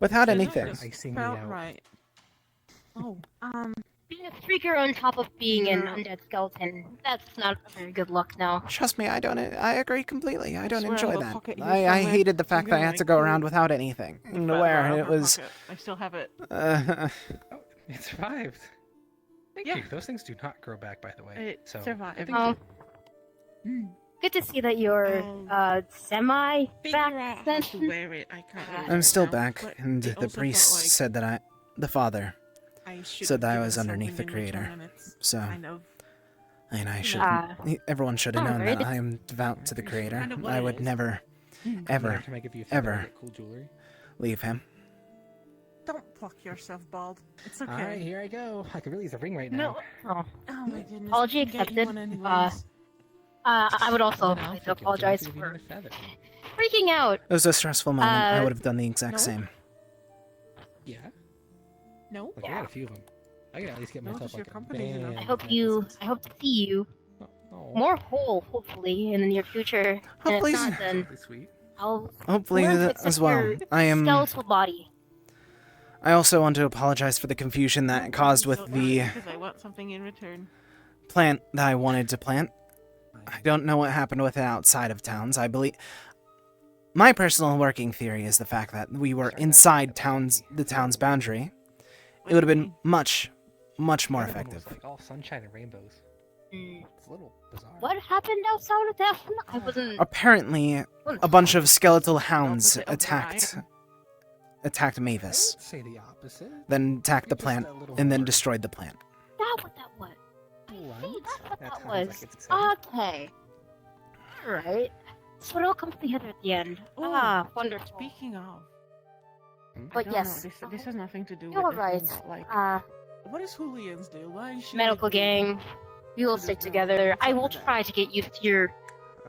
without anything. Felt right. Oh, Being a freaker on top of being an undead skeleton, that's not a very good look now. Trust me, I don't. I agree completely. I don't swear I enjoy have a that. pocket here I somewhere. hated the fact You're that I gonna had to like go it. around without anything. It's And fine, where I'll it have a was. pocket. I still have it. It survived. Thank Yeah. you. Those things do not grow back, by the way. It So survived. I think Oh. Good to see that you're semi back then. To wear it, I can't really I'm still now, back, but and it the also priest felt like said that the father I should said have that I given was underneath the something in return, creator. and it's So, kind of, and I you should. know. Everyone should have known Alright. that I am devout to the creator. kind of what I it would is. never, Every ever, time I give you a feather, I ever get cool jewelry. leave him. Don't pluck yourself bald. It's okay. All right, here I go. I could really use a ring right No. now. Oh my goodness. Apology I can get you accepted. one anyways. I would also Well, like I'll to feel guilty apologize for for giving you a feather. freaking out. It was a stressful moment. I Uh, would have done the exact no? same. Yeah. No? Look, I got a few of them. I can at least get No, myself just your like a company's enough. band. I hope to see you Oh. more whole, hopefully, in the near future. Hopefully- And if not, then Really sweet. I'll Hopefully learn to as accept well. your I am. skeletal body. I also want to apologize for the confusion that it caused with Don't the worry, 'cause I want something in return. plant that I wanted to plant. I don't know what happened with it outside of towns. I believe my personal working theory is the fact that we were inside the town's boundary. It would have been much more The other one was, effective. like all sunshine and rainbows. It's a little bizarre. What happened outside of that? I wasn't. Apparently, a bunch of skeletal hounds attacked Mavis, Say the opposite. then attacked the plant, and then destroyed the plant. That's what that was. What? See, that's what That that sounds was. like it's exciting. Okay. Alright. So it all comes together at the end. Oh, Wonderful. Speaking of, But I don't yes. know, this has nothing to do with You're it, right. but, like, Uh, what does hooligans do? Why is she medical like, gang. We will stick together. I will try to get used to your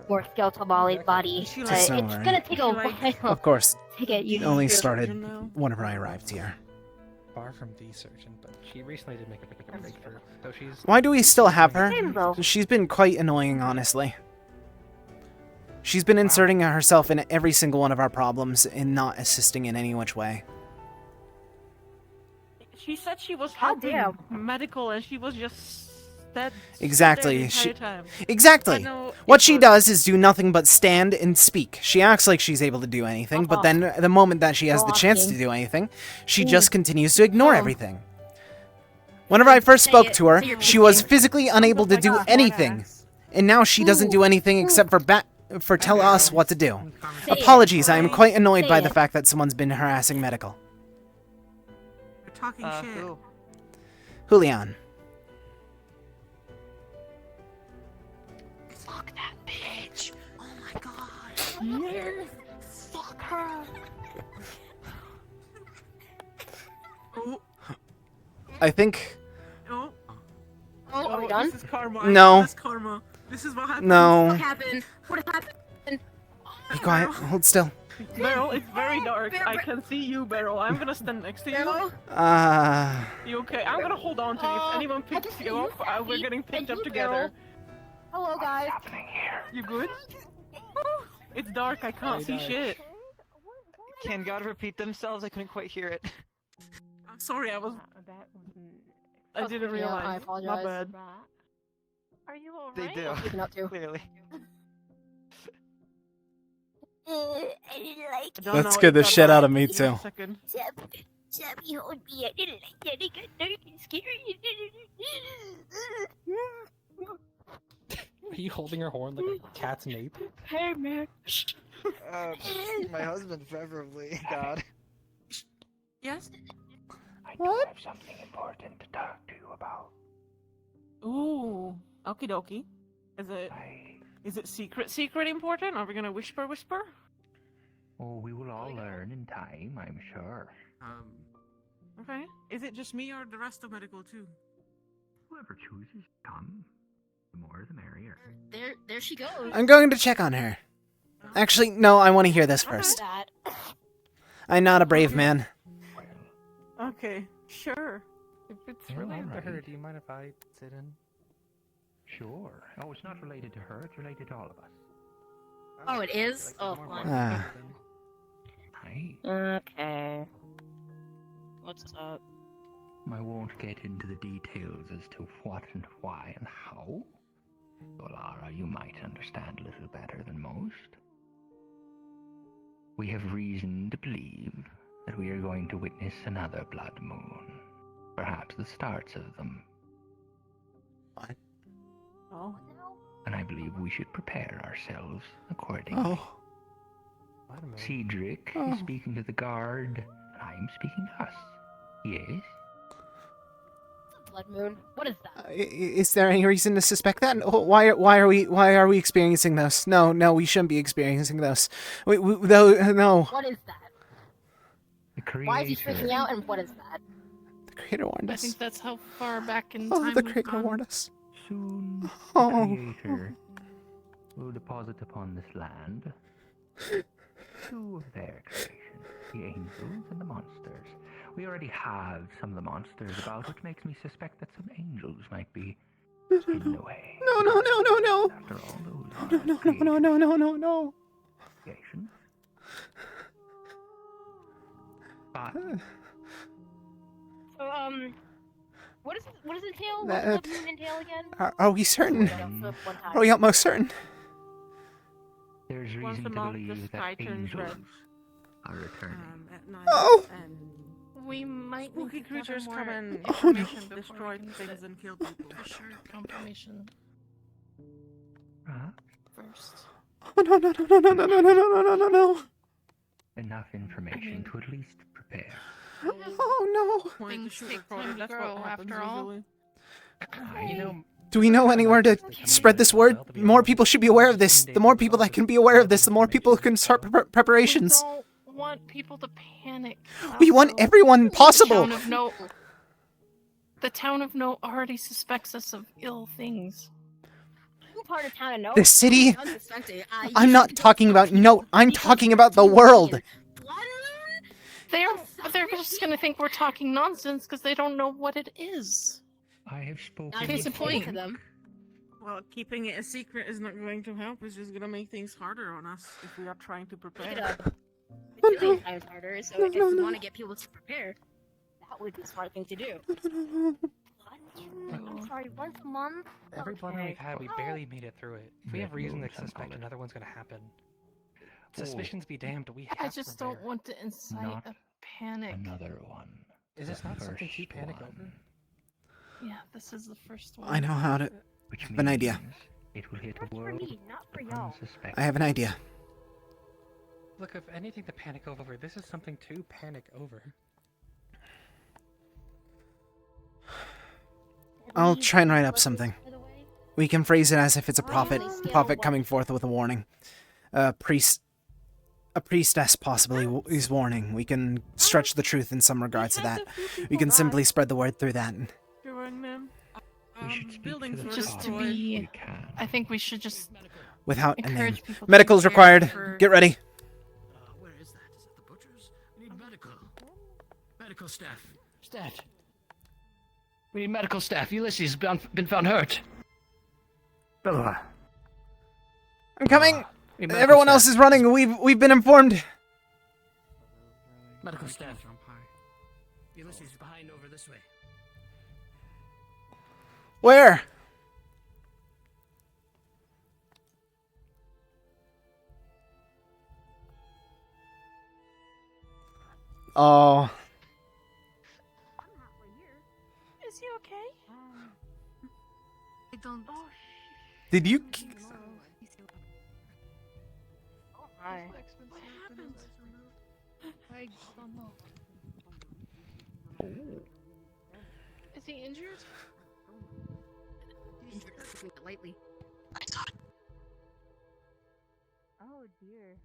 more skeletal body. She It's like- Don't worry. gonna take a Like- while Of course, to get used it only to. started You know? whenever I arrived here. Far from the surgeon, but she recently did make a breakthrough. So she's. Why do we still have her? Rainbow. She's been quite annoying, honestly. She's been inserting herself in every single one of our problems and not assisting in any which way. She said she was God helping damn. medical, and she was just that. Exactly. She, time. Exactly. I know What it she was- does is do nothing but stand and speak. She acts like she's able to do anything, but then the moment that she has the chance to do anything, she just continues to ignore everything. Whenever I first spoke to her, she was physically unable to do anything, and now she doesn't do anything except for tell us what to do. Say it. Apologies, I am quite annoyed Say by the it. fact that someone's been harassing medical. You're talking shit. Who? Julian. Fuck that bitch! Oh my god! Yes! Fuck her! Oh, I think. oh, Oh, are we done? This is karma. No. This is karma. This is what happened. No. What happened? What happened? Be quiet. Hold still. Beryl, it's very dark. I can see you, Beryl. I'm gonna stand next to you. You okay? I'm gonna hold on to you. If anyone picks you up, we're getting picked up together. Hello, guys. You good? It's dark. I can't see shit. Can God repeat themselves? I couldn't quite hear it. I'm sorry. I was. I didn't Yeah, I realize. My apologize. bad. Are you alright? They do. Keeping up to. Clearly. I didn't like it. That scared the shit out of me too. Zabby hold me. I didn't like that. It got dark and scary. Are you holding her horn like a cat's nape? Hey, man. My husband, preferably. God. Yes. I do have something important to talk to you about. Ooh. Okie dokie. Is it secret important? Are we gonna whisper? Oh, we will all learn in time, I'm sure. Okay. Is it just me or the rest of medical too? Whoever chooses to come, the more the merrier. There she goes. I'm going to check on her. Actually, no, I want to hear this first. That. I'm not a brave man. Okay. Sure. If it's Yeah, related to her, alright. do you mind if I sit in? Sure. Oh, it's not related to her, it's related to all of us. Oh, it is? Oh, fine. Ah. Hi. Okay. What's up? I won't get into the details as to what and why and how. Solara, you might understand a little better than most. We have reason to believe that we are going to witness another blood moon. Perhaps the starts of them. What? Oh. And I believe we should prepare ourselves accordingly. Oh. Cedric Oh. is speaking to the guard, and I am speaking to us. Yes? Blood moon. What is that? Is there any reason to suspect that? Why are we experiencing those? No, we shouldn't be experiencing those. No. What is that? The creator. Why is he freaking out, and what is that? The creator warned I us. think that's how far back in Oh, time the we've creator gone. warned us. Soon, Oh. the creator will deposit upon this land two of their creations, the angels and the monsters. We already have some of the monsters about, which makes me suspect that some angels might be hidden away. No. After all, those are No. creations. But So, what does it entail? That- What does blood moon entail again? Are we certain? Flip one time. Are we almost certain? there's Once reason a to month, the believe sky that turns angels red. are returning. At night, Oh. and We might spooky need to gather creatures more come and information before we destroy can things set and kill people. For sure, confirmation first. Oh, no. Enough information to at least prepare. Oh no. Things take time to grow after all. Do we know anywhere to spread this word? More people should be aware of this. The more people that can be aware of this, the more people who can start preparations. We don't want people to panic. We want everyone possible. The town of Note already suspects us of ill things. I'm part of town of Note. The city? Unsuspecting. I'm not talking about Note. I'm talking about the world. They're just gonna think we're talking nonsense because they don't know what it is. I have spoken. Case in point. To them. Well, keeping it a secret is not going to help. It's just going to make things harder on us if we are trying to prepare. It's really times harder, so if you want to get people to prepare, that would be the smart thing to do. I'm sorry, once a month? Every blood moon we've had, we barely made it through it. If we have reason to suspect another one's gonna happen, suspicions be damned, we have I just to don't prepare. want to incite Not a panic. Another one. Is this not something to First panic one. over? Yeah, this is the first one. I know how to. Which have an idea. means It will hit a For world me, not for y'all. unsuspected. I have an idea. Look, if anything to panic over, this is something to panic over. I'll try and write up something. We can phrase it as if it's a prophet coming forth with a warning. A priestess possibly is warning. We can stretch the truth in some regards to that. We can simply spread the word through that. Destroying them. Buildings were Just to destroyed. be, I think we should just Without a name. encourage people. to Medical's prepare required. for- Get ready. Where is that? Is that the butcher's? We need medical. Medical staff. Staff. We need medical staff. Ulysses has been found hurt. Beluar. I'm coming. We need medical Everyone staff. else is running. We've been informed. Medical staff. Ulysses is behind over this way. Where? Oh. Is he okay? I don't. Did you? Hi. What happened? I don't know. Is he injured? Lightly. I saw it. Oh dear.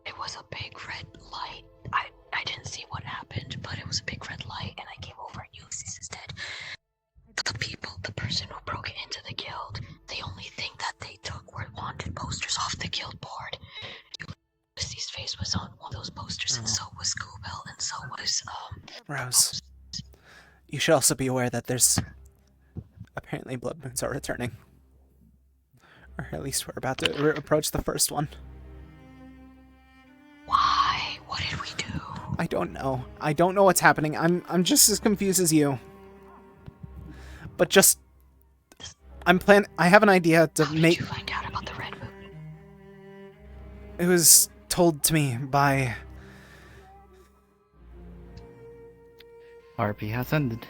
It was a big red light. I didn't see what happened, but it was a big red light, and I came over and Ulysses is dead. The person who broke into the guild, the only thing that they took were wanted posters off the guild board. Ulysses' face was on one of those posters, and so was Schoolbell, and so was, Rose. You should also be aware that there's apparently blood moons are returning. Or at least we're about to approach the first one. Why? What did we do? I don't know. I don't know what's happening. I'm just as confused as you. But just I have an idea to make. How did you find out about the red moon? It was told to me by RP has ended.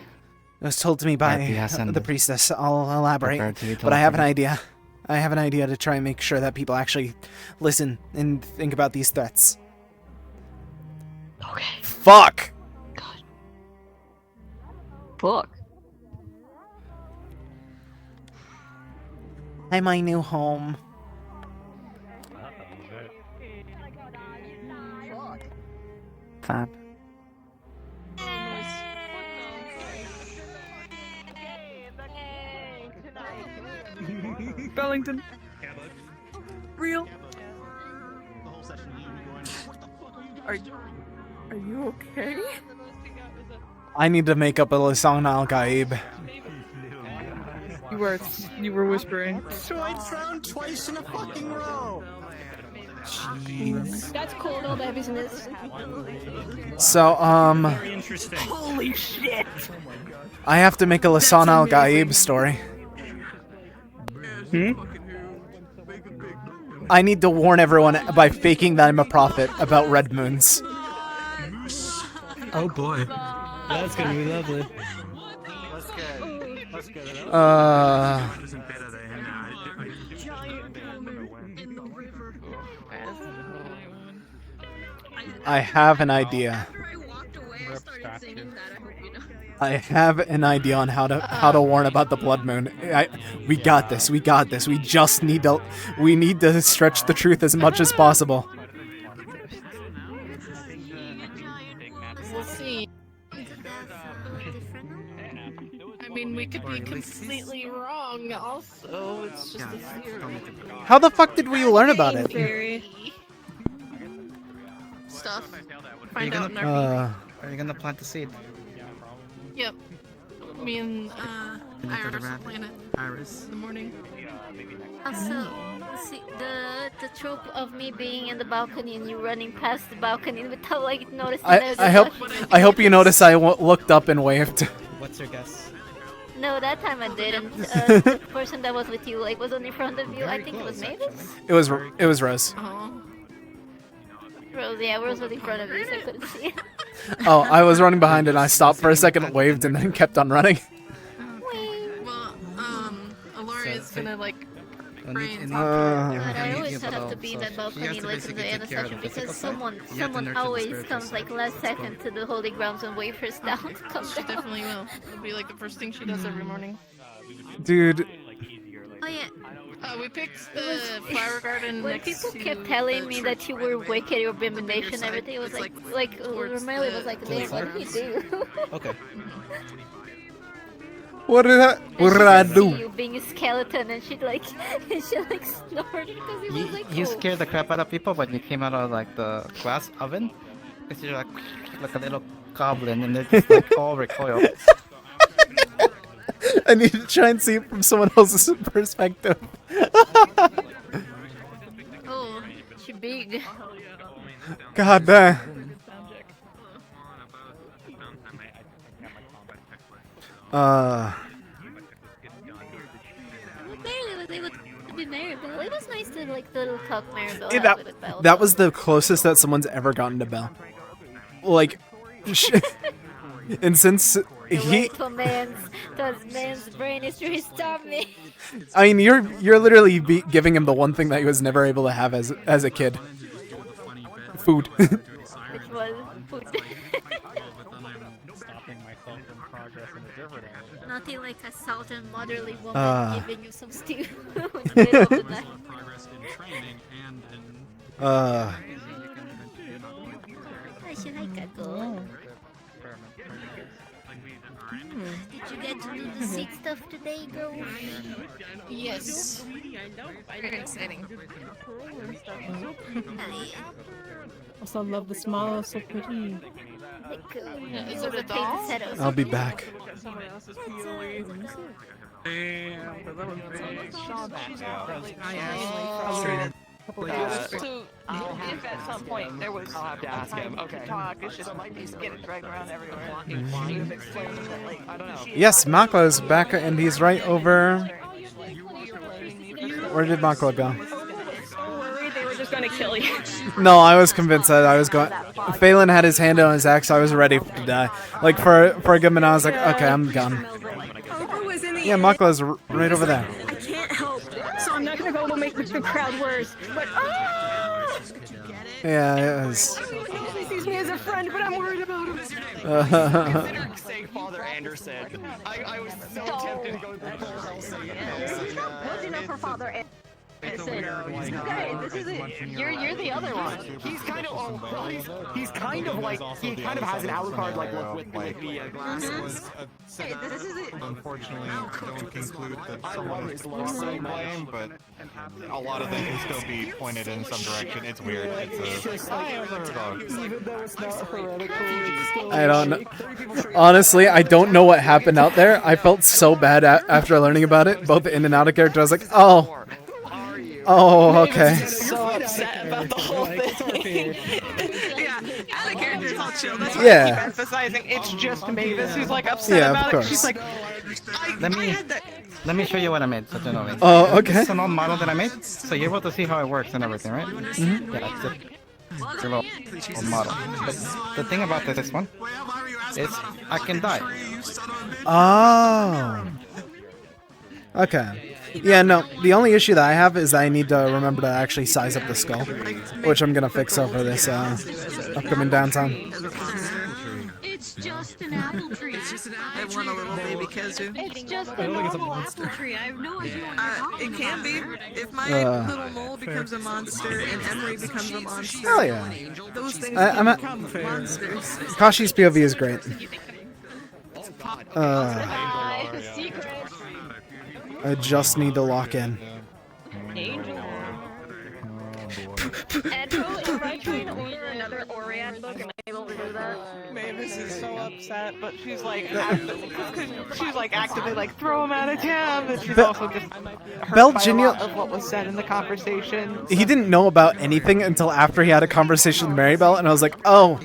It was told to me by RP has the ended. priestess. I'll elaborate. Prepare to be But I have an teleported. idea. I have an idea to try and make sure that people actually listen and think about these threats. Okay. Fuck! Fuck. Hi, my new home. Fab. Bellington. Real. Are you okay? I need to make up a Lisan al-Gaib. You were whispering. So I drowned twice in a fucking row. That's cool, no bad business. So, Very interesting. Holy shit! I have to make a Lisan al-Gaib story. I need to warn everyone by faking that I'm a prophet about red moons. Oh boy. That's gonna be lovely. I have an idea. I have an idea on how to warn about the blood moon. We got this. We got this. We just need to stretch the truth as much as possible. We'll see. I mean, we could be completely wrong. Also, it's just a theory. How the fuck did we learn about it? Stuff. Are you Find out in our Are you gonna plant the seed? Yep. Me and Iris will plan it Iris. in the morning. Also, see, the trope of me being in the balcony and you running past the balcony without like noticing. I hope you notice I looked up and waved. What's your guess? No, that time I didn't. The person that was with you like was on in front of you. I think it was Mavis. It was Rose. Rose, yeah, Rose was in front of you, so I couldn't see it. Oh, I was running behind and I stopped for a second, waved, and then kept on running. Well, Alora is gonna like pray and But I always have to be in that balcony like in the end of session because someone always comes like last second to the holy grounds and wave her down to come She down. definitely will. It'll be like the first thing she does every morning. Dude, Oh yeah. We picked the flower garden When next people to kept telling the me that you were wicked or abomination and everything, it was like Romeli was like, towards what did he do? Okay. what did I See do? you being a skeleton and she like snored because it was like You cold. scared the crap out of people when you came out of like the glass oven. Because you're like a little goblin and they're just like all recoiled. I need to try and see it from someone else's perspective. Oh, she big. God damn. Barely was able to be Maribel. It was nice to like little talk Maribel Yeah, out with Belle. that was the closest that someone's ever gotten to Belle. Like, and since he, Wait till man's brain is to his stomach. I mean, you're literally giving him the one thing that he was never able to have as a kid. Food. Which was food. Nothing like a southern motherly woman giving you some stew in the middle of the night. I should like a go. Did you get to do the seed stuff today, girl? Yes. Very exciting. Also love the smile, so pretty. Is it a doll? I'll be back. Somebody else's POV. Damn, that was big. She's Sean, not really I frustrated. asked. So If at some point there was I'll have to ask him. Okay. to talk, it's just he's getting dragged around everywhere. She was explaining that, like, I don't know. Yes, Makla's back, and he's right over. Where did Makla go? Don't worry, they were just gonna kill you. No, I was convinced that I was going. Phelan had his hand on his axe. So I was ready to die. Like for a good minute, I was like, okay, I'm gone. Yeah, Makla's right over there. I can't help, so I'm not gonna go to make the crowd worse. But Yeah, it was. he sees me as a friend, but I'm worried about him. Say Father Anderson. I was so tempted to go to the Good enough for Father Anderson. Okay, this is it. You're the other one. He's kind of he's kind of like he kind of has an Alucard like look with the glasses. Hey, this is it. Unfortunately, don't conclude that someone is lowering blame, but a lot of them can still be pointed in some direction. It's weird. It's Even though it's not heretical, it's still I don't know. Honestly, I don't know what happened out there. I felt so bad after learning about it, both in and out of character. I was like, oh. Oh, okay. So upset about the whole thing. Yeah, out of character is all chill. That's why Yeah. I keep emphasizing it's just Mavis who's like upset Yeah, of about it. course. She's like, Let me show you what I made, so you know it. Oh, okay. This is an old model that I made, so you're able to see how it works and everything, right? Mhm. Yeah, it's a little old model. But the thing about this one is I can die. Oh. Okay. Yeah, no. The only issue that I have is I need to remember to actually size up the skull, which I'm gonna fix over this upcoming downtime. It's just an apple tree. I want a little baby Kazu. It's just a normal apple tree. I have no idea what you're talking It can be. If my little mole becomes a monster and Emery becomes a monster, Hell yeah. those things I'm can a- become monsters. Kashi's POV is great. I just need to lock in. Andrew, if I try to order another Oriad book, am I able to do that? Mavis is so upset, but she's like, actively like, throw him out of town, but she's also just hurt by a lot of what was said in the conversation. He didn't know about anything until after he had a conversation with Maribel, and I was like, oh,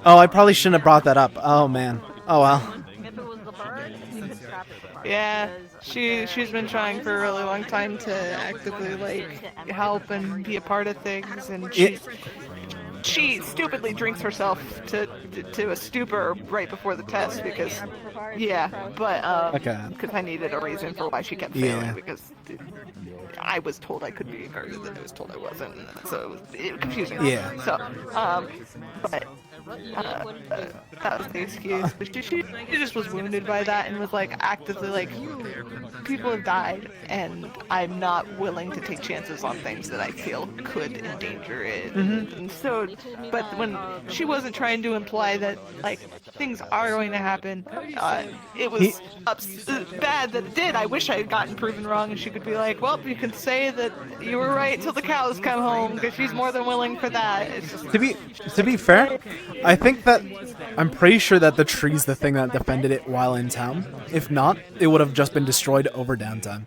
I probably shouldn't have brought that up. Oh man. Oh well. Yeah, she's been trying for a really long time to actively like help and be a part of things, and she stupidly drinks herself to a stupor right before the test because because I needed a reason for why she kept failing because I was told I could be inverted and I was told I wasn't, so it was confusing. Yeah. So but. That was the excuse. But she just was wounded by that and was like actively like, people have died and I'm not willing to take chances on things that I feel could endanger it. And so, but when she wasn't trying to imply that like things are going to happen, it was bad that it did. I wish I had gotten proven wrong and she could be like, well, you can say that you were right till the cows come home because she's more than willing for that. It's just, To be fair, I think that I'm pretty sure that the tree's the thing that defended it while in town. If not, it would have just been destroyed over downtime.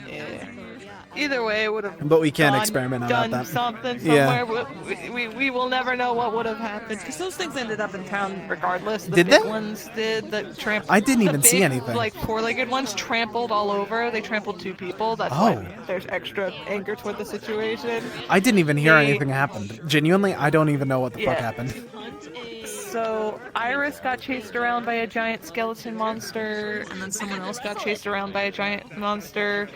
Yeah. Either way, it would have. But we can't experiment on done that. something Yeah. somewhere. We will never know what would have happened because those things ended up in town regardless. The Did big they? ones did. The trampled. I didn't even the see big, anything. Like four-legged ones trampled all over. They trampled 2 people. That's why there's extra anger toward the situation. I didn't even hear anything happened. Genuinely, I don't even know what the fuck happened. So Iris got chased around by a giant skeleton monster, and then someone else got chased around by a giant monster.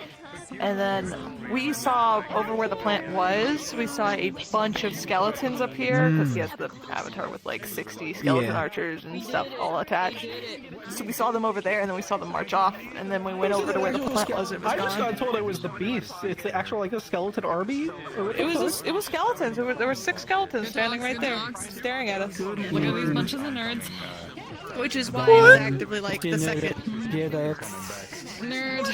And then we saw over where the plant was, we saw a bunch of skeletons appear, because he has the avatar with like 60 skeleton archers and stuff all attached. So we saw them over there, and then we saw them march off, and then we went over to where the plant was, it was I just gone. got told it was the beast. It's the actual like a skeleton army. It was skeletons. There were 6 skeletons standing right there, staring at us. Look at these bunches of nerds. Which is why I was actively like the second. Nerd.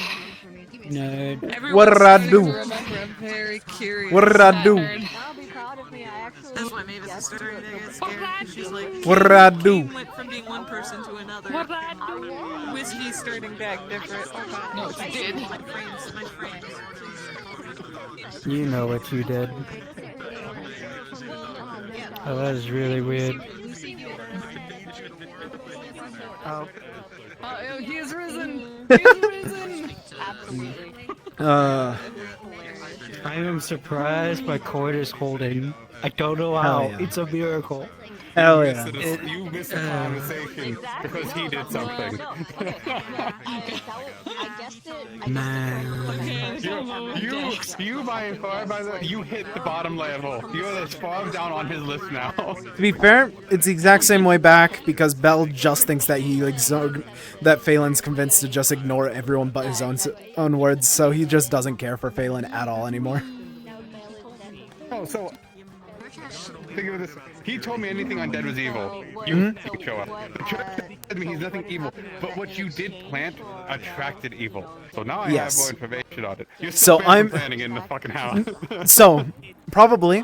Nerd. What did I do? I'm very curious. What did I do? That's why Mavis is starting to get scared. She's like, What did I do? King went from being one person to another. Whiskey's starting to act different. Oh god. No, it did. My frames. You know what you did. Oh, that is really weird. Oh. He is risen! He is risen! Absolutely. I am surprised my cord is holding. I don't know Hell how. yeah. It's a miracle. Hell yeah. You missed the conversation because he did something. You by far, by the way, you hit the bottom level. You're as far down on his list now. To be fair, it's the exact same way back because Bell just thinks that that Phelan's convinced to just ignore everyone but his own words, so he just doesn't care for Phelan at all anymore. Oh, so think of this. He told me anything undead was evil. You didn't show up. The church said to me he's nothing evil, but what you did plant attracted evil. So now I have more information on it. You're still planting in the fucking house. So, probably,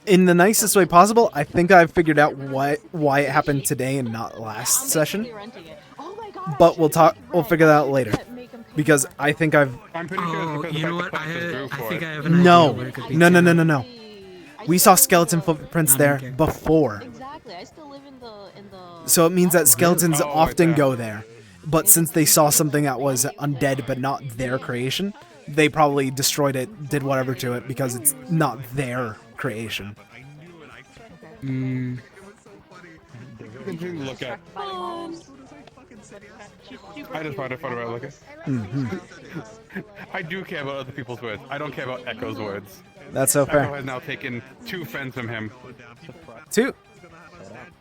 in the nicest way possible, I think I've figured out why it happened today and not last session. But we'll figure that out later. Because I think I've... I'm pretty sure it's because you know what? I think I have an idea No. where it could be. No. We saw skeleton footprints there before. Exactly. I still live in the So it means that skeletons often go there. But since they saw something that was undead but not their creation, they probably destroyed it, did whatever to it, because it's not their creation. Look at. I just find it funny when I look at. I do care about other people's words. I don't care about Echo's words. That's so fair. Echo has now taken 2 friends from him. 2?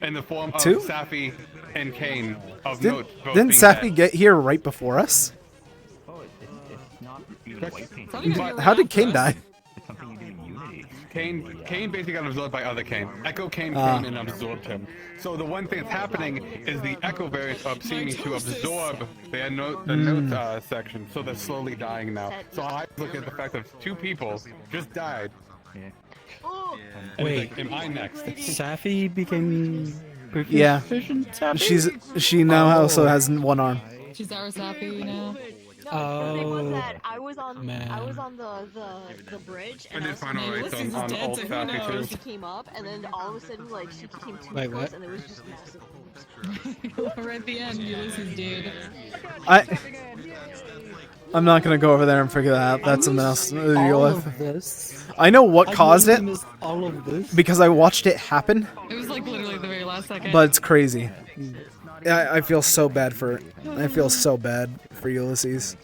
In the form of 2? Safi and Kane of note. both Didn't being Safi dead. get here right before us? How did Kane die? Kane basically got absorbed by other Kane. Echo Kane came and absorbed him. So the one thing that's happening is the Echo variants are seeming to absorb the note section, so they're slowly dying now. So I look at the fact that 2 people just died. And Wait, like, am I next? Safi became Yeah. Safi? She now also has 1 arm. She's our Sappy now. The thing was Oh, that I was on the bridge and I was find out right on old Safi too. she came up and then all of a sudden like she came too Wait, close what? and there was just massive We're at the end, Ulysses dude. I'm not gonna go over there and figure that out. That's something else to deal all with. of this. I know what I've caused it witnessed all of this. because I watched it happen, It was like literally the very last second. but it's crazy. I feel so bad for Ulysses.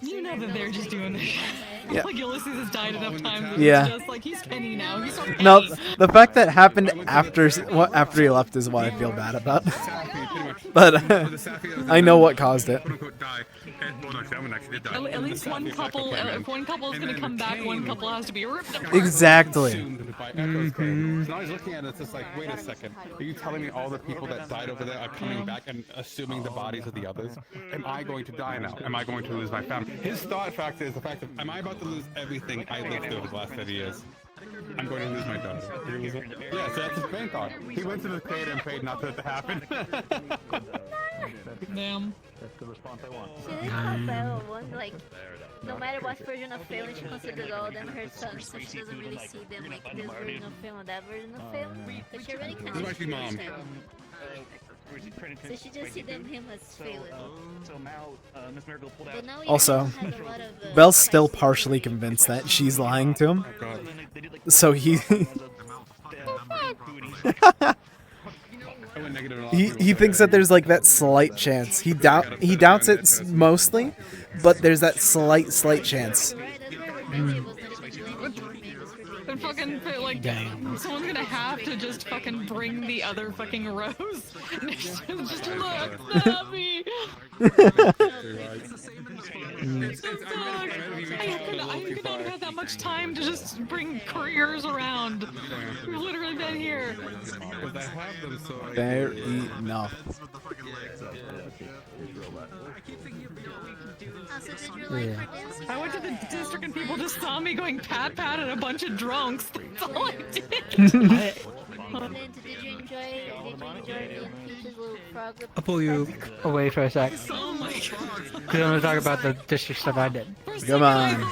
You know that they're just doing this. Yeah. Like Ulysses has died enough times. Yeah. It's just like he's Kenny now. He's so No, petty. the fact that happened after he left is what I feel bad about. But I know what caused it. At least one couple. If one couple is gonna come back, one couple has to be ripped apart. Exactly. So now he's looking at it, it's just like, wait a second. Are you telling me all the people that died over there are coming back and assuming the bodies of the others? Am I going to die now? Am I going to lose my family? His thought factor is the fact of, am I about to lose everything I lived through over the last 30 years? I'm going to lose my daughter. Yeah, so that's his main thought. He went to the creator and prayed not for it to happen. Damn. That's the response I want. She didn't call Belle one, like, no matter what version of Phelan she considers all of them her sons, so she doesn't really see them like this version of Phelan, that version of Phelan. But she already kind of Who's my mom? So she just see them him as Phelan. But now we Also, has a lot of, Belle's still partially convinced that she's lying to him. So he thinks that there's like that slight chance. He doubts it mostly, but there's that slight chance. And fucking like, someone's gonna have to just fucking bring the other fucking rose. just look, Snappy. I could not have had that much time to just bring couriers around. We've literally been here. Fair enough. Yeah. I went to the district and people just saw me going pat at a bunch of drunks. That's all I did. Did you enjoy I'll pull you away for a sec. Because I'm going to talk about the district stuff I did. Come on.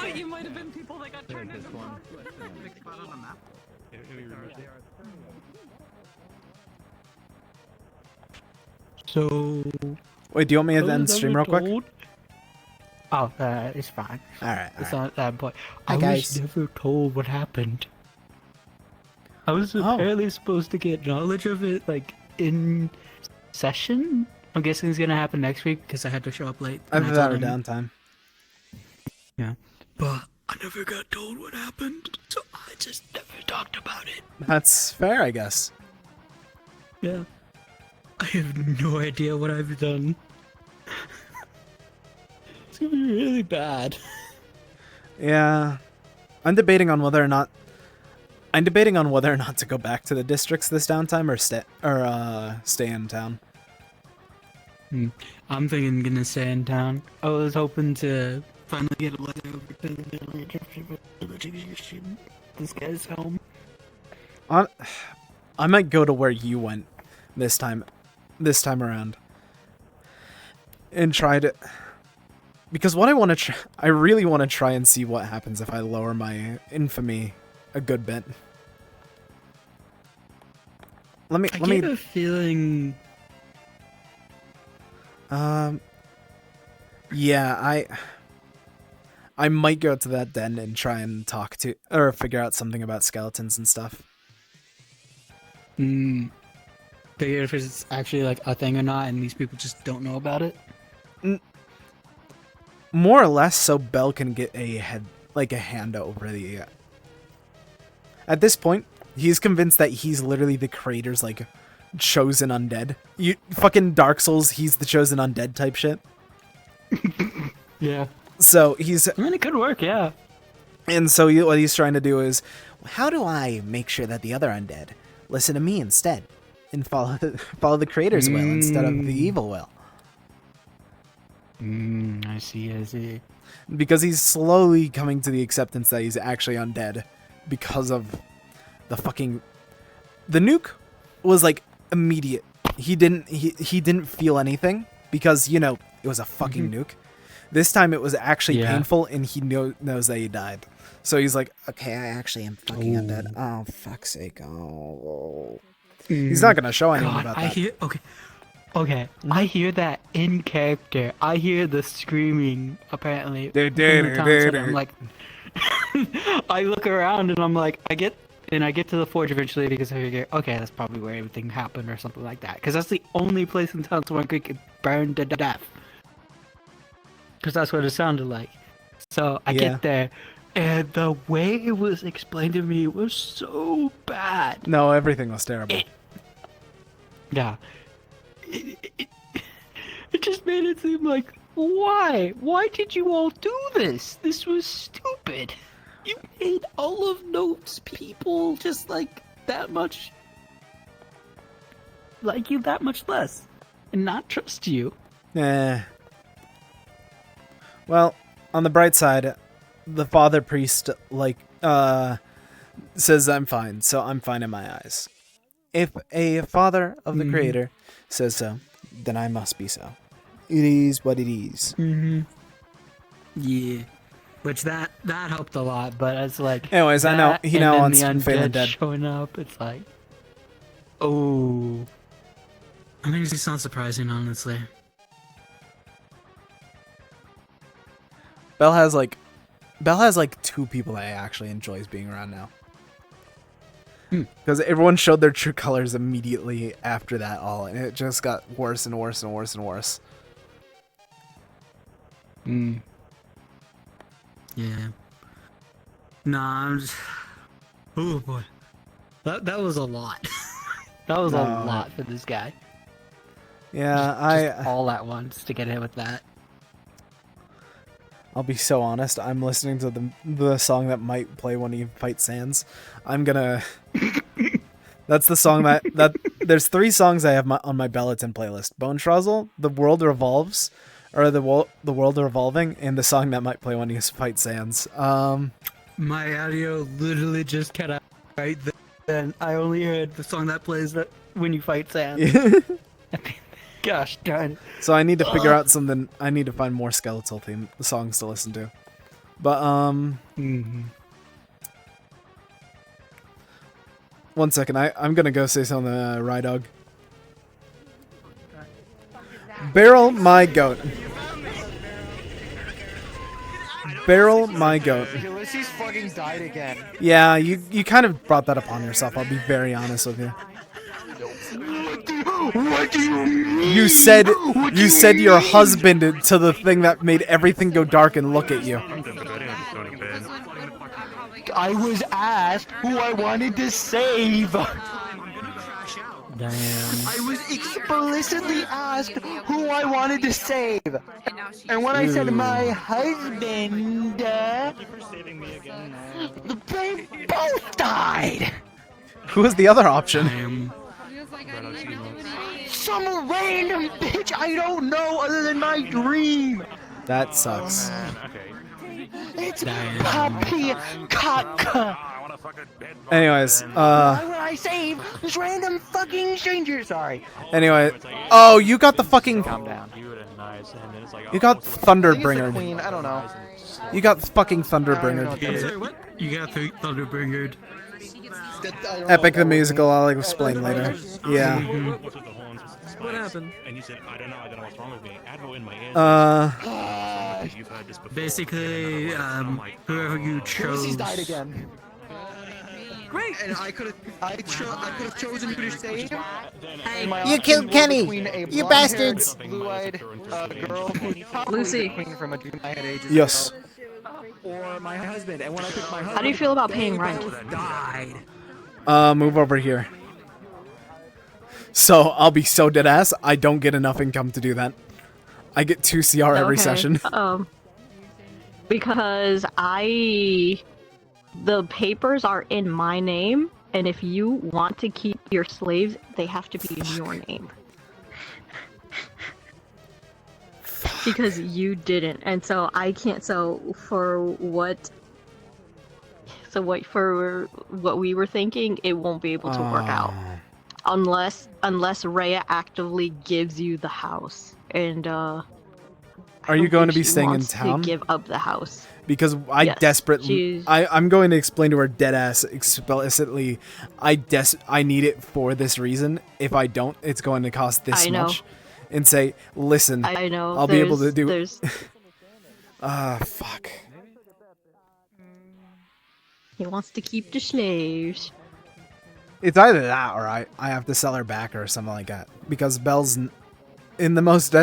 So... Wait, do you want me to end stream real quick? Oh, it's fine. Alright, It's not that important. Hi, I guys. was never told what happened. I was apparently supposed to get knowledge of it, like, in session? I'm guessing it's gonna happen next week because I had to show up late. I've and had I a told him- downtime. Yeah. But I never got told what happened, so I just never talked about it. That's fair, I guess. Yeah. I have no idea what I've done. It's gonna be really bad. Yeah. I'm debating on whether or not to go back to the districts this downtime or stay in town. I'm thinking I'm gonna stay in town. I was hoping to finally get a letter over to the village. This guy's home. I might go to where you went this time around. And try to... Because what I really want to try and see what happens if I lower my infamy a good bit. I get a feeling... Yeah, I might go to that den and try and talk to... Or figure out something about skeletons and stuff. Figure if it's actually like a thing or not and these people just don't know about it? More or less so Belle can get a hand over the... At this point, he's convinced that he's literally the creator's, like, chosen undead. You fucking Dark Souls, he's the chosen undead type shit. Yeah. So he's... I mean, it could work, yeah. And so what he's trying to do is, how do I make sure that the other undead listen to me instead and follow the creator's will instead of the evil will? I see. Because he's slowly coming to the acceptance that he's actually undead because of the fucking... The nuke was like immediate. He didn't feel anything because, you know, it was a fucking nuke. This time it was actually painful and he knows that he died. So he's like, okay, I actually am fucking undead. Oh, fuck's sake. Oh. He's not going to show anyone about that. Okay, I hear that in character. I hear the screaming, apparently. From the town center. I'm like... I look around and I'm like, I get to the forge eventually because I figure, okay, that's probably where everything happened or something like that. Because that's the only place in town someone could get burned to death. Because that's what it sounded like. So I get there, and the way it was explained to me was so bad. No, everything was terrible. Yeah. It just made it seem like, why? Why did you all do this? This was stupid. You made all of those people just like that much, like you that much less, and not trust you. Well, on the bright side, the father priest, says I'm fine, so I'm fine in my eyes. If a father of the creator says so, then I must be so. It is what it is. Yeah. Which that helped a lot, but it's like... Anyways, I know, he now wants the feeling undead dead. showing up, it's like... Oh. I mean, it's not surprising, honestly. Belle has like two people that actually enjoys being around now. Because everyone showed their true colors immediately after that all, and it just got worse and worse and worse and worse. Yeah. Nah, I'm just... Oh boy. That was a lot. That was a lot for this guy. Yeah, just all at once to get hit with that. I'll be so honest, I'm listening to the song that might play when he fights Sans. I'm gonna... That's the song that there's 3 songs I have on my Bellatin playlist. Bone Shrozzle, The World Revolves, or the World Revolving, and the song that might play when you fight Sans. My audio literally just cut out right there. then I only heard the song that plays that when you fight Sans. Gosh darn. So I need to figure out something. I need to find more skeletal theme songs to listen to. But one second. I'm gonna go say something to Rydog. Barrel my goat. Barrel my goat. Ulysses fucking died again. Yeah, you kind of brought that upon yourself. I'll be very honest with you. What do you mean? You said your husband to the thing that made everything go dark and look at you. I was asked who I wanted to save. Damn. I was explicitly asked who I wanted to save. And when I said my husband, they both died. Who was the other option? Some random bitch I don't know other than my dream. That sucks. It's Poppy Cock. Anyways, Why would I save this random fucking stranger? Sorry. Anyway, oh, you got the fucking. Calm down. You got Thunderbringer. Queen, I don't know. You got fucking Thunderbringer. You got Thunderbringer. Epic the musical. I'll explain later. Yeah. What happened? And you said, I don't know what's wrong with me. Advo in my ear. You've heard this before. Basically, whoever you chose. Ulysses died again. Great. And I could have chosen who to save. You killed Kenny. You bastards. Blue-eyed girl who Lucy. queen from a dream I had ages Yes. ago. Or my husband. And when I picked my husband, How do you feel about paying rent? Died. Move over here. So I'll be so dead ass. I don't get enough income to do that. I get 2 CR every session. Because the papers are in my name, and if you want to keep your slaves, they have to be in your name. Because you didn't, and so I can't. So for what we were thinking, it won't be able to work out unless Rhea actively gives you the house. And are you going to be staying in town? To give up the house. Because I'm going to explain to her dead ass explicitly. I need it for this reason. If I don't, it's going to cost this much. And say, listen, I know. I'll be able to do it. Fuck. He wants to keep the slaves. It's either that or I have to sell her back or something like that. Because Belle's, in the most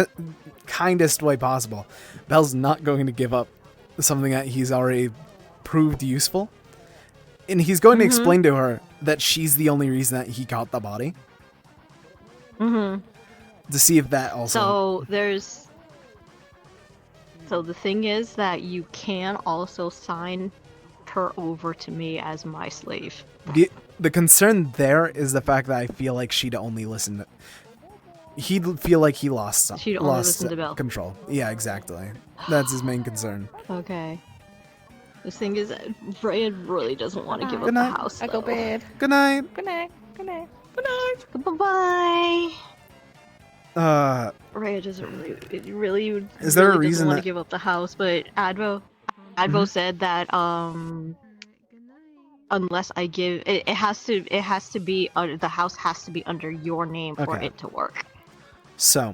kindest way possible, Belle's not going to give up something that he's already proved useful. And he's going to explain to her that she's the only reason that he caught the body. To see if that also... So the thing is that you can also sign her over to me as my slave. The concern there is the fact that I feel like she'd only listen to... He'd feel like he lost control. Yeah, exactly. That's his main concern. Okay. The thing is that Brian really doesn't want to give up the house. I go bed. Good night. Good night. Good night. Good night. Bye-bye. Rhea doesn't really is there a reason doesn't want to give up the house, but Advo said that unless I give it has to be the house has to be under your name for it to work. So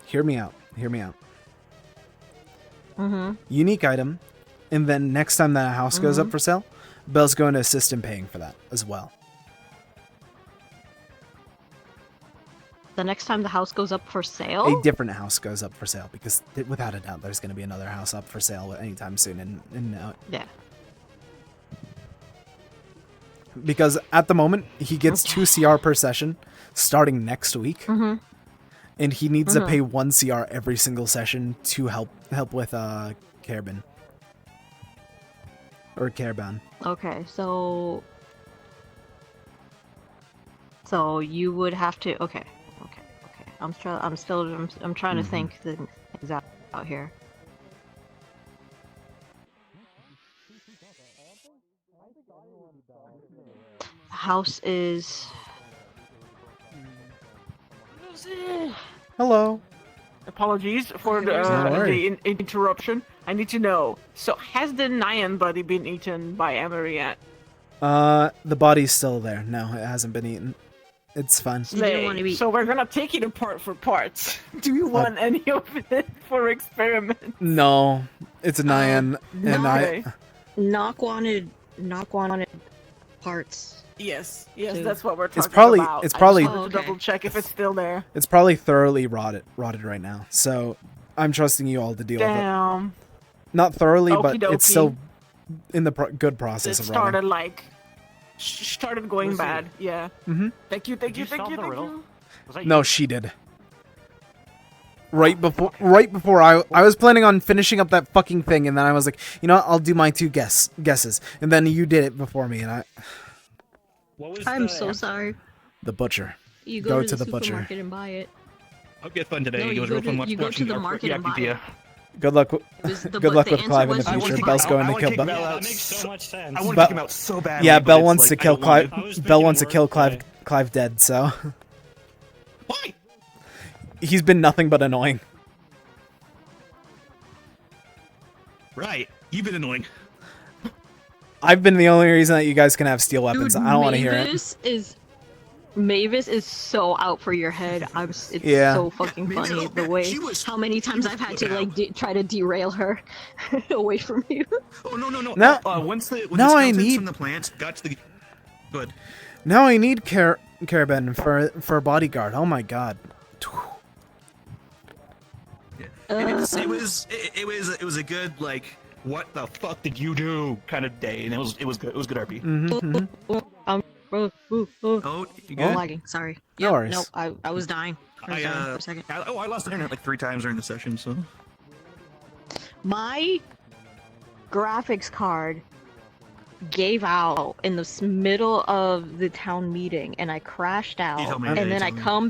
hear me out. Unique item, and then next time that a house goes up for sale, Belle's going to assist in paying for that as well. The next time the house goes up for sale? A different house goes up for sale, because without a doubt there's going to be another house up for sale anytime soon. Yeah. Because at the moment, he gets 2 CR per session starting next week. And he needs to pay 1 CR every single session to help with Caravan. Or Caravan. Okay, so you would have to okay. I'm trying to think things out here. house is. Hello. Apologies for Don't worry. the interruption. I need to know. So, has the Nyan buddy been eaten by Emery yet? The body's still there. No, it hasn't been eaten. It's fine. So we're gonna take it apart for parts. Do you want any of it for experiment? No, it's a Nyan, and okay. Knock wanted parts. Yes, yes, Too. that's what we're talking It's probably- about. it's probably- I just wanted to double check if it's still there. It's probably thoroughly rotted right now. So I'm trusting you all to deal with it. Damn. Not thoroughly, but Okie it's dokie. still in the good process It of rotting. started like started going Lizzie. bad. Yeah. Mhm. Thank you. Did you solve the riddle? Was that No, you? she did. Right before I was planning on finishing up that fucking thing, and then I was like, you know what, I'll do my two guesses, and then you did it before me, and I'm so sorry. the butcher. You go to the butcher. supermarket and buy it. Hope you had fun today. No, you It was go real to- fun you go watching to the our market and buy Wikipedia. Good luck. Was the- Good luck the with answer Clive in the was you future. should Bell's buy- going I to wanna kill kick Bell. That makes so much sense. I want Bell- to kick him out so badly. Yeah, but Bell it's wants like, to I kill don't wanna- Clive. Bell wants to kill Clive dead. So. Why? He's been nothing but annoying. Right. You've been annoying. I've been the only reason that you guys can have steel weapons. I don't want to hear it. Mavis is so out for your head. It's Yeah. so fucking funny the way how many times I've had to like try to derail her away from you. Oh no. No. Once the Now I skeletons need- from the plant got to the good. Now I need Caraben for a bodyguard. Oh my god. It was a good like what the fuck did you do kind of day, and it was good. It was good RP. Oh, Oh, you good? I'm lagging. Sorry. No Yep, worries. No, I was dying for a second. I lost the internet like 3 times during the session, so. My graphics card gave out in the middle of the town meeting, and I crashed out. You told me, And yeah, you then I told me. come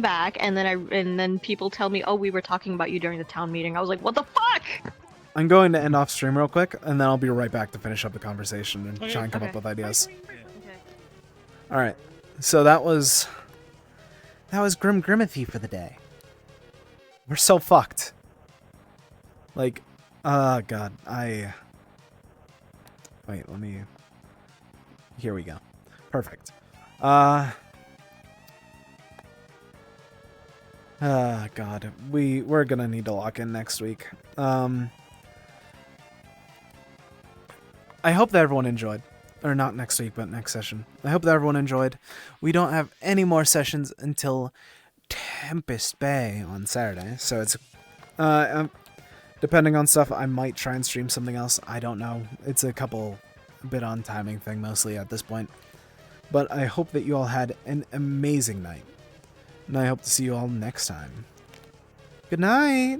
back, and then people tell me, "Oh, we were talking about you during the town meeting." I was like, "What the fuck?" I'm going to end off stream real quick, and then I'll be right back to finish up the conversation and Okay. try and come up Okay. with ideas. All right, so that was Grim Grimathy for the day. We're so fucked. Like, God, wait, let me. Here we go. Perfect. God, we're gonna need to lock in next week. I hope that everyone enjoyed. Or not next week, but next session. I hope that everyone enjoyed. We don't have any more sessions until Tempest Bay on Saturday. So it's... depending on stuff, I might try and stream something else. I don't know. It's a bit on timing thing mostly at this point. But I hope that you all had an amazing night. And I hope to see you all next time. Good night!